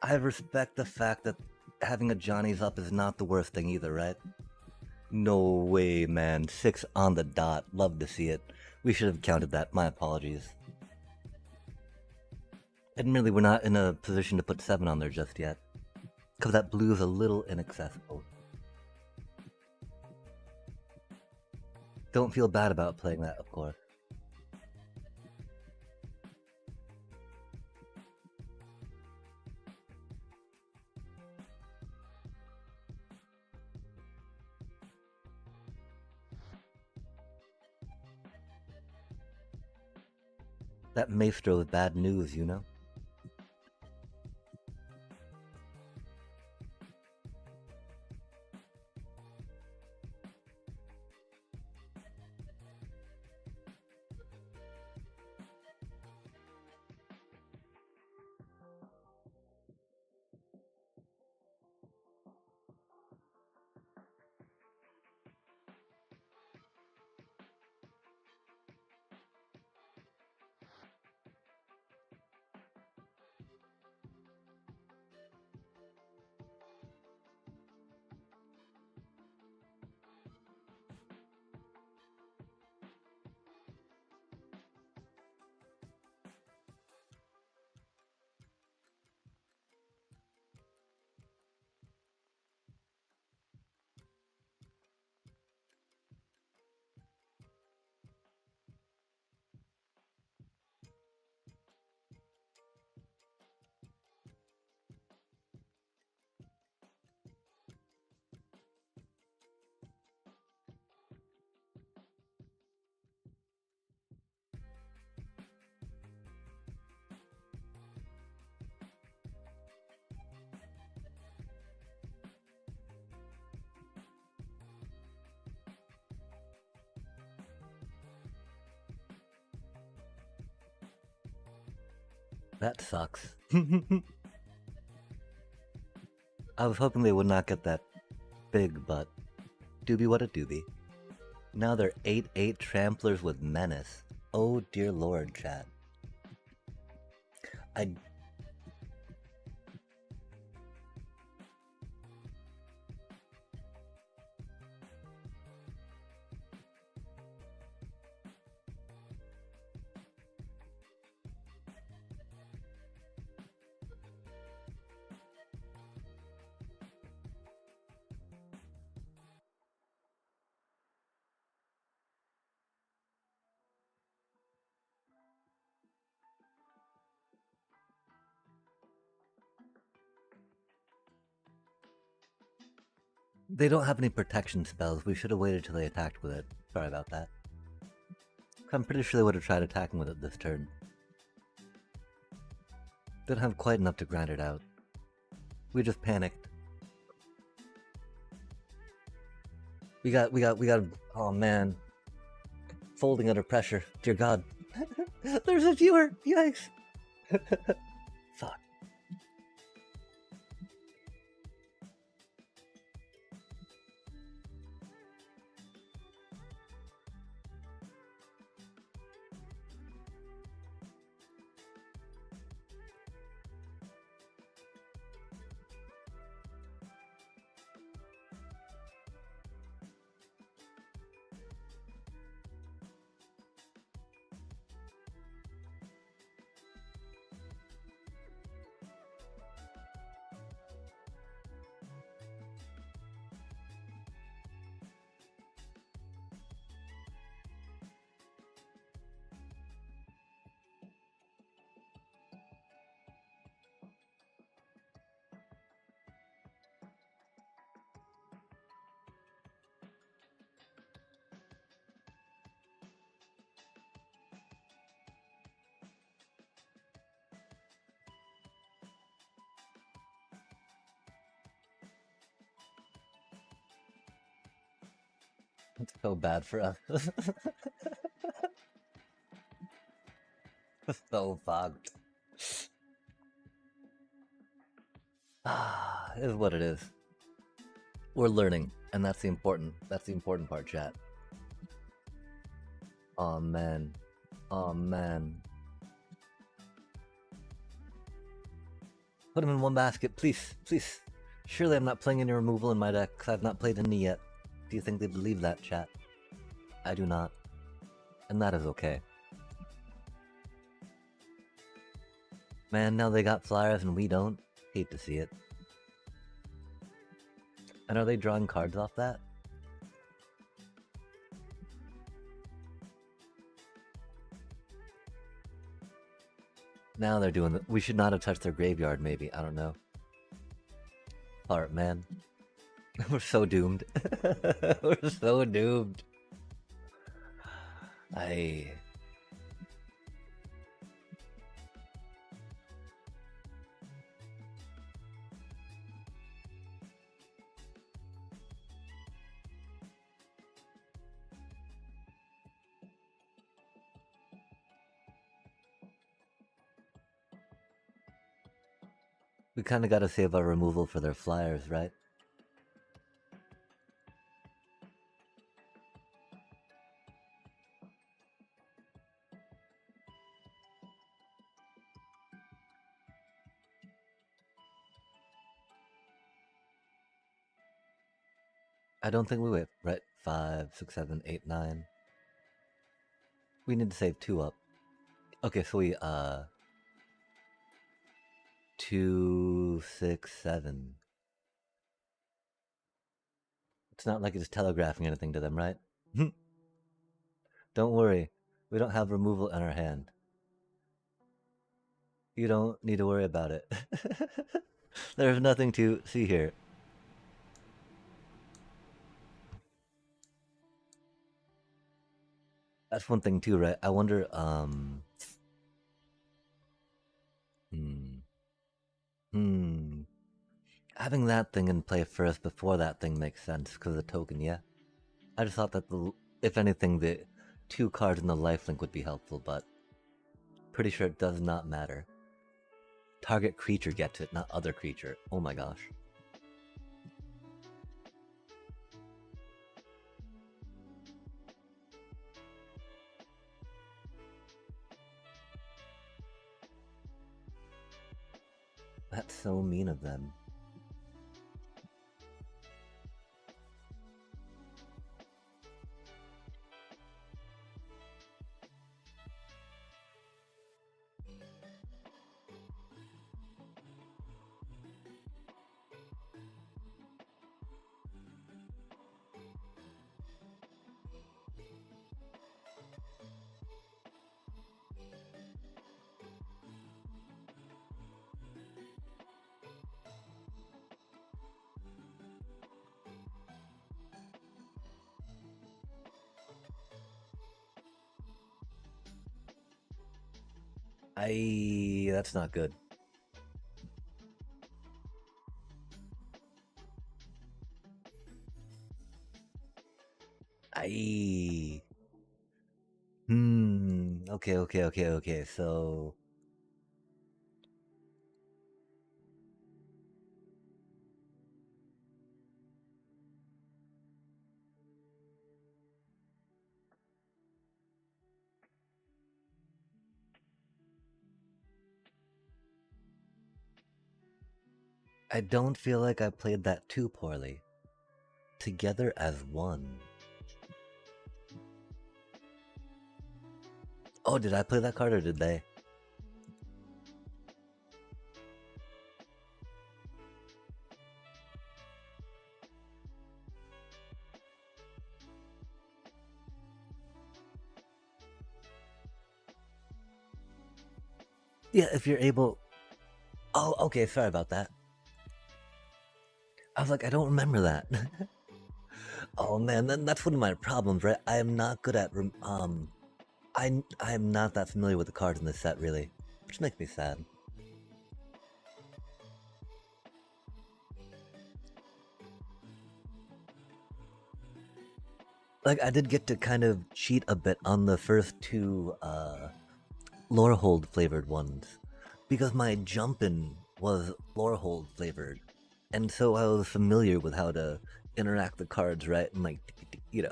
I respect the fact that having a Johnny's up is not the worst thing either, right? No way, man. 6 on the dot. Love to see it. We should have counted that. My apologies. Admittedly, we're not in a position to put 7 on there just yet. Because that blue is a little inaccessible. Don't feel bad about playing that, of course. That Maestro is bad news, you know? That sucks. I was hoping they would not get that big, but doobie what a doobie. Now they're 8-8 tramplers with menace. Oh dear lord, chat. I... They don't have any protection spells. We should have waited till they attacked with it. Sorry about that. I'm pretty sure they would have tried attacking with it this turn. Didn't have quite enough to grind it out. We just panicked. We got, oh man. Folding under pressure. Dear God. There's a viewer! Yikes! Fuck. It's so bad for us. So fucked. Ah, is what it is. We're learning, and that's the important part, chat. Oh man. Oh man. Put him in one basket, please, please. Surely I'm not playing any removal in my deck, because I've not played any yet. Do you think they believe that, chat? I do not. And that is okay. Man, now they got flyers and we don't. Hate to see it. And are they drawing cards off that? Now they're doing we should not have touched their graveyard, maybe. I don't know. Alright, man. We're so doomed. We're so doomed. We kinda gotta save our removal for their flyers, right? I don't think we wait, right? 5, 6, 7, 8, 9. We need to save 2 up. Okay, so we, 2, 6, 7. It's not like it's telegraphing anything to them, right? Don't worry. We don't have removal in our hand. You don't need to worry about it. There's nothing to see here. That's one thing too, right? I wonder, having that thing in play first before that thing makes sense because of the token, yeah? I just thought that, if anything, the 2 cards in the lifelink would be helpful, but pretty sure it does not matter. Target creature gets it, not other creature. Oh my gosh. That's so mean of them. That's not good. I. Okay, okay, okay, okay. So I don't feel like I played that too poorly. Together as one. Oh, did I play that card or did they? Yeah, if you're able. Oh, okay, sorry about that. I was like, I don't remember that. Oh man, then that's one of my problems, right? I am not good at I'm not that familiar with the cards in this set, really, which makes me sad. Like I did get to kind of cheat a bit on the first two Lorehold flavored ones because my jumpin' was Lorehold flavored, and so I was familiar with how to interact the cards, right? And like, you know,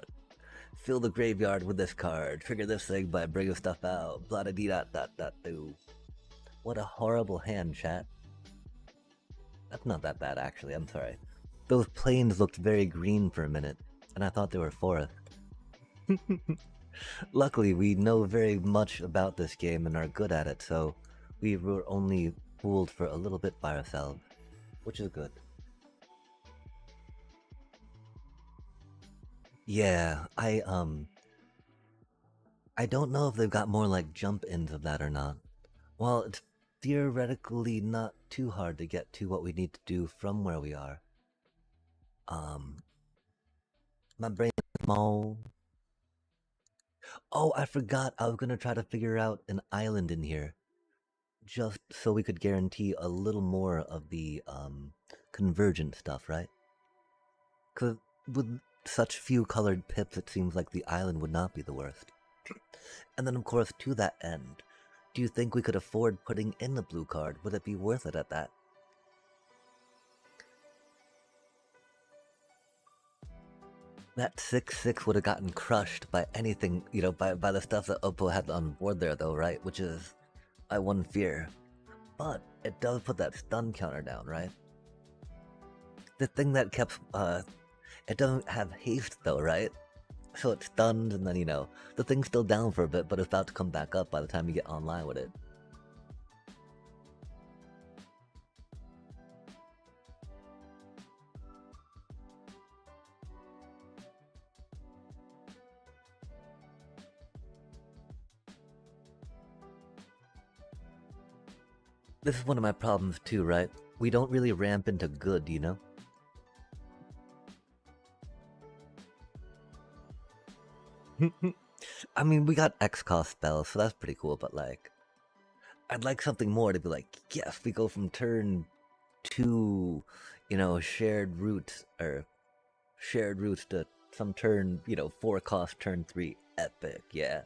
fill the graveyard with this card, trigger this thing by bringing stuff out, blah da dee dot dot dot do. What a horrible hand, chat. That's not that bad, actually. I'm sorry. Those planes looked very green for a minute, and I thought they were forest. Luckily, we know very much about this game and are good at it, so we were only fooled for a little bit by ourselves, which is good. Yeah, I don't know if they've got more like jump ins of that or not. Well, it's theoretically not too hard to get to what we need to do from where we are. Um, my brain is small. Oh, I forgot. I was gonna try to figure out an island in here, just so we could guarantee a little more of the convergent stuff, right? Because with such few colored pips, it seems like the island would not be the worst. And then, of course, to that end, do you think we could afford putting in the blue card? Would it be worth it at that? That 6/6 would have gotten crushed by anything, by the stuff that Oppo had on board there, though, right? Which is my one fear. But it does put that stun counter down, right? The thing that kept, it doesn't have haste, though, right? So it's stunned, and then, the thing's still down for a bit, but it's about to come back up by the time you get online with it. This is one of my problems too, right? We don't really ramp into good, I mean, we got X cost spells, so that's pretty cool, but like, I'd like something more to be like, yes, we go from turn 2, shared roots, or shared roots to some turn, 4 cost turn 3. Epic, yeah.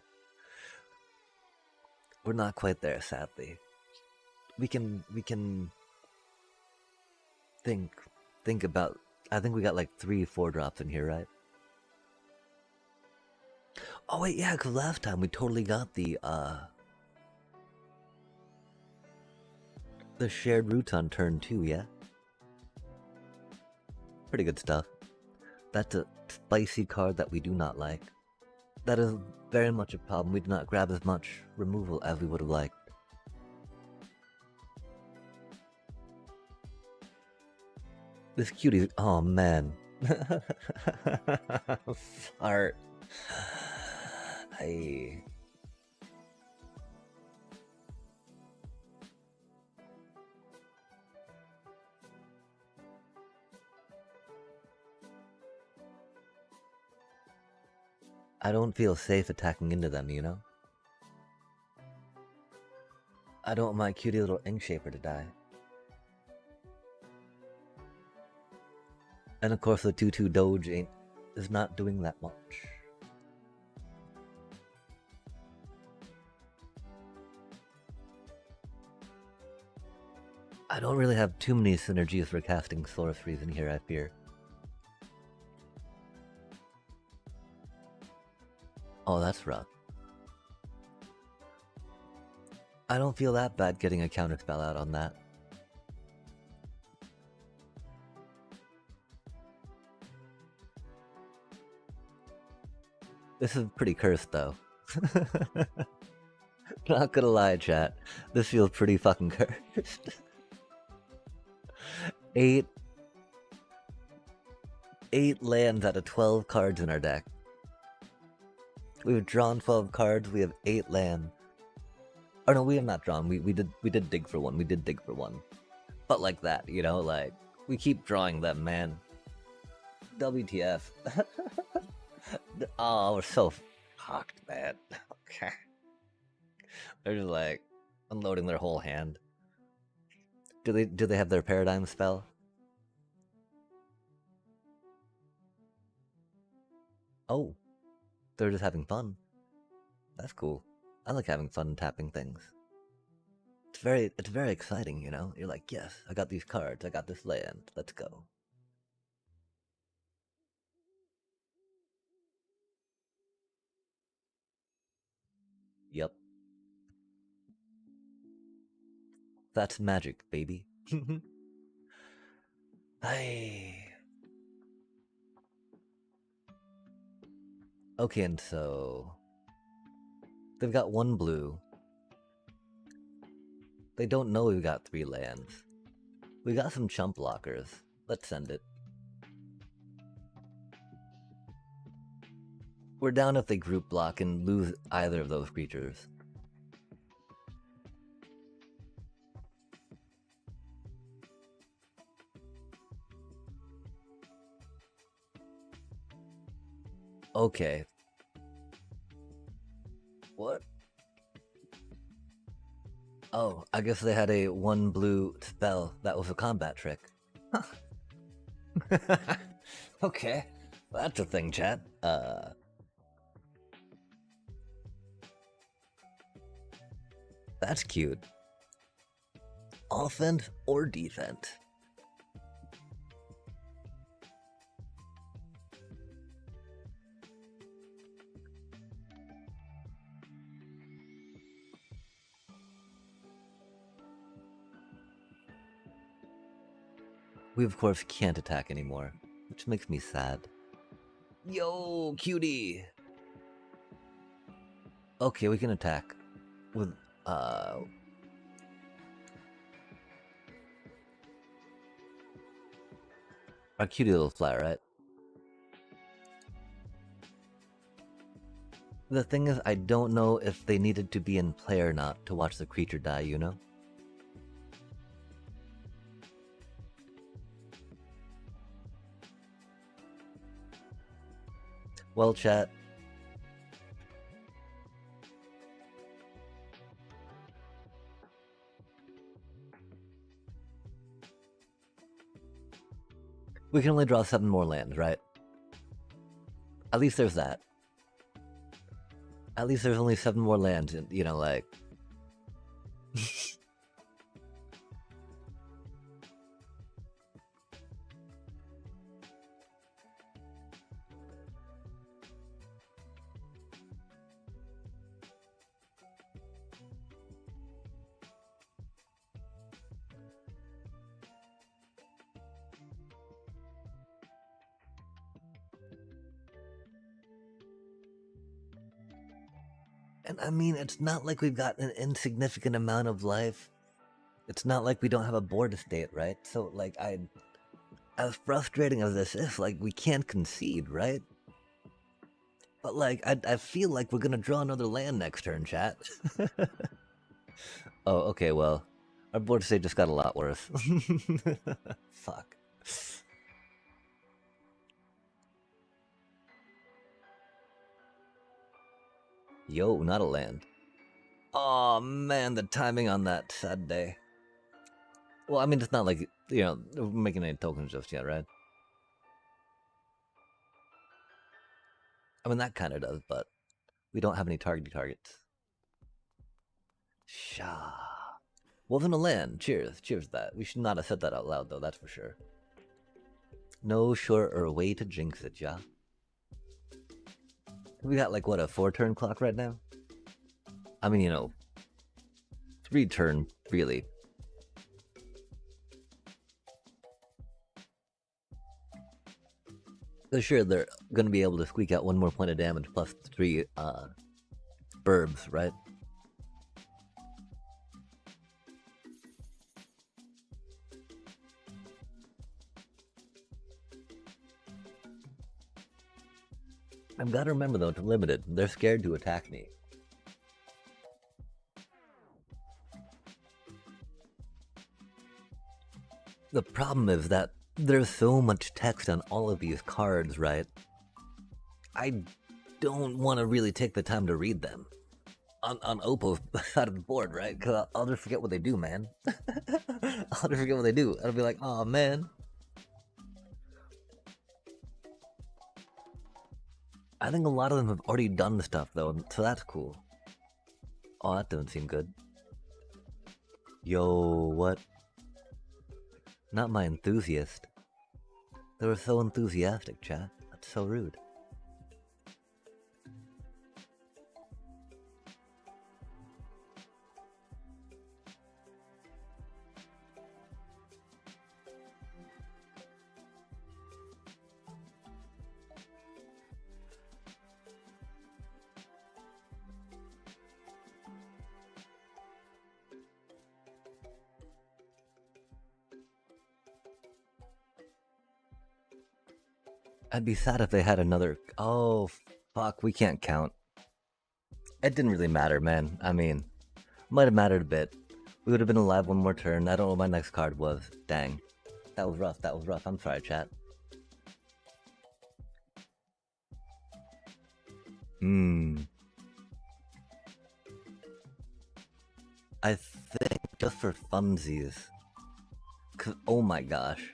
We're not quite there, sadly. We can think about, I think we got like 3 4-drops in here, right? Oh wait, yeah, because last time we totally got the shared roots on turn 2, yeah? Pretty good stuff. That's a spicy card that we do not like. That is very much a problem. We did not grab as much removal as we would have liked. This cutie, oh man. Fart. I don't feel safe attacking into them, I don't want my cutie little ink shaper to die. And of course the 2-2 Doge is not doing that much. I don't really have too many synergies for casting sorceries in here, I fear. Oh, that's rough. I don't feel that bad getting a counterspell out on that. This is pretty cursed, though. Not gonna lie, chat. This feels pretty fucking cursed. 8 lands out of 12 cards in our deck. We've drawn 12 cards, we have 8 land. Oh no, we have not drawn. We did dig for one. We did dig for one. But like that, you know, like we keep drawing them, man. WTF. Oh, we're so fucked, man. Okay. They're just like unloading their whole hand. Do they have their paradigm spell? Oh. They're just having fun. That's cool. I like having fun tapping things. It's very exciting, you know? You're like, yes, I got these cards, I got this land, let's go. Yep. That's magic, baby. Hey. Okay, and so they've got 1 blue. They don't know we've got 3 lands. We got some chump blockers. Let's send it. We're down if they group block and lose either of those creatures. Okay. What? Oh, I guess they had a 1 blue spell that was a combat trick. Huh. Okay. Well, that's a thing, chat. That's cute. Offense or defense? We of course can't attack anymore, which makes me sad. Yo, cutie! Okay, we can attack with, our cutie little fly, right? The thing is, I don't know if they needed to be in play or not to watch the creature die, you know? Well, chat. We can only draw 7 more lands, right? At least there's that. At least there's only 7 more lands, and, you know, like... And I mean, it's not like we've got an insignificant amount of life. It's not like we don't have a board state, right? So, like, as frustrating as this is, like, we can't concede, right? But, like, I feel like we're gonna draw another land next turn, chat. Oh, okay, well, our board state just got a lot worse. Fuck. Yo, not a land. Oh man, the timing on that sad day. Well, I mean, it's not like, we're making any tokens just yet, right? I mean, that kind of does, but we don't have any targets. Sha. Wolf in the land. Cheers. Cheers to that. We should not have said that out loud, though, that's for sure. No surer way to jinx it, yeah? We got, like, what, a 4-turn clock right now? I mean, 3-turn, really. So sure, they're going to be able to squeak out 1 more point of damage plus 3 burbs, right? I've got to remember, though, to limit it. They're scared to attack me. The problem is that there's so much text on all of these cards, right? I don't want to really take the time to read them on Oppo's side of the board, right? Because I'll just forget what they do, man. I'll just forget what they do. I'll be like, oh man. I think a lot of them have already done stuff, though, so that's cool. Oh, that doesn't seem good. Yo, what? Not my enthusiast. They were so enthusiastic, chat. That's so rude. I'd be sad if they had another. Oh, fuck, we can't count. It didn't really matter, man. I mean, might have mattered a bit. We would have been alive 1 more turn. I don't know what my next card was. Dang. That was rough. That was rough. I'm sorry, chat. I think just for funsies. Oh my gosh.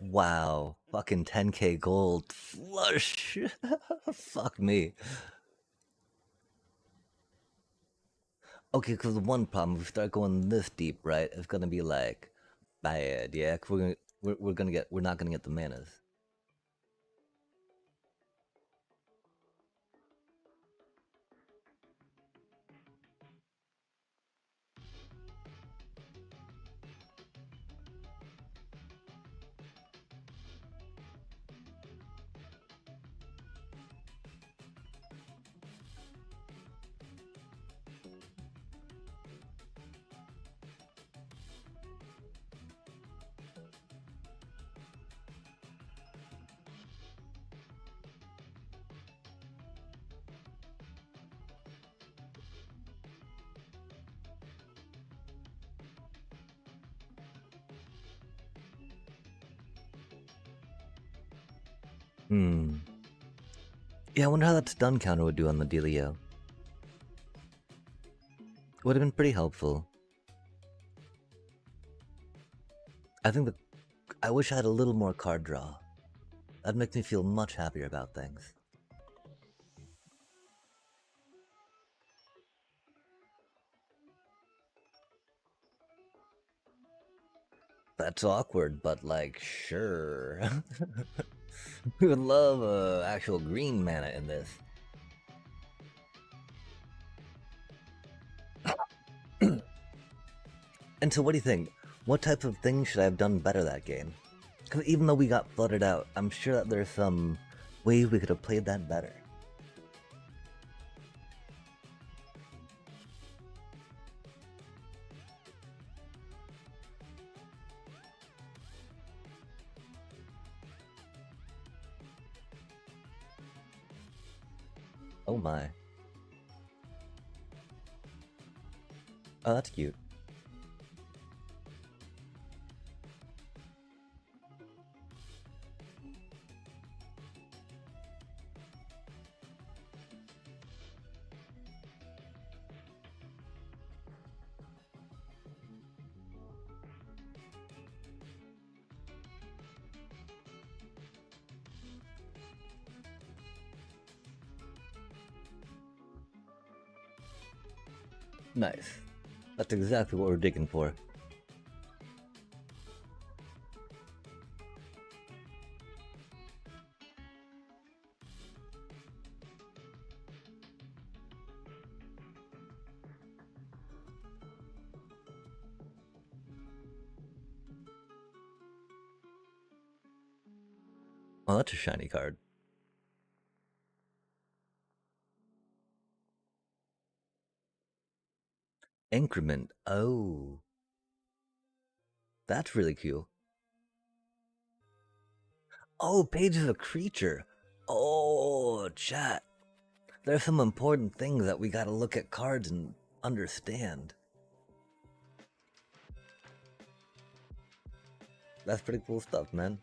Wow. Fucking 10k gold. Flush. Fuck me. Okay, because the one problem, if we start going this deep, right, it's gonna be like bad, yeah. Cause we're not gonna get the manas. Yeah, I wonder how that stun counter would do on the dealio. Would have been pretty helpful. I think I wish I had a little more card draw. That makes me feel much happier about things. That's awkward, but like, sure. We would love actual green mana in this. And so what do you think? What type of things should I have done better that game? Because even though we got flooded out, I'm sure that there's some ways we could have played that better. Oh my. Oh, that's cute. Nice. That's exactly what we're digging for. Oh, that's a shiny card. Increment. Oh. That's really cool. Oh, Page is a creature. Oh, chat. There's some important things that we gotta look at cards and understand. That's pretty cool stuff, man.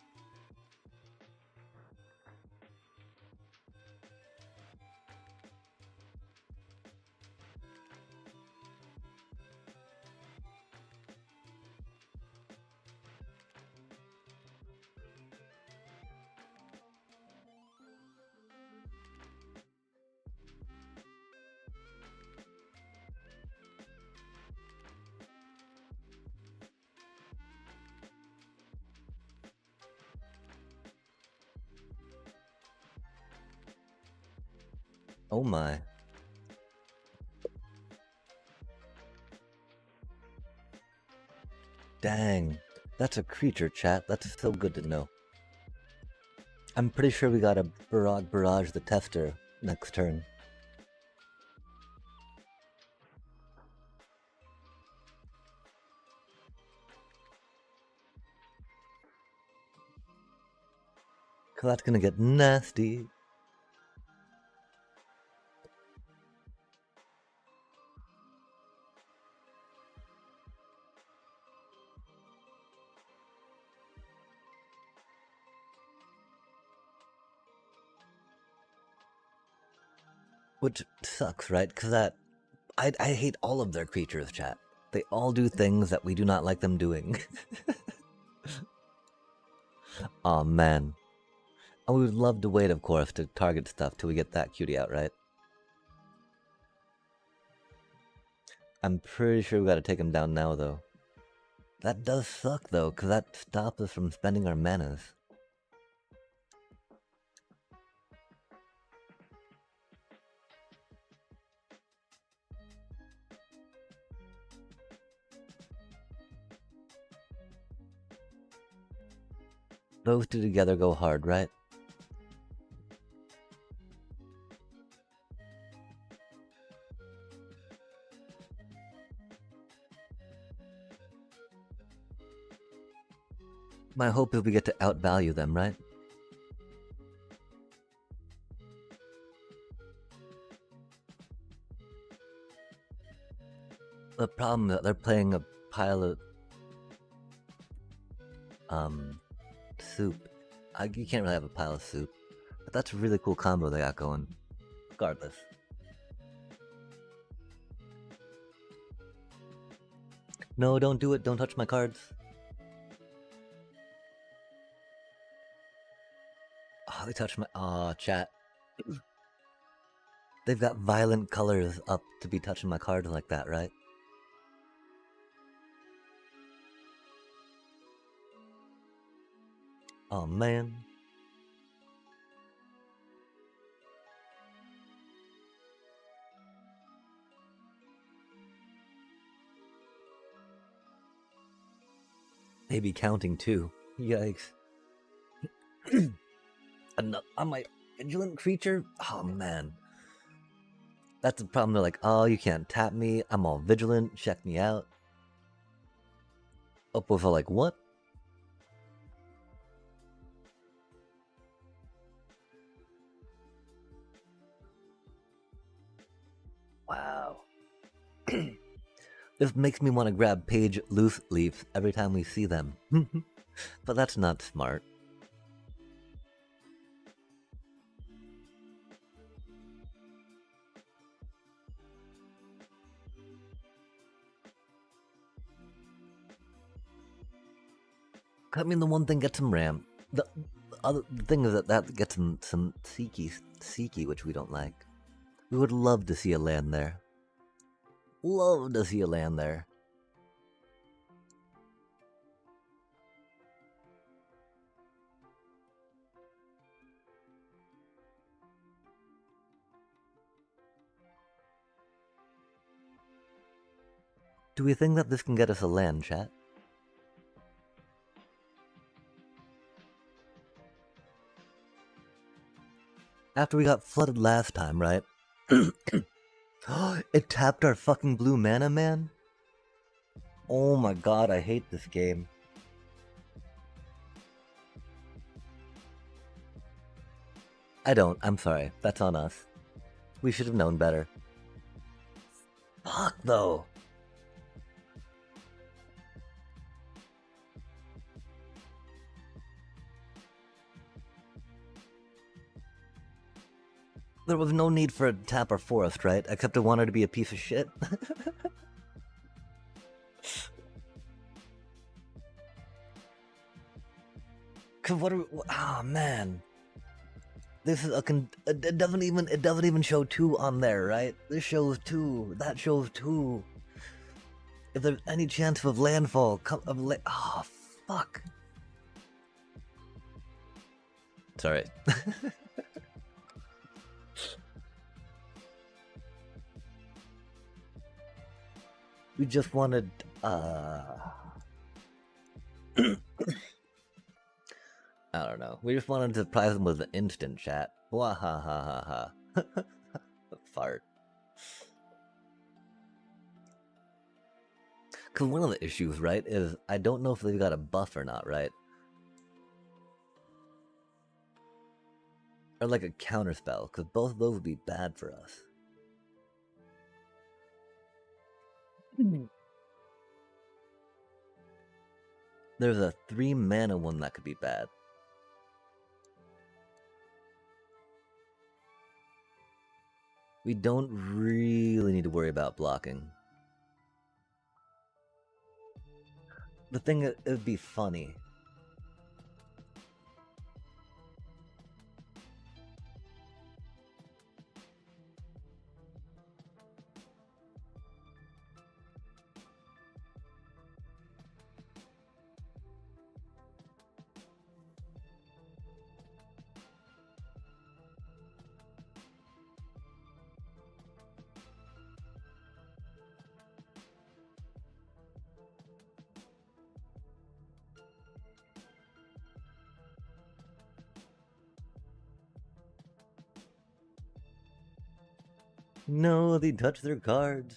Oh my. Dang. That's a creature, chat. That's so good to know. I'm pretty sure we got a Barrage the Tester next turn. Cause that's gonna get nasty. Which sucks, right? Cause I hate all of their creatures, chat. They all do things that we do not like them doing. Aw, oh, man. And we would love to wait, of course, to target stuff till we get that cutie out, right? I'm pretty sure we gotta take him down now, though. That does suck, though, because that stops us from spending our manas. Those two together go hard, right? My hope is we get to outvalue them, right? The problem is that they're playing a pile of soup. You can't really have a pile of soup. But that's a really cool combo they got going. Regardless. No, don't do it. Don't touch my cards. Oh, they touched my... Aw, chat. They've got violent colors up to be touching my cards like that, right? Oh, man. They be counting too. Yikes. On my vigilant creature? Oh, man. That's the problem. They're like, oh, you can't tap me. I'm all vigilant. Check me out. Oppo's all like, what? Wow. This makes me want to grab Page Loose Leaf every time we see them. But that's not smart. I mean, the one thing gets some RAM. The other thing is that gets some Seeky, which we don't like. We would love to see a land there. love to see you land there. Do we think that this can get us a land, chat? After we got flooded last time, right? It tapped our fucking blue mana, man? Oh my god, I hate this game. I don't, I'm sorry. That's on us. We should have known better. Fuck, though. There was no need for a tap or forest, right? Except I wanted to be a piece of shit. Cause what are we, oh man. This is it doesn't even show 2 on there, right? This shows 2, that shows 2. If there's any chance of landfall, oh fuck. Sorry. We just wanted, I don't know. We just wanted to surprise them with an instant chat. Wah ha ha ha ha. Fart. Because one of the issues, right, is I don't know if they've got a buff or not, right? Or like a counterspell, because both of those would be bad for us. There's a 3 mana one that could be bad. We don't really need to worry about blocking. The thing, it would be funny. No, they touched their cards.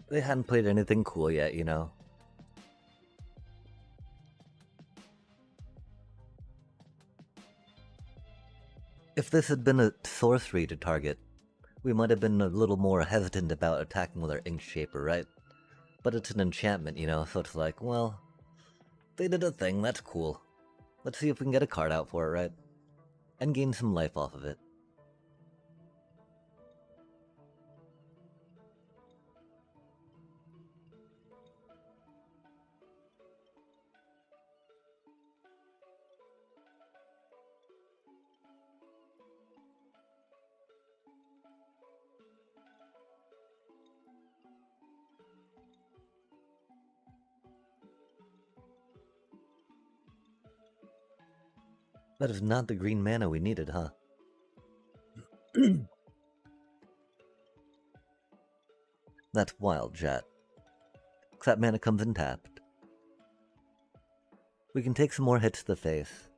They hadn't played anything cool yet, you know. If this had been a sorcery to target, we might have been a little more hesitant about attacking with our Ink Shaper, right? But it's an enchantment, you know, so it's like, well, they did a thing, that's cool. Let's see if we can get a card out for it, right? And gain some life off of it. That is not the green mana we needed, huh? That's wild, chat. That mana comes in tapped. We can take some more hits to the face.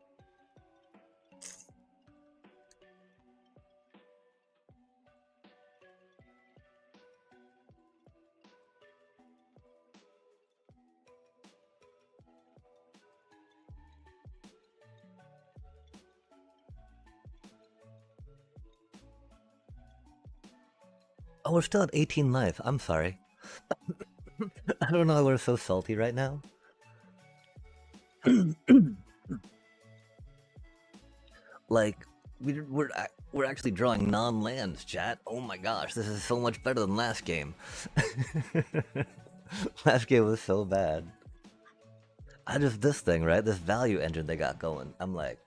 Oh, we're still at 18 life. I'm sorry. I don't know why we're so salty right now. Like, we're actually drawing non-lands, chat. Oh my gosh, this is so much better than last game. Last game was so bad. This thing, right? This value engine they got going. I'm like,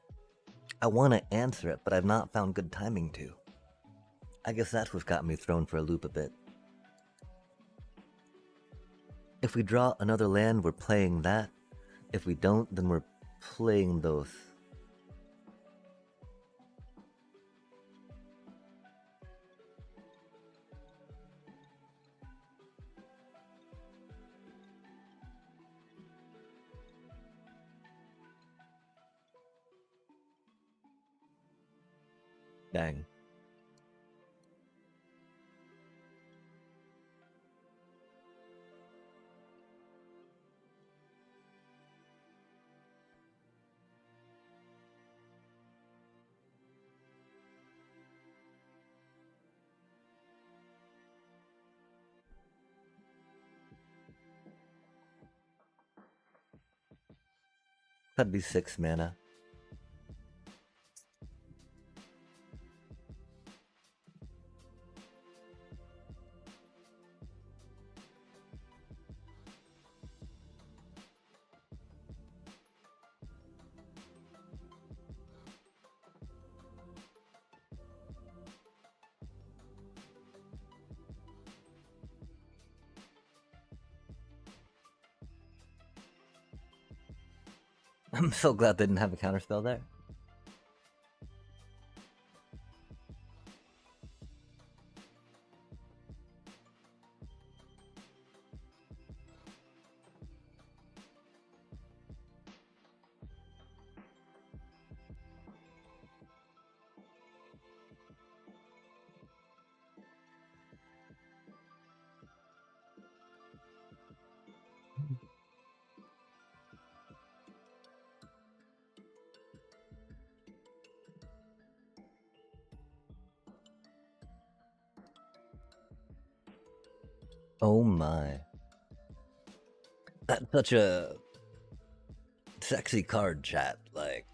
I want to answer it, but I've not found good timing to. I guess that's what's got me thrown for a loop a bit. If we draw another land, we're playing that. If we don't, then we're playing those. Dang. That'd be 6 mana. I'm so glad they didn't have a counterspell there. Oh my. That's such a sexy card, chat. Like,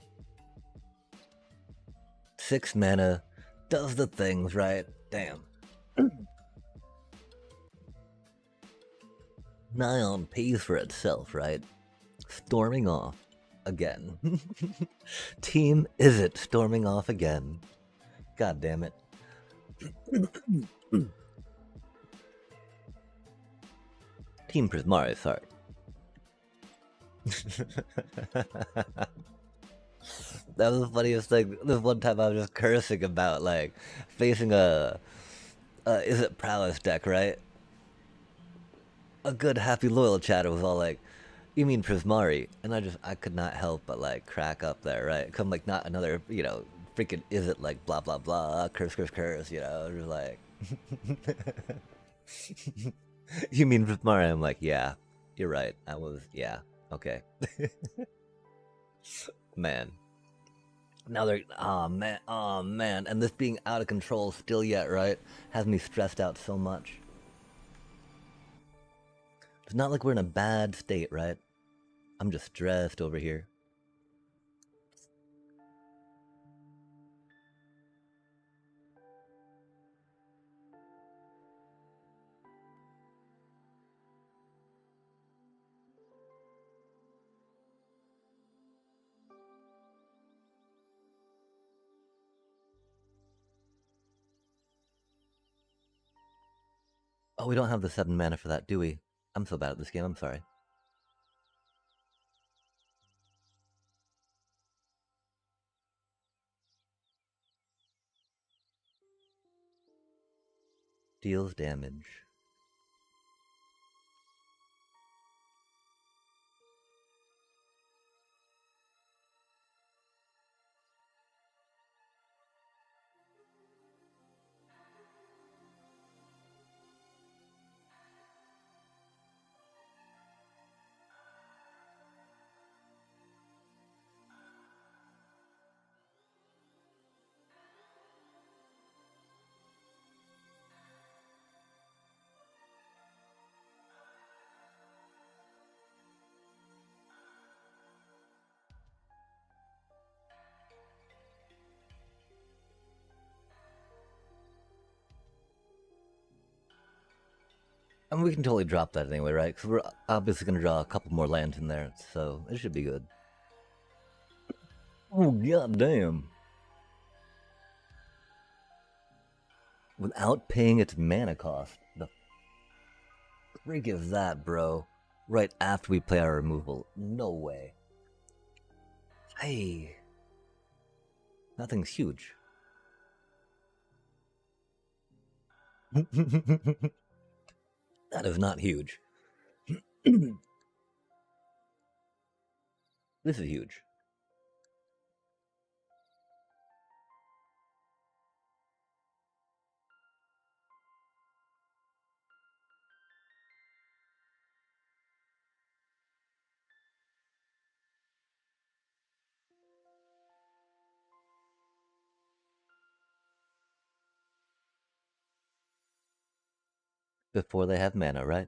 6 mana, does the things, right? Damn. Nyon pays for itself, right? Storming off again. Team is it storming off again? God damn it. Team Prismari, sorry. That was the funniest thing. This one time I was just cursing about, like, facing a is it prowess deck, right? A good, happy, loyal chatter was all like, you mean Prismari? And I could not help but, like, crack up there, right? Come, like, not another, freaking is it, like, blah, blah, blah, curse, curse, curse, just like, you mean Prismari? I'm like, yeah, you're right. Yeah, okay. Man. Now they're, oh man, and this being out of control still yet, right? Has me stressed out so much. It's not like we're in a bad state, right? I'm just stressed over here. Oh, we don't have the 7 mana for that, do we? I'm so bad at this game, I'm sorry. Deals damage. I mean, we can totally drop that anyway, right? Because we're obviously going to draw a couple more lands in there, so it should be good. Oh, god damn. without paying its mana cost. The frig is that, bro? Right after we play our removal. No way. Hey. Nothing's huge. That is not huge. This is huge. Before they have mana, right?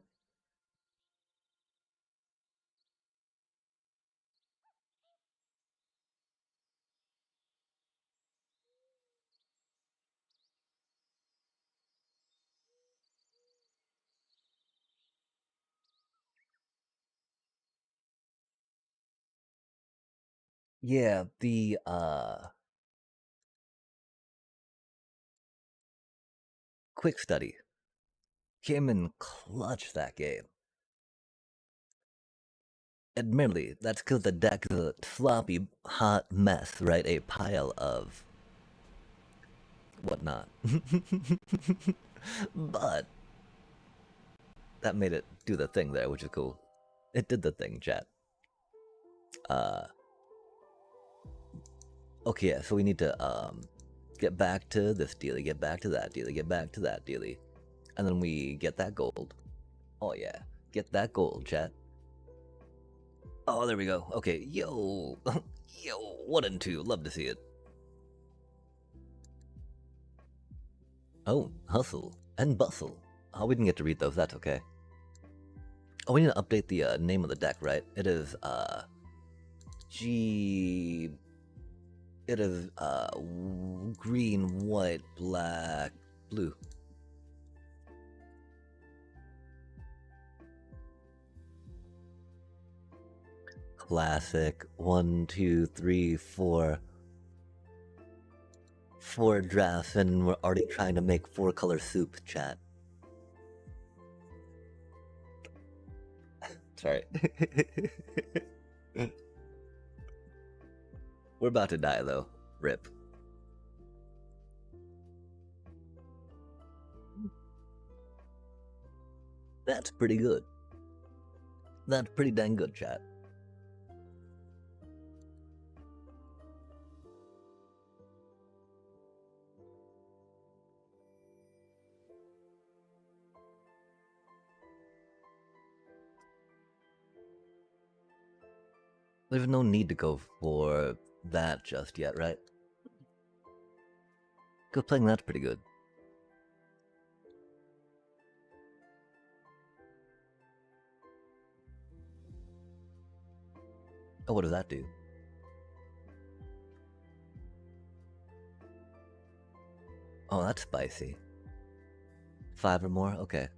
Yeah, the quick study came in clutch that game. Admittedly, that's because the deck is a sloppy, hot mess, right? A pile of whatnot. But that made it do the thing there, which is cool. It did the thing, chat. Uh, okay, yeah, so we need to get back to this dealy, get back to that dealy, get back to that dealy, and then we get that gold. Oh yeah, get that gold, chat. Oh, there we go. Okay, yo, yo, 1 and 2, love to see it. Oh, hustle and bustle. Oh, we didn't get to read those. That's okay. Oh, we need to update the name of the deck, right? It is G. It is green, white, black, blue. Classic. 1, 2, 3, 4. 4 drafts, and we're already trying to make 4-color soup, chat. Sorry. We're about to die, though. Rip. That's pretty good. That's pretty dang good, chat. There's no need to go for that just yet, right? Because playing that's pretty good. Oh, what does that do? Oh, that's spicy. 5 or more? Okay.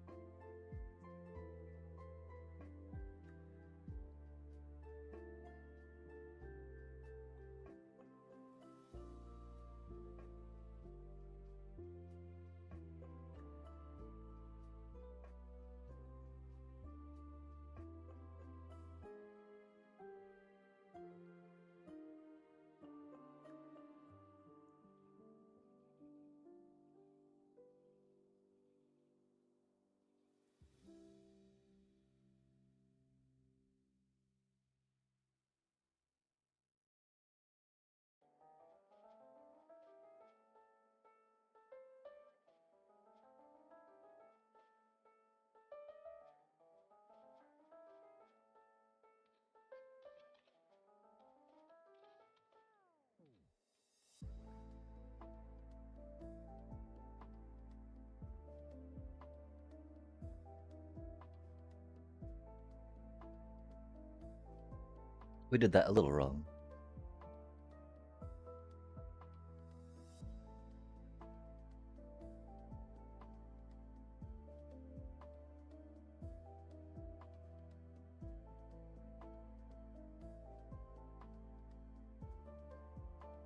We did that a little wrong.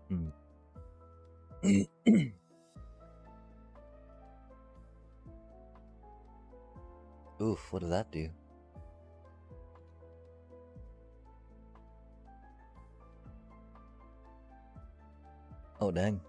Hmm. Oof, what does that do? Oh, dang.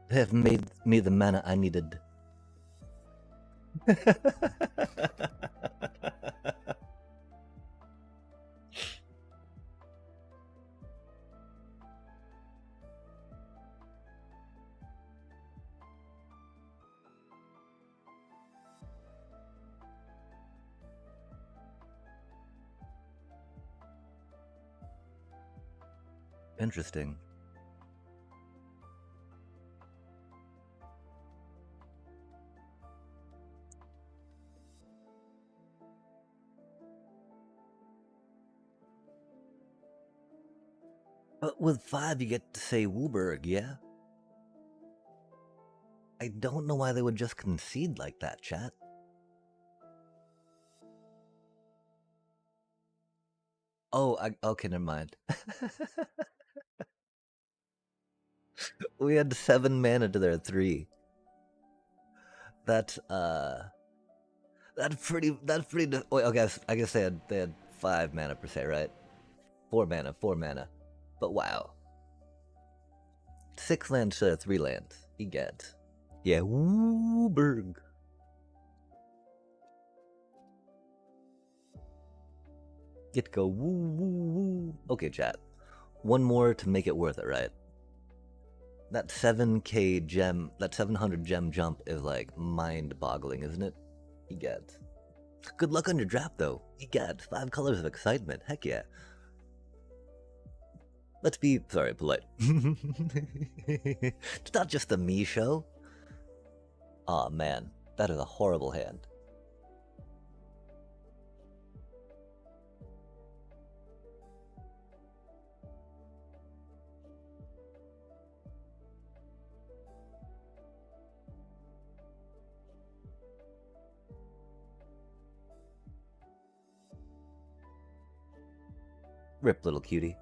They have made me the mana I needed. Interesting. But with 5, you get to say Wooburg, yeah? I don't know why they would just concede like that, chat. Oh, okay, never mind. We had 7 mana to their 3. That's pretty. Wait, okay, I guess they had 5 mana per se, right? 4 mana. But wow, 6 lands to their 3 lands. Egad. Yeah, Wooburg. Get to go woo. Okay, chat. One more to make it worth it, right? That 7k gem, that 700 gem jump is like mind-boggling, isn't it? Egad. Good luck on your draft, though. Egad, 5 colors of excitement. Heck yeah. Let's be, polite. It's not just the me show. Aw, man. That is a horrible hand. Rip, little cutie.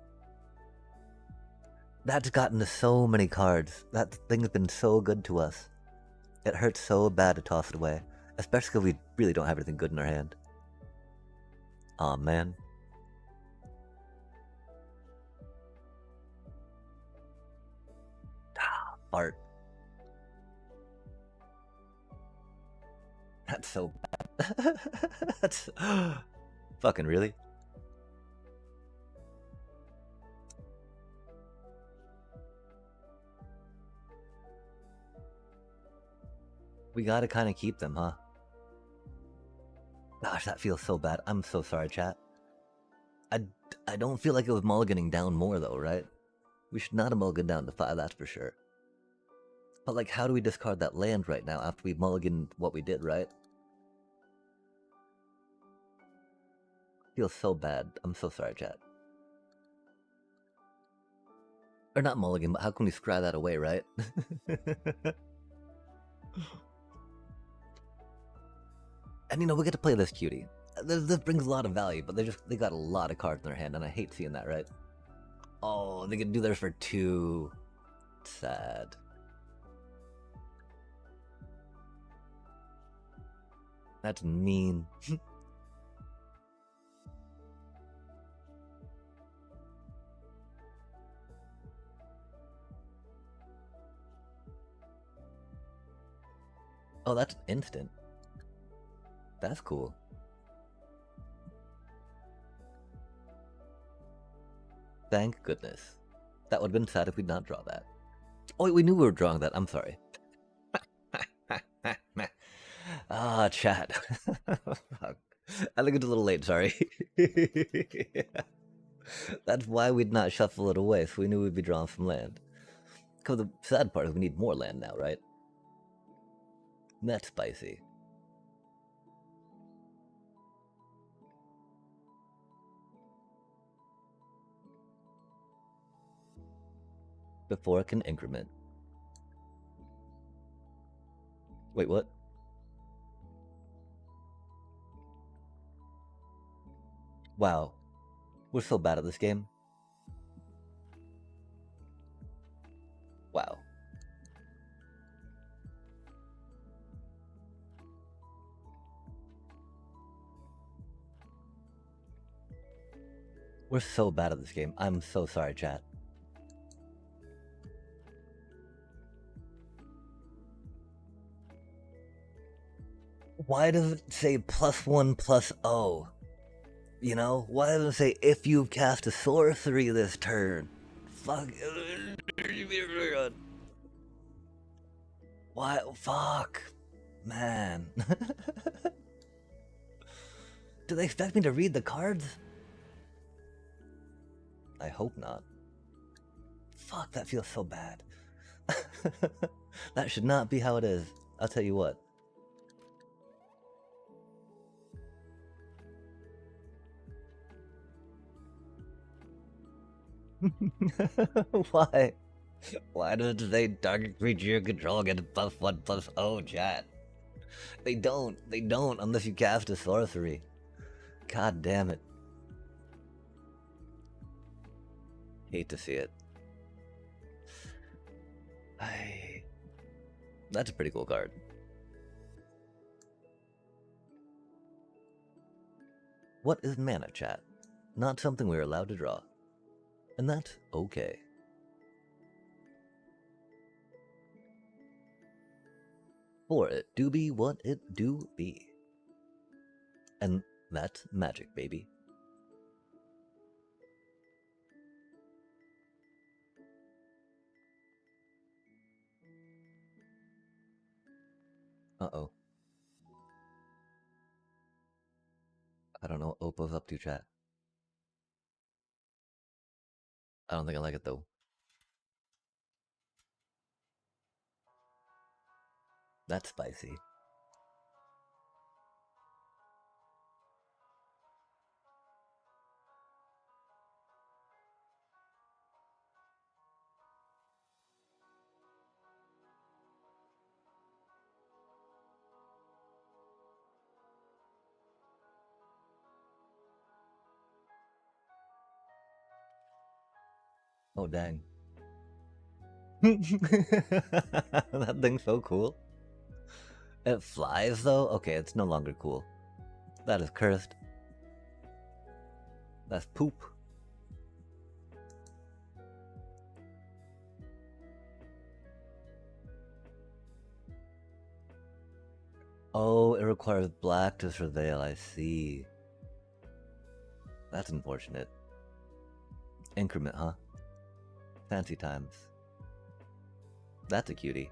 That's gotten us so many cards. That thing's been so good to us. It hurts so bad to toss it away. Especially because we really don't have anything good in our hand. Aw, man. Fart. That's so bad. That's... Fucking really? We gotta kind of keep them, huh? Gosh, that feels so bad. I'm so sorry, chat. I don't feel like it was mulliganing down more, though, right? We should not have mulliganed down to 5, that's for sure. But, like, how do we discard that land right now after we mulliganed what we did, right? Feels so bad. I'm so sorry, chat. Or not mulligan, but how can we scry that away, right? And we get to play this cutie. This brings a lot of value, but they got a lot of cards in their hand, and I hate seeing that, right? Oh, they could do theirs for 2. Sad. That's mean. Oh, that's instant. That's cool. Thank goodness. That would have been sad if we'd not draw that. Oh, wait, we knew we were drawing that. I'm sorry. Ah, chat. Fuck. I think it's a little late, sorry. That's why we'd not shuffle it away, so we knew we'd be drawing from land. Because the sad part is we need more land now, right? That's spicy. Before it can increment. Wait, what? Wow. We're so bad at this game. Wow. We're so bad at this game. I'm so sorry, chat. Why does it say +1/+0? You know? Why doesn't it say if you've cast a sorcery this turn? Fuck. Why? Fuck. Man. Do they expect me to read the cards? I hope not. Fuck, that feels so bad. That should not be how it is. I'll tell you what. Why? Why does it say target creature control gets +1/+0, chat? They don't unless you cast a sorcery. God damn it. Hate to see it. That's a pretty cool card. What is mana, chat? Not something we're allowed to draw. And that's okay. For it do be what it do be. And that's magic, baby. Uh-oh. I don't know what Oppo's up to, chat. I don't think I like it, though. That's spicy. Oh, dang. That thing's so cool. It flies, though? Okay, it's no longer cool. That is cursed. That's poop. Oh, it requires black to surveil, I see. That's unfortunate. Increment, huh? Fancy times. That's a cutie.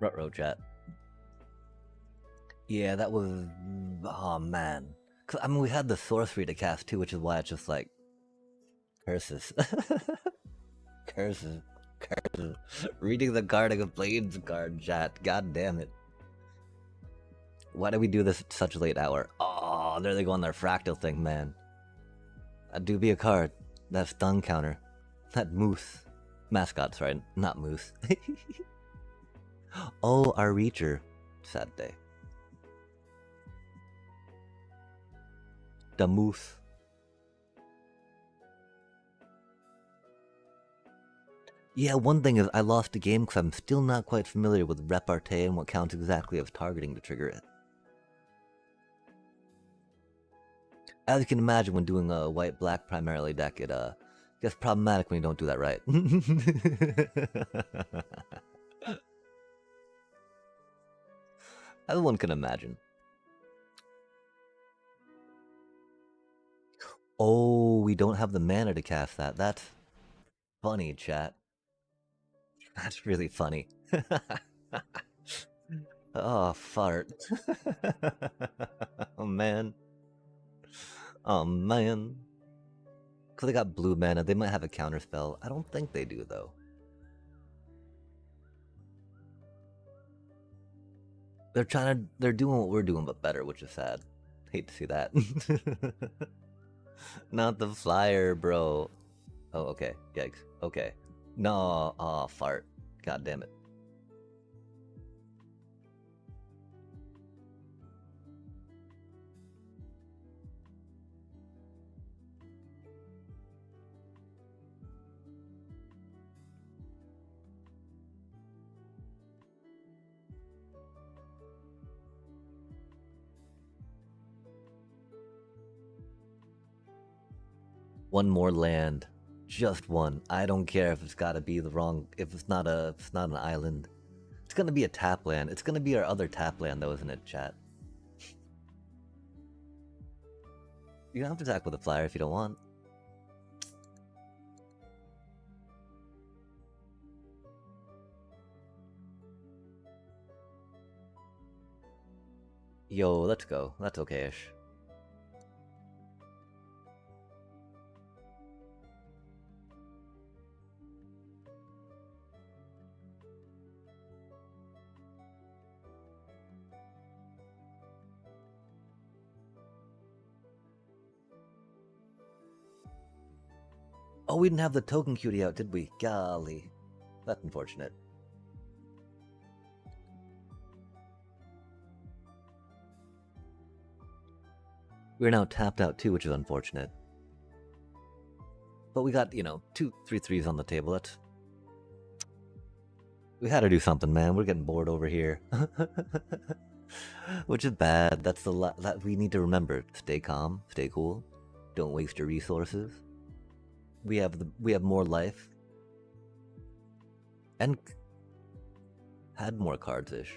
Rutrow chat. Yeah, that was... Oh, man. I mean, we had the sorcery to cast too, which is why it's just like... Curses. Curses. Curses. Reading the Guarding of Blades card, chat. God damn it. Why did we do this at such a late hour? Oh, there they go on their fractal thing, man. That do be a card. That stun counter. That moose. Mascot, sorry, not moose. Oh, our Reacher. Sad day. The moose. Yeah, one thing is I lost the game because I'm still not quite familiar with repartee and what counts exactly as targeting to trigger it. As you can imagine, when doing a white-black primarily deck, it gets problematic when you don't do that right. As one can imagine. Oh, we don't have the mana to cast that. That's funny, chat. That's really funny. Oh, fart. Oh, man. Oh, man. Because they got blue mana, they might have a counterspell. I don't think they do, though. They're doing what we're doing, but better, which is sad. Hate to see that. Not the flyer, bro. Oh, okay. Yikes. Okay. No. Oh, fart. God damn it. One more land. Just one. I don't care if it's gotta be the wrong, if it's not an island. It's gonna be a tap land. It's gonna be our other tap land though, isn't it, chat? You don't have to attack with a flyer if you don't want. Yo, let's go. That's okay-ish. Oh, we didn't have the token cutie out, did we? Golly. That's unfortunate. We're now tapped out too, which is unfortunate. But we got, you know, 2 3/3s on the table. That's... We had to do something, man. We're getting bored over here. Which is bad. That's that we need to remember. Stay calm, stay cool. Don't waste your resources. We have more life. And had more cards-ish.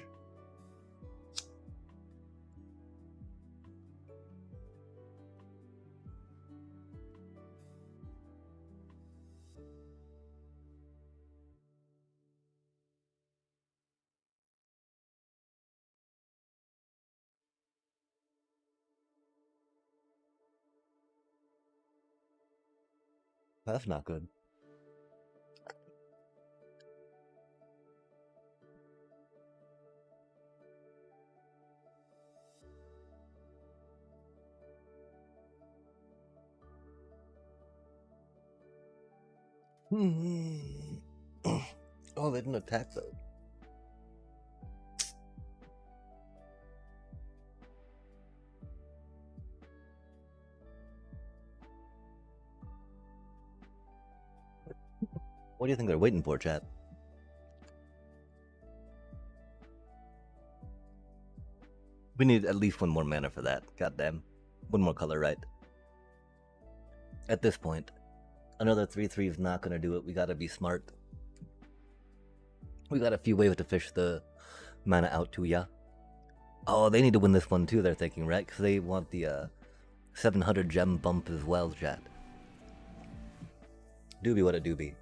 That's not good. Oh, they didn't attack though. What do you think they're waiting for, chat? We need at least one more mana for that. Goddamn. One more color, right? At this point, another 3/3 is not gonna do it. We gotta be smart. We got a few ways to fish the mana out to ya. Oh, they need to win this one too, they're thinking, right? Because they want the 700 gem bump as well, chat. Doobie what a doobie.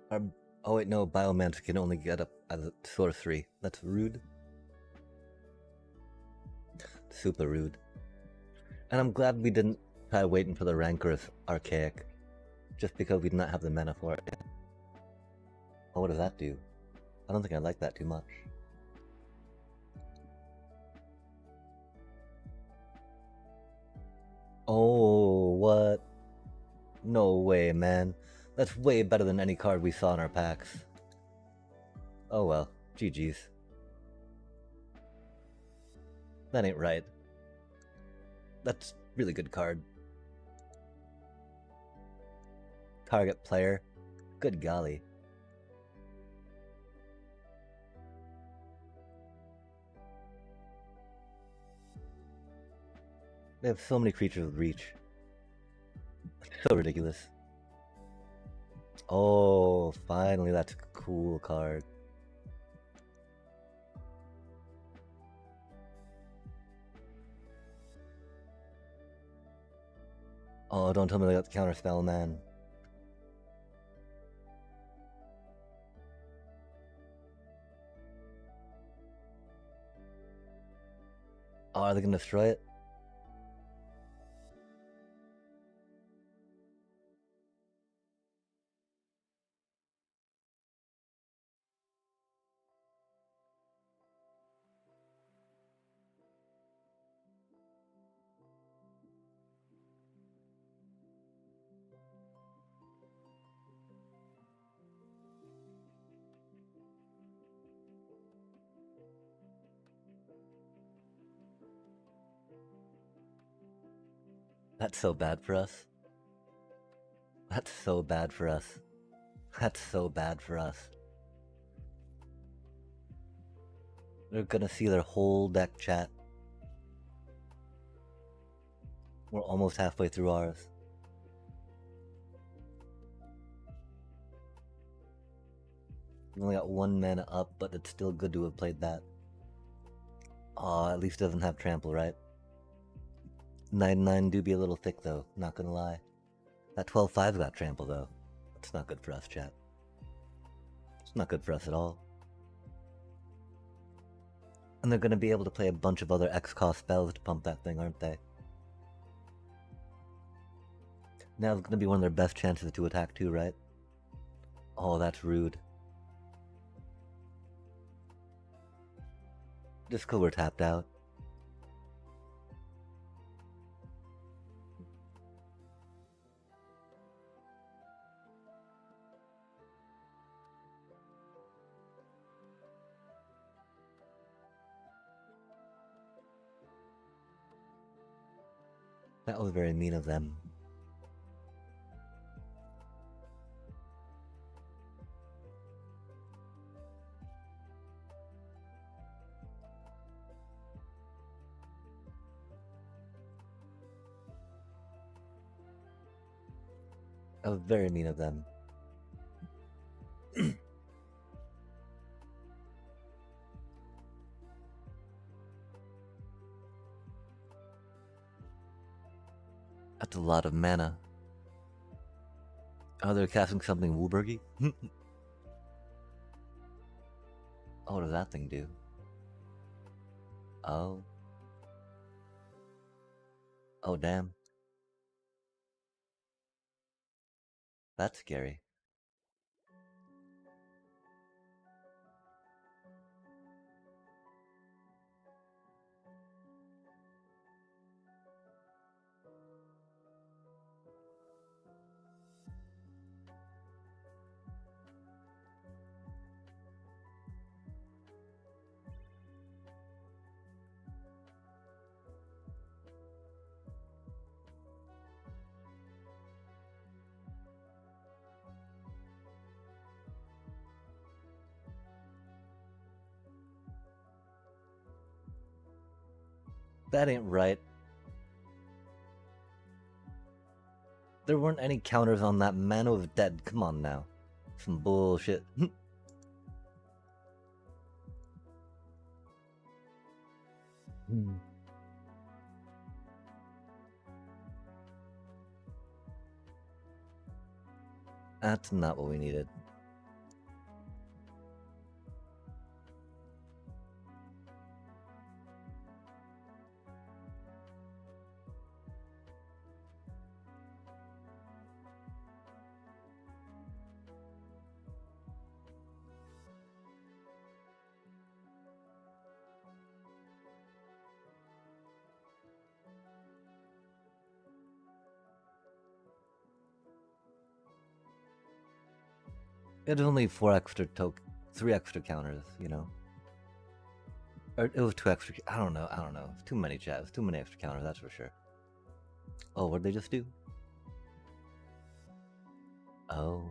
Our, oh wait, no, Biomancer can only get up as a sorcery. That's rude. Super rude. And I'm glad we didn't try waiting for the Rancorous Archaic. Just because we did not have the mana for it. Oh, what does that do? I don't think I like that too much. Oh, what? No way, man. That's way better than any card we saw in our packs. Oh well, GG's. That ain't right. That's really good card. Target player. Good golly. They have so many creatures with reach. So ridiculous. Oh, finally, that's a cool card. Oh, don't tell me they got the counterspell, man. Oh, are they gonna destroy it? That's so bad for us. That's so bad for us. That's so bad for us. They're gonna see their whole deck, chat. We're almost halfway through ours. We only got 1 mana up, but it's still good to have played that. Aw, at least it doesn't have trample, right? 9/9 do be a little thick though, not gonna lie. That 12/5's got trample though. That's not good for us, chat. It's not good for us at all. And they're gonna be able to play a bunch of other X-cost spells to pump that thing, aren't they? Now's gonna be one of their best chances to attack too, right? Oh, that's rude. Just 'cause we're tapped out. That was very mean of them. That was very mean of them. That's a lot of mana. Oh, they're casting something Wooburgy? Oh, what does that thing do? Oh. Oh, damn. That's scary. That ain't right. There weren't any counters on that. Mana was dead. Come on now. Some bullshit. That's not what we needed. It's only 3 extra counters, you know. Or it was 2 extra. I don't know. I don't know. Too many jabs. Too many extra counters. That's for sure. Oh, what did they just do? Oh.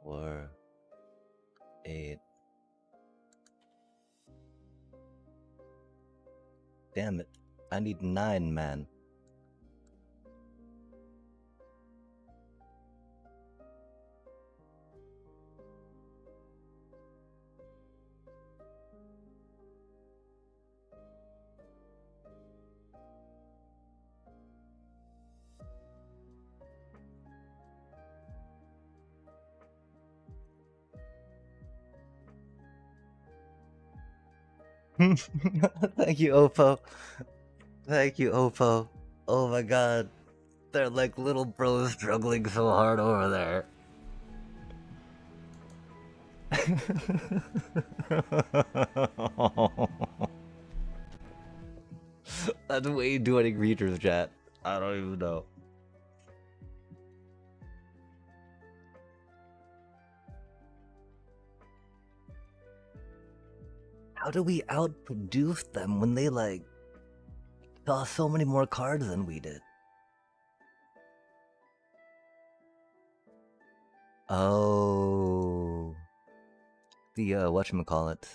Or 8. Damn it. I need 9, man. Thank you, Oppo. Thank you, Oppo. Oh my god. They're like little bros struggling so hard over there. That's way too many creatures, chat. I don't even know. How do we outproduce them when they, like, saw so many more cards than we did? Oh. The, whatchamacallit.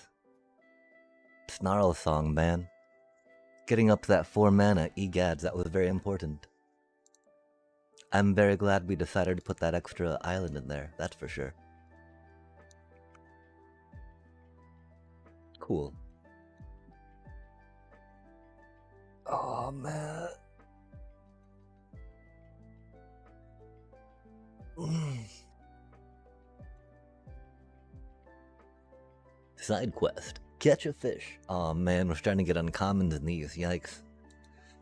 Snarl song, man. Getting up to that 4 mana, egads, that was very important. I'm very glad we decided to put that extra island in there, that's for sure. Cool. Oh, man. Side quest. Catch a fish. Oh man, we're starting to get uncommons in these. Yikes.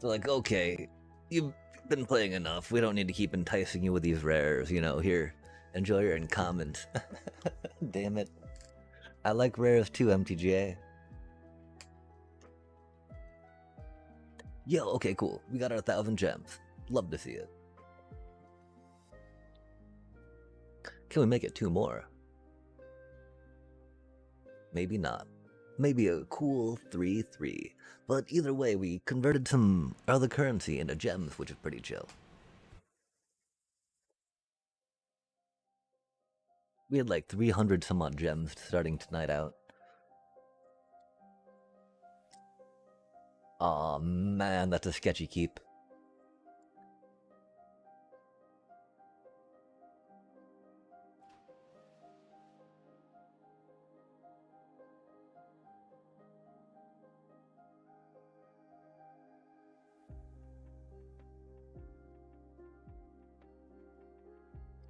They're like, okay, you've been playing enough. We don't need to keep enticing you with these rares. You know, here, enjoy your uncommons. Damn it. I like rares too, MTGA. Yo, okay, cool. We got our 1,000 gems. Love to see it. Can we make it 2 more? Maybe not. Maybe a cool 3-3. But either way, we converted some other currency into gems, which is pretty chill. We had like 300 some odd gems starting tonight out. Aw, man, that's a sketchy keep.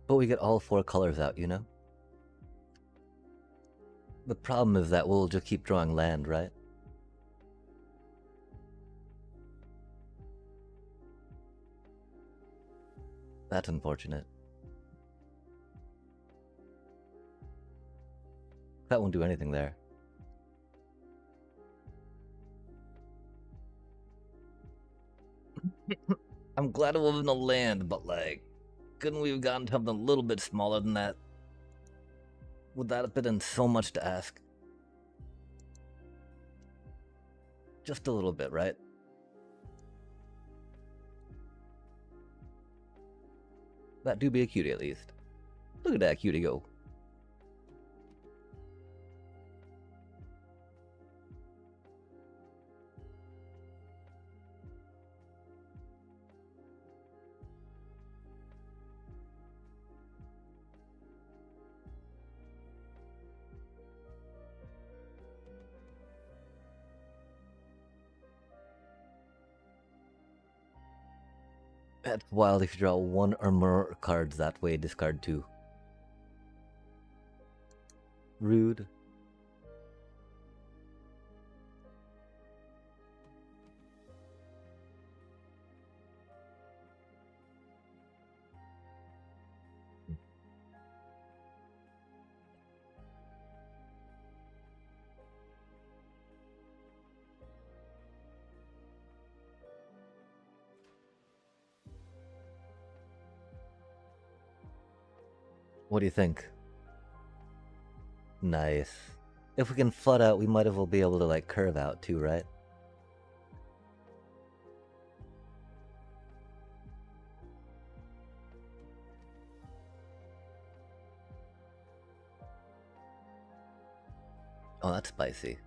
But we get all 4 colors out, you know? The problem is that we'll just keep drawing land, right? That's unfortunate. That won't do anything there. I'm glad it wasn't a land, but like, couldn't we have gotten something a little bit smaller than that? Would that have been so much to ask? Just a little bit, right? That do be a cutie at least. Look at that cutie go. That's wild. If you draw one or more cards that way, discard two. Rude. What do you think? Nice. If we can flood out, we might as well be able to like curve out too, right? Oh, that's spicy.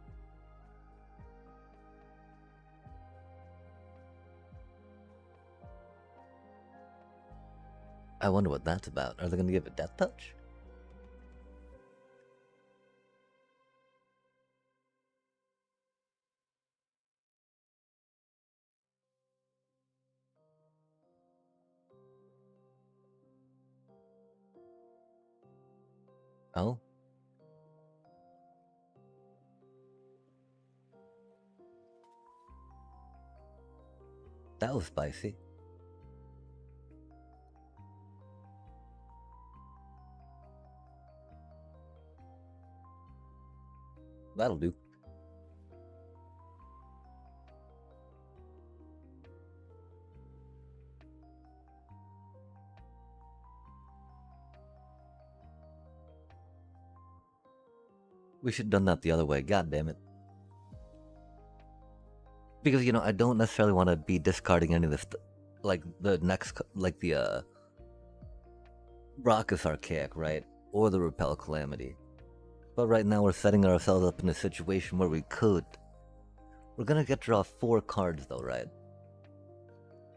I wonder what that's about. Are they gonna give it death touch? Oh, that was spicy. That'll do. We should have done that the other way. God damn it. Because, I don't necessarily want to be discarding any of this. Like, the next, like the, Raucous Archaic, right? Or the Repel Calamity. But right now we're setting ourselves up in a situation where we could. We're gonna get to draw 4 cards though, right?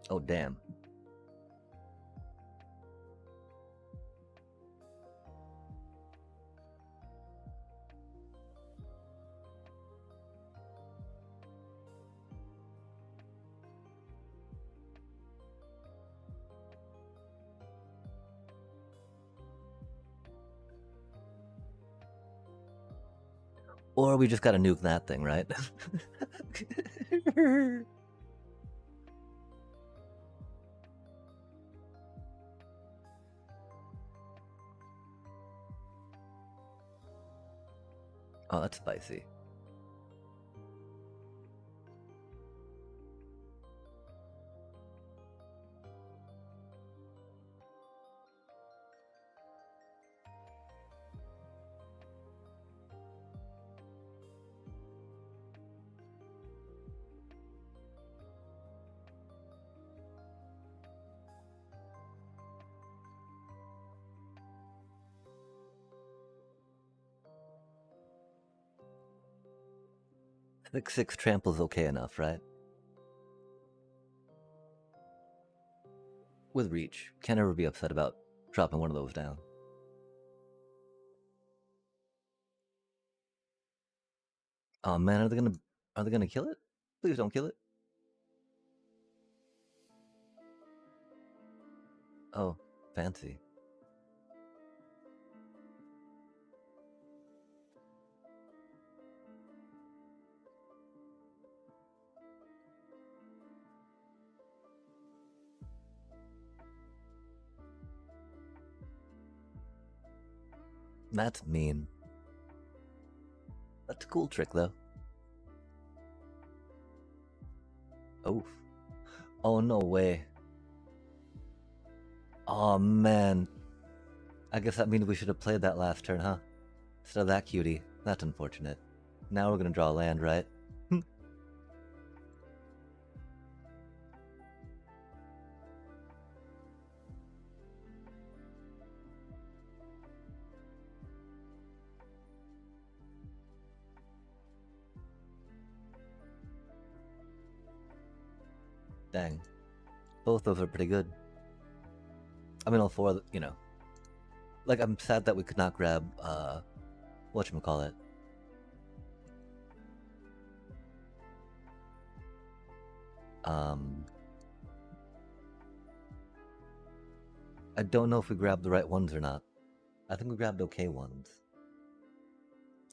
Oh, damn. Or we just gotta nuke that thing, right? Oh, that's spicy. I think 6 trample's okay enough, right? With reach. Can't ever be upset about dropping one of those down. Oh man, are they gonna kill it? Please don't kill it. Oh, fancy. That's mean. That's a cool trick though. Oof. Oh, no way. Oh man. I guess that means we should have played that last turn, huh? Instead of that cutie. That's unfortunate. Now we're gonna draw land, right? Dang. Both those are pretty good. I mean, all 4, Like, I'm sad that we could not grab, whatchamacallit. I don't know if we grabbed the right ones or not. I think we grabbed okay ones.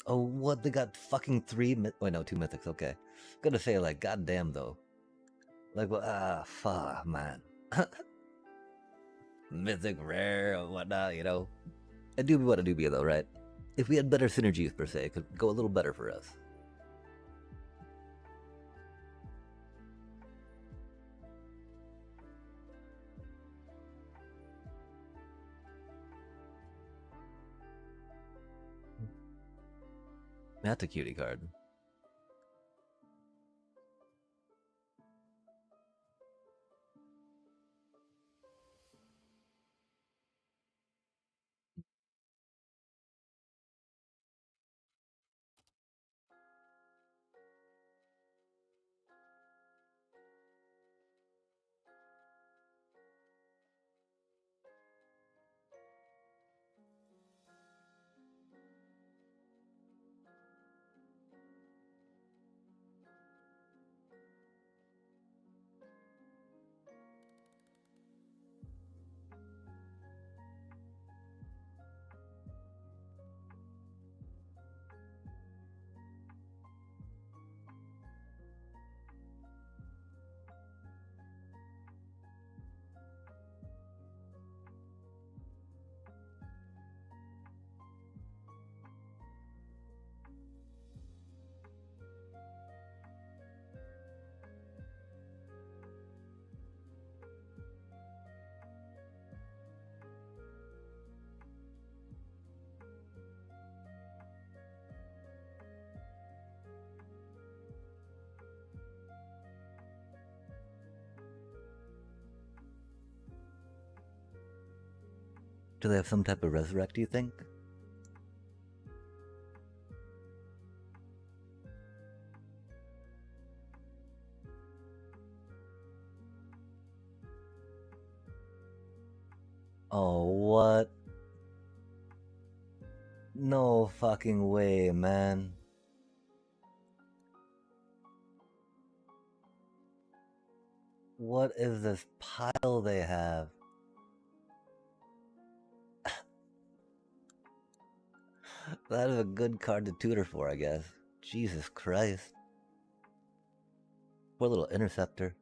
Oh, what? They got fucking wait, no, 2 mythics, okay. Gonna say, like, goddamn, though. Like, well, fuck, man. Mythic, rare, or whatnot, you know? A doobie what a doobie, though, right? If we had better synergies, per se, it could go a little better for us. That's a cutie card. Do they have some type of resurrect, do you think? Oh, what? No fucking way, man. What is this pile they have? That is a good card to tutor for, I guess. Jesus Christ. Poor little interceptor.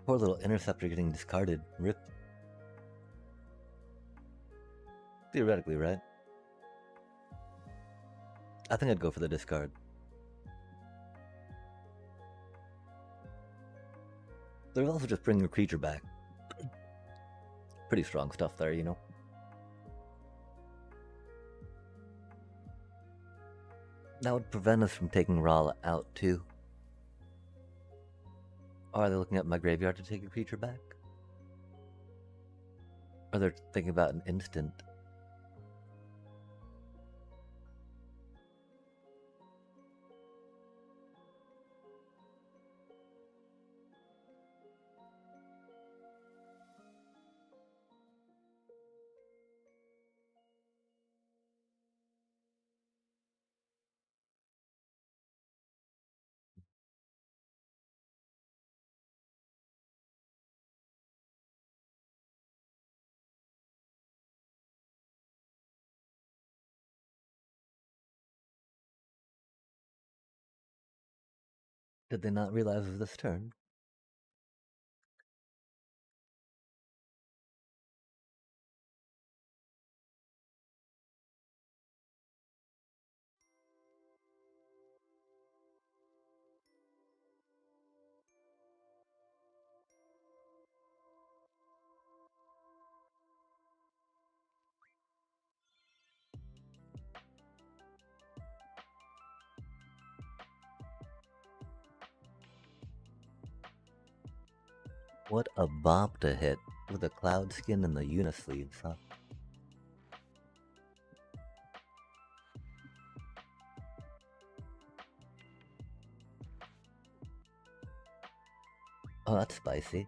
Poor little interceptor getting discarded. Rip. Theoretically, right? I think I'd go for the discard. There's also just bringing a creature back. Pretty strong stuff there, you know? That would prevent us from taking Rala out, too. Or are they looking at my graveyard to take a creature back? Or they're thinking about an instant. Did they not realize of this turn? What a bop to hit with a cloud skin and the unisleeves, huh? Oh, that's spicy.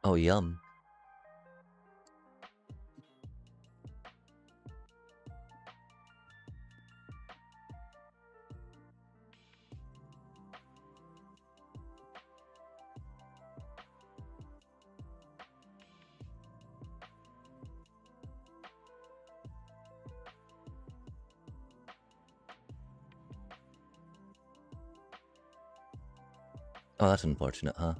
Oh, yum. Oh, that's unfortunate, huh?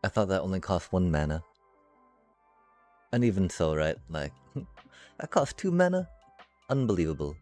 I thought that only cost 1 mana. And even so, right? Like, that cost 2 mana? Unbelievable.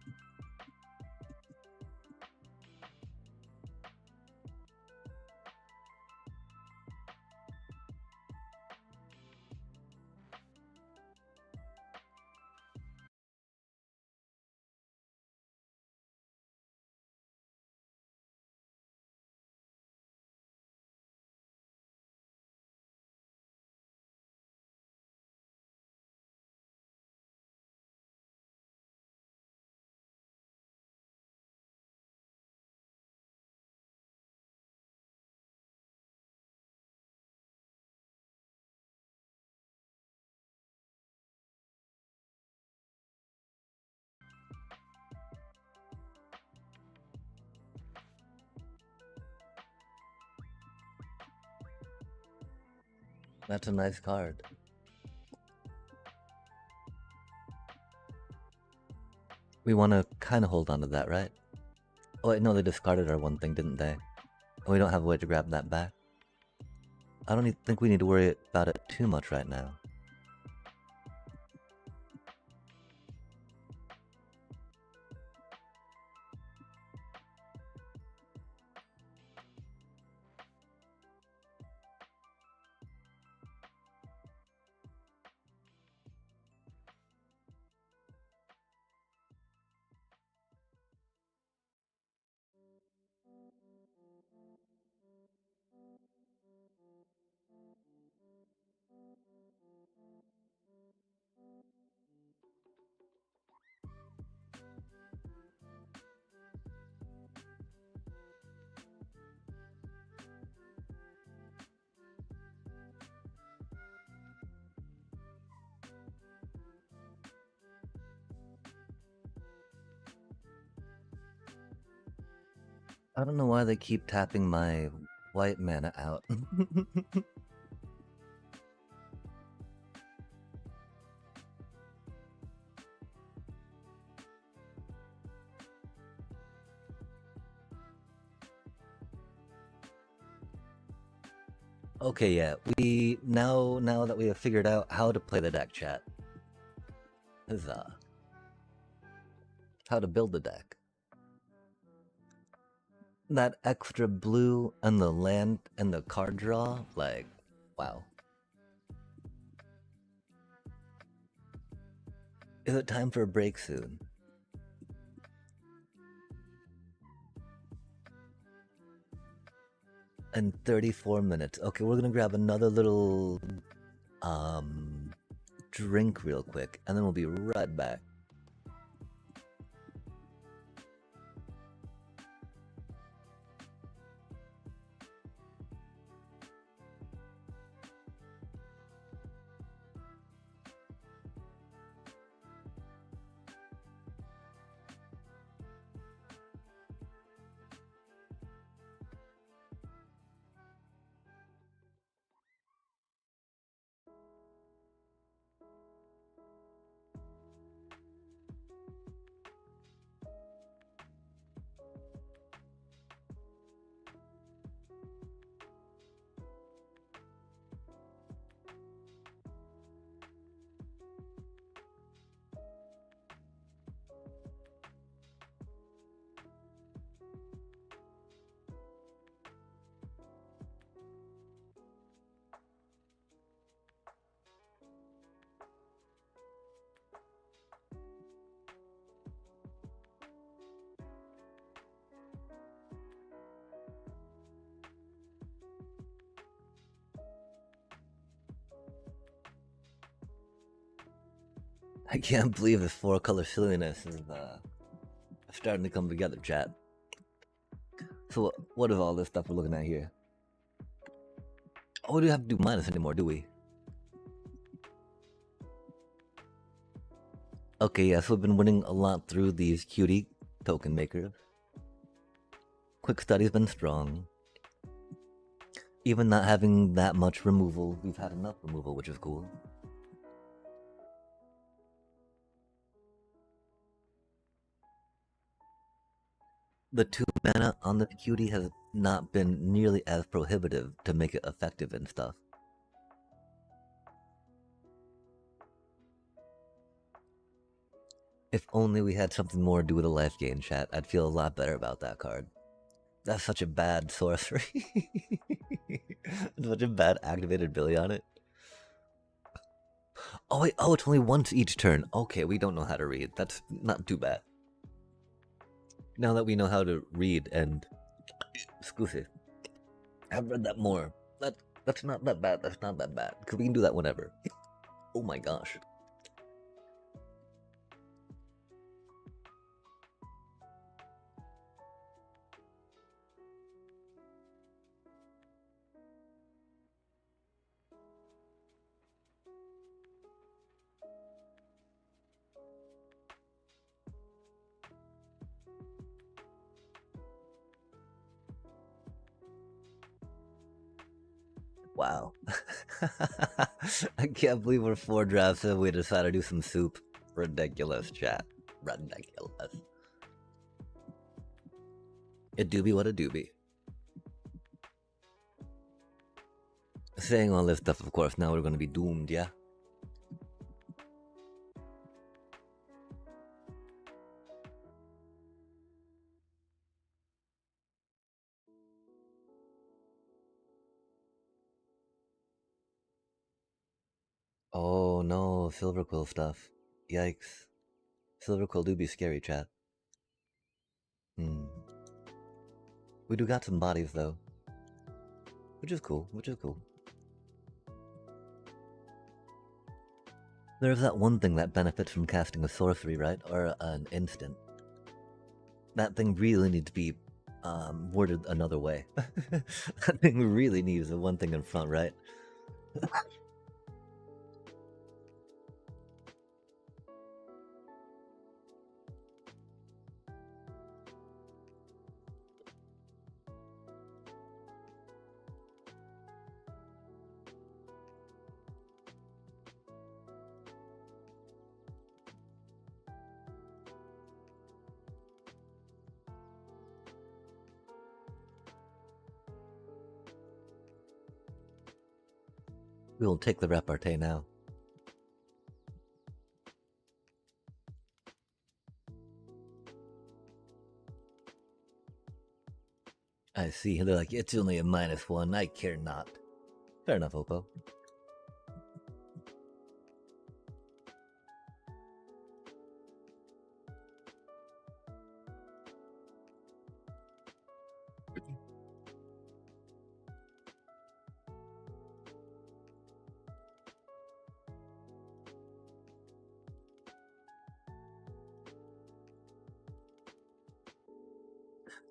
That's a nice card. We want to kind of hold on to that, right? Oh wait, no, they discarded our one thing, didn't they? And we don't have a way to grab that back. I don't think we need to worry about it too much right now. I don't know why they keep tapping my white mana out. Okay, yeah, we now that we have figured out how to play the deck, chat, huzzah! How to build the deck. That extra blue and the land and the card draw, like, wow. Is it time for a break soon? In 34 minutes. Okay, we're gonna grab another little drink real quick, and then we'll be right back. I can't believe this four-color silliness is starting to come together, chat. So what is all this stuff we're looking at here? Oh, we don't have to do minus anymore, do we? Okay, yeah, so we've been winning a lot through these cutie token makers. Quick study's been strong. Even not having that much removal, we've had enough removal, which is cool. The 2 mana on the cutie has not been nearly as prohibitive to make it effective and stuff. If only we had something more to do with a life gain, chat, I'd feel a lot better about that card. That's such a bad sorcery. Such a bad activated Billy on it. Oh wait, oh, it's only once each turn. Okay, we don't know how to read. That's not too bad. Now that we know how to read and excuse me, I've read that more. That's not that bad. That's not that bad. Cause we can do that whenever. Oh my gosh. Wow. I can't believe we're 4 drafts in. We decided to do some soup. Ridiculous, chat. Ridiculous. It do be what it do be. Saying all this stuff, of course, now we're gonna be doomed, yeah? Oh no, Silver Quill stuff. Yikes. Silver Quill do be scary, chat. Hmm. We do got some bodies, though. Which is cool, which is cool. There's that one thing that benefits from casting a sorcery, right? Or an instant. That thing really needs to be worded another way. That thing really needs the one thing in front, right? We will take the repartee now. I see. They're like, it's only a -1. I care not. Fair enough, Oppo.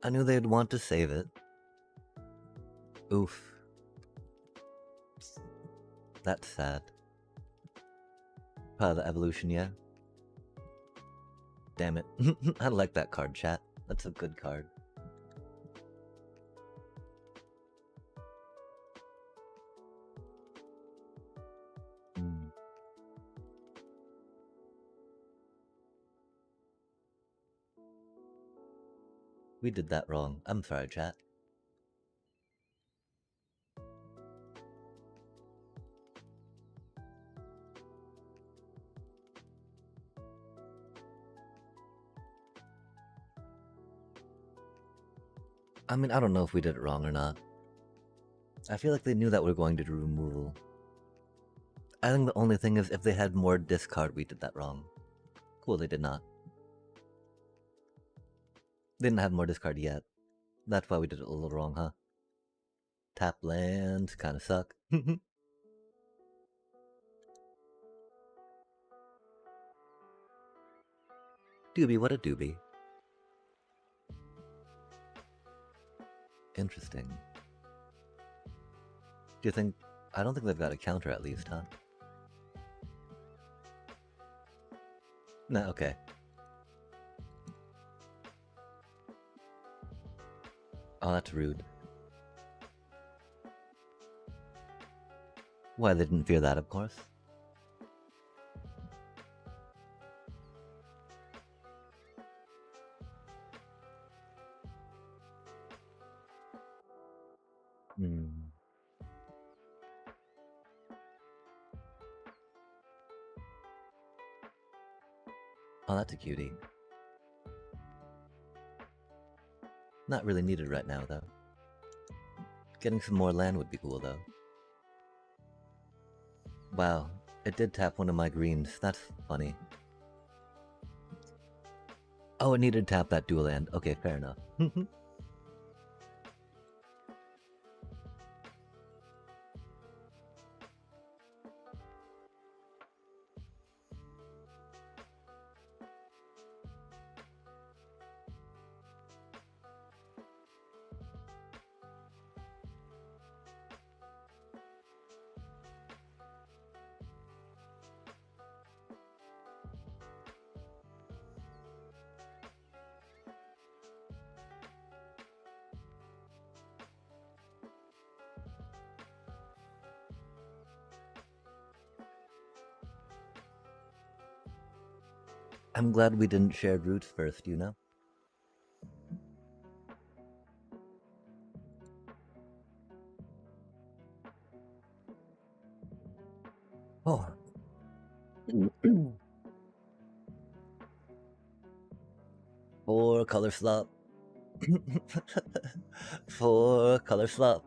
I knew they'd want to save it. Oof. That's sad. Part of the evolution, yeah? Damn it. I like that card, chat. That's a good card. Mm. We did that wrong. I'm sorry, chat. I mean, I don't know if we did it wrong or not. I feel like they knew that we are going to do removal. I think the only thing is if they had more discard, we did that wrong. Cool, they did not. They didn't have more discard yet. That's why we did it a little wrong, huh? Tap lands kind of suck. Doobie, what a doobie. Interesting. Do you think... I don't think they've got a counter at least, huh? Nah, okay. Oh, that's rude. Why, they didn't fear that, of course. Hmm. Oh, that's a cutie. Not really needed right now, though. Getting some more land would be cool, though. Wow, it did tap one of my greens. That's funny. Oh, it needed to tap that dual land. Okay, fair enough. I'm glad we didn't share roots first, you know? Oh. 4 color slop. 4 color slop.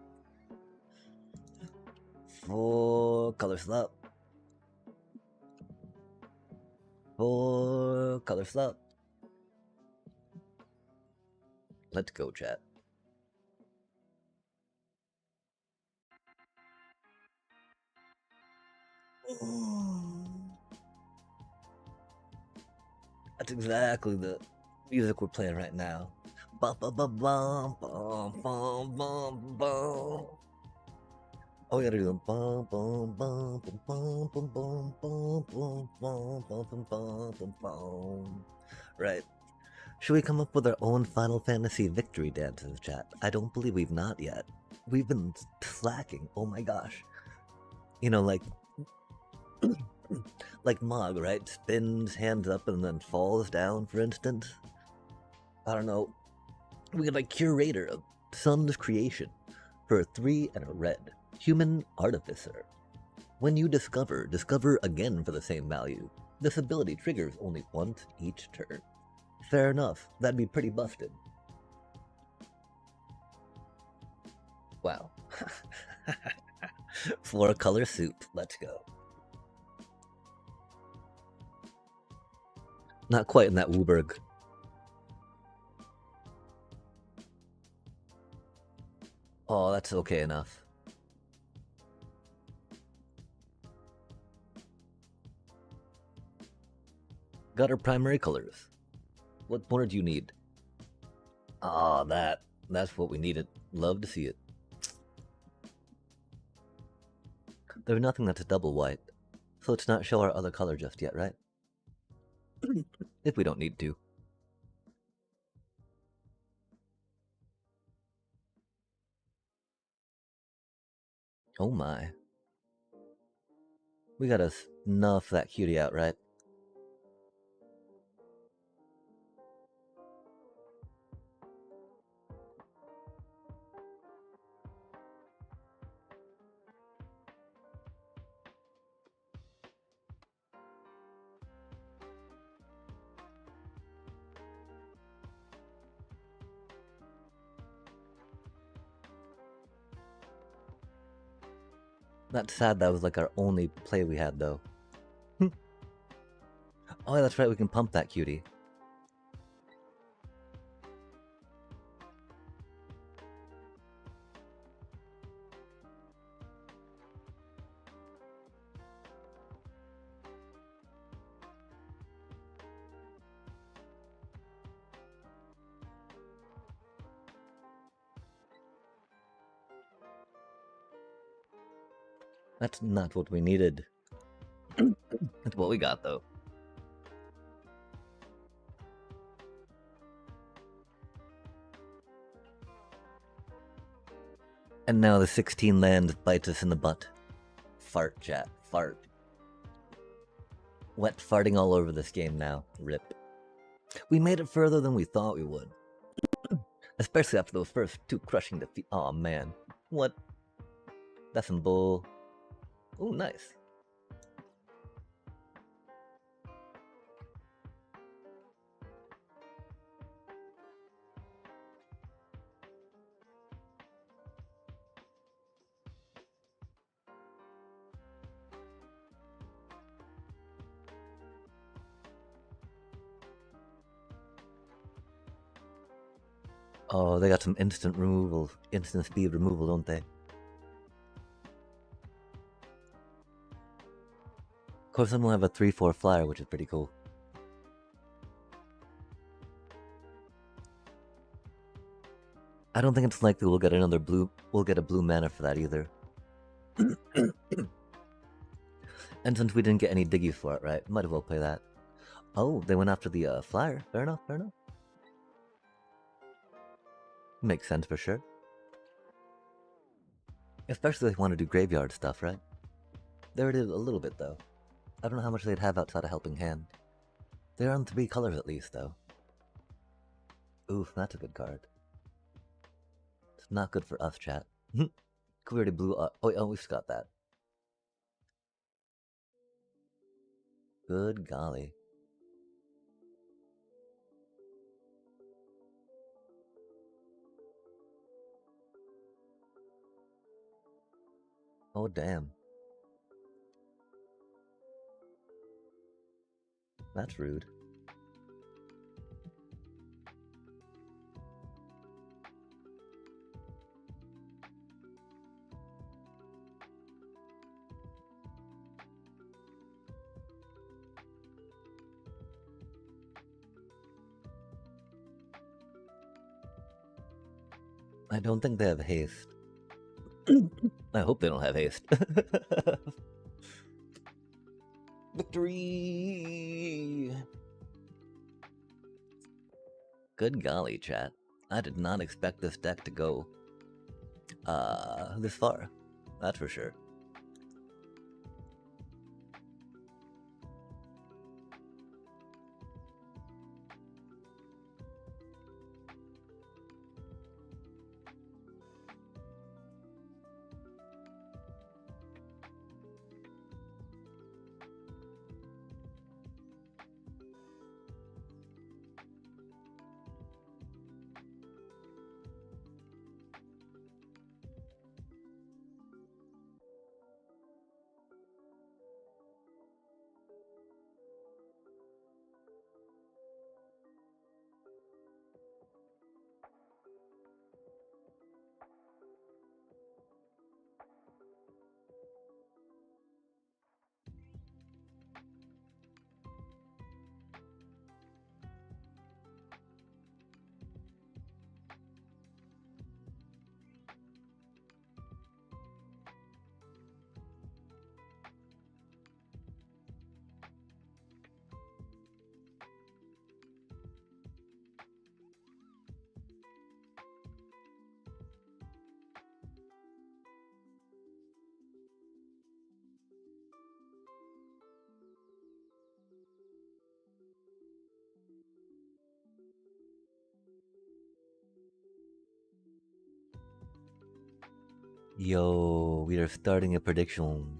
4 color slop. 4 color slop. Let's go, chat. That's exactly the music we're playing right now. Bum, bum, bum, bum, bum, bum, bum, bum. Oh, we gotta do the bum bum bum bum bum bum bum bum bum bum bum bum bum bum. Right. Should we come up with our own Final Fantasy victory dances, chat? I don't believe we've not yet. We've been slacking. Oh my gosh. You know, like Mog, right? Spins hands up and then falls down, for instance. I don't know. We could like curator of Sun's creation for a 3 and a red. Human Artificer. When you discover again for the same value. This ability triggers only once each turn. Fair enough, that'd be pretty busted. Wow. 4 color soup, let's go. Not quite in that Wooburg. Oh, that's okay enough. Got our primary colors. What more do you need? Ah, that's what we needed. Love to see it. There's nothing that's double white, so let's not show our other color just yet, right? If we don't need to. Oh my. We gotta snuff that cutie out, right? That's sad that was like our only play we had though. Oh, that's right, we can pump that cutie. That's not what we needed. That's what we got, though. And now the 16 land bites us in the butt. Fart, chat. Fart. Wet farting all over this game now. Rip. We made it further than we thought we would. Especially after those first two crushing defeats. Aw, man. What? That's some bull. Ooh, nice. Oh, they got some instant removal, instant speed removal, don't they? Of course, some will have a 3/4 flyer, which is pretty cool. I don't think it's likely we'll get another blue. We'll get a blue mana for that either. And since we didn't get any diggies for it, right? Might as well play that. Oh, they went after the flyer. Fair enough. Fair enough. Makes sense for sure. Especially if they want to do graveyard stuff, right? There it is a little bit though. I don't know how much they'd have outside a helping hand. They're on 3 colors at least though. Oof, that's a good card. It's not good for us, chat. Clearly blew up. Oh, we've got that. Good golly. Oh, damn. That's rude. I don't think they have haste. I hope they don't have haste. Victory! Good golly, chat. I did not expect this deck to go this far. That's for sure. Yo, we are starting a prediction.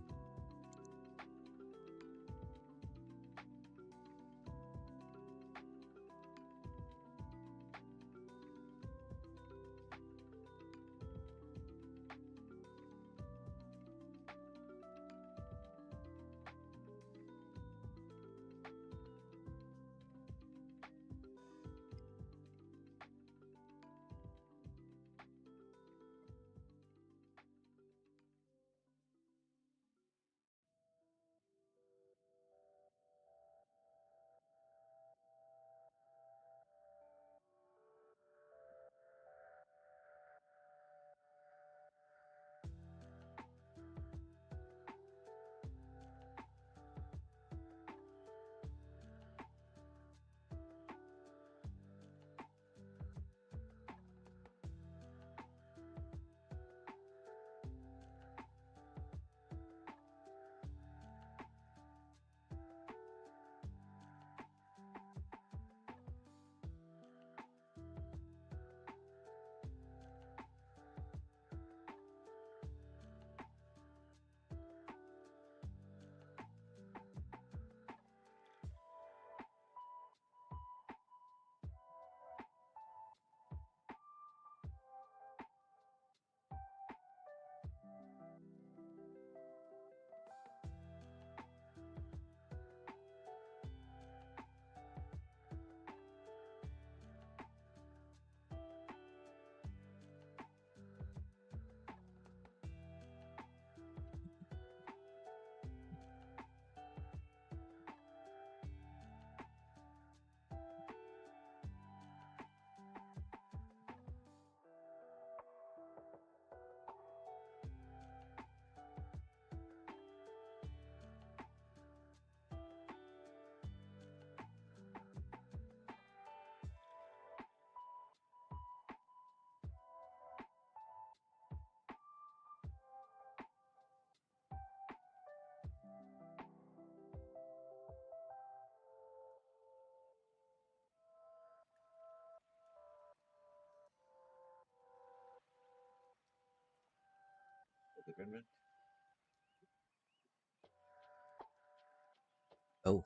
Oh.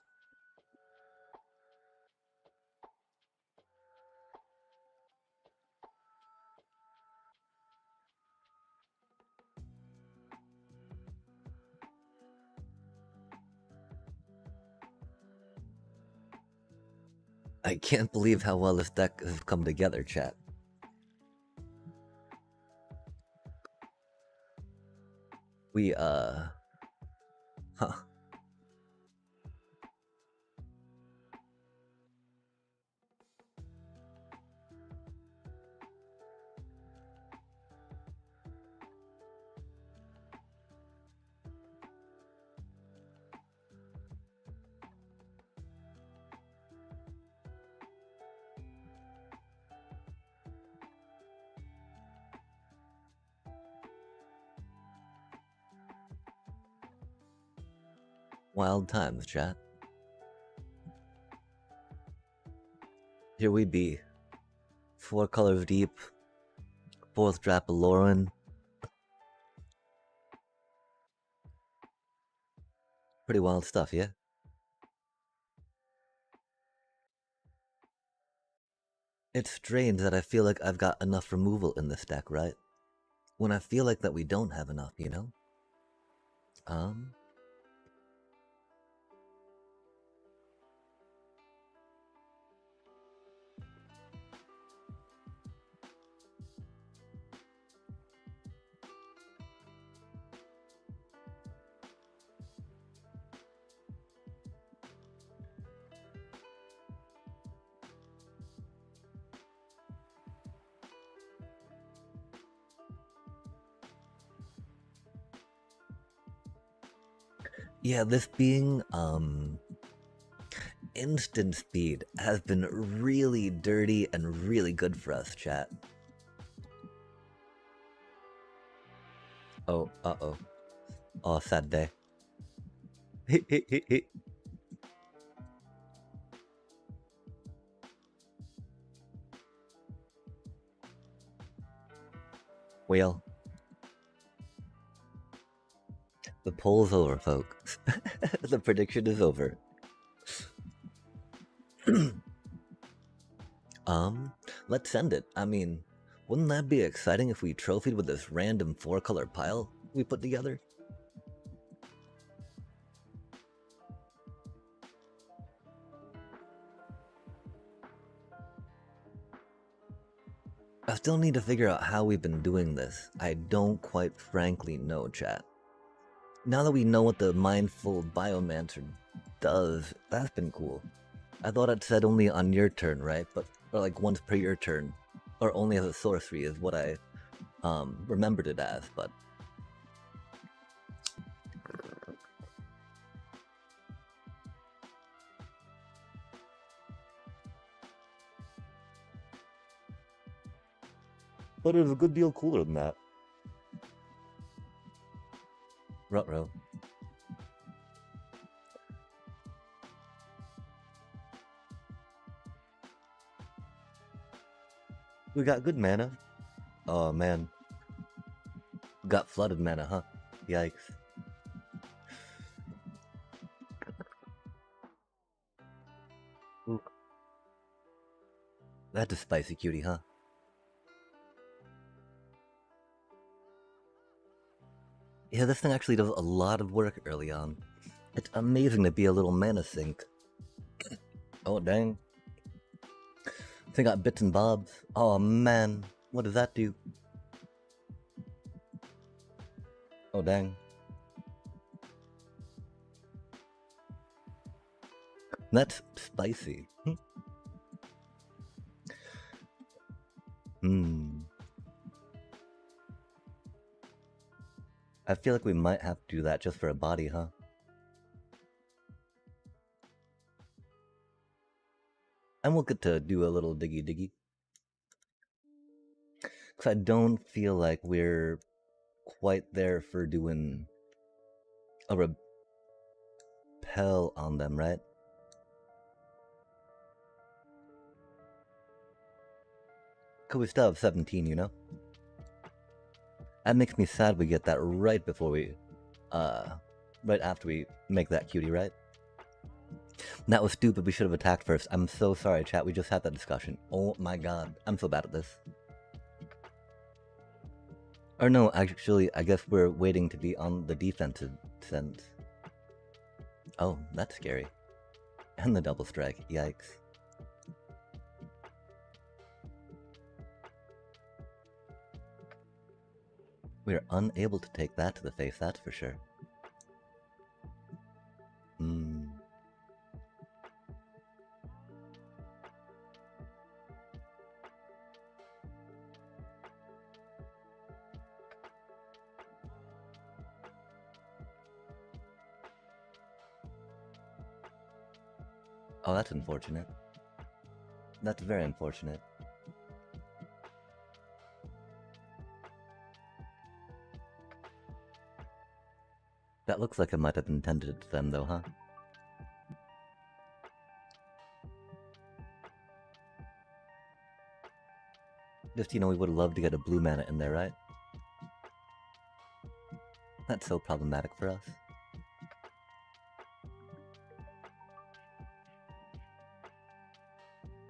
I can't believe how well this deck has come together, chat. We, huh. Wild times, chat. Here we be. 4 colors deep. 4th drop of Lauren. Pretty wild stuff, yeah? It's strange that I feel like I've got enough removal in this deck, right? When I feel like that we don't have enough, you know? Yeah, this being, instant speed has been really dirty and really good for us, chat. Oh, uh-oh. Oh, sad day. Well, the poll's over, folks. The prediction is over. Let's send it. I mean, wouldn't that be exciting if we trophied with this random 4-color pile we put together? I still need to figure out how we've been doing this. I don't quite frankly know, chat. Now that we know what the Mindful Biomancer does, that's been cool. I thought it said only on your turn, right? Or like once per your turn. Or only as a sorcery is what I remembered it as, but... But it was a good deal cooler than that. Ruh-roh. We got good mana. Oh man. Got flooded mana, huh? Yikes. Ooh. That's a spicy cutie, huh? Yeah, this thing actually does a lot of work early on. It's amazing to be a little mana sink. Oh, dang. Thing got bits and bobs. Oh, man. What does that do? Oh, dang. That's spicy. I feel like we might have to do that just for a body, huh? And we'll get to do a little diggy. Because I don't feel like we're quite there for doing a repel on them, right? Because we still have 17, you know? That makes me sad we get that right before we, right after we make that cutie, right? That was stupid, we should have attacked first. I'm so sorry, chat, we just had that discussion. Oh my god, I'm so bad at this. Or no, actually, I guess we're waiting to be on the defensive sense. Oh, that's scary. And the double strike, yikes. We're unable to take that to the face, that's for sure. Hmm. Oh, that's unfortunate. That's very unfortunate. That looks like it might have intended to them, though, huh? Just, we would have loved to get a blue mana in there, right? That's so problematic for us.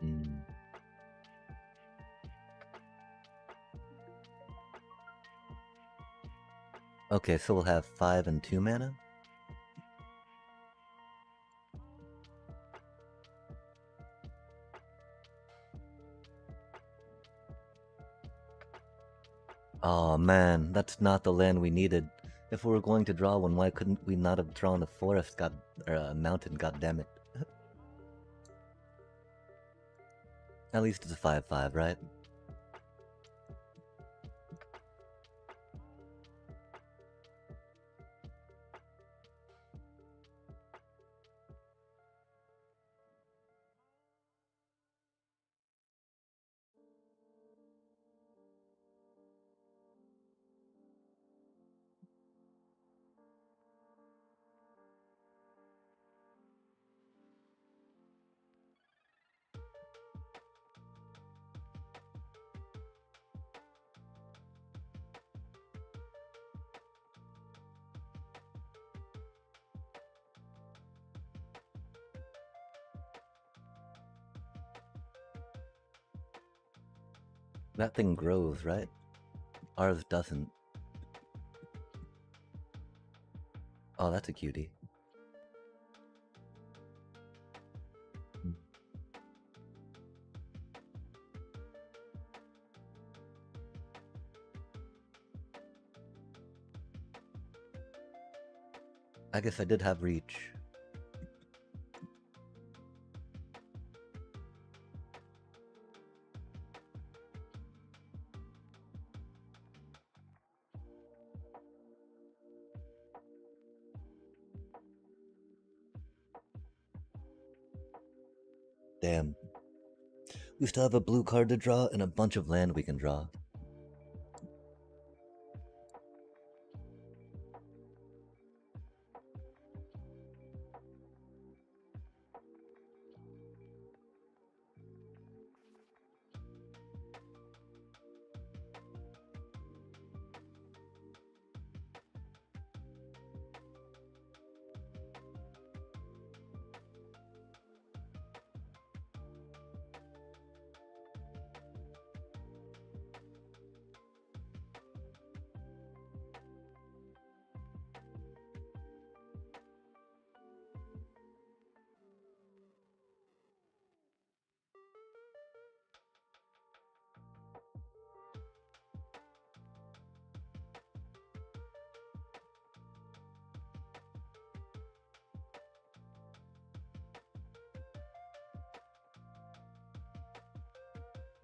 Hmm. Okay, so we'll have 5 and 2 mana? Oh man, that's not the land we needed. If we were going to draw one, why couldn't we not have drawn a forest, or a mountain, goddammit? At least it's a 5/5, right? That thing grows, right? Ours doesn't. Oh, that's a cutie. I guess I did have reach. Damn. We still have a blue card to draw and a bunch of land we can draw.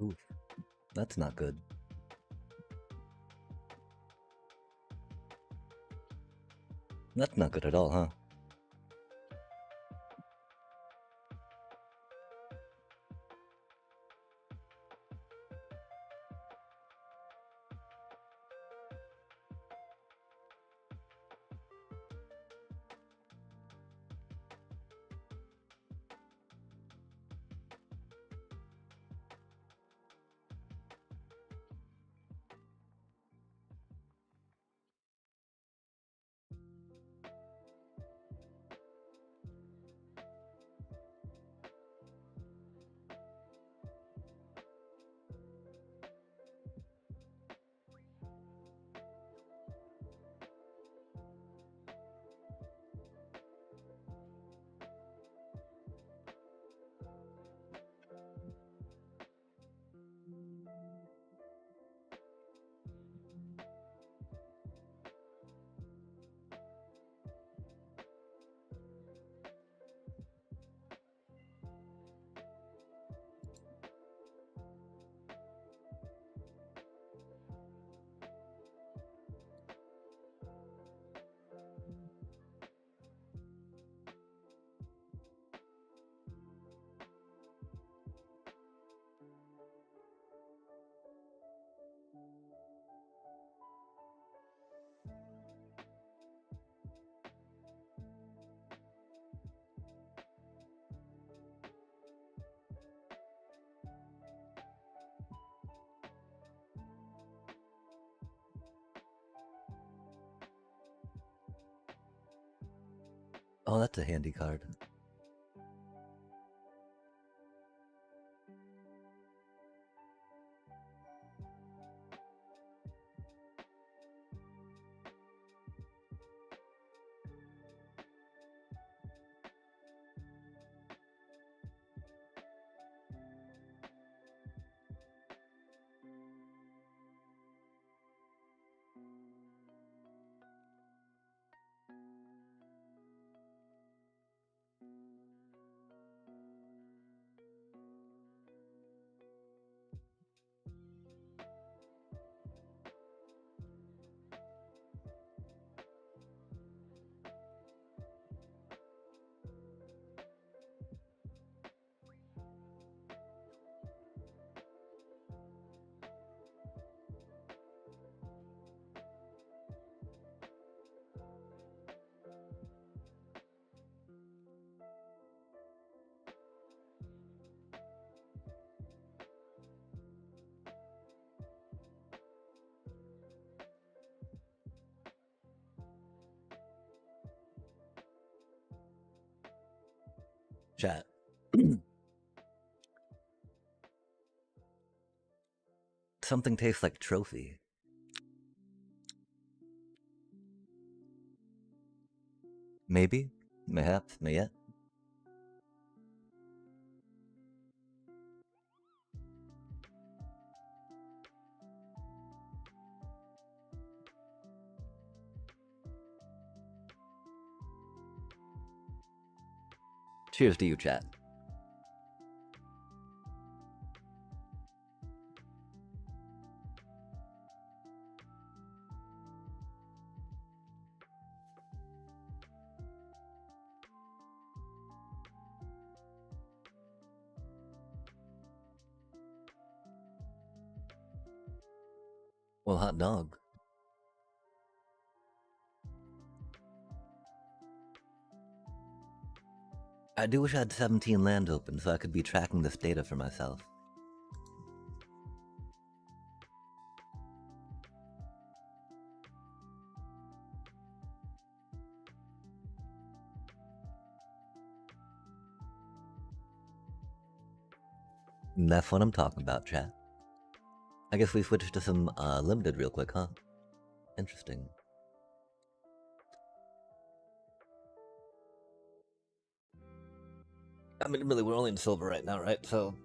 Oof. That's not good. That's not good at all, huh? Oh, that's a handy card. Chat. Something tastes like trophy. Maybe, mayhaps, may yet. Cheers to you, chat. Well, hot dog. I do wish I had 17 land open so I could be tracking this data for myself. And that's what I'm talking about, chat. I guess we switched to some limited real quick, huh? Interesting. I mean, really, we're only in silver right now, right? So...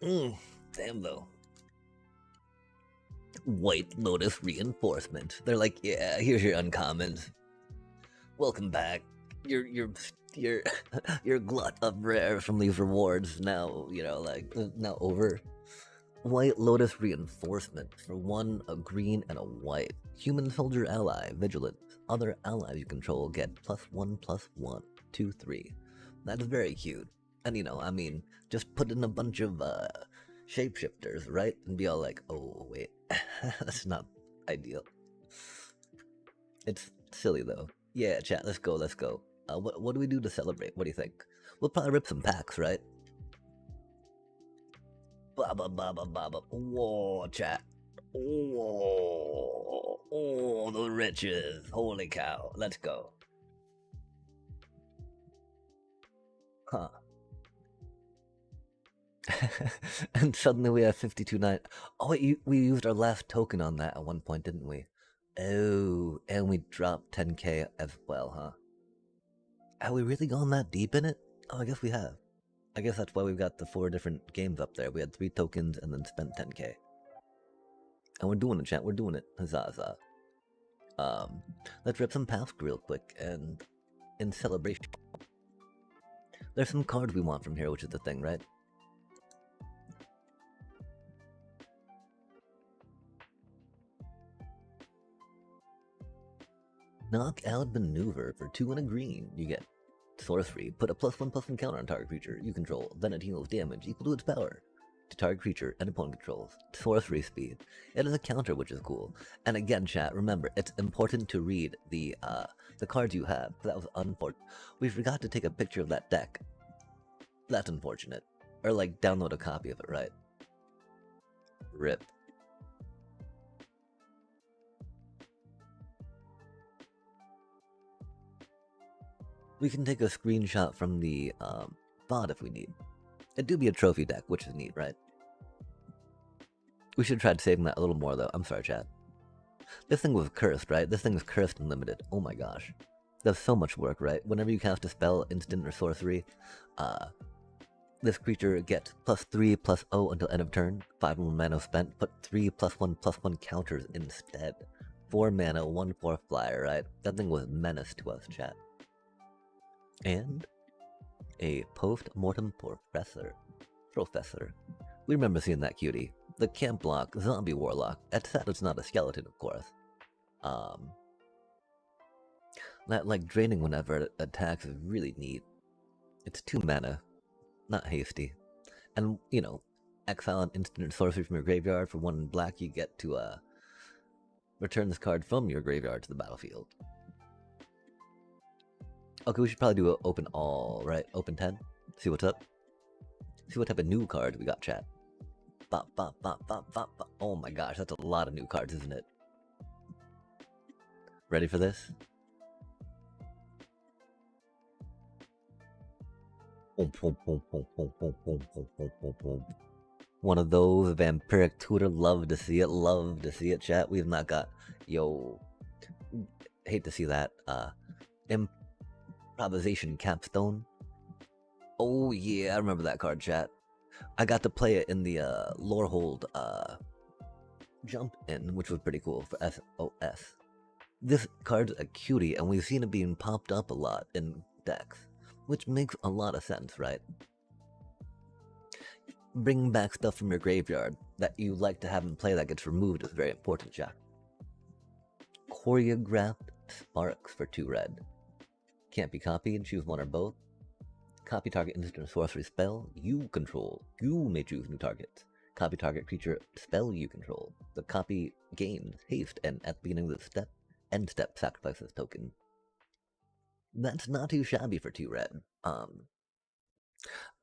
damn, though. White Lotus reinforcement. They're like, yeah, here's your uncommons. Welcome back. Your your glut of rare from these rewards now, you know, like now over. White Lotus reinforcement for 1, a green, and a white. Human soldier ally, vigilant. Other allies you control get +1/+1, 2, 3. That's very cute. And you know, I mean, just put in a bunch of shapeshifters, right? And be all like, oh wait, that's not ideal. It's silly though. Yeah, chat, let's go, let's go. What do we do to celebrate? What do you think? We'll probably rip some packs, right? Baba baba baba. Whoa, chat. Whoa. Oh, the riches. Holy cow. Let's go. Huh. And suddenly we have 52.9. Oh, wait, we used our last token on that at one point, didn't we? Oh, and we dropped 10k as well, huh? Have we really gone that deep in it? Oh, I guess we have. I guess that's why we've got the 4 different games up there. We had 3 tokens and then spent 10k. And we're doing it, chat. We're doing it. Huzzah, huzzah. Let's rip some past real quick and in celebration. There's some cards we want from here, which is the thing, right? Knockout maneuver for 2 and a green. You get sorcery. Put a +1/+1 counter on target creature you control. Then it deals damage equal to its power to target creature and opponent controls. Sorcery speed. It is a counter, which is cool. And again, chat, remember, it's important to read the cards you have. That was unfortunate. We forgot to take a picture of that deck. That's unfortunate. Or like download a copy of it, right? RIP. We can take a screenshot from the VOD if we need. It do be a trophy deck, which is neat, right? We should try saving that a little more, though. I'm sorry, chat. This thing was cursed, right? This thing is cursed and limited. Oh my gosh. Does so much work, right? Whenever you cast a spell, instant, or sorcery, this creature gets +3/+0 until end of turn. 5 mana spent. Put 3+1/+1 counters instead. 4 mana, 1/4 flyer, right? That thing was menace to us, chat. And a post-mortem professor. We remember seeing that cutie. The camp block, zombie warlock. It's sad it's not a skeleton, of course. That, like, draining whenever it attacks is really neat. It's 2 mana, not hasty. And, you know, exile an instant sorcery from your graveyard. For 1 black, you get to, return this card from your graveyard to the battlefield. Okay, we should probably do an open all, right? Open 10? See what's up? See what type of new cards we got, chat. Bop, bop, bop, bop, bop, bop. Oh my gosh, that's a lot of new cards, isn't it? Ready for this? One of those vampiric tutor. Love to see it, chat. We've not got, yo, hate to see that. Improvisation capstone. Oh yeah, I remember that card, chat. I got to play it in the Lorehold jump in, which was pretty cool for SOS. This card's a cutie, and we've seen it being popped up a lot in decks, which makes a lot of sense, right? Bringing back stuff from your graveyard that you like to have in play that gets removed is very important, chat. Choreographed Sparks for 2 red. Can't be copied, choose one or both. Copy target instant sorcery spell you control. You may choose new targets. Copy target creature spell you control. The copy gains haste and at the beginning of the end step sacrifices token. That's not too shabby for 2 red.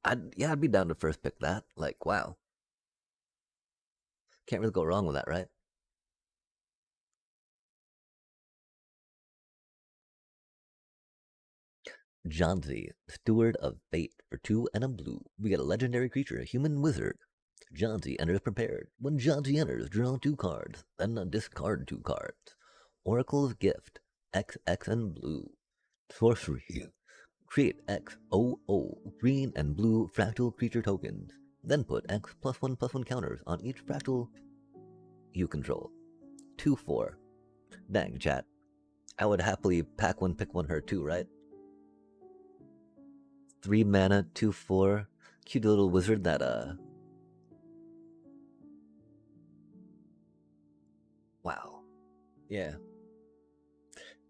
I'd be down to first pick that. Like, wow. Can't really go wrong with that, right? Johnsy, Steward of Fate. For 2 and a blue, we get a legendary creature, a human wizard. Johnsy enters prepared. When Johnsy enters, draw 2 cards, then discard 2 cards. Oracle's Gift, XX and blue. Sorcery. Create XOO green and blue fractal creature tokens. Then put X +1/+1 counters on each fractal you control. 2/4. Dang, chat. I would happily pack 1, pick 1 her too, right? 3 mana, 2/4. Cute little wizard that, wow. Yeah.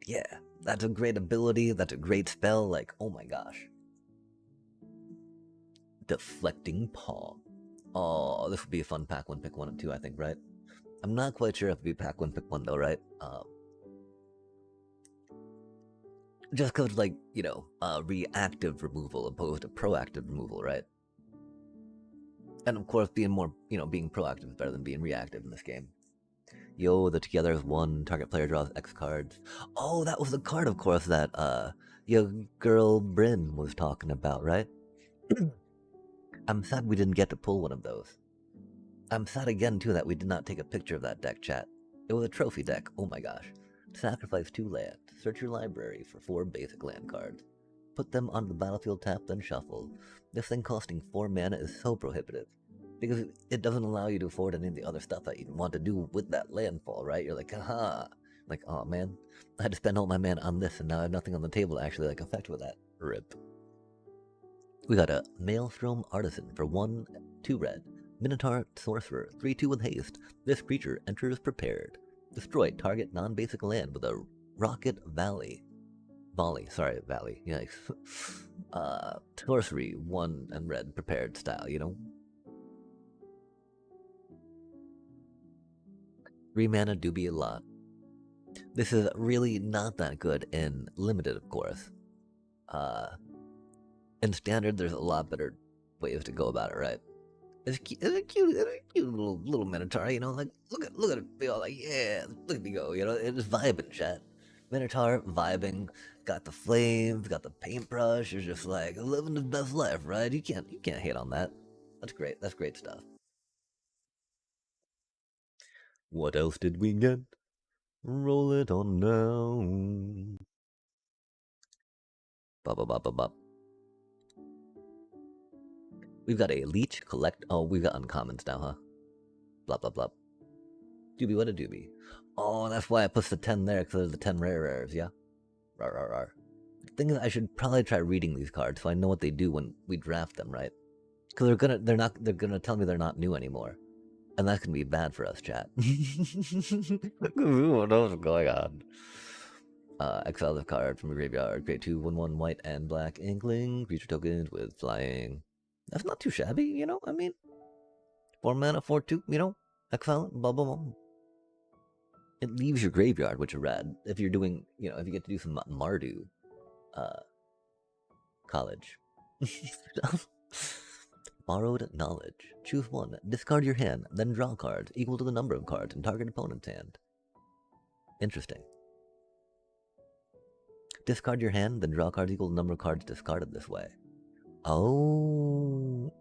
Yeah, that's a great ability, that's a great spell, like, oh my gosh. Deflecting Paw. Oh, this would be a fun pack 1, pick 1 and 2, I think, right? I'm not quite sure if it'd be pack 1, pick 1 though, right? Just because, like, you know, reactive removal opposed to proactive removal, right? And of course, being more, you know, being proactive is better than being reactive in this game. Yo, the together is 1, target player draws X cards. Oh, that was the card, of course, that, your girl Bryn was talking about, right? I'm sad we didn't get to pull one of those. I'm sad again, too, that we did not take a picture of that deck, chat. It was a trophy deck, oh my gosh. Sacrifice 2 land. Search your library for 4 basic land cards. Put them on the battlefield tap, then shuffle. This thing costing 4 mana is so prohibitive, because it doesn't allow you to afford any of the other stuff that you want to do with that landfall, right? You're like, haha. Like, oh man, I had to spend all my mana on this, and now I have nothing on the table to actually, like, affect with that. Rip. We got a Maelstrom Artisan for 1, 2 red. Minotaur Sorcerer, 3/2 with haste. This creature enters prepared. Destroy target non-basic land with a Rocket Valley. Valley. Yikes. Sorcery, 1 and red, prepared style, you know? 3 mana do be a lot. This is really not that good in limited, of course. In standard, there's a lot better ways to go about it, right? It's a cute little minotaur, you know, like, look at it, be all like, yeah, look at me go, you know, it's vibing, chat. Minotaur vibing, got the flames, got the paintbrush. You're just like living the best life, right? You can't hate on that. That's great. That's great stuff. What else did we get? Roll it on down. Bop, bop, bop, bop, bop. We've got a leech collect. Oh, we've got uncommons now, huh? Blah, blah, blah. Doobie, what a doobie. Oh, that's why I put the 10 there, because there's the 10 rare rares, yeah? Rar, rar, rar. The thing is, I should probably try reading these cards so I know what they do when we draft them, right? Because they're gonna tell me they're not new anymore. And that's gonna be bad for us, chat. What else is going on? Exile the card from your graveyard. Create 2/1/1 white and black inkling. Creature tokens with flying. That's not too shabby, you know? I mean, 4 mana, 4/2, you know? Exile it, blah, blah, blah. It leaves your graveyard, which is rad. If you're doing, if you get to do some Mardu college. Borrowed knowledge. Choose one. Discard your hand, then draw cards equal to the number of cards in target opponent's hand. Interesting. Discard your hand, then draw cards equal to the number of cards discarded this way. Oh.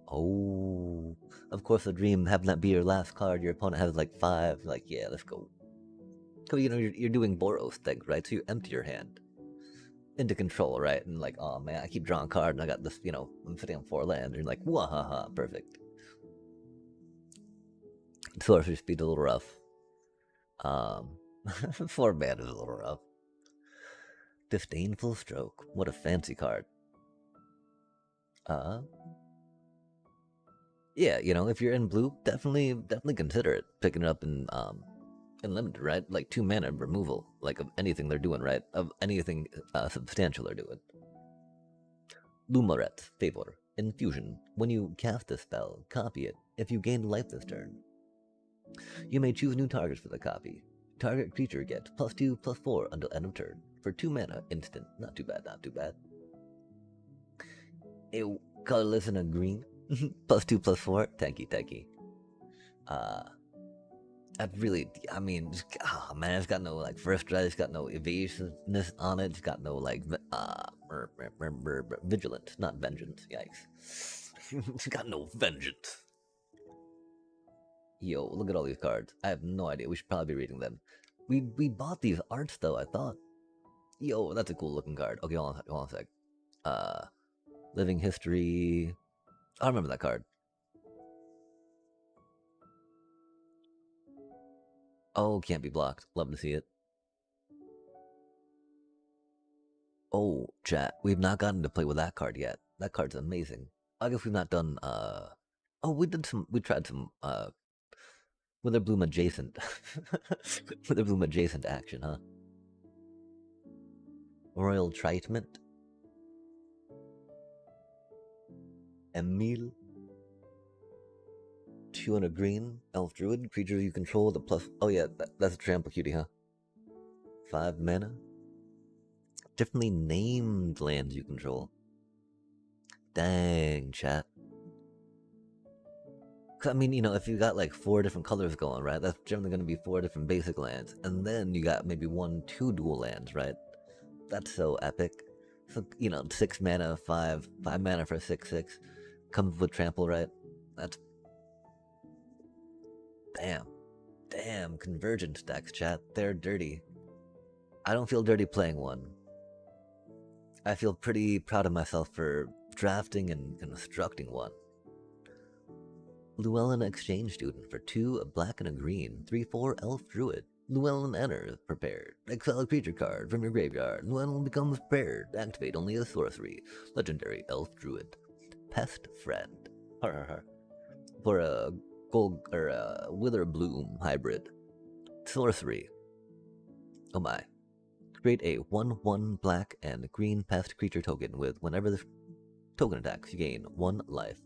Of course, the dream, having that be your last card, your opponent has like 5. Like, yeah, let's go. Because, you're doing Boros things, right? So you empty your hand into control, right? And like, oh man, I keep drawing cards and I got this, I'm sitting on 4 lands. And you're like, wahaha, perfect. Sorcery speed a little rough. 4 mana is a little rough. Disdainful Stroke. What a fancy card. Yeah, if you're in blue, definitely consider it. Picking it up in limited, right? Like 2 mana removal, like of anything they're doing, right? Of anything substantial they're doing. Lumaret, Favor. Infusion. When you cast a spell, copy it. If you gain life this turn, you may choose new targets for the copy. Target creature gets +2/+4 until end of turn. For 2 mana, instant. Not too bad, not too bad. Ew, colorless and a green. +2/+4. Tanky. That really, I mean, man, it's got no like first strike, it's got no evasiveness on it, it's got no like vigilance, not vengeance. Yikes! It's got no vengeance. Yo, look at all these cards. I have no idea. We should probably be reading them. We bought these arts though. I thought. Yo, that's a cool looking card. Okay, hold on a sec. Living History. I remember that card. Oh, can't be blocked. Love to see it. Oh, chat. We've not gotten to play with that card yet. That card's amazing. I guess we've not done. Oh, we tried some. Witherbloom adjacent. Witherbloom adjacent action, huh? Royal Treatment. Emil. 200 green. Elf Druid. Creature you control the plus. Oh, yeah, that's a trample cutie, huh? 5 mana. Differently named lands you control. Dang, chat. I mean, if you got like 4 different colors going, right? That's generally going to be 4 different basic lands. And then you got maybe 1, 2 dual lands, right? That's so epic. So, 6 mana, 5 mana for 6/6. Comes with trample, right? That's. Damn, convergence decks, chat. They're dirty. I don't feel dirty playing one. I feel pretty proud of myself for drafting and constructing one. Llewellyn Exchange Student for 2, a black and a green. 3/4 Elf Druid. Llewellyn enters prepared. Exile a creature card from your graveyard. Llewellyn becomes prepared. Activate only a sorcery. Legendary Elf Druid. Pest Friend. For a gold or a Witherbloom hybrid. Sorcery. Oh my. Create a 1/1 black and green pest creature token with whenever the token attacks, you gain 1 life.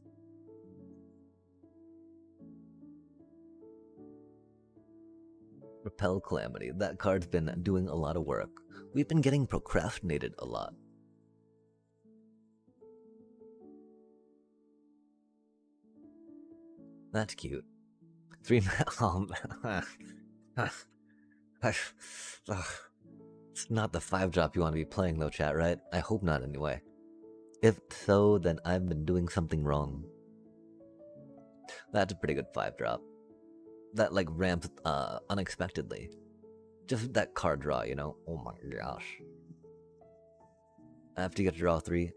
Repel Calamity. That card's been doing a lot of work. We've been getting procrastinated a lot. That's cute. 3 mana. It's not the 5-drop you want to be playing though, chat, right? I hope not anyway. If so, then I've been doing something wrong. That's a pretty good 5-drop. That like ramps unexpectedly. Just that card draw, you know? Oh my gosh. After you get to draw 3,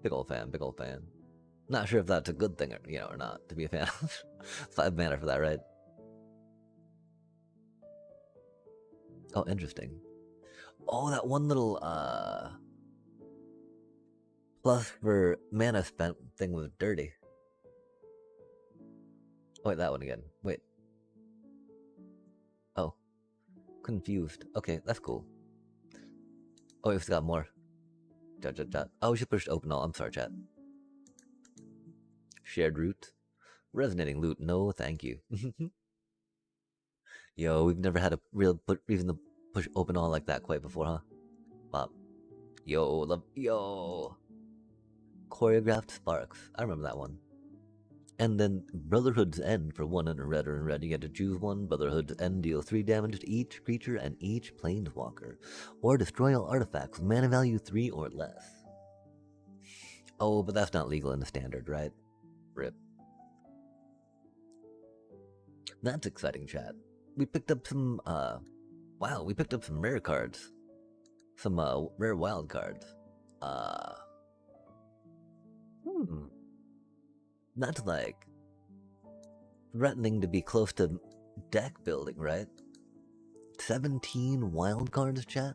big old fan, big old fan. Not sure if that's a good thing or, you know, or not to be a fan of. 5 mana for that, right? Oh, interesting. Oh, that one little plus for mana spent thing was dirty. Oh, wait, that one again. Wait. Oh, confused. Okay, that's cool. Oh, we've got more. Chat. Oh, we should push open all. I'm sorry, chat. Shared route. Resonating loot. No, thank you. Yo, we've never had a real even the push open all like that quite before, huh? Bob. Yo. Choreographed Sparks. I remember that one. And then Brotherhood's End for 1 under red or in red. You get to choose one. Brotherhood's End deals 3 damage to each creature and each planeswalker. Or destroy all artifacts with mana value 3 or less. Oh, but that's not legal in the standard, right? RIP. That's exciting, chat. We picked up some, wow, we picked up some rare cards. Some, rare wild cards. That's like threatening to be close to deck building, right? 17 wild cards, chat?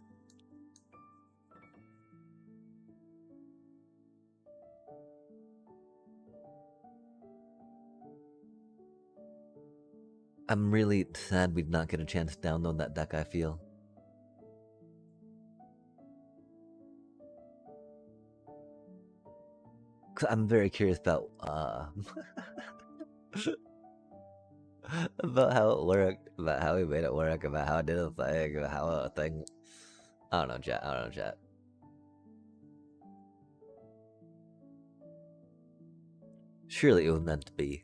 I'm really sad we'd not get a chance to download that deck, I feel. Cause I'm very curious about, about how it worked, about how we made it work, about how it did a thing, about how a thing... I don't know, chat. Surely it was meant to be.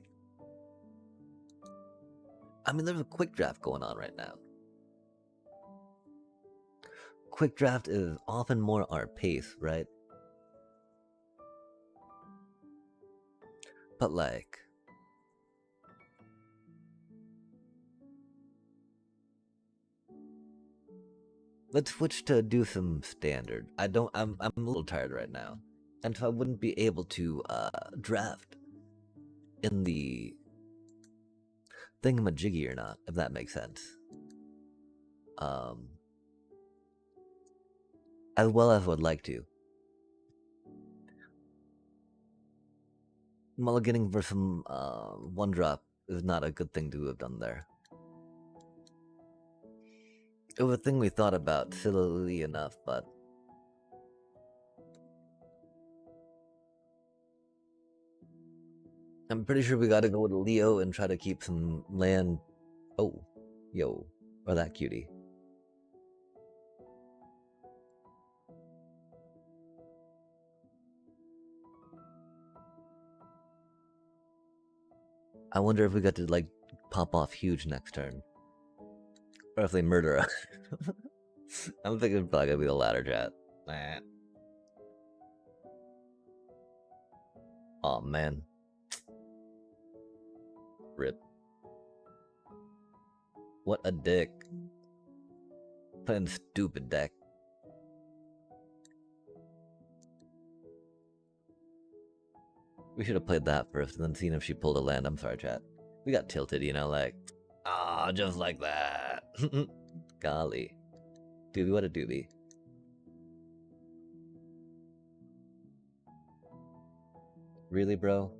I mean, there's a quick draft going on right now. Quick draft is often more our pace, right? But like... Let's switch to do some standard. I'm a little tired right now. And so I wouldn't be able to, draft in the thingamajiggy or not, if that makes sense. As well as I would like to. Mulliganing for some, 1-drop is not a good thing to have done there. It was a thing we thought about, sillily enough, but... I'm pretty sure we gotta go with Leo and try to keep some land... Oh, yo, or that cutie. I wonder if we got to, like, pop off huge next turn. Or if they murder us. I'm thinking it's probably gonna be the latter, chat. Nah. Aw, man. RIP. What a dick. Playing stupid deck. We should have played that first and then seen if she pulled a land. I'm sorry, chat. We got tilted, you know, like... Ah, just like that. Golly. Doobie, what a doobie. Really, bro?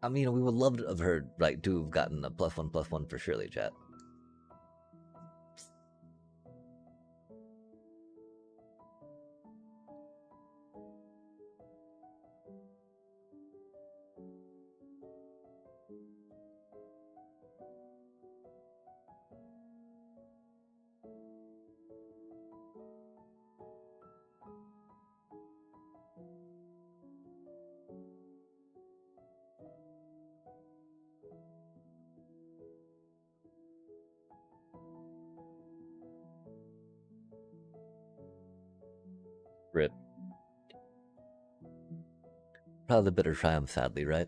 I mean, we would love to have heard, right, to have gotten a +1/+1 for Shirley, chat. Rip. Probably the bitter triumph, sadly, right?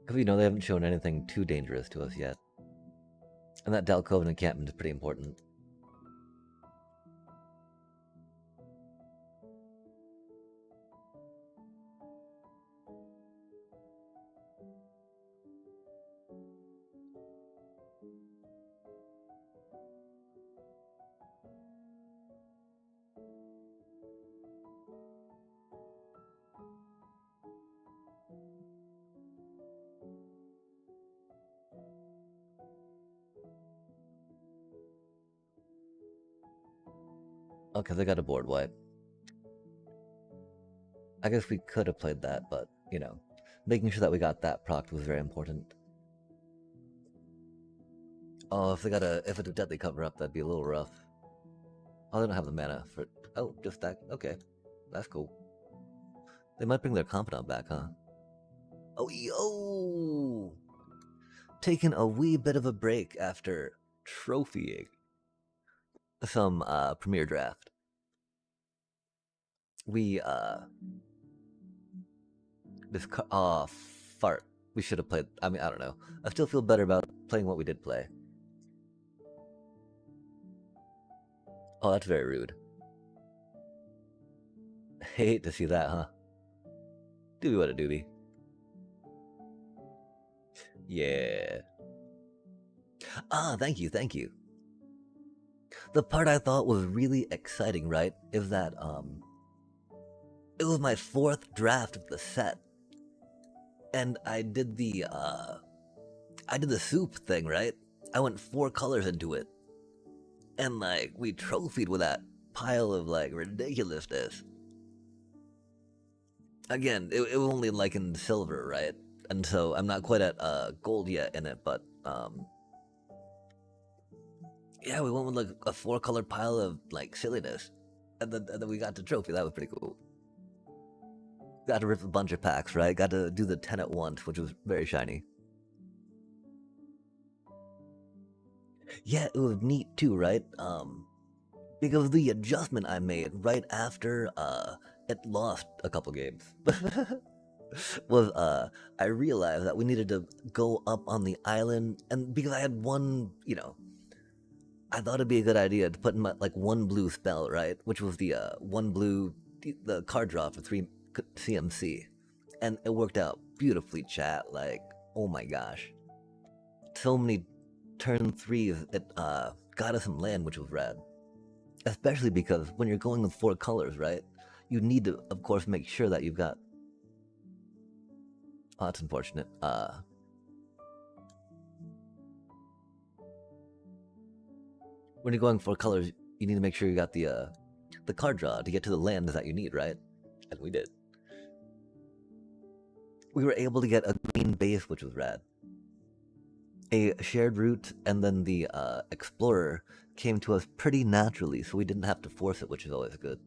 Because we know they haven't shown anything too dangerous to us yet. And that Dalcoven encampment is pretty important. Okay, they got a board wipe. I guess we could have played that, but, you know, making sure that we got that proc was very important. Oh, if it's a deadly cover-up, that'd be a little rough. Oh, they don't have the mana for it. Oh, just that. Okay, that's cool. They might bring their Confidant back, huh? Oh, yo! Taking a wee bit of a break after trophying some Premier Draft. We, fart. We should have played, I mean, I don't know. I still feel better about playing what we did play. Oh, that's very rude. Hate to see that, huh? Doobie what a doobie. Yeah. Ah, thank you. The part I thought was really exciting, right, is that, it was my 4th draft of the set. And I did the soup thing, right? I went 4 colors into it. And, like, we trophied with that pile of, like, ridiculousness. Again, it was only, like, in silver, right? And so I'm not quite at gold yet in it, but, yeah, we went with, like, a 4-color pile of, like, silliness. And then we got the trophy. That was pretty cool. Got to rip a bunch of packs, right? Got to do the 10 at once, which was very shiny. Yeah, it was neat too, right? Because the adjustment I made right after it lost a couple games was I realized that we needed to go up on the island, and because I had one, you know, I thought it'd be a good idea to put in my, like, 1 blue spell, right? Which was the 1 blue, the card draw for 3 CMC. And it worked out beautifully, chat. Like, oh my gosh. So many turn 3s, it got us some land, which was rad. Especially because when you're going with 4 colors, right? You need to, of course, make sure that you've got... Oh, that's unfortunate. When you're going 4 colors, you need to make sure you got the card draw to get to the land that you need, right? And we did. We were able to get a green base, which was rad. A shared route, and then the explorer came to us pretty naturally, so we didn't have to force it, which is always good.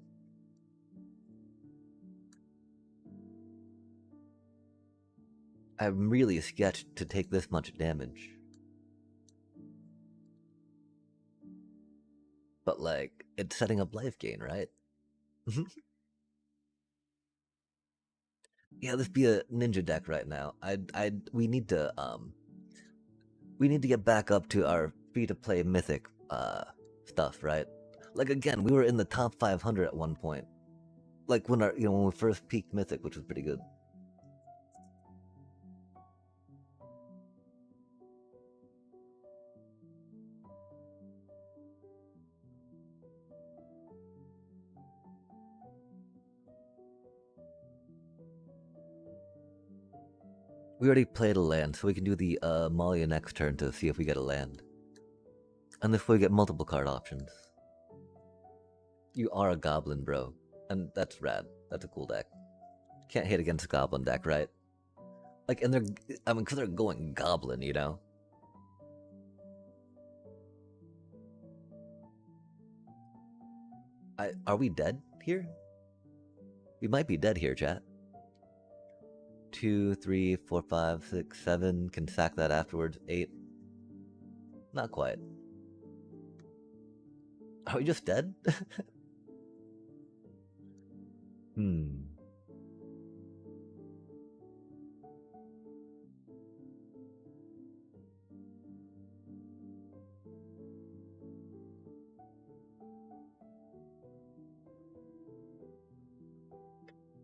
I'm really sketched to take this much damage. But, like, it's setting up life gain, right? Yeah, this be a ninja deck right now. We need to get back up to our free-to-play mythic stuff, right? Like, again, we were in the top 500 at one point. Like when we first peaked mythic, which was pretty good. We already played a land, so we can do the Malia next turn to see if we get a land. And this way we get multiple card options. You are a goblin, bro. And that's rad. That's a cool deck. Can't hate against a goblin deck, right? Like, and because they're going goblin, you know? Are we dead here? We might be dead here, chat. 2, 3, 4, 5, 6, 7. Can sack that afterwards. 8. Not quite. Are we just dead? Hmm.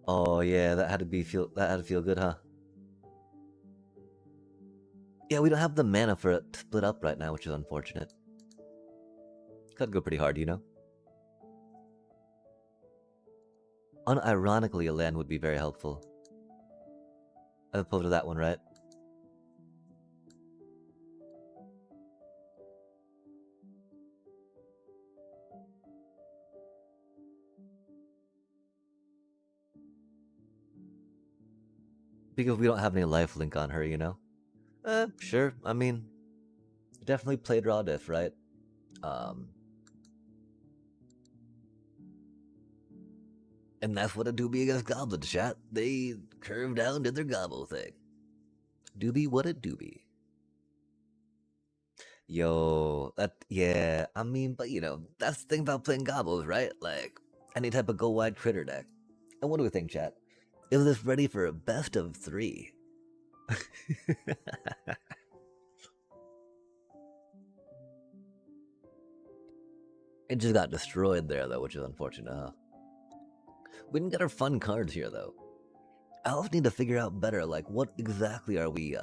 Oh yeah, that had to feel good, huh? Yeah, we don't have the mana for it to split up right now, which is unfortunate. Could go pretty hard, you know? Unironically, a land would be very helpful. As opposed to that one, right? Because we don't have any lifelink on her, you know? Sure. I mean, definitely played raw diff, right? Um, and that's what a doobie against goblin chat. They curved down, did their gobble thing. Doobie, what a doobie. Yo, yeah, I mean, but you know, that's the thing about playing gobbles, right? Like, any type of go wide critter deck. And what do we think, chat? Is this ready for a best of 3? It just got destroyed there, though, which is unfortunate, huh? We didn't get our fun cards here, though. I also need to figure out better, like, what exactly are we,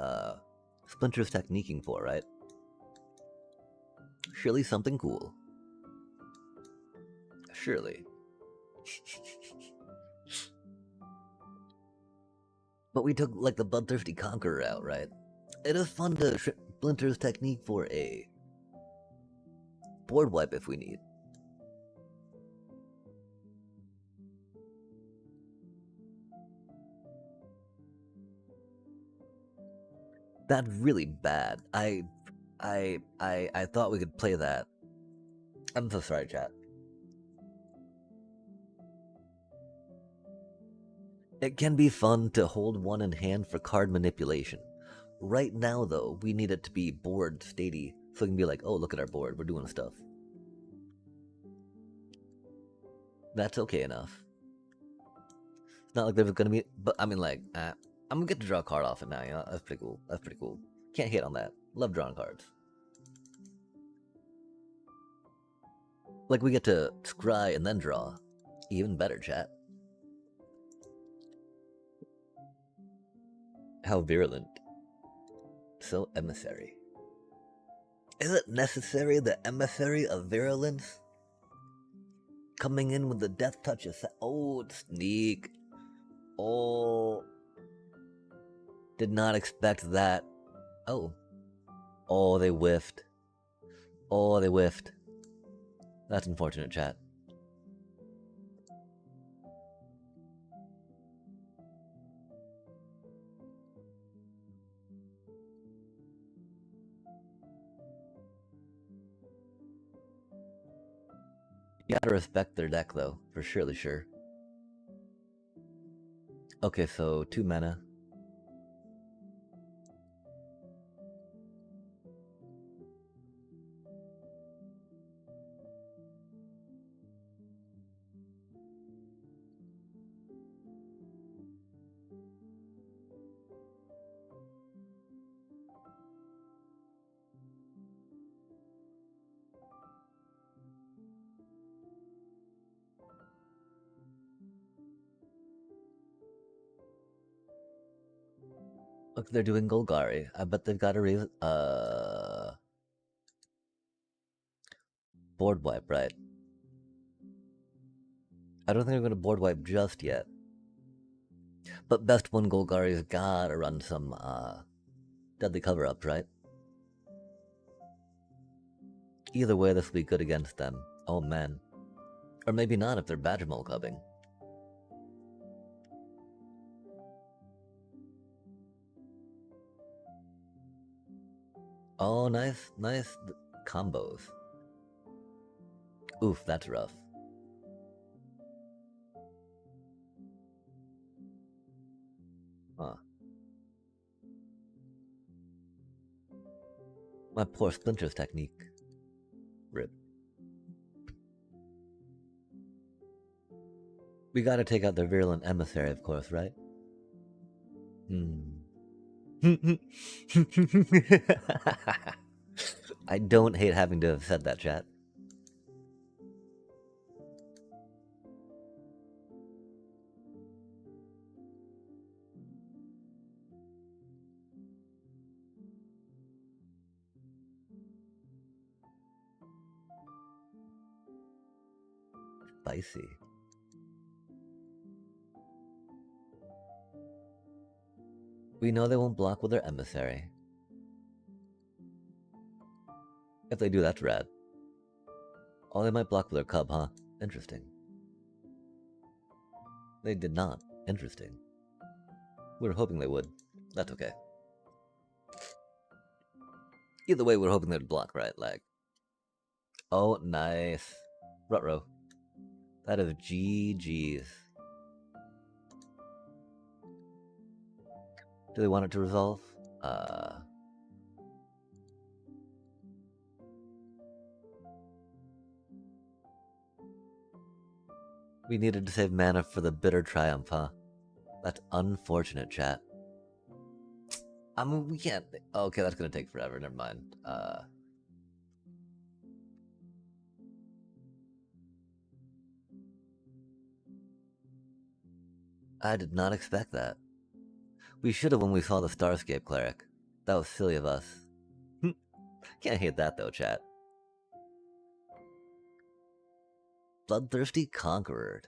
Splinter's techniquing for, right? Surely something cool. Surely. But we took, like, the Bloodthirsty Conqueror out, right? It is fun to Splinter's technique for a board wipe if we need. That's really bad. I thought we could play that. I'm so sorry, chat. It can be fun to hold one in hand for card manipulation. Right now, though, we need it to be board statey, so we can be like, oh, look at our board, we're doing stuff. That's okay enough. It's not like there's gonna be, but I mean, like, I'm gonna get to draw a card off it now, you know? That's pretty cool. That's pretty cool. Can't hate on that. Love drawing cards. Like, we get to scry and then draw. Even better, chat. How virulent. So emissary. Is it necessary the emissary of virulence? Coming in with the death touch effect. Oh, sneak. Oh. Did not expect that. Oh. Oh, they whiffed. Oh, they whiffed. That's unfortunate, chat. You gotta respect their deck, though, for surely sure. Okay, so 2 mana. Look, they're doing Golgari. I bet they've got to raise board wipe, right? I don't think they're gonna board wipe just yet. But best one Golgari's gotta run some deadly cover-ups, right? Either way, this will be good against them. Oh man. Or maybe not if they're Badgermole cubbing. Oh, nice, nice combos. Oof, that's rough. Huh. My poor splinters technique. Rip. We gotta take out their virulent emissary, of course, right? I don't hate having to have said that, chat. Spicy. We know they won't block with their emissary. If they do, that's rad. Oh, they might block with their cub, huh? Interesting. They did not. Interesting. We were hoping they would. That's okay. Either way, we're hoping they'd block, right? Like. Oh, nice. Rutrow. That is GG's. Do they want it to resolve? We needed to save mana for the bitter triumph, huh? That's unfortunate, chat. I mean, we can't. Okay, that's gonna take forever. Never mind. I did not expect that. We should have when we saw the Starscape Cleric. That was silly of us. Can't hate that though, chat. Bloodthirsty Conqueror.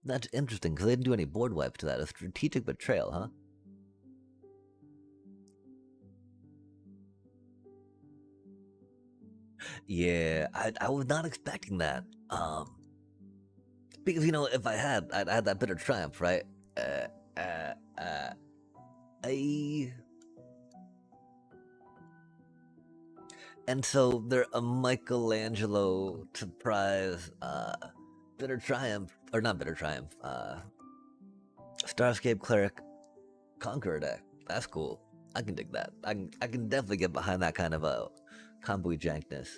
That's interesting, because they didn't do any board wipes to that. A strategic betrayal, huh? Yeah, I was not expecting that. Because, you know, if I had, I'd had that bitter triumph, right? And so they're a Michelangelo surprise, bitter triumph, or not bitter triumph, Starscape Cleric Conqueror deck. That's cool. I can dig that. I can definitely get behind that kind of a combo jankness.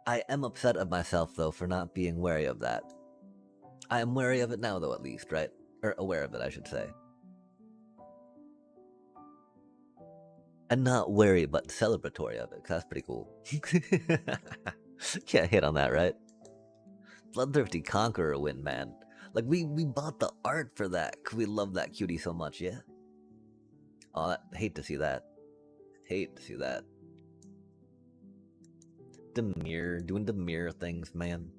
I am upset of myself though for not being wary of that. I am wary of it now though, at least, right? Or aware of it, I should say. And not wary, but celebratory of it, 'cause that's pretty cool. Can't hit on that, right? Bloodthirsty Conqueror win, man. Like, we bought the art for that, because we love that cutie so much, yeah? Oh, hate to see that. Hate to see that. Demir, doing Demir things, man.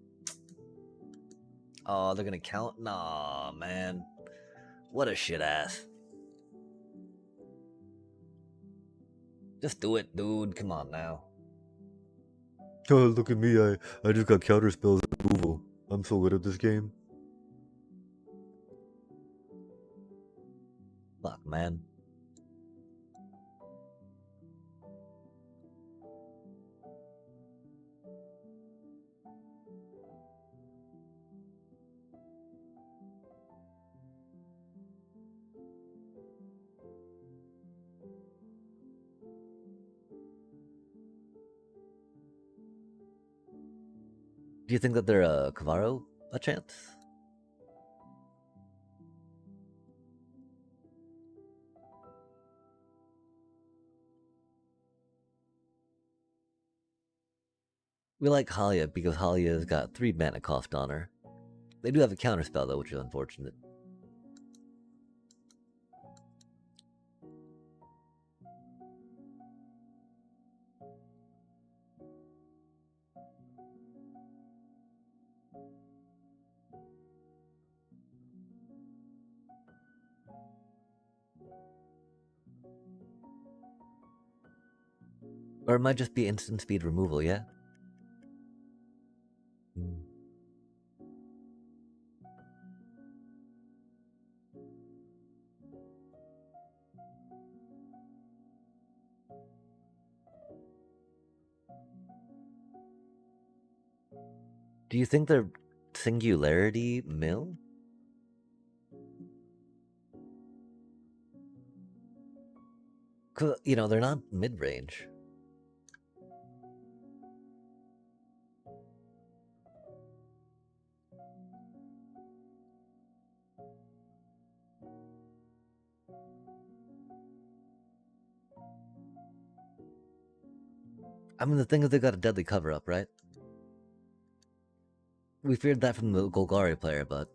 Oh, they're gonna count? Nah, man. What a shit ass. Just do it, dude. Come on now. Oh, look at me. I just got counter spells removal. I'm so good at this game. Fuck, man. Do you think that they're a Kavaro a chance? We like Halia because Halia's got 3 mana cost on her. They do have a counterspell though, which is unfortunate. Or it might just be instant speed removal, yeah? Do you think they're Singularity Mill? You know, they're not mid-range. I mean, the thing is they got a deadly cover-up, right? We feared that from the Golgari player, but...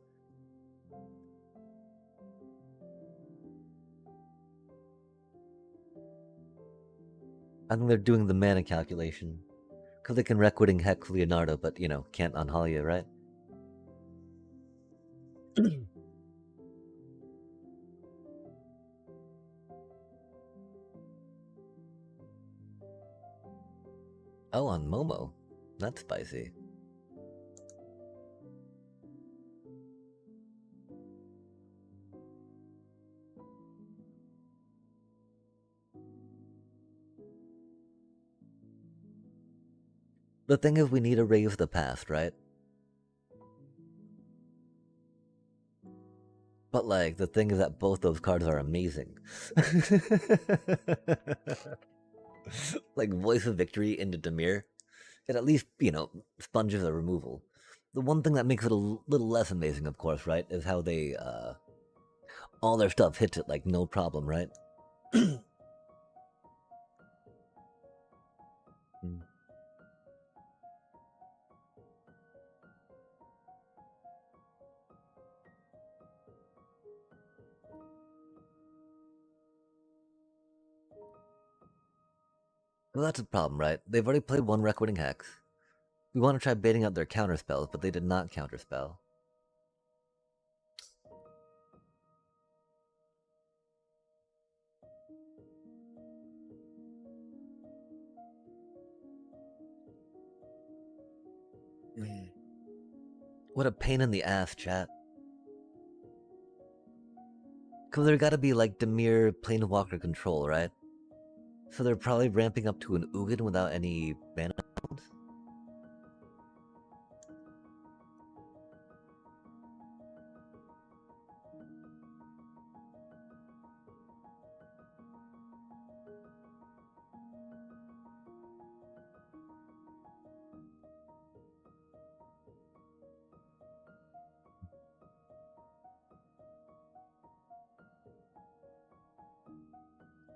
I think they're doing the mana calculation. Because they can Requiting Hex Leonardo, but, you know, can't Anhalia, right? Oh, on Momo. That's spicy. The thing is, we need to raise the past, right? But, like, the thing is that both those cards are amazing. Like, Voice of Victory into Demir, it at least, you know, sponges a removal. The one thing that makes it a little less amazing, of course, right, is how they, all their stuff hits it like no problem, right? Well, that's a problem, right? They've already played one Requiting Hex. We want to try baiting out their counterspells, but they did not counterspell. What a pain in the ass, chat. Because there gotta be, like, Demir Planewalker control, right? So they're probably ramping up to an Ugin without any mana.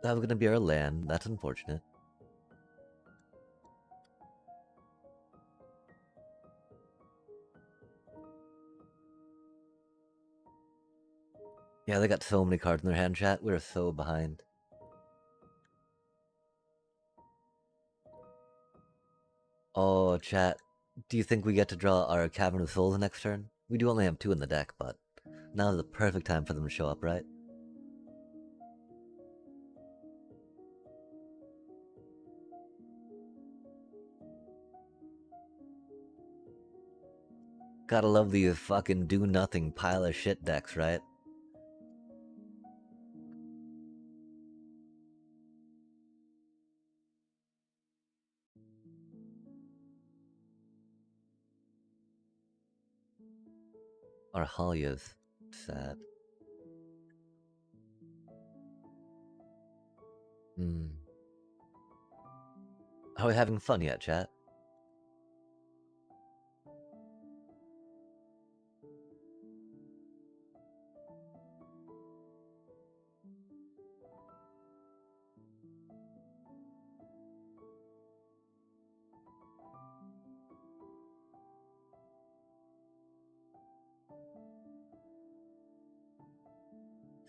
That was gonna be our land. That's unfortunate. Yeah, they got so many cards in their hand, chat. We are so behind. Oh, chat. Do you think we get to draw our Cavern of Souls next turn? We do only have 2 in the deck, but now is the perfect time for them to show up, right? Gotta love these fucking do-nothing pile of shit decks, right? Arhalia's sad. Are we having fun yet, chat?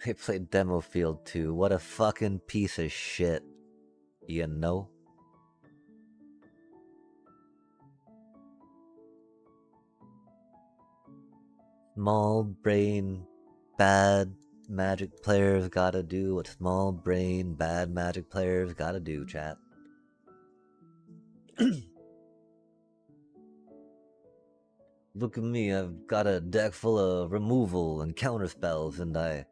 They played Demo Field 2. What a fucking piece of shit. You know? Small brain, bad Magic players gotta do what small brain, bad Magic players gotta do, chat. Look at me, I've got a deck full of removal and counter spells, and I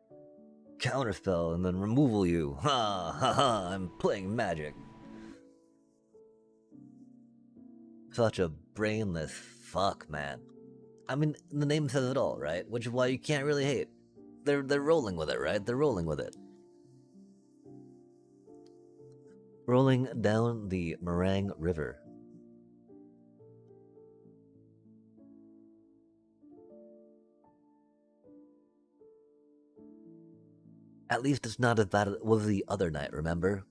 counterspell and then removal you. Ha ha ha, I'm playing Magic. Such a brainless fuck, man. I mean, the name says it all, right? Which is why you can't really hate. They're rolling with it, right? They're rolling with it. rolling down the Meringue River. At least it's not as bad as it was the other night, remember?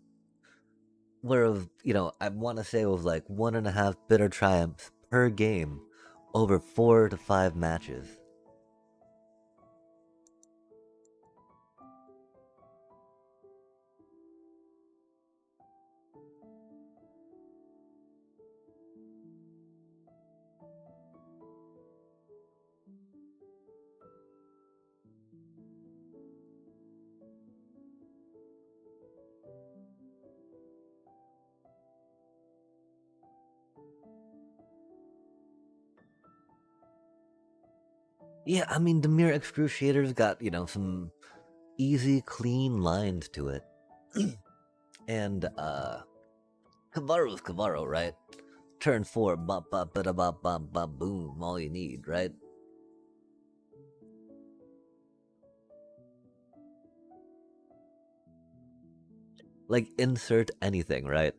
Where, I want to say it was like 1.5 bitter triumphs per game over 4 to 5 matches. Yeah, I mean, the Mere Excruciator's got, some easy, clean lines to it. And, Kavaro's Kavaro, right? Turn 4, bop, bop, bada, bop, bop, bop, boom, all you need, right? Like, insert anything, right?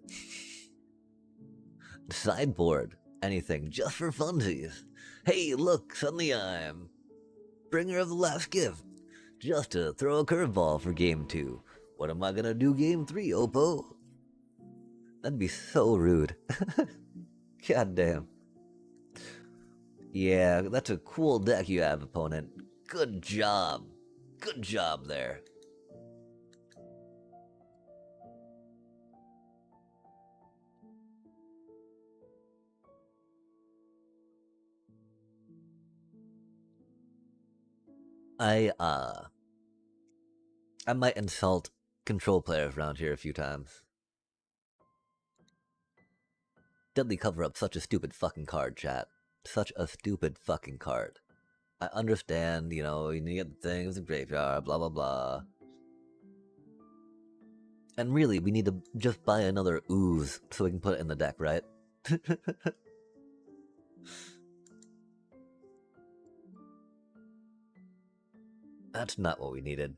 Sideboard, anything, just for funsies. Hey, look, suddenly I'm bringer of the last gift, just to throw a curveball for game 2. What am I gonna do game 3, Oppo? That'd be so rude. God damn. Yeah, that's a cool deck you have, opponent. Good job. Good job there. I might insult control players around here a few times. Deadly Cover Up, such a stupid fucking card, chat. Such a stupid fucking card. I understand, you need to get the things in the graveyard, blah blah blah. And really, we need to just buy another ooze so we can put it in the deck, right? That's not what we needed.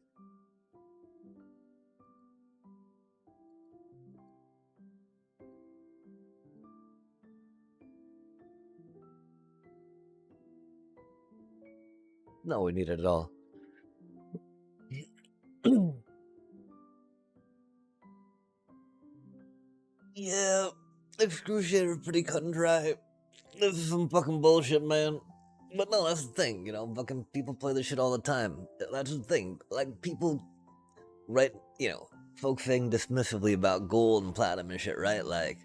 Not what we needed at all. Yeah, Excruciator pretty cut and dry. This is some fucking bullshit, man. But no, that's the thing, fucking people play this shit all the time. That's the thing. Like, people write, folks saying dismissively about gold and platinum and shit, right? Like,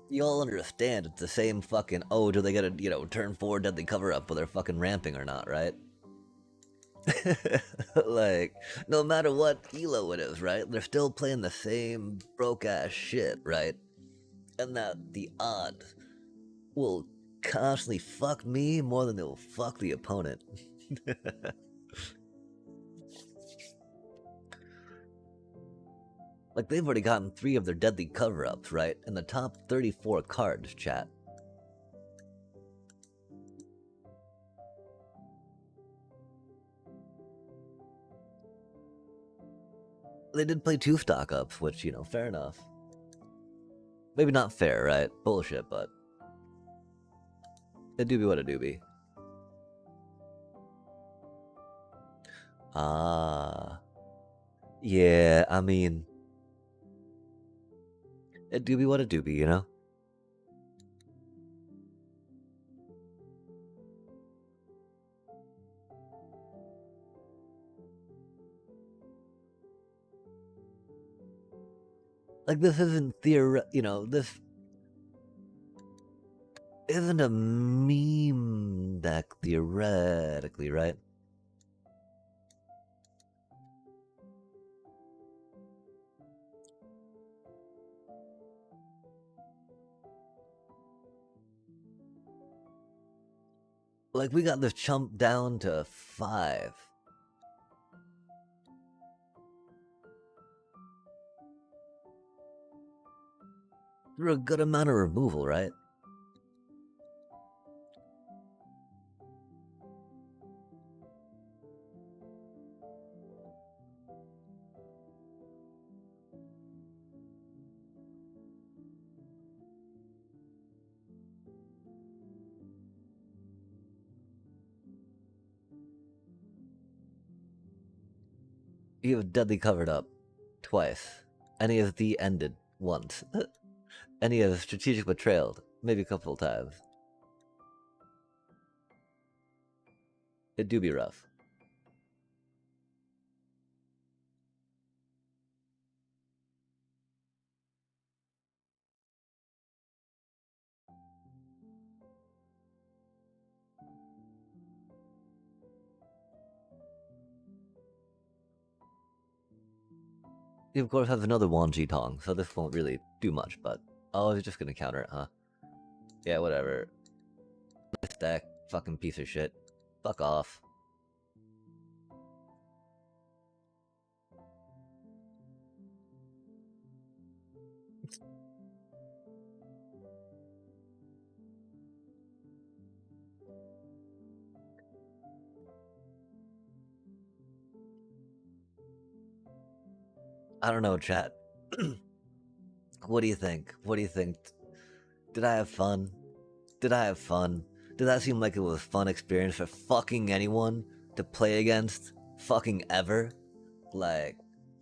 you all understand it's the same fucking, oh, do they get a, turn 4 deadly cover up whether they're fucking ramping or not, right? Like, no matter what elo it is, right? They're still playing the same broke ass shit, right? And that the odds will constantly fuck me more than they'll fuck the opponent. Like, they've already gotten 3 of their deadly cover-ups, right? In the top 34 cards, chat. They did play 2 stock-ups, which, fair enough. Maybe not fair, right? Bullshit, but it do be what it do be. Yeah, I mean, it do be what it do be, Like, this isn't this isn't a meme deck theoretically, right? Like, we got this chump down to 5. Through a good amount of removal, right? You have deadly covered up twice. And he has ended once. And he has strategic betrayed maybe a couple times. It do be rough. He of course has another Wanji Tong, so this won't really do much, but oh, he's just gonna counter it, huh? Yeah, whatever. Nice deck, fucking piece of shit. Fuck off. I don't know, chat. What do you think? What do you think? Did I have fun? Did I have fun? Did that seem like it was a fun experience for fucking anyone to play against? Fucking ever? Like,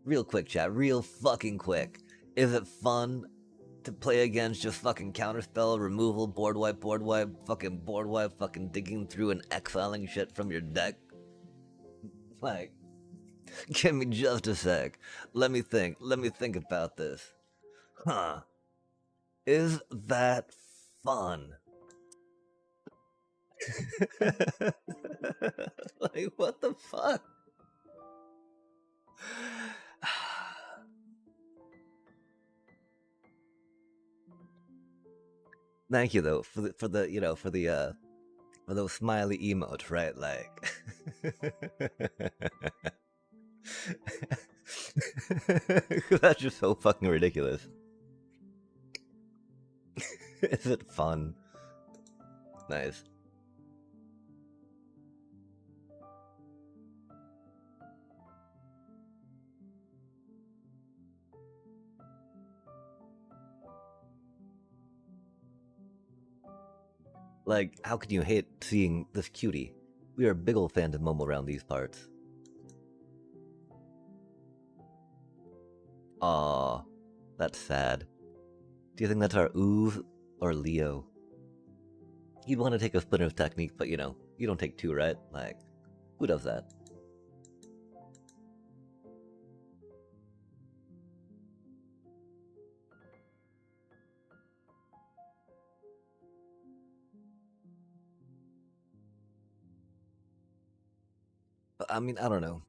real quick, chat, real fucking quick. Is it fun to play against just fucking counterspell, removal, board wipe, fucking digging through and exiling shit from your deck? Like, give me just a sec. Let me think about this. Huh. Is that fun? Like, what the fuck? Thank you though for those smiley emotes, right? Like, that's just so fucking ridiculous. Is it fun? Nice. Like, how can you hate seeing this cutie? We are big ol' fans of Momo around these parts. Aw, that's sad. Do you think that's our Ooze or Leo? You'd want to take a splinter's technique, but you don't take two, right? Like, who does that? I mean, I don't know.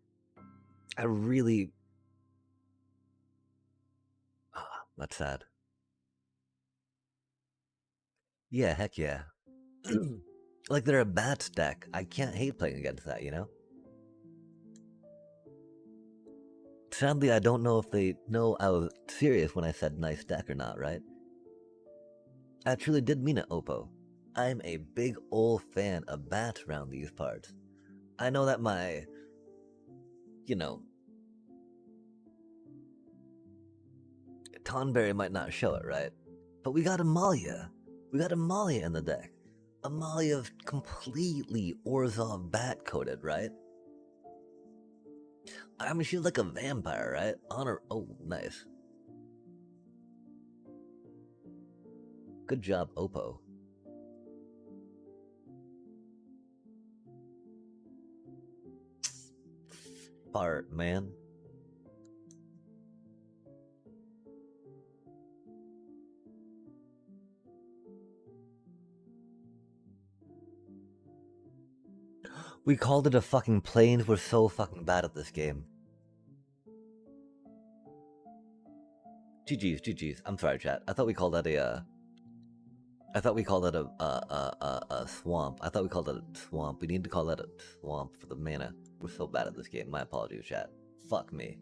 I really. That's sad. Yeah, heck yeah. Like, they're a bats deck. I can't hate playing against that, you know? Sadly, I don't know if they know I was serious when I said nice deck or not, right? I truly did mean it, Oppo. I'm a big old fan of bats around these parts. I know that my, you know, Tonberry might not show it, right? But we got Amalia. We got Amalia in the deck. Amalia's completely Orzhov bat coated, right? I mean, she's like a vampire, right? On her. Oh, nice. Good job, Oppo. Fart, man. We called it a fucking plane. We're so fucking bad at this game. GG's. I'm sorry, chat. I thought we called that a, I thought we called that a swamp. I thought we called it a swamp. We need to call that a swamp for the mana. We're so bad at this game. My apologies, chat. Fuck me.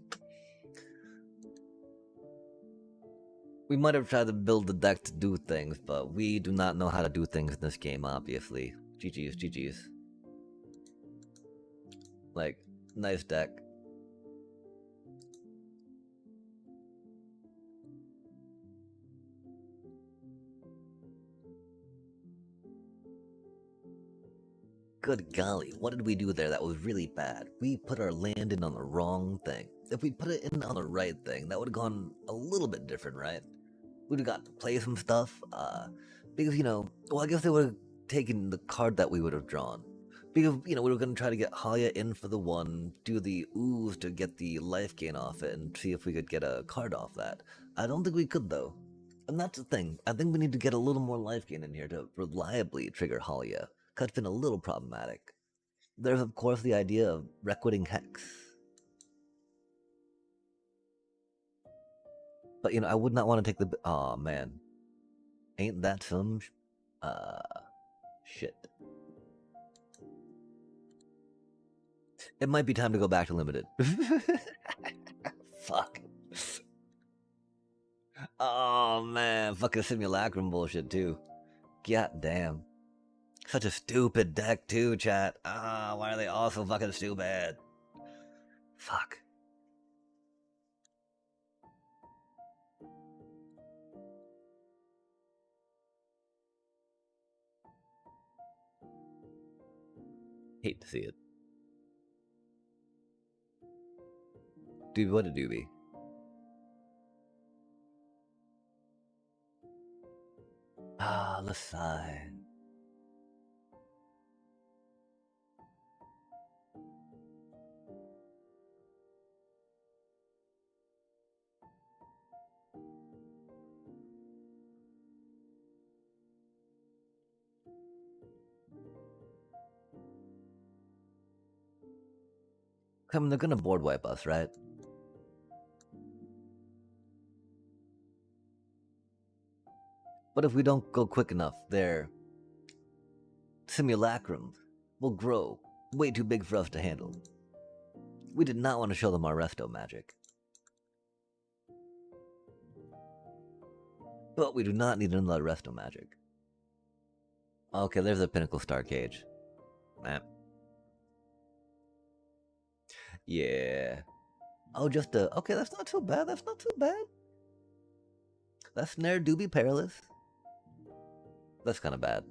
We might have tried to build the deck to do things, but we do not know how to do things in this game, obviously. GG's. Like, nice deck. Good golly, what did we do there that was really bad? We put our land in on the wrong thing. if we put it in on the right thing, that would have gone a little bit different, right? We'd have got to play some stuff. Because well, I guess they would have taken the card that we would have drawn. Because we were gonna try to get Halia in for the one, do the ooze to get the life gain off it, and see if we could get a card off that. I don't think we could though. And that's the thing. I think we need to get a little more life gain in here to reliably trigger Halia. Cause it's been a little problematic. There's of course the idea of Requiting Hex. But I would not want to take the. Oh man, ain't that some? Uh, shit. It might be time to go back to limited. Fuck. Oh man, fucking simulacrum bullshit too. God damn. Such a stupid deck too, chat. Why are they all so fucking stupid? Fuck. Hate to see it. Dude, what a doobie. The sign. Come, they're gonna board wipe us, right? But if we don't go quick enough, their simulacrum will grow way too big for us to handle. We did not want to show them our resto magic. But we do not need another resto magic. Okay, there's a Pinnacle Star Cage. Nah. Yeah. Oh, just a... Okay, that's not too bad. That's not too bad. That snare do be perilous. That's kind of bad.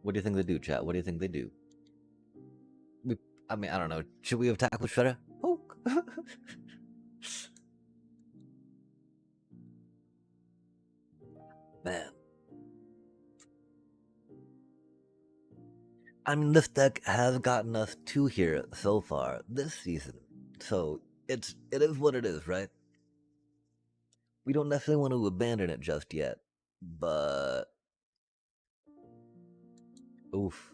What do you think they do, chat? What do you think they do? I mean, I don't know. Should we have tackled Shredder? Poke. Man. I mean, this deck has gotten us to here so far this season. So it is what it is, right? We don't necessarily want to abandon it just yet, but oof.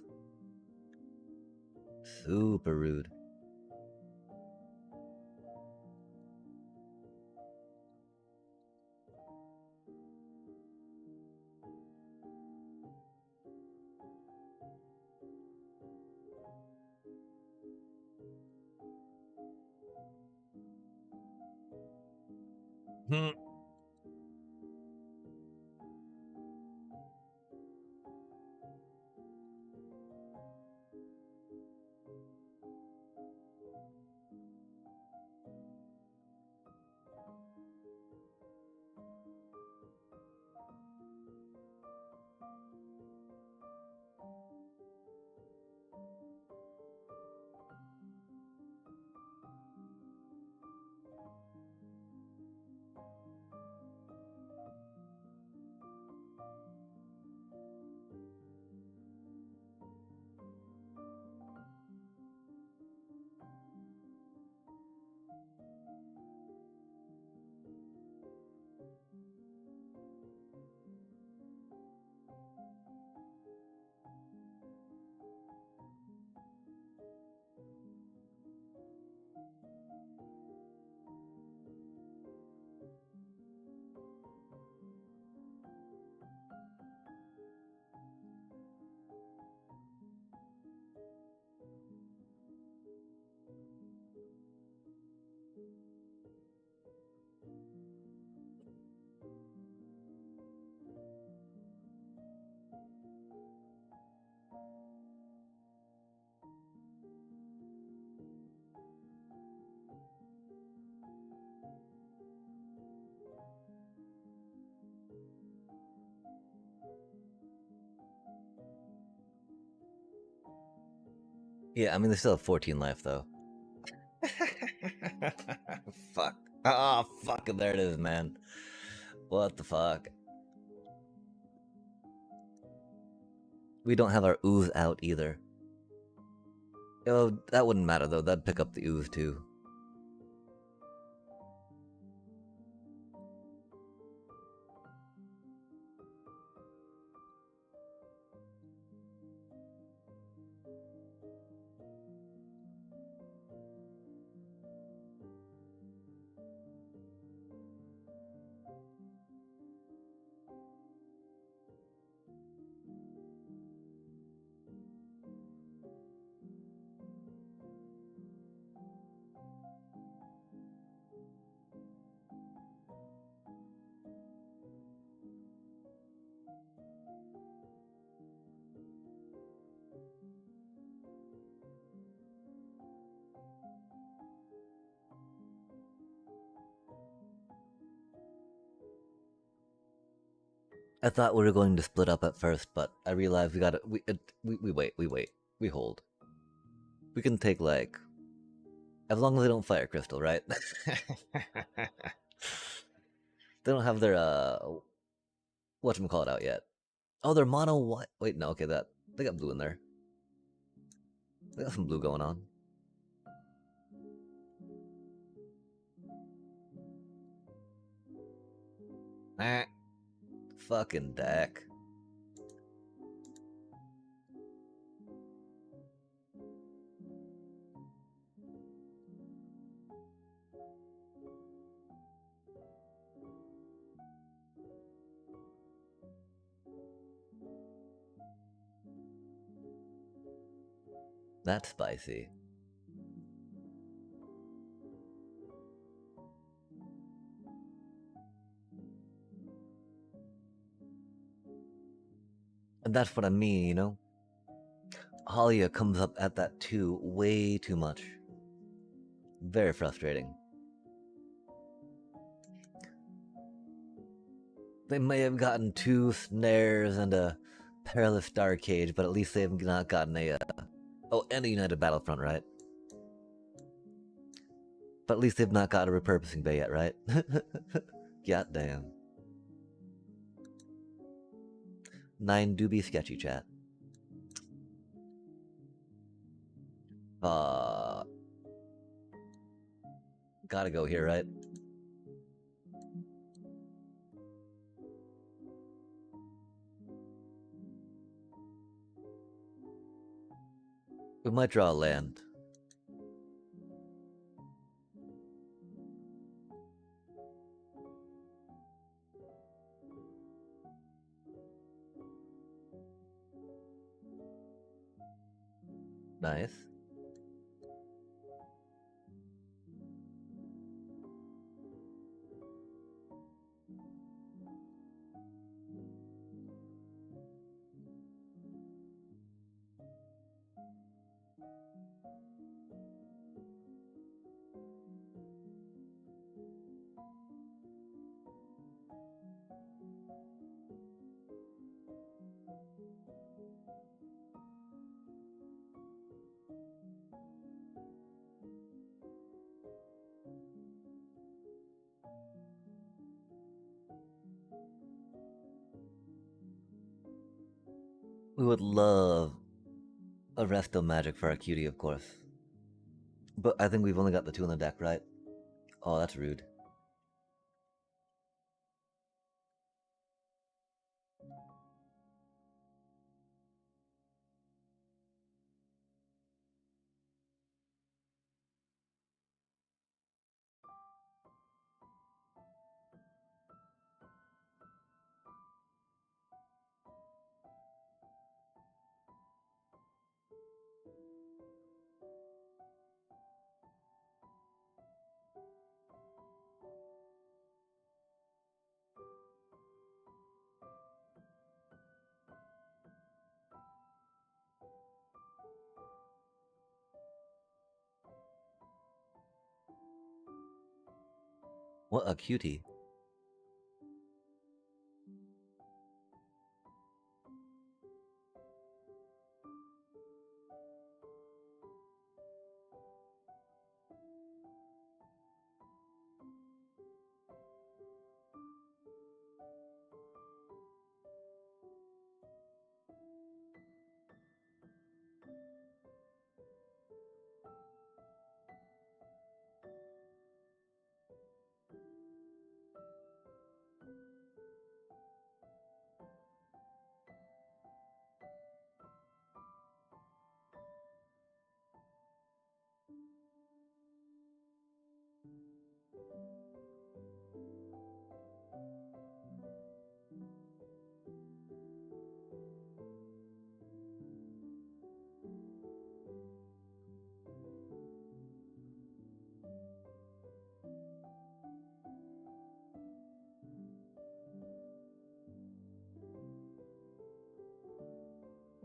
Super rude. Hmm. Yeah, I mean, they still have 14 life, though. Fuck. Oh, fuck. There it is, man. What the fuck? We don't have our ooze out either. Oh, that wouldn't matter, though. That'd pick up the ooze, too. I thought we were going to split up at first, but I realized we gotta. We wait. We hold. We can take, like. As long as they don't fire crystal, right? They don't have their, whatchamacallit out yet. Oh, they're mono white. Wait, no, okay, that. They got blue in there. They got some blue going on. Eh. Fucking deck. That's spicy. And that's what I mean, you know? Halia comes up at that too, way too much. Very frustrating. They may have gotten 2 snares and a perilous star cage, but at least they have not gotten a, oh, and a United Battlefront, right? But at least they've not got a repurposing bay yet, right? God damn. 9 do be sketchy, chat. Uh, gotta go here, right? We might draw a land. Nice. We would love a resto magic for our cutie, of course. But I think we've only got the 2 on the deck, right? Oh, that's rude. What a cutie.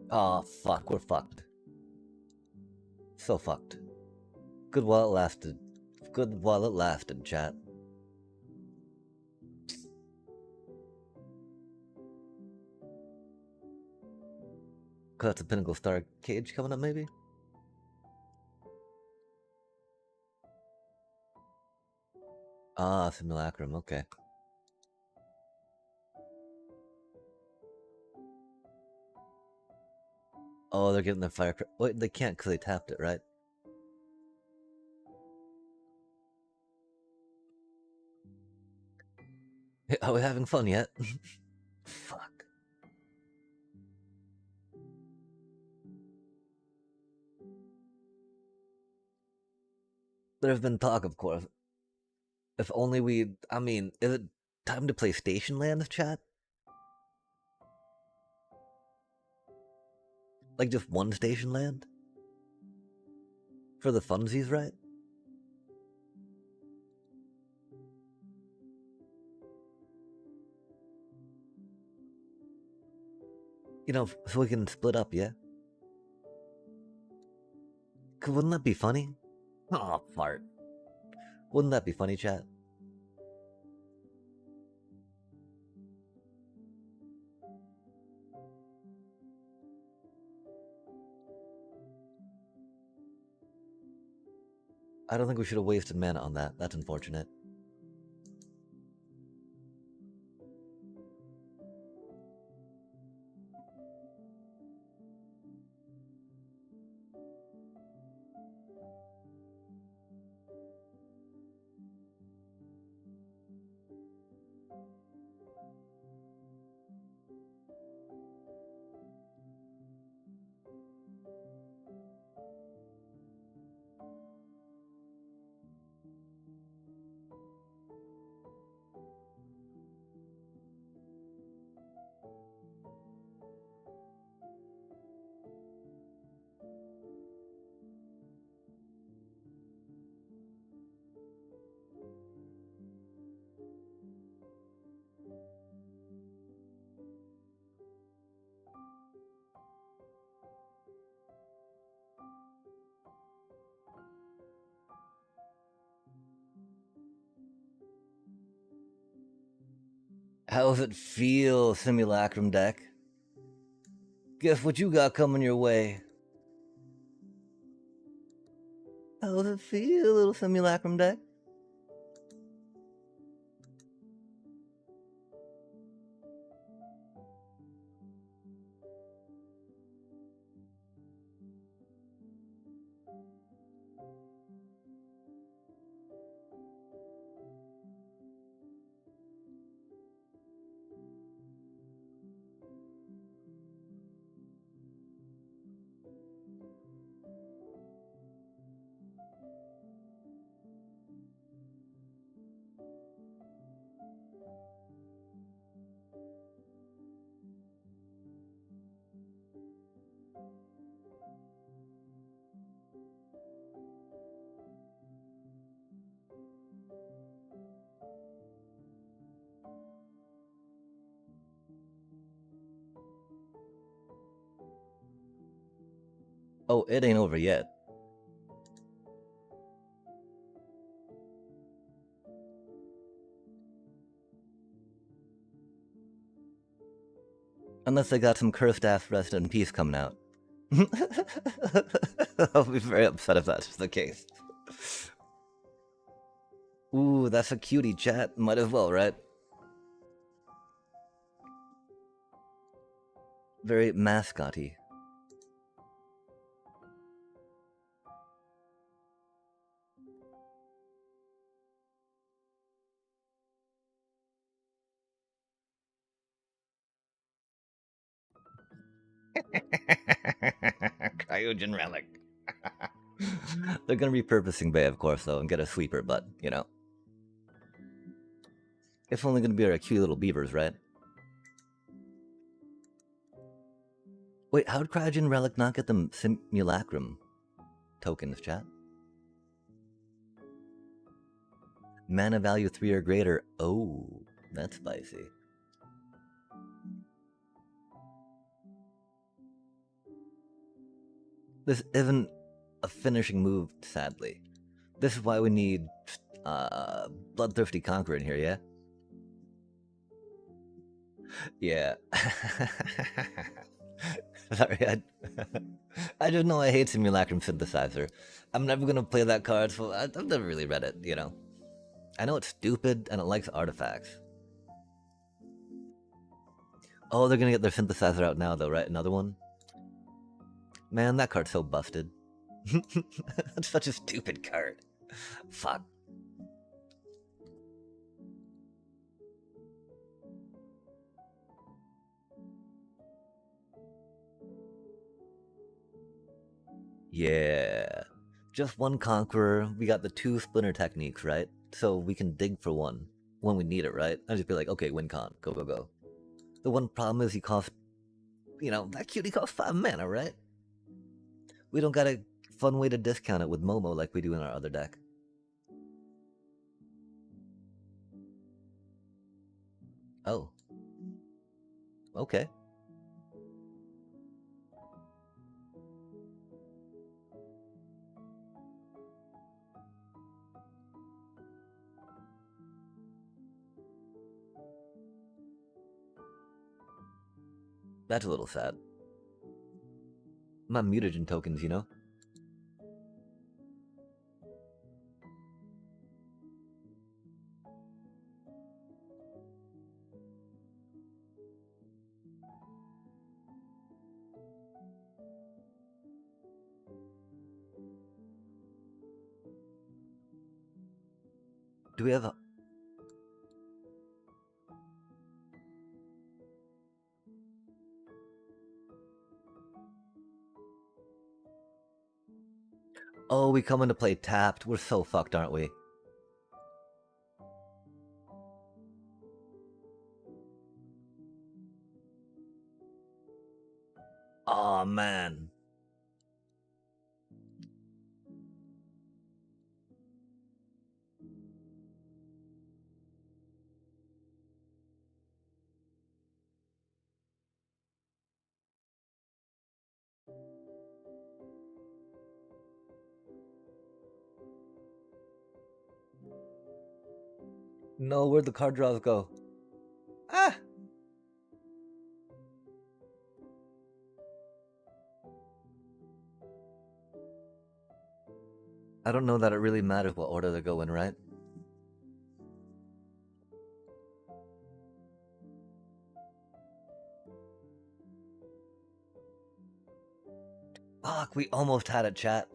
Aw, fuck, we're fucked. So fucked. Good while it lasted. Good while it lasted, chat. Cause that's a Pinnacle Star cage coming up, maybe? Ah, Simulacrum, okay. Oh, they're getting the fire. Wait, they can't because they tapped it, right? Are we having fun yet? Fuck. There's been talk, of course. If only we. I mean, is it time to play Station Land, chat? Like just one Station Land? For the funsies, right? You know, so we can split up, yeah? Wouldn't that be funny? Oh, fart. Wouldn't that be funny, chat? I don't think we should have wasted mana on that. That's unfortunate. How does it feel, Simulacrum deck? Guess what you got coming your way? How does it feel, little Simulacrum deck? Oh, it ain't over yet. Unless they got some cursed ass rest in peace coming out. I'll be very upset if that's the case. Ooh, that's a cutie, chat. Might as well, right? Very mascotty. Cryogen relic. They're gonna repurpose Bay, of course, though, and get a sweeper, but, you know. It's only gonna be our cute little beavers, right? Wait, how'd Cryogen Relic not get them Simulacrum tokens, chat? Mana value 3 or greater. Oh, that's spicy. This isn't a finishing move, sadly. This is why we need Bloodthirsty Conqueror in here, yeah? Yeah. Sorry, I just know I hate Simulacrum Synthesizer. I'm never gonna play that card, so I've never really read it, you know? I know it's stupid and it likes artifacts. Oh, they're gonna get their synthesizer out now, though, right? Another one? Man, that card's so busted. That's such a stupid card. Fuck. Yeah. Just one Conqueror. We got the 2 Splinter techniques, right? So we can dig for one when we need it, right? I'll just be like, okay, win con. Go, go, go. The one problem is he costs, you know, that cutie costs 5 mana, right? We don't got a fun way to discount it with Momo like we do in our other deck. Oh. Okay. That's a little sad. My mutagen tokens, you know? Do we have a... Oh, we come into play tapped. We're so fucked, aren't we? Oh man. No, where'd the card draws go? Ah! I don't know that it really matters what order they go in, right? Fuck, we almost had it, chat.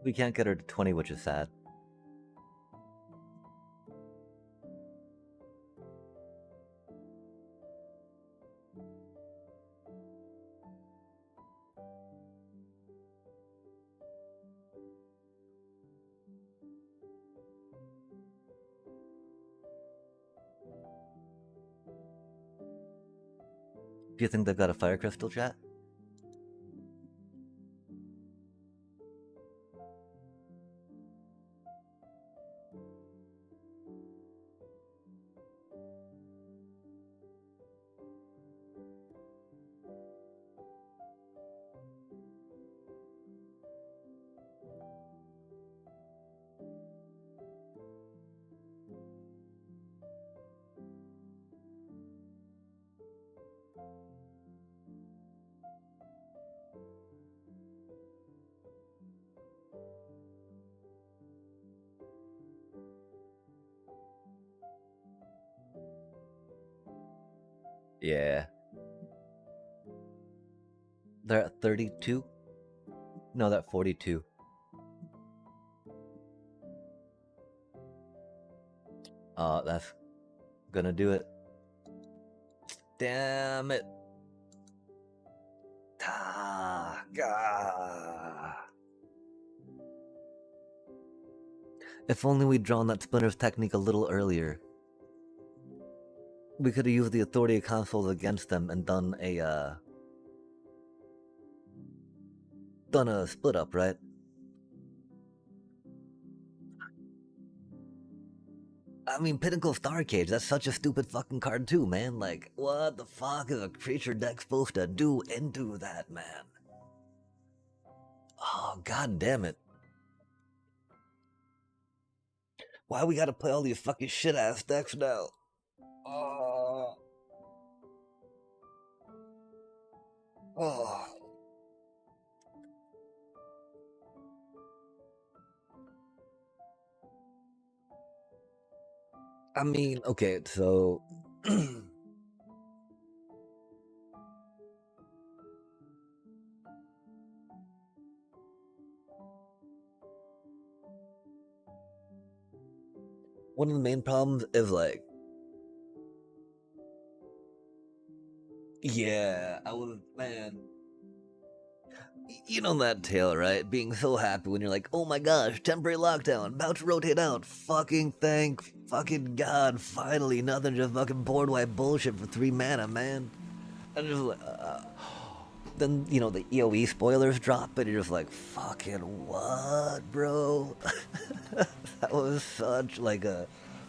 We can't get her to 20, which is sad. Do you think they've got a fire crystal, chat? Yeah. They're at 32? No, they're at 42. That's gonna do it. Damn it. Ah, gah. If only we'd drawn that Splinter's technique a little earlier. We could have used the authority of consoles against them and done a split up, right? I mean, Pinnacle Starcade, that's such a stupid fucking card too, man. Like, what the fuck is a creature deck supposed to do into that, man? Oh, god damn it. Why we gotta play all these fucking shit-ass decks now? Oh. Oh. I mean, okay, so... one of the main problems is, like... Yeah, I was... Man... You know that tale, right? Being so happy when you're like, oh my gosh, temporary lockdown, about to rotate out. Fucking thank fucking God, finally, nothing just fucking board wipe bullshit for 3 mana, man. And just like, then, you know, the EOE spoilers drop, and you're just like, fucking what, bro? That was such like a,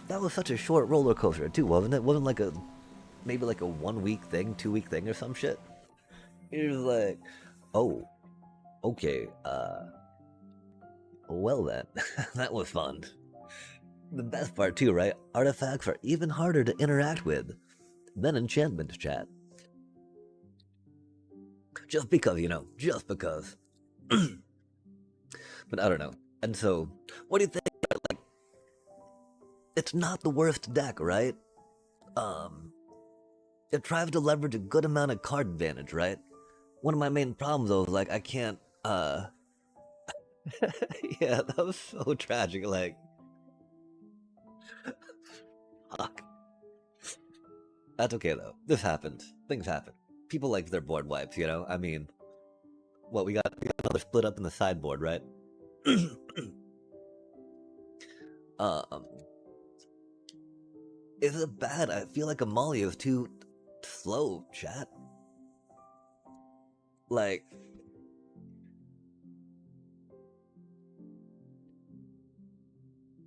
that was such a short roller coaster too, wasn't it? Wasn't like a, maybe like a 1 week thing, 2 week thing or some shit. You're just like, oh, okay, well then, that was fun. The best part too, right? Artifacts are even harder to interact with than enchantments, chat. Just because, you know, just because. But I don't know. And so, what do you think? Like, it's not the worst deck, right? It tries to leverage a good amount of card advantage, right? One of my main problems though is like I can't yeah, that was so tragic, like fuck. That's okay though. This happens. Things happen. People like their board wipes, you know? I mean, what we got another split up in the sideboard, right? um Is it bad? I feel like Amalia is too slow, chat. Like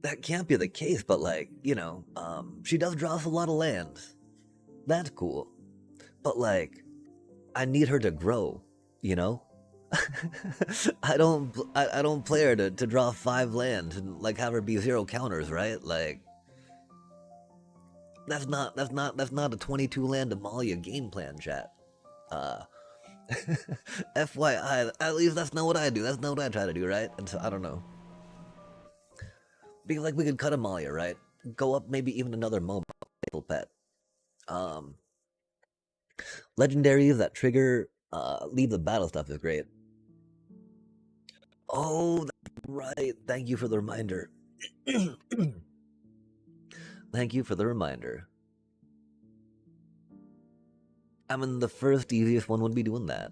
that can't be the case, but like, you know, she does draw us a lot of lands. That's cool. But like, I need her to grow, you know? I don't play her to draw 5 lands and like have her be 0 counters, right? Like that's not a 22 land Amalia game plan, chat. FYI, at least that's not what I do. That's not what I try to do, right? And so I don't know. Because like we could cut Amalia, right? Go up maybe even another moment. Pet. Legendaries that trigger leave the battle stuff is great. Oh, that's right. Thank you for the reminder. Thank you for the reminder. I mean, the first easiest one would be doing that.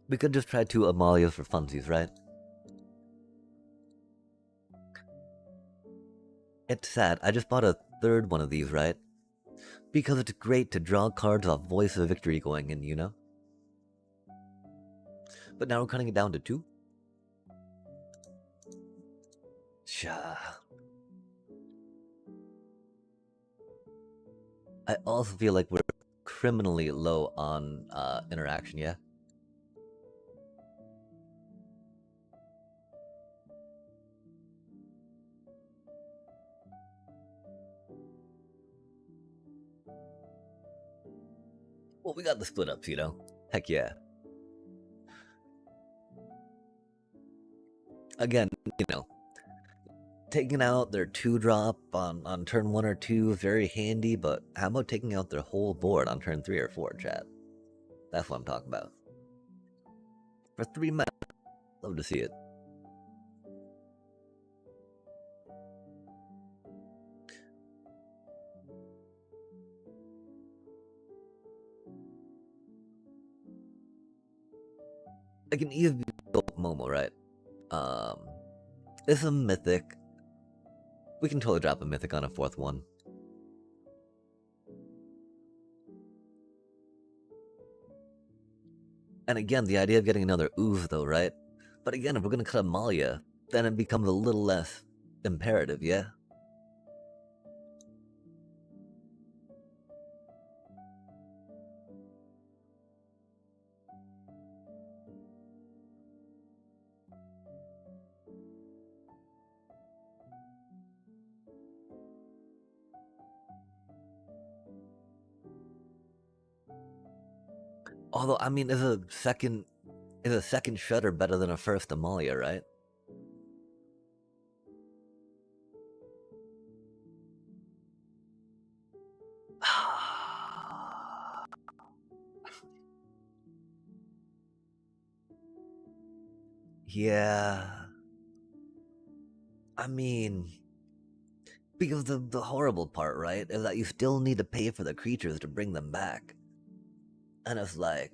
We could just try 2 Amalias for funsies, right? It's sad. I just bought a 3rd one of these, right? Because it's great to draw cards off Voice of Victory going in, you know? But now we're cutting it down to 2? Sha. I also feel like we're criminally low on interaction, yeah? Well, we got the split ups, you know? Heck yeah. Again, you know, taking out their 2-drop on turn 1 or 2 is very handy, but how about taking out their whole board on turn 3 or 4, chat? That's what I'm talking about. For 3 mana, Love to see it. I can easily go Momo, right? Um, it's a mythic. We can totally drop a mythic on a fourth one. And again, the idea of getting another ooze, though, right? But again, if we're gonna cut Amalia, then it becomes a little less imperative, yeah? Although, I mean, is a second Shredder better than a first Amalia, right? Yeah. I mean, because the horrible part, right, is that you still need to pay for the creatures to bring them back. And it's like,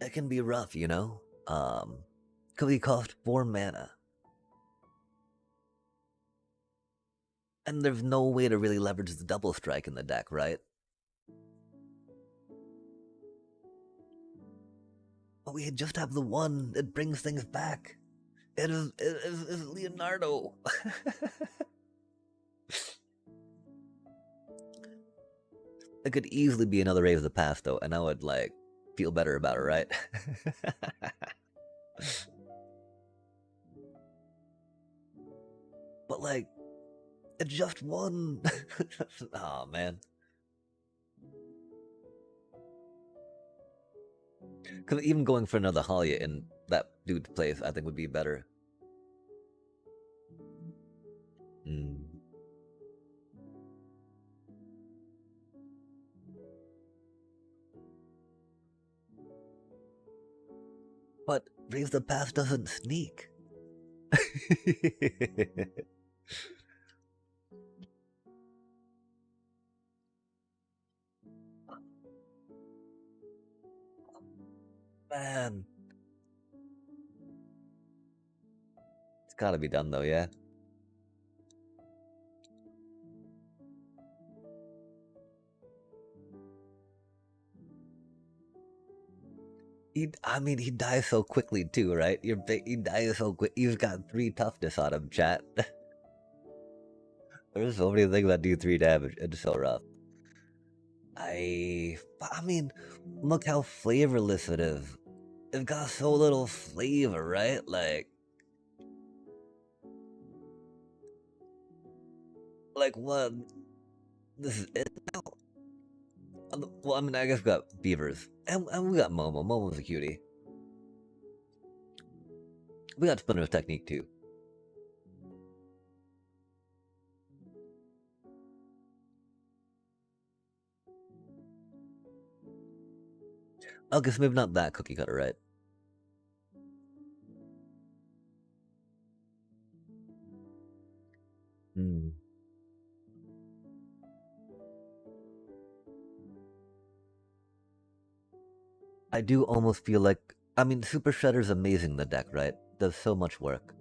it can be rough, you know? Because he cost 4 mana. And there's no way to really leverage the double strike in the deck, right? But we just have the one that brings things back. It is Leonardo. It could easily be another Rave of the Past, though, and I would, like, feel better about it, right? But, like, it just won. Oh, man. Because even going for another Halia in that dude's place, I think would be better. Mm. But Raise the Past doesn't sneak. Man. It's gotta be done, though, yeah? I mean, he dies so quickly, too, right? He dies so quick. He's got 3 toughness on him, chat. There's so many things that do 3 damage. It's so rough. I mean, look how flavorless it is. It's got so little flavor, right? Like what? This is it now. Well, I mean, I guess we got beavers, and we got Momo. Momo's a cutie. We got Splinter's technique too. Okay, so maybe not that cookie cutter, right? Hmm. I do almost feel like, I mean, Super Shredder's amazing in the deck, right? Does so much work.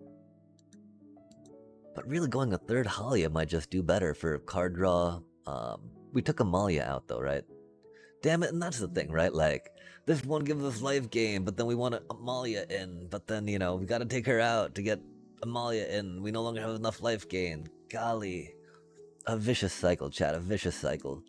But really going a third Halia might just do better for card draw. We took Amalia out though, right? Damn it, and that's the thing, right? Like, this one gives us life gain, but then we want Amalia in, but then, you know, we gotta take her out to get Amalia in. We no longer have enough life gain. Golly. A vicious cycle, chat, a vicious cycle.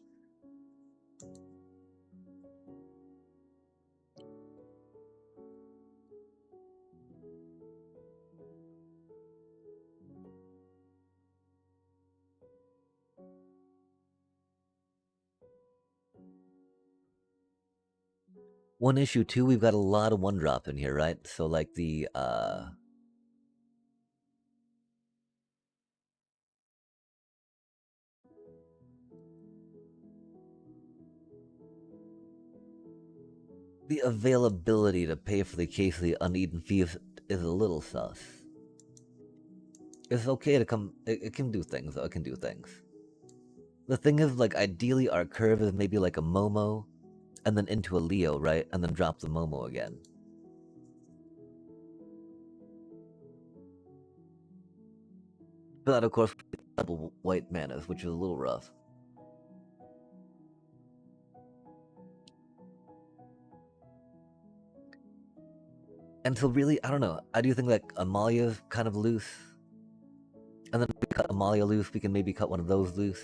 One issue too, we've got a lot of one drop in here, right? So like The availability to pay for the case of the uneaten feast is a little sus. It's okay to come. It can do things, though. It can do things. The thing is, like, ideally, our curve is maybe like a Momo, and then into a Leo, right? And then drop the Momo again. But that, of course, double white manas, which is a little rough. And so, really, I don't know. I do think, like, Amalia's kind of loose. And then if we cut Amalia loose, we can maybe cut one of those loose.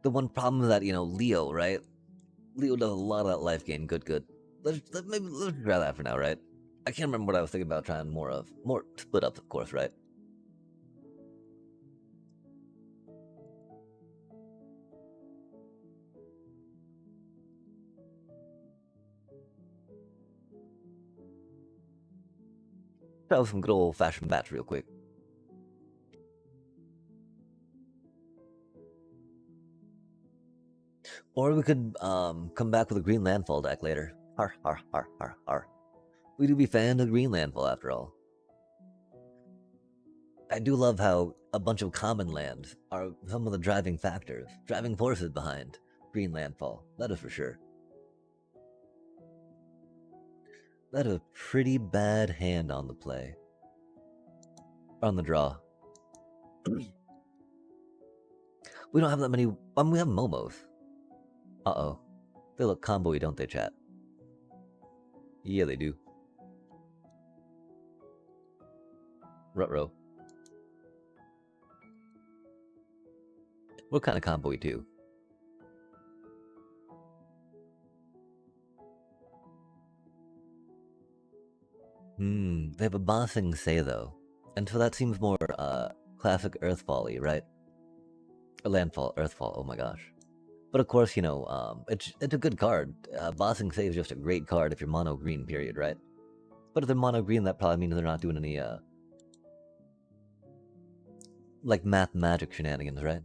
The one problem is that, Leo, right? Leo does a lot of that life gain. Good. Let's try that for now, right? I can't remember what I was thinking about trying more of. More split ups, of course, right? Try some good old fashioned bats real quick. Or we could come back with a green landfall deck later. Har har har har har. We do be fans of green landfall after all. I do love how a bunch of common lands are some of the driving factors, driving forces behind green landfall. That is for sure. That is a pretty bad hand on the play. On the draw. We don't have that many. We have Momos. Uh-oh. They look combo-y, don't they, chat? Yeah, they do. Ruh-roh. We're kind of combo-y, too. They have a bossing say, though. And so that seems more, classic Earthfall-y, right? Or Landfall, Earthfall, oh my gosh. But of course, it's a good card. Bossing Say is just a great card if you're mono green, period, right? But if they're mono green, that probably means they're not doing any, like math magic shenanigans, right?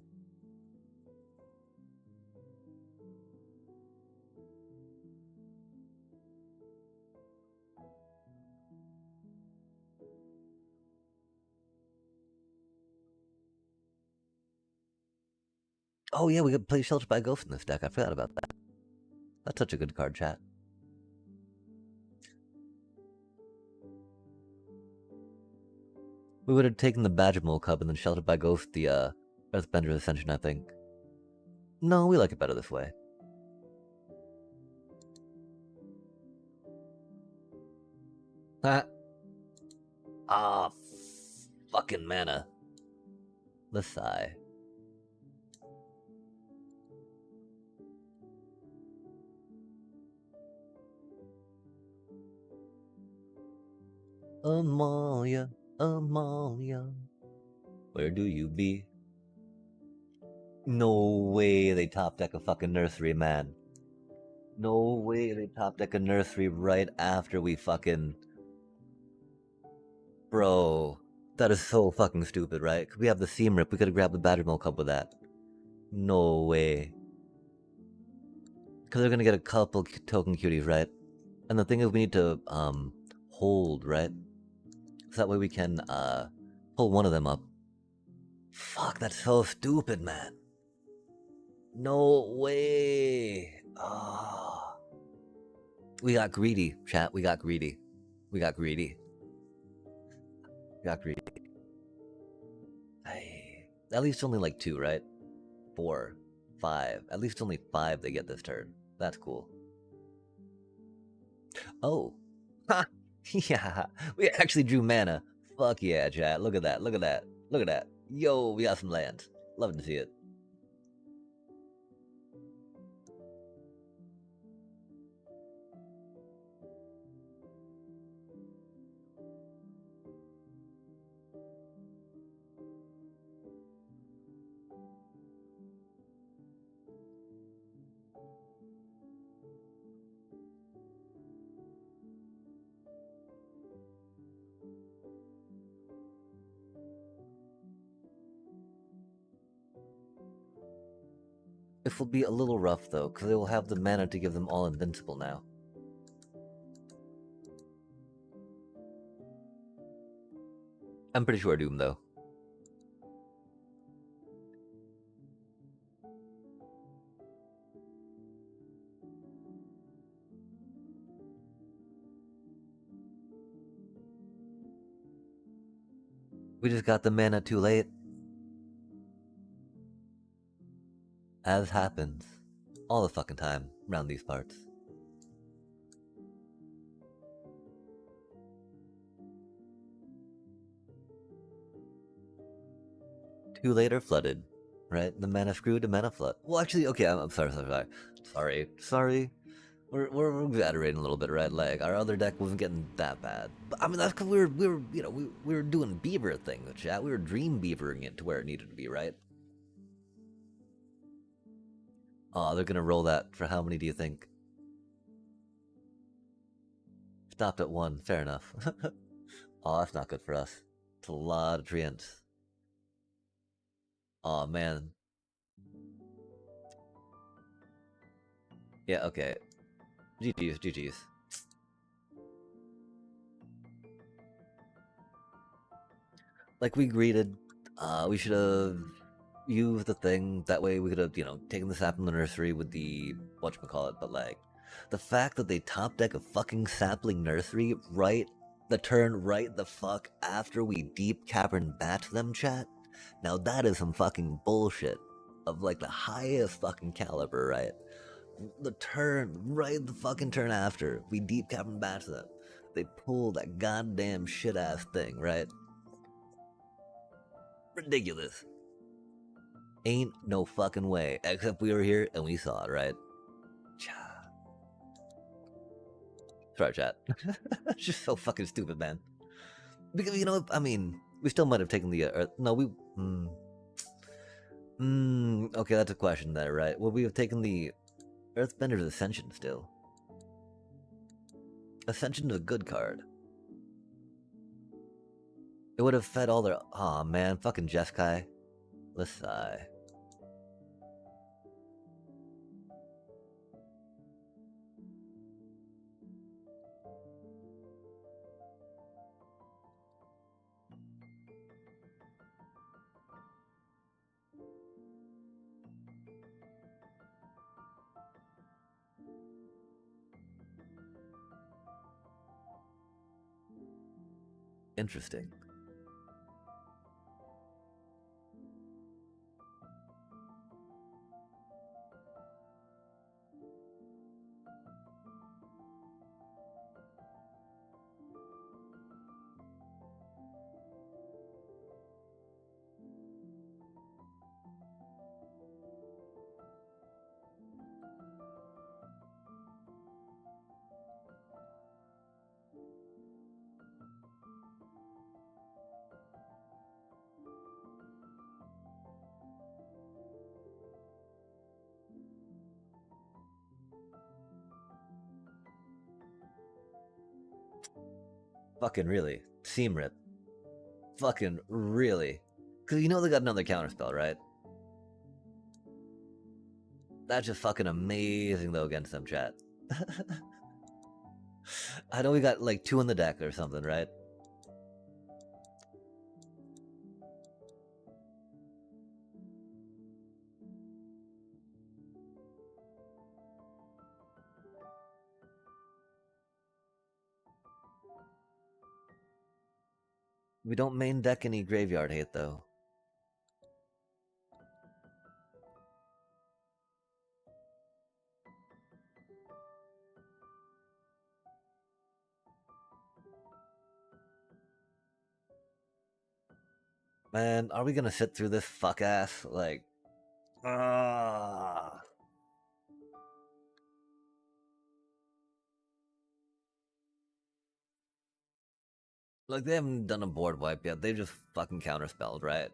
Oh yeah, we could play Shelter by Ghost in this deck. I forgot about that. That's such a good card, chat. We would have taken the Badgermole Cub and then Sheltered by Ghost the Earthbender's Ascension, I think. No, we like it better this way. Ah, fucking mana. The sigh. Amalia, Amalia, where do you be? No way they top deck a fucking nursery, man. No way they top deck a nursery right after we fucking. Bro, that is so fucking stupid, right? Could we have the Seam Rip? We could have grabbed the Badgermole Cup with that. No way. Because they're gonna get a couple token cuties, right? And the thing is, we need to, hold, right? So that way we can, pull one of them up. Fuck, that's so stupid, man. No way. Ah. We got greedy, chat. We got greedy. We got greedy. We got greedy. At least only like 2, right? 4, 5. At least only 5 they get this turn. That's cool. Oh. Ha! Yeah. We actually drew mana. Fuck yeah, chat. Look at that. Look at that. Look at that. Yo, we got some land. Love to see it. It will be a little rough though, because they will have the mana to give them all invincible now. I'm pretty sure Doom though. We just got the mana too late. As happens all the fucking time around these parts. Too late or flooded, right? The mana screw to mana flood. Well, actually, okay, I'm sorry. We're exaggerating a little bit, right? Like our other deck wasn't getting that bad, but I mean that's because we were doing beaver things, chat. We were dream beavering it to where it needed to be, right? Oh, they're gonna roll that for how many do you think? Stopped at 1, fair enough. Oh, that's not good for us. It's a lot of treants. Oh man. Yeah, okay. GG's. Like we greeted, we should have used the thing. That way we could have, taken the sap in the nursery with the whatchamacallit, but like the fact that they top deck a fucking sapling nursery the turn right the fuck after we deep cavern bat them, chat. Now that is some fucking bullshit of like the highest fucking caliber, right? The turn right the fucking turn after we deep cavern bat them, they pull that goddamn shit ass thing, right? Ridiculous. Ain't no fucking way. Except we were here and we saw it, right? Sorry, chat. It's just so fucking stupid, man. Because, I mean, we still might have taken the Earth. No, we. Okay, that's a question there, right? Would we have taken the Earthbender's Ascension still? Ascension is a good card. It would have fed all their. Aw, oh, man. Fucking Jeskai. Let's sigh. Interesting. Fucking really. Seam rip. Fucking really. Because they got another counterspell, right? That's just fucking amazing, though, against them, chat. I know we got like 2 in the deck or something, right? We don't main deck any graveyard hate, though. Man, are we gonna sit through this fuck ass? Like, ah. Like, they haven't done a board wipe yet. They've just fucking counterspelled, right?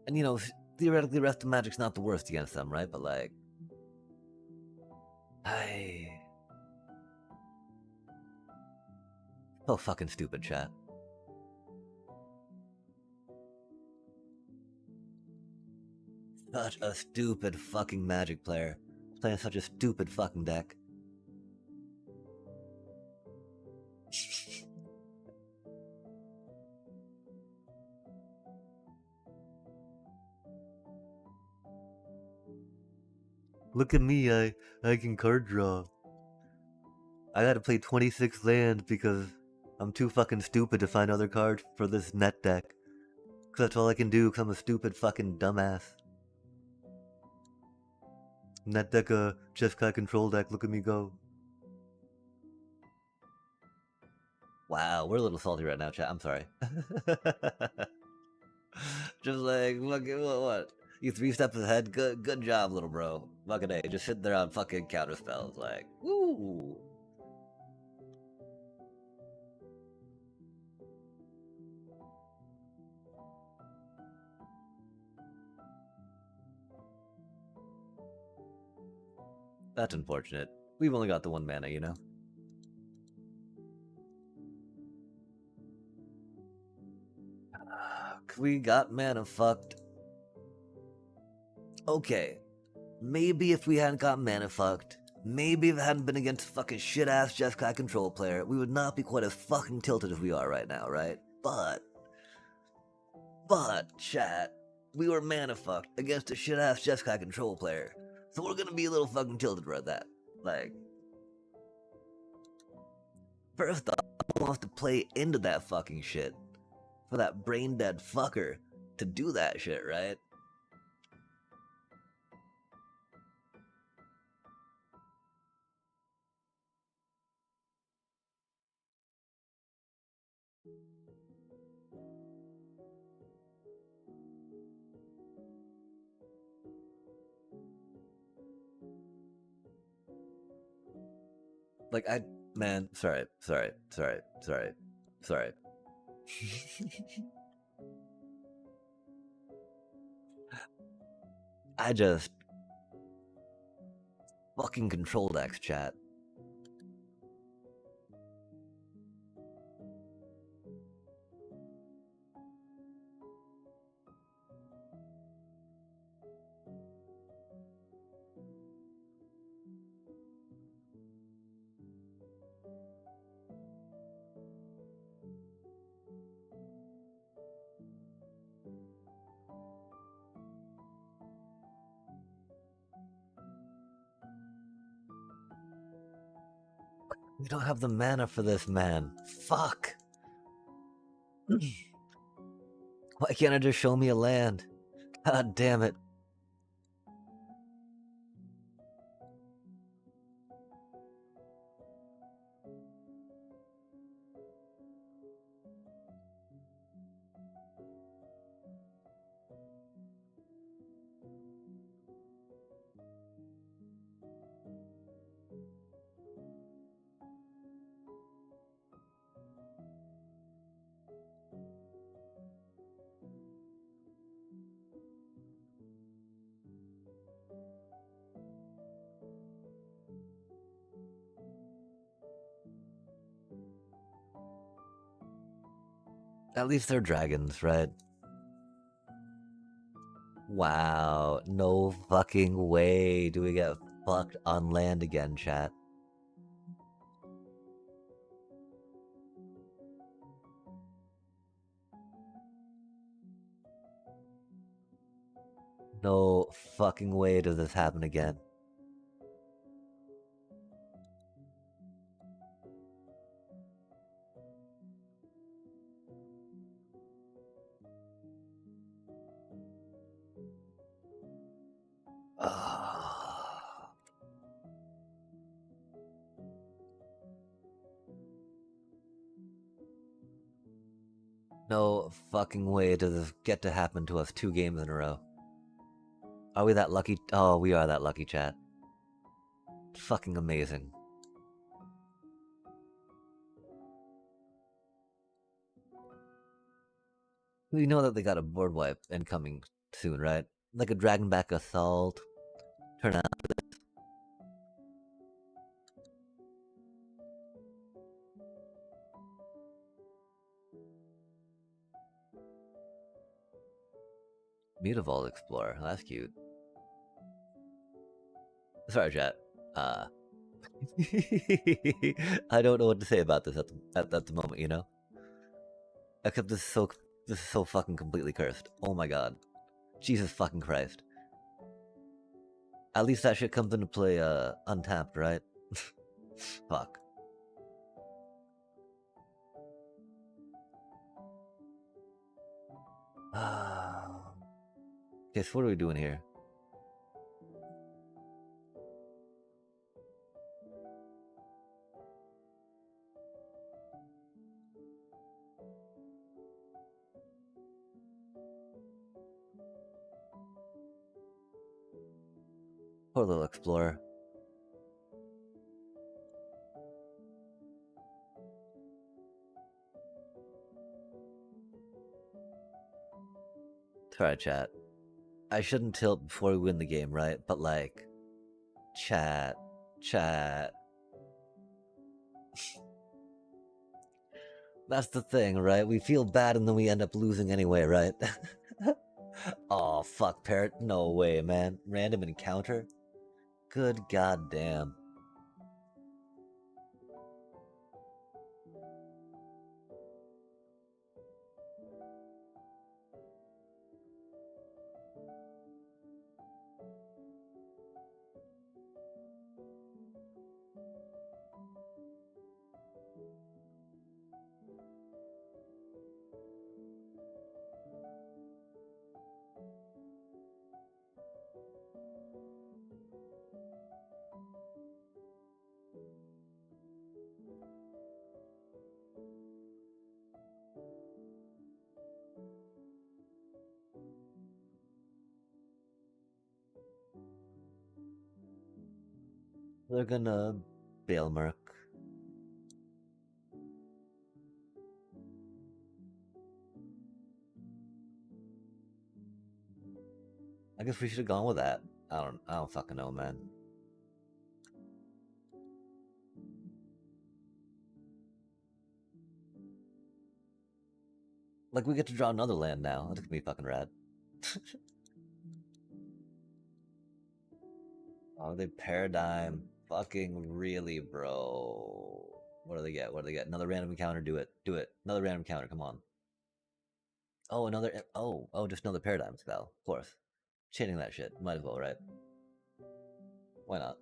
And theoretically, Rest of Magic's not the worst against them, right? But like, So fucking stupid, chat. Such a stupid fucking Magic player. Playing such a stupid fucking deck. Look at me, I can card draw. I gotta play 26 lands because I'm too fucking stupid to find other cards for this net deck. Cause that's all I can do because I'm a stupid fucking dumbass. Net deck, Jeskai control deck, look at me go. Wow, we're a little salty right now, chat, I'm sorry. Just like, what? You 3 steps ahead? Good job, little bro. Fucking A, just sitting there on fucking counter spells, like, woo! That's unfortunate. We've only got the 1 mana, you know? We got mana fucked. Okay. Maybe if we hadn't got mana fucked, maybe if it hadn't been against fucking shit-ass Jeskai control player, we would not be quite as fucking tilted as we are right now, right? But, chat, we were mana fucked against a shit-ass Jeskai control player. So we're gonna be a little fucking tilted about that. Like, first off, I wants to play into that fucking shit. For that brain-dead fucker to do that shit, right? Like, man, sorry. I just fucking controlled X chat. We don't have the mana for this, man. Fuck. Why can't it just show me a land? God damn it. At least they're dragons, right? Wow, no fucking way do we get fucked on land again, chat. No fucking way does this happen again. No fucking way does this get to happen to us 2 games in a row. Are we that lucky? Oh, we are that lucky, chat. Fucking amazing. We know that they got a board wipe incoming soon, right? Like a Dragonback Assault. Turn out. Mutavault Explorer. That's cute. Sorry, chat. I don't know what to say about this at the moment, you know? Except this is so fucking completely cursed. Oh my god. Jesus fucking Christ. At least that shit comes into play untapped, right? Fuck. Okay, so what are we doing here? Poor little explorer. Sorry, chat. I shouldn't tilt before we win the game, right? But like, chat. That's the thing, right? We feel bad and then we end up losing anyway, right? Oh, fuck, Parrot. No way, man. Random encounter? Good goddamn. They're gonna bail Merc. I guess we should have gone with that. I don't fucking know, man. Like, we get to draw another land now. That's gonna be fucking rad. Oh, they paradigm. Fucking really, bro. What do they get? What do they get? Another random encounter. Do it. Do it. Another random encounter. Come on. Oh, another. Oh, just another paradigm spell. Of course. Chaining that shit. Might as well, right? Why not?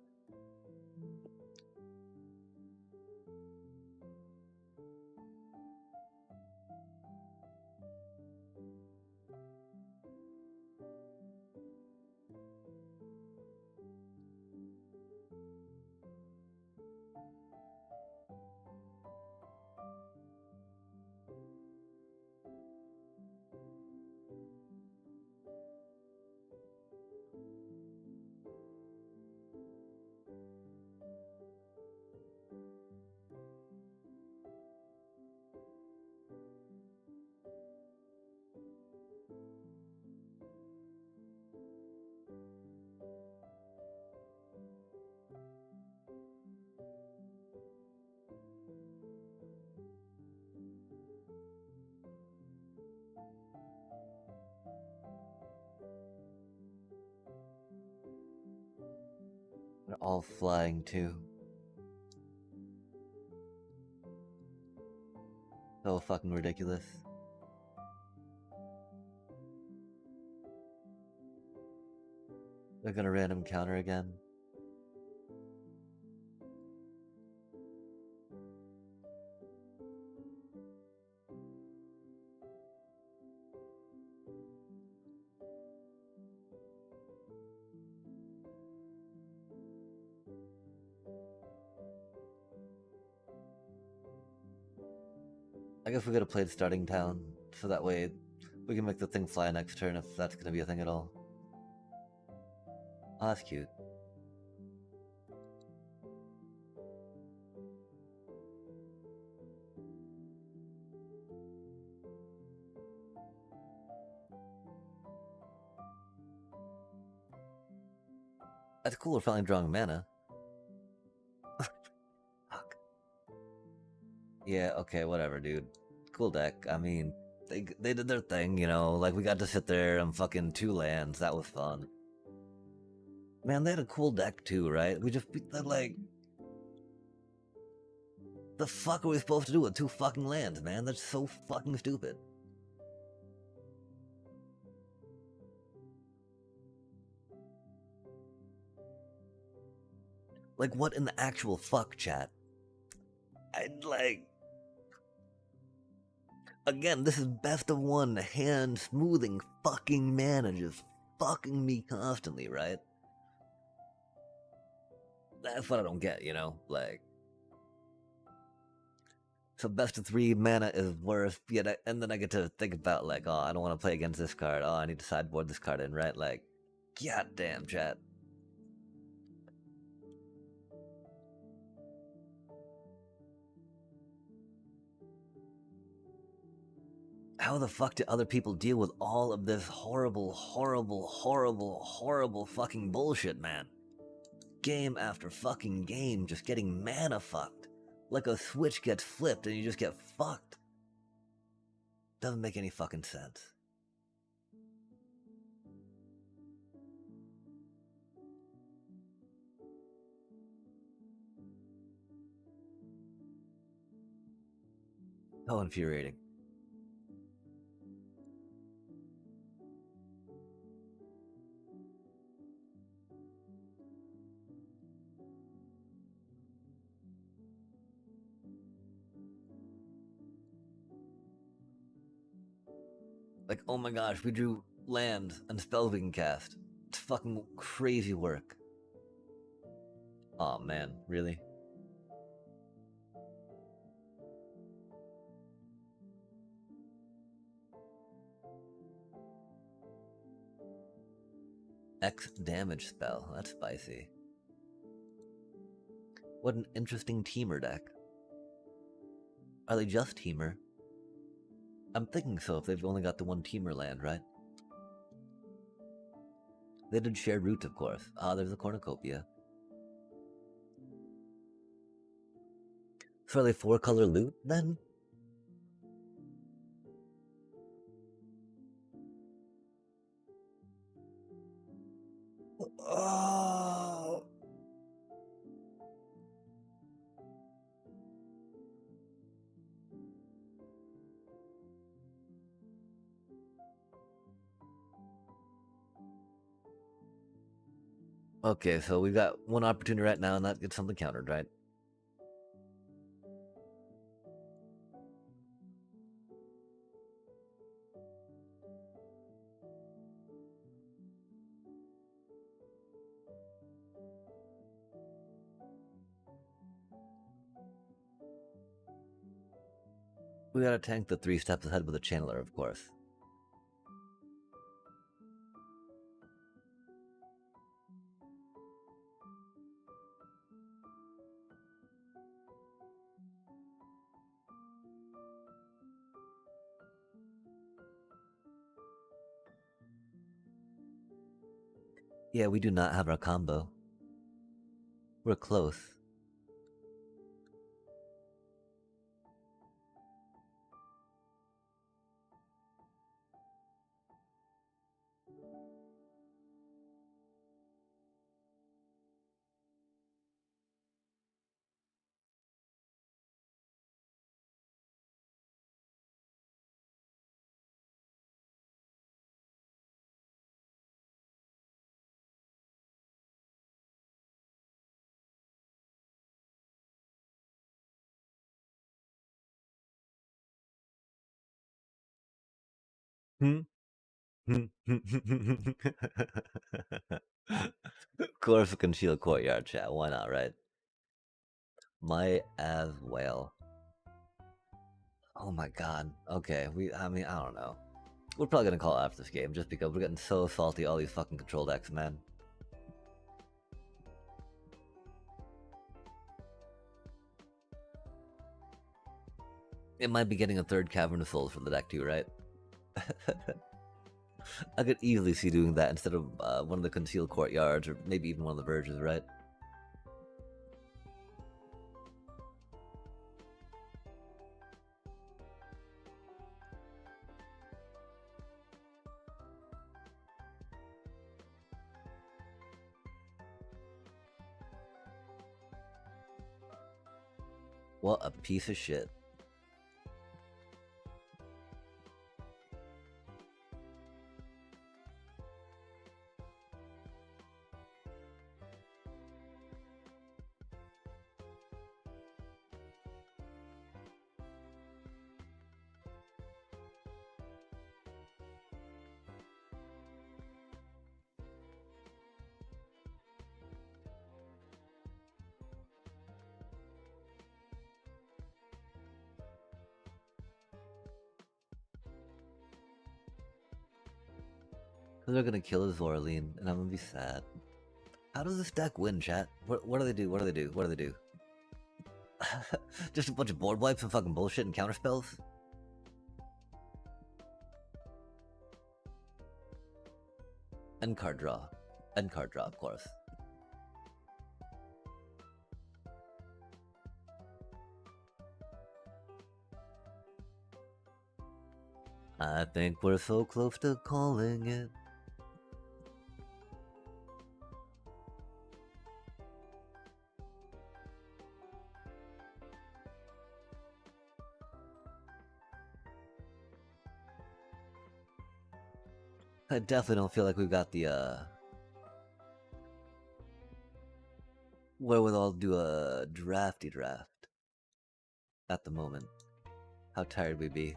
They're all flying too. So fucking ridiculous. They're gonna random counter again. I guess we gotta play the starting town, so that way we can make the thing fly next turn if that's gonna be a thing at all. Oh, that's cute. That's cool, we're finally drawing mana. Fuck. Yeah, okay, whatever, dude. Cool deck. I mean, They did their thing, you know. Like we got to sit there and fucking 2 lands. That was fun. Man, they had a cool deck too, right? We just beat that like. The fuck are we supposed to do with 2 fucking lands, man? That's so fucking stupid. Like, what in the actual fuck, chat? I'd like. Again, this is best of one hand smoothing fucking mana just fucking me constantly, right? That's what I don't get, you know? Like. So best of 3 mana is worse, yet and then I get to think about like, oh, I don't want to play against this card. Oh, I need to sideboard this card in, right? Like, goddamn, chat. How the fuck do other people deal with all of this horrible, horrible, horrible, horrible fucking bullshit, man? Game after fucking game, just getting mana fucked. Like a switch gets flipped and you just get fucked. Doesn't make any fucking sense. So infuriating. Like, oh my gosh, we drew lands and spells we can cast. It's fucking crazy work. Oh man, really? X damage spell. That's spicy. What an interesting teamer deck. Are they just teamer? I'm thinking so if they've only got the 1 teamer land, right? They did share roots, of course. Ah, there's a cornucopia. So are they 4-color loot then? Oh. Okay, so we've got 1 opportunity right now and that gets something countered, right? We gotta tank the 3 steps ahead with a channeler, of course. Yeah, we do not have our combo. We're close. Hmm? Of course, concealed courtyard chat. Why not, right? Might as well. Oh my god. Okay, I mean, I don't know. We're probably gonna call it after this game just because we're getting so salty all these fucking control decks, man. It might be getting a 3rd Cavern of Souls for the deck too, right? I could easily see doing that instead of one of the concealed courtyards or maybe even one of the verges, right? What a piece of shit. Cause they're gonna kill his Orlean, and I'm gonna be sad. How does this deck win, chat? What do they do? What do they do? What do they do? Just a bunch of board wipes and fucking bullshit and counter spells? End card draw. End card draw, of course. I think we're so close to calling it. I definitely don't feel like we've got the wherewithal to do a drafty draft at the moment. How tired we'd be.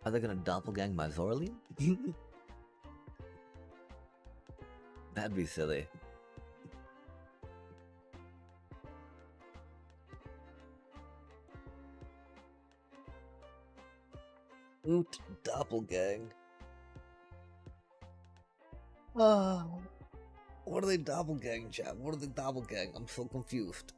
Are they gonna doppelgang my Zorley? That'd be silly. Oot doppelgang. Oh, what are they doppelgang, chat? What are they doppelgang? I'm so confused.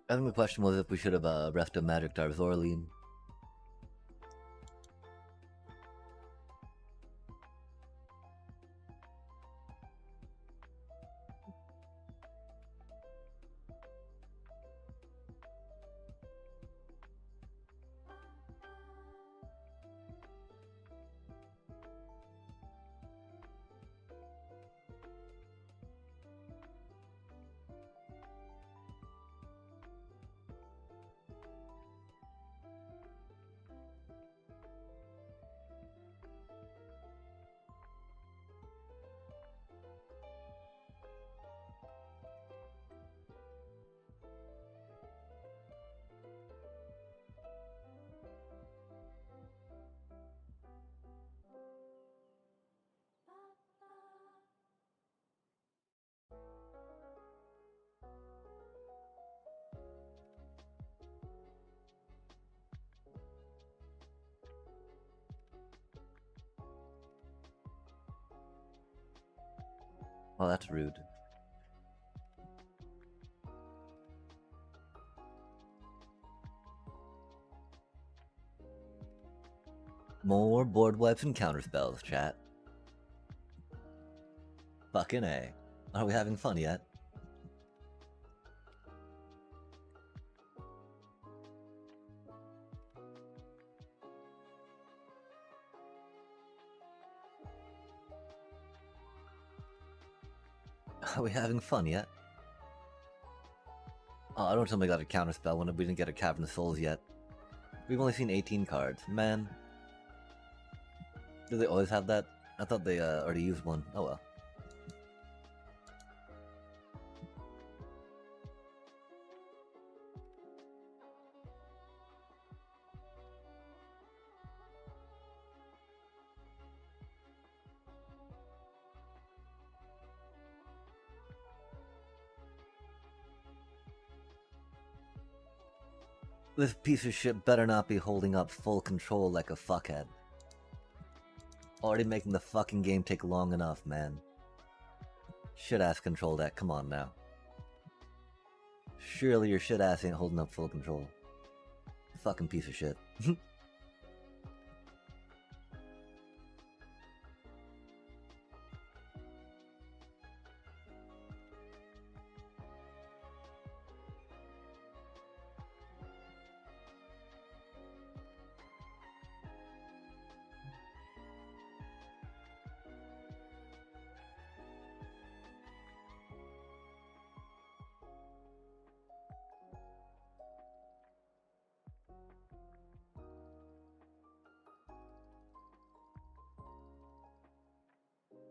I think the question was if we should have refed a Magic Darzorline. Oh, that's rude. More board wipes and counterspells, chat. Fucking A. Are we having fun yet? Are we having fun yet? Oh, don't tell me I got a counterspell when we didn't get a Cavern of Souls yet. We've only seen 18 cards. Man. Do they always have that? I thought they already used one. Oh well. This piece of shit better not be holding up full control like a fuckhead. Already making the fucking game take long enough, man. Shit-ass control deck, come on now. Surely your shit-ass ain't holding up full control. Fucking piece of shit.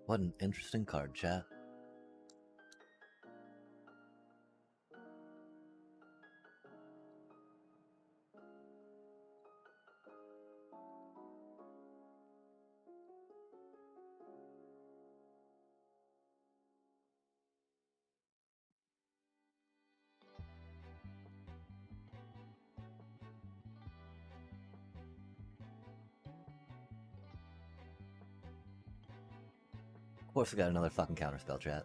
What an interesting card, chat. Of course we got another fucking counterspell, chat.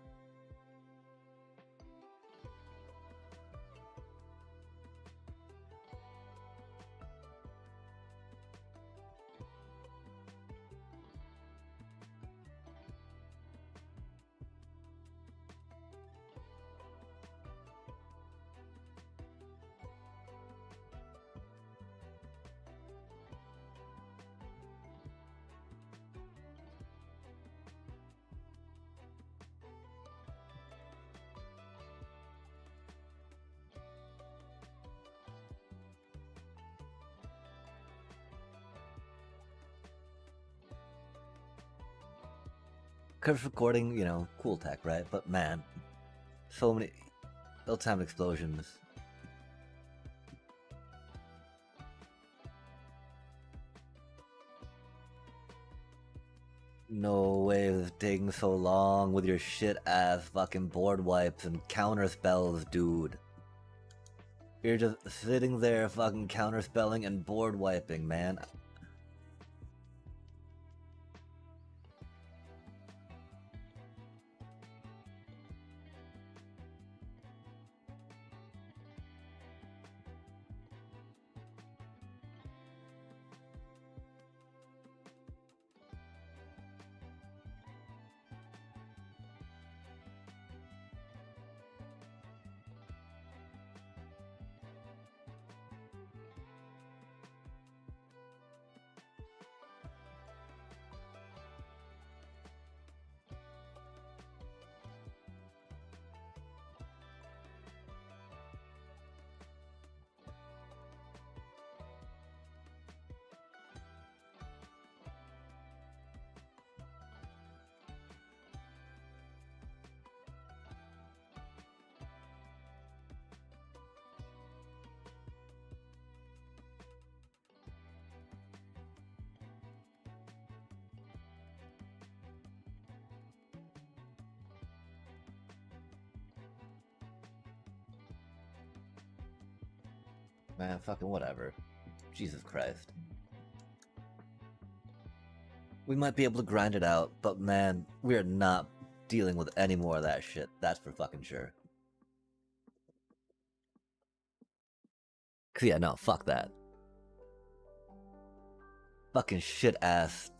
Curse recording, you know, cool tech, right? But man, so many ill-timed explosions. No way it's taking so long with your shit-ass fucking board wipes and counter spells, dude. You're just sitting there fucking counterspelling and board wiping, man. Man, fucking whatever. Jesus Christ. We might be able to grind it out, but man, we're not dealing with any more of that shit. That's for fucking sure. Cause yeah, no, fuck that. Fucking shit ass,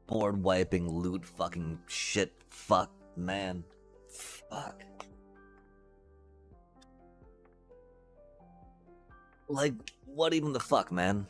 board wiping, loot fucking shit. Fuck, man. Fuck. Like, what even the fuck, man?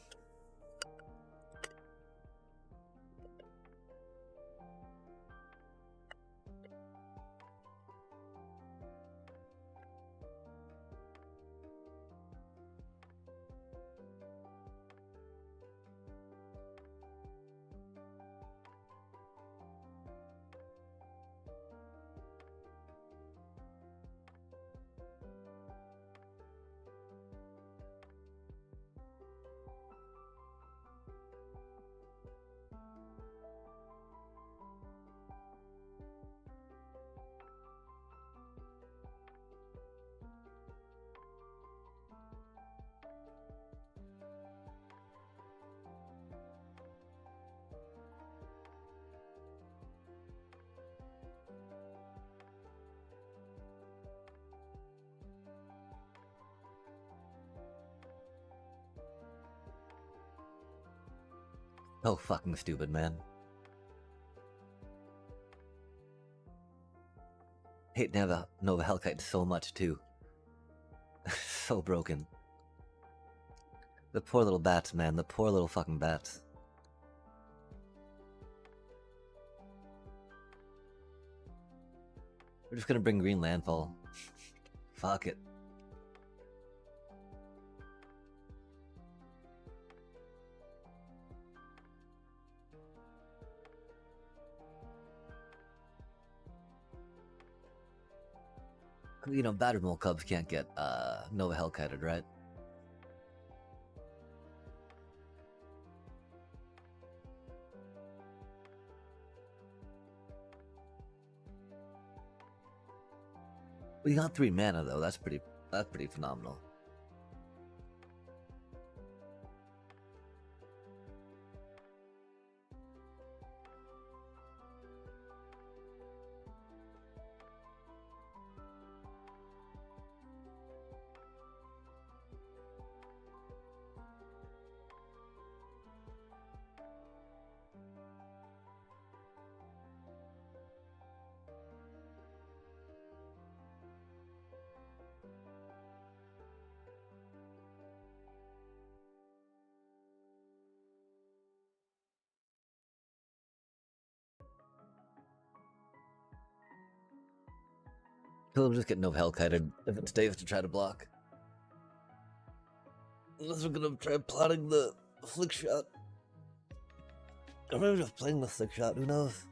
Oh, fucking stupid, man. Hate Nova Hellkite so much, too. So broken. The poor little bats, man. The poor little fucking bats. We're just gonna bring green landfall. Fuck it. You know, battered mole cubs can't get Nova Hellkited, right? We got 3 mana though. That's pretty phenomenal. He'll just get Nova Hellkited if it stays to try to block. Unless we're gonna try plotting the flick shot. Or maybe just playing the flick shot, who knows?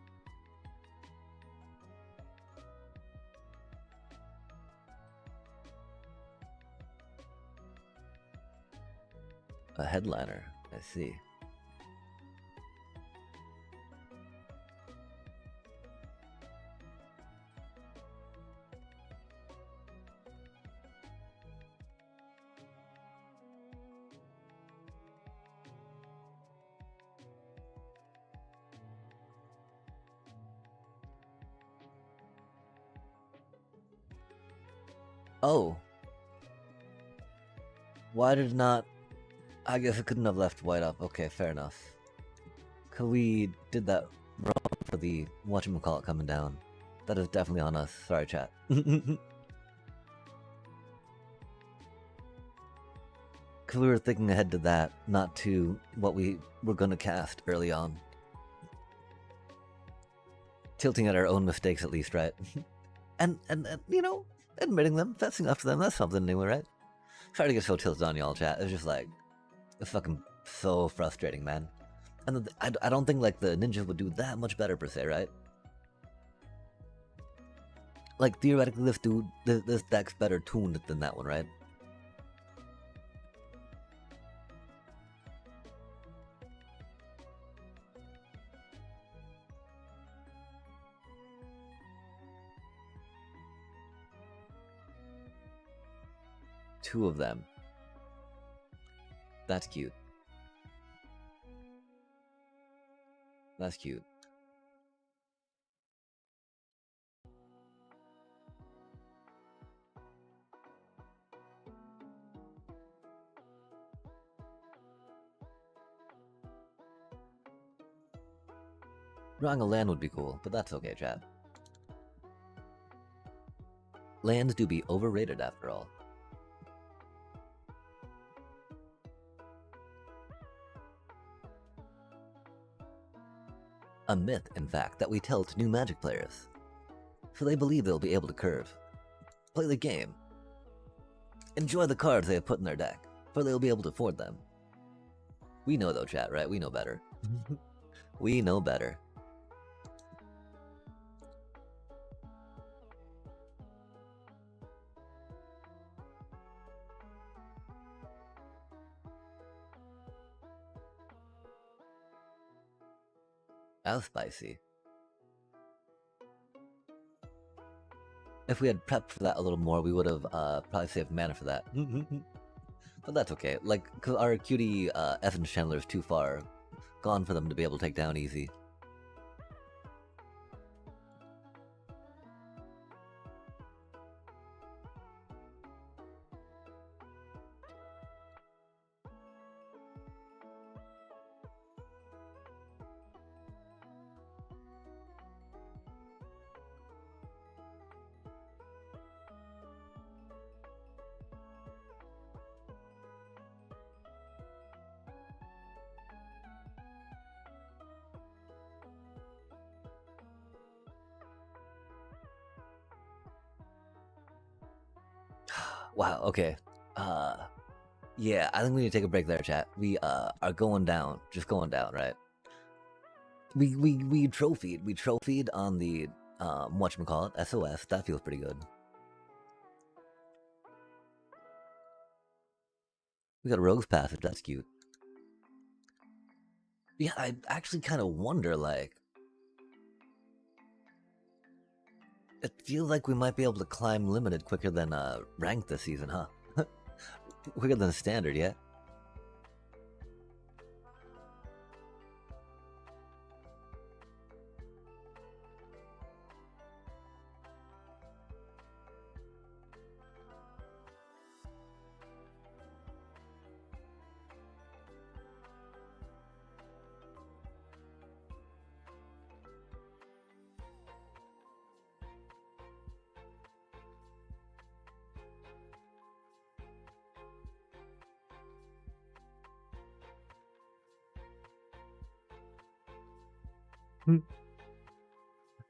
A headliner, I see. Oh. Why did not... I guess it couldn't have left white up. Okay, fair enough. Cause we did that wrong for the whatchamacallit coming down. That is definitely on us. Sorry, chat. Cause we were thinking ahead to that, not to what we were gonna cast early on. Tilting at our own mistakes at least, right? and you know, admitting them, fessing up to them, that's something new, right? Sorry to get so tilted on y'all, chat. It's just like, it's fucking so frustrating, man. And I don't think like the ninjas would do that much better per se, right? Like theoretically, this deck's better tuned than that one, right? Two of them. That's cute. That's cute. Drawing a land would be cool, but that's okay, chat. Lands do be overrated after all. A myth, in fact, that we tell to new Magic players, so they believe they'll be able to curve. Play the game. Enjoy the cards they have put in their deck, for they'll be able to afford them. We know though, chat, right? We know better. We know better. That was spicy. If we had prepped for that a little more, we would have probably saved mana for that. But that's okay. Like, because our cutie Evans Chandler is too far gone for them to be able to take down easy. Wow, okay. Yeah, I think we need to take a break there, chat. We are going down, just going down, right? We trophied on the whatchamacallit, SOS. That feels pretty good. We got a Rogue's Passage, that's cute. Yeah, I actually kind of wonder, like, it feels like we might be able to climb Limited quicker than Ranked this season, huh? Quicker than Standard, yeah?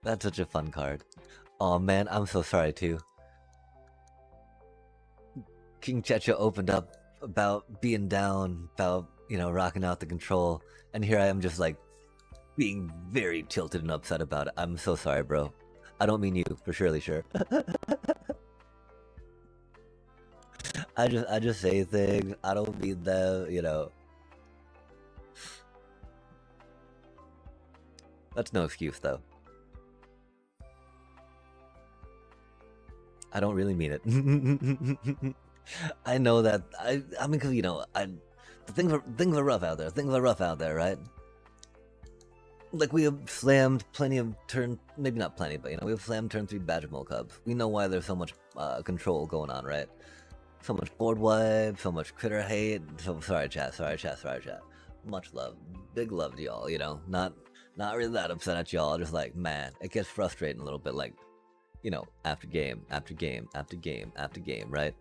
That's such a fun card. Oh man, I'm so sorry too. King Checha opened up about being down, about, you know, rocking out the control, and here I am just like being very tilted and upset about it. I'm so sorry, bro. I don't mean you, for surely sure. I just say things. I don't mean them, you know. That's no excuse though. I don't really mean it. I know that. I mean, because you know, things are rough out there. Things are rough out there, right? Like we have slammed plenty of maybe not plenty, but you know, we have slammed turn 3 Badger Mole Cubs. We know why there's so much control going on, right? So much board wipe, so much critter hate. So sorry, chat. Much love, big love to y'all. You know, not really that upset at y'all. Just like, man, it gets frustrating a little bit. Like, you know, after game, right?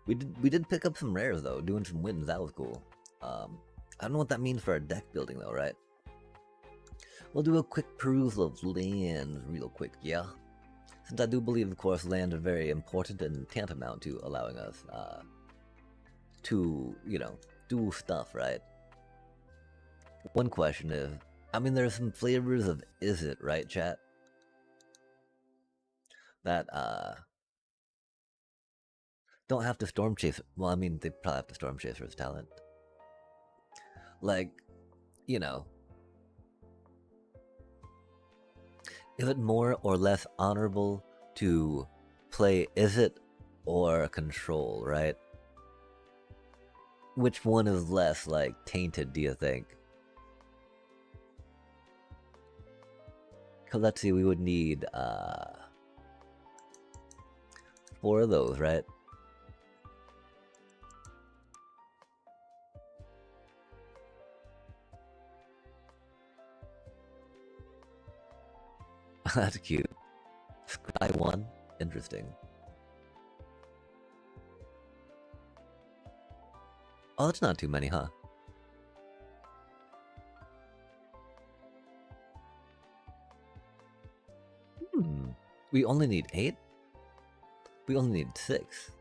we did pick up some rares though, doing some wins. That was cool. I don't know what that means for our deck building though, right? We'll do a quick perusal of lands real quick, yeah? Since I do believe, of course, lands are very important and tantamount to allowing us to, you know, do stuff, right? One question is, I mean, there's some flavors of is it, right, chat? That, don't have to Storm Chaser. Well, I mean, they probably have to Storm Chaser's talent. Like, you know, is it more or less honorable to play is it or control, right? Which one is less, like, tainted, do you think? Because let's see, we would need, 4 of those, right? That's cute. Sky 1? Interesting. Oh, that's not too many, huh? We only need 8? We only need 6.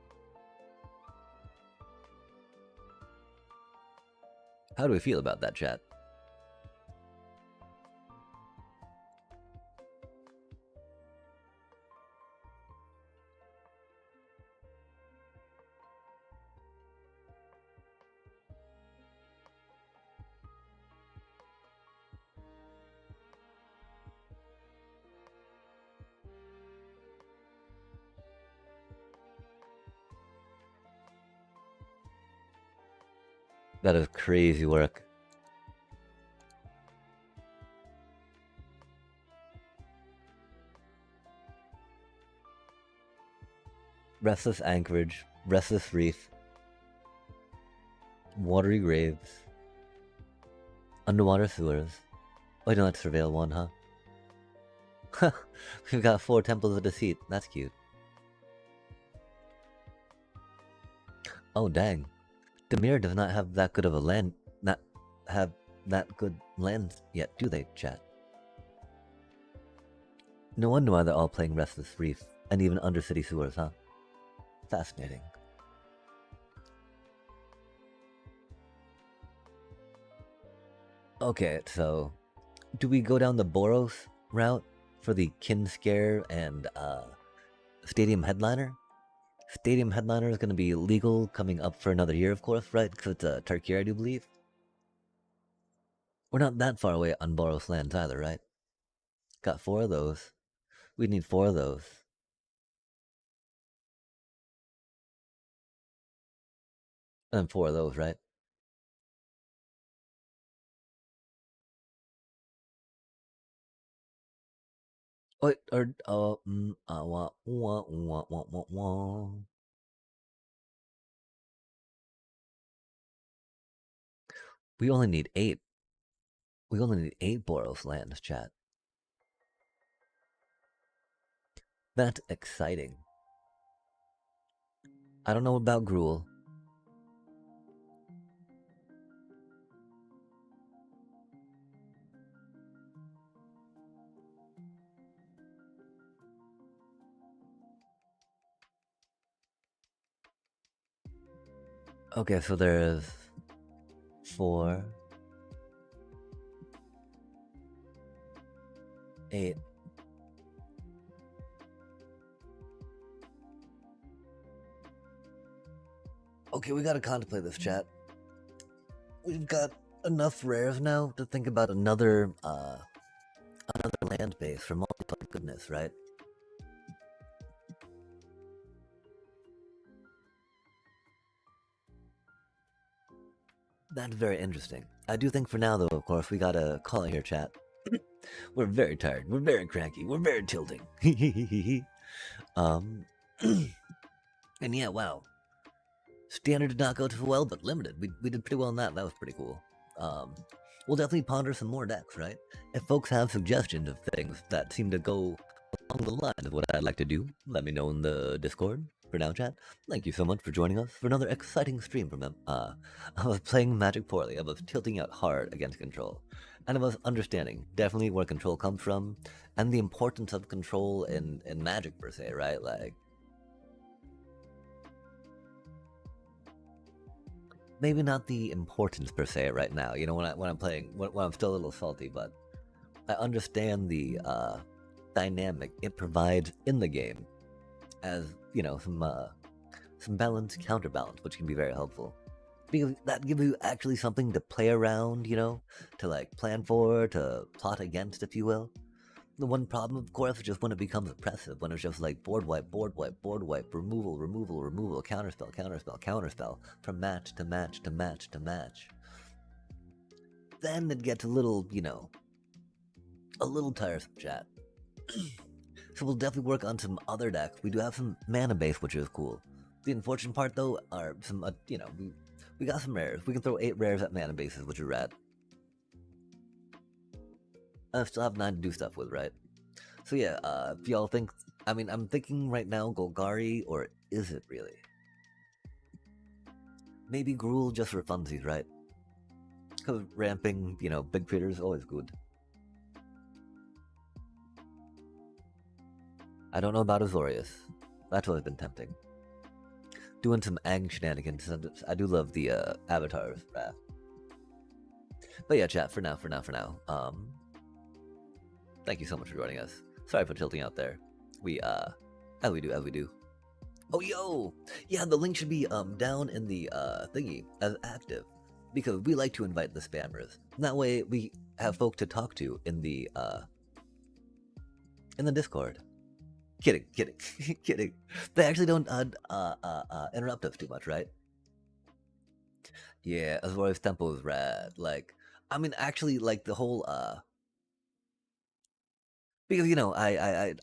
How do we feel about that, chat? That is crazy work. Restless Anchorage, Restless Reef, Watery Graves, Underwater Sewers. Oh, no, that's Surveil 1, huh? We've got 4 Temples of Deceit. That's cute. Oh, dang. Demir does not have that good of a land, not have that good lands yet, do they, chat? No wonder why they're all playing Restless Reef, and even Undercity Sewers, huh? Fascinating. Okay, so do we go down the Boros route for the Kin Scare and Stadium Headliner? Stadium Headliner is going to be legal coming up for another year, of course, right? Because it's a Tarkir, I do believe. We're not that far away on Boros lands either, right? Got 4 of those. We need 4 of those. And 4 of those, right? Oh, or we only need 8. We only need 8 Boros lands, chat. That's exciting. I don't know about Gruul. Okay, so there's 4, 8. Okay, we gotta contemplate this, chat. We've got enough rares now to think about another land base for multiplayer goodness, right? That's very interesting. I do think for now, though, of course, we gotta call it here, chat. We're very tired. We're very cranky. We're very tilting. um, and yeah, wow. Standard did not go too well, but limited. We did pretty well in that. That was pretty cool. We'll definitely ponder some more decks, right? If folks have suggestions of things that seem to go along the lines of what I'd like to do, let me know in the Discord. For now, chat, thank you so much for joining us for another exciting stream from I was playing Magic poorly. I was tilting out hard against control. And I was understanding definitely where control comes from and the importance of control in Magic per se, right? Like, maybe not the importance per se right now, you know, when I'm playing, when I'm still a little salty, but I understand the dynamic it provides in the game as, you know, some balance, counterbalance, which can be very helpful. Because that gives you actually something to play around, you know, to like plan for, to plot against, if you will. The one problem, of course, is just when it becomes oppressive, when it's just like board wipe, board wipe, board wipe, removal, removal, removal, counterspell, counterspell, counterspell, from match to match to match to match. Then it gets a little, a little tiresome, chat. So we'll definitely work on some other decks. We do have some mana base, which is cool. The unfortunate part, though, are some, we got some rares. We can throw 8 rares at mana bases, which are rad. I still have 9 to do stuff with, right? So yeah, if y'all think, I'm thinking right now Golgari, or is it really? Maybe Gruul just for funsies, right? Because ramping, big critters is always good. I don't know about Azorius. That's always been tempting. Doing some Ang shenanigans. I do love the Avatar's Wrath. But yeah, chat, for now. Thank you so much for joining us. Sorry for tilting out there. We, as we do. Oh, yo! Yeah, the link should be, down in the, thingy, as active. Because we like to invite the spammers. That way, we have folk to talk to in the Discord. Kidding. They actually don't, interrupt us too much, right? Yeah, Azorius Temple is rad. Like, actually, like, the whole, because, I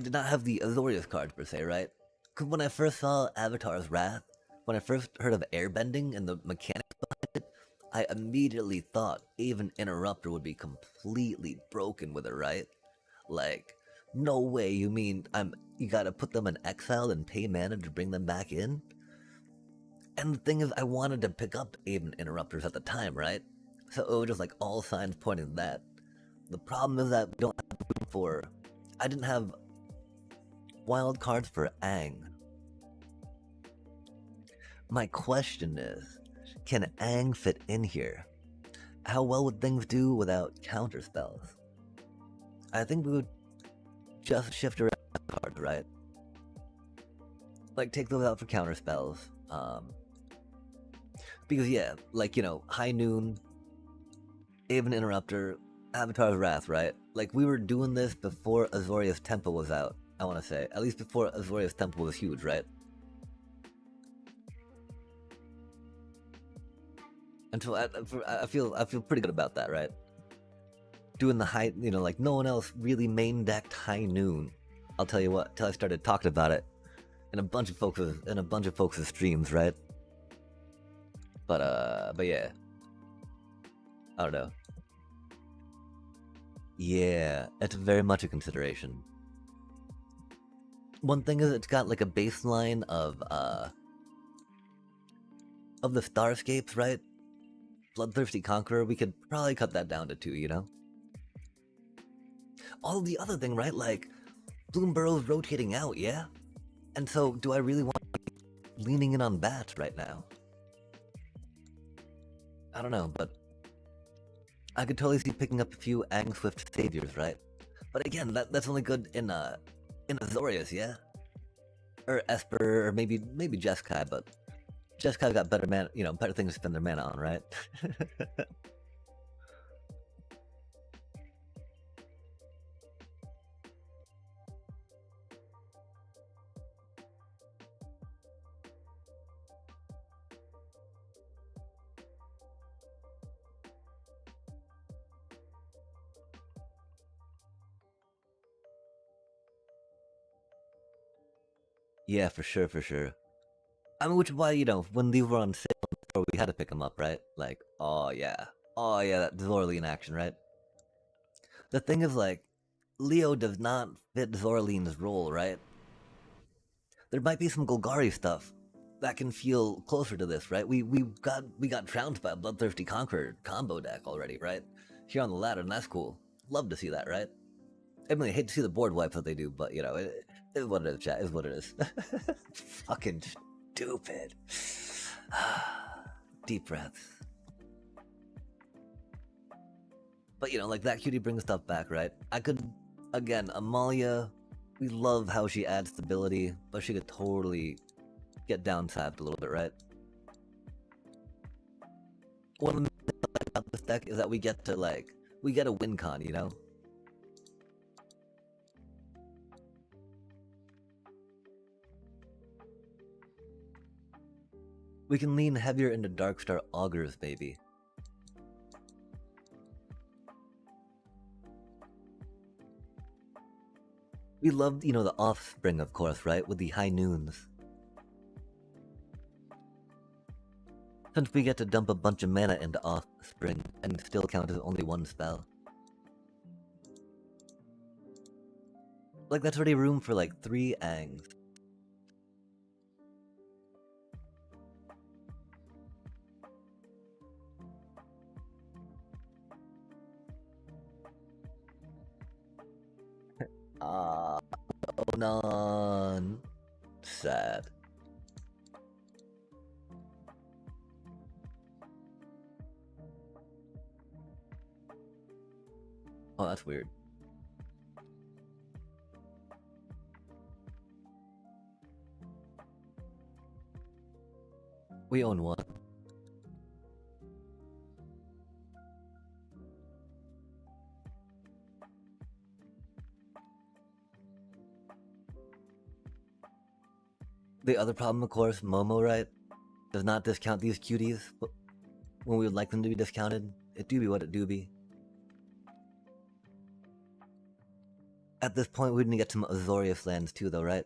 did not have the Azorius cards, per se, right? Because when I first saw Avatar's Wrath, when I first heard of airbending and the mechanics behind it, I immediately thought even Interrupter would be completely broken with it, right? Like, no way, you mean you gotta put them in exile and pay mana to bring them back in? And the thing is, I wanted to pick up even Interrupters at the time, right? So it was just like all signs pointing to that. The problem is that we don't have room for... I didn't have wild cards for Ang. My question is, can Ang fit in here? How well would things do without counter spells? I think we would just shift around cards, right? Like, take those out for counter spells. Because, yeah, like, High Noon, Aven Interrupter, Avatar's Wrath, right? Like, we were doing this before Azorius Temple was out, I want to say. At least before Azorius Temple was huge, right? And so I feel pretty good about that, right? Doing the high, like no one else really main decked High Noon. I'll tell you what, till I started talking about it in a bunch of folks' streams, right? But yeah, I don't know. Yeah, it's very much a consideration. One thing is, it's got like a baseline of the Starscapes, right? Bloodthirsty Conqueror, we could probably cut that down to 2, All the other thing, right? Like, Bloomburrow's rotating out, yeah? And so, do I really want to be leaning in on bats right now? I don't know, but I could totally see picking up a few Ang Swift Saviors, right? But again, that's only good in Azorius, yeah? Or Esper, or maybe Jeskai, but Jeskai got better mana, better things to spend their mana on, right? Yeah, for sure. Which is why, when these were on sale, we had to pick them up, right? Like, oh yeah, that Zorli in action, right? The thing is, like, Leo does not fit Zorline's role, right? There might be some Golgari stuff that can feel closer to this, right? We got trounced by a Bloodthirsty Conqueror combo deck already, right? Here on the ladder, and that's cool. Love to see that, right? I hate to see the board wipes that they do, but it is what it is, chat. It is what it is. Fucking stupid. Deep breaths. But like that cutie brings stuff back, right? I could, again, Amalia, we love how she adds stability, but she could totally get downtapped a little bit, right? One of the things I like about this deck is that we get a win con, We can lean heavier into Darkstar Augurs, baby. We loved, the offspring, of course, right? With the high noons. Since we get to dump a bunch of mana into offspring and still count as only one spell. Like, that's already room for like 3 Angs. Ah, oh non. Sad. Oh, that's weird. We own one. The other problem, of course, Momo, right, does not discount these cuties when we would like them to be discounted. It do be what it do be. At this point, we need to get some Azorius lands too, though, right?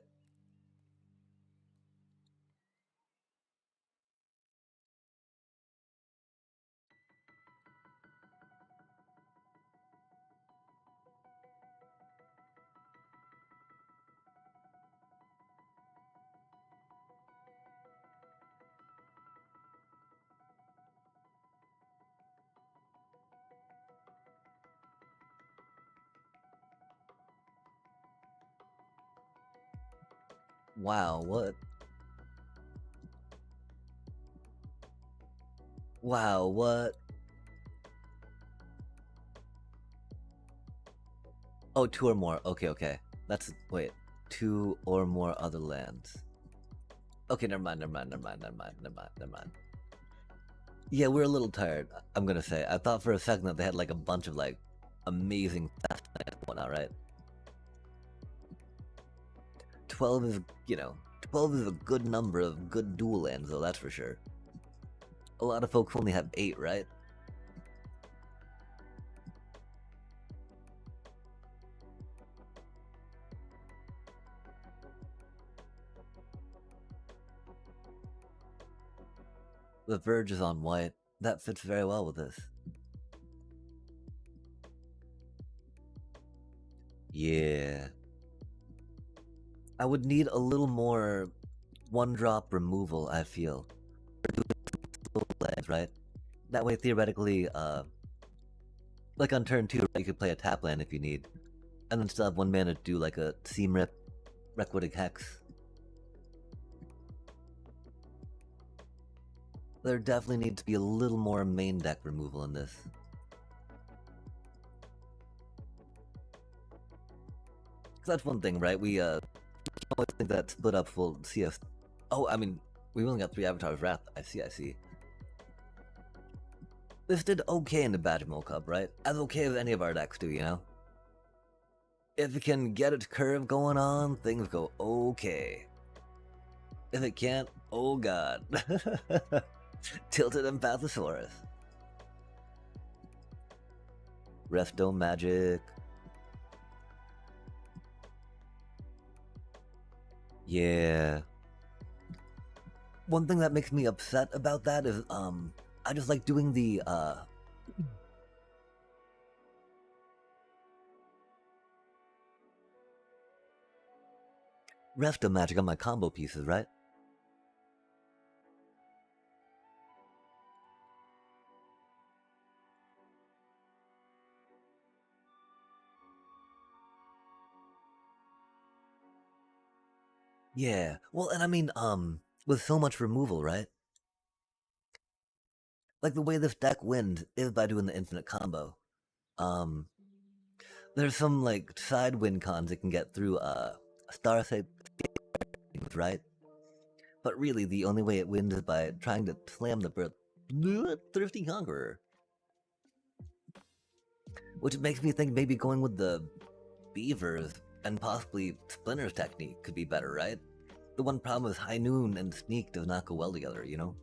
Wow, what? Wow, what? Oh, 2 or more. Okay, okay. That's, wait. 2 or more other lands. Okay, never mind. Yeah, we're a little tired, I'm gonna say. I thought for a second that they had like a bunch of like amazing fast lands and whatnot, right? 12 is, 12 is a good number of good dual lands, though, that's for sure. A lot of folks only have 8, right? The Verge is on white. That fits very well with this. Yeah. I would need a little more 1-drop removal, I feel. Right? That way, theoretically, like on turn 2, you could play a tap land if you need. And then still have 1 mana to do like a Seam Rip, Requitic Hex. There definitely needs to be a little more main deck removal in this. Cause that's one thing, right? We always think that split up will see us. Oh, I mean, we only got 3 Avatars Wrath. I see. This did okay in the Badgermole Cup, right? As okay as any of our decks do, you know? If it can get its curve going on, things go okay. If it can't, oh god. Tilted Empathosaurus. Resto Magic. Yeah. One thing that makes me upset about that is, I just like doing the, Resto Magic on my combo pieces, right? Yeah. Well, and I mean, with so much removal, right? Like the way this deck wins is by doing the infinite combo. Um, there's some like side win cons it can get through Star Shape, right? But really, the only way it wins is by trying to slam the Thrifty Conqueror. Which makes me think maybe going with the Beavers and possibly Splinter's technique could be better, right? The one problem is High Noon and Sneak does not go well together, you know?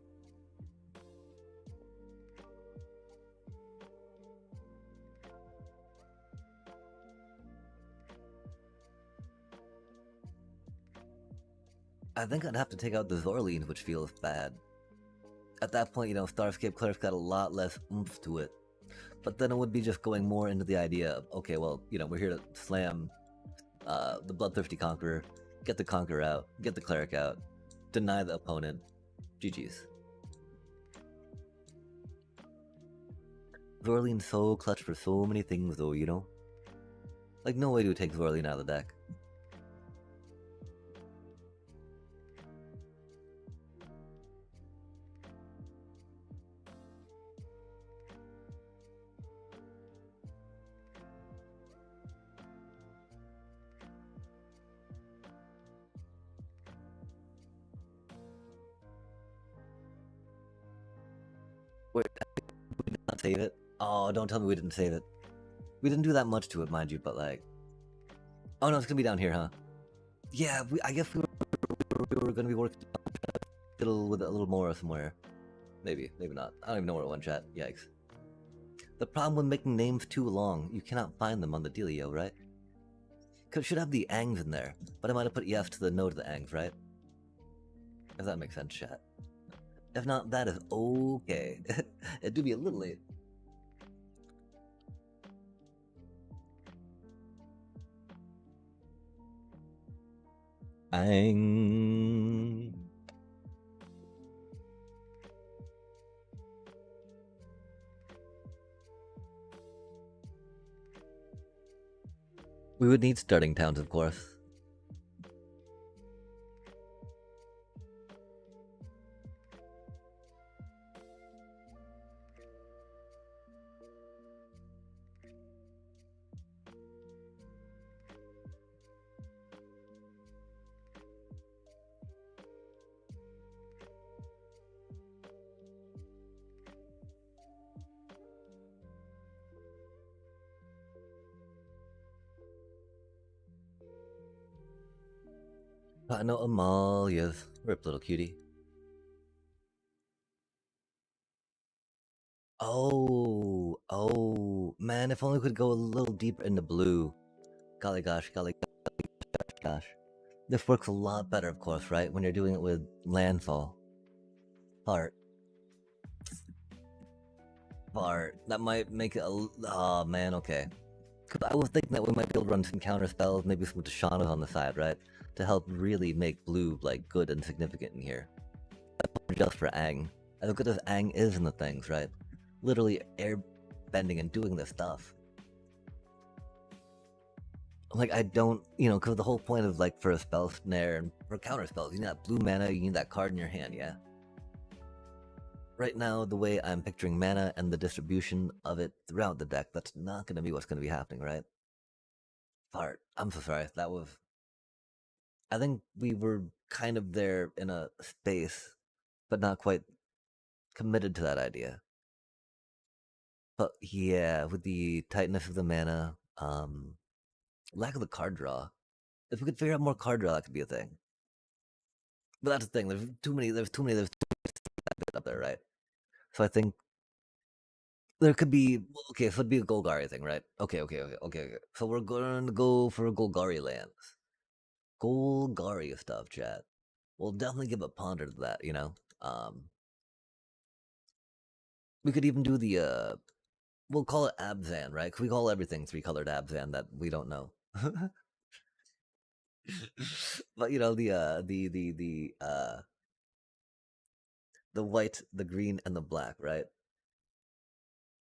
I think I'd have to take out the Zorlines, which feels bad. At that point, Starscape Cleric's got a lot less oomph to it. But then it would be just going more into the idea of, okay, well, we're here to slam the Bloodthirsty Conqueror, get the Conqueror out, get the Cleric out, deny the opponent. GG's. Zorline's so clutch for so many things, though, Like, no way to take Zorline out of the deck. Wait, we did not save it? Oh, don't tell me we didn't save it. We didn't do that much to it, mind you, but like... Oh no, it's gonna be down here, huh? Yeah, I guess we were gonna be working with it a little more somewhere. Maybe not. I don't even know where it went, chat. Yikes. The problem with making names too long, you cannot find them on the dealio, right? Cause it should have the angs in there, but I might have put yes to the no to the angs, right? If that makes sense, chat. If not, that is okay. It do be a little late. Ang. We would need starting towns, of course. I know Amalia's. Rip, little cutie. Oh, man, if only we could go a little deeper into blue. Golly gosh. This works a lot better, of course, right? When you're doing it with landfall. Fart. That might make it a... Oh, man, okay. Because I was thinking that we might be able to run some counter spells, maybe some Tashanas on the side, right? To help really make blue, like, good and significant in here. Just for Ang. As good as Ang is in the things, right? Literally air bending and doing this stuff. Like, I don't, because the whole point of, like, for a spell snare and for counter spells, you need that blue mana, you need that card in your hand, yeah? Right now, the way I'm picturing mana and the distribution of it throughout the deck, that's not going to be what's going to be happening, right? Fart. I'm so sorry. That was... I think we were kind of there in a space, but not quite committed to that idea. But yeah, with the tightness of the mana, lack of the card draw. If we could figure out more card draw, that could be a thing. But that's the thing. There's too many up there, right? So I think there could be... Okay, so it'd be a Golgari thing, right? Okay. So we're going to go for Golgari lands. Golgari stuff, chat. We'll definitely give a ponder to that, We could even do the, we'll call it Abzan, right? Cause we call everything 3-colored Abzan that we don't know. But the white, the green, and the black, right?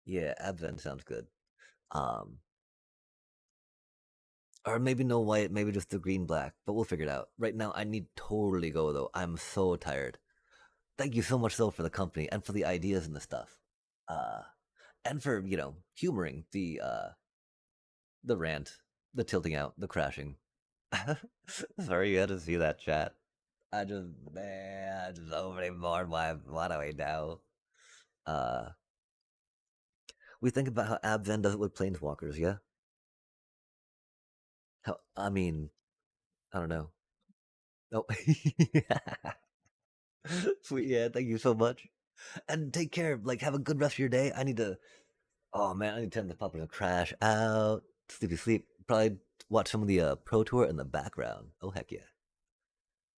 Yeah, Abzan sounds good. Or maybe no white, maybe just the green black, but we'll figure it out. Right now, I need to totally go though. I'm so tired. Thank you so much though for the company and for the ideas and the stuff. And for, humoring the rant, the tilting out, the crashing. Sorry you had to see that, chat. I just so many more. What do we do? We think about how Abzan does it with planeswalkers, yeah? I don't know. Oh, sweet, yeah, thank you so much. And take care, like, have a good rest of your day. I need to, oh man, I need to turn the puppers and crash out. Sleep. Probably watch some of the Pro Tour in the background. Oh, heck yeah.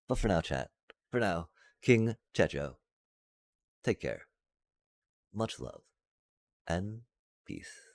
But for now, chat, For now, King Checho, take care. Much love and peace.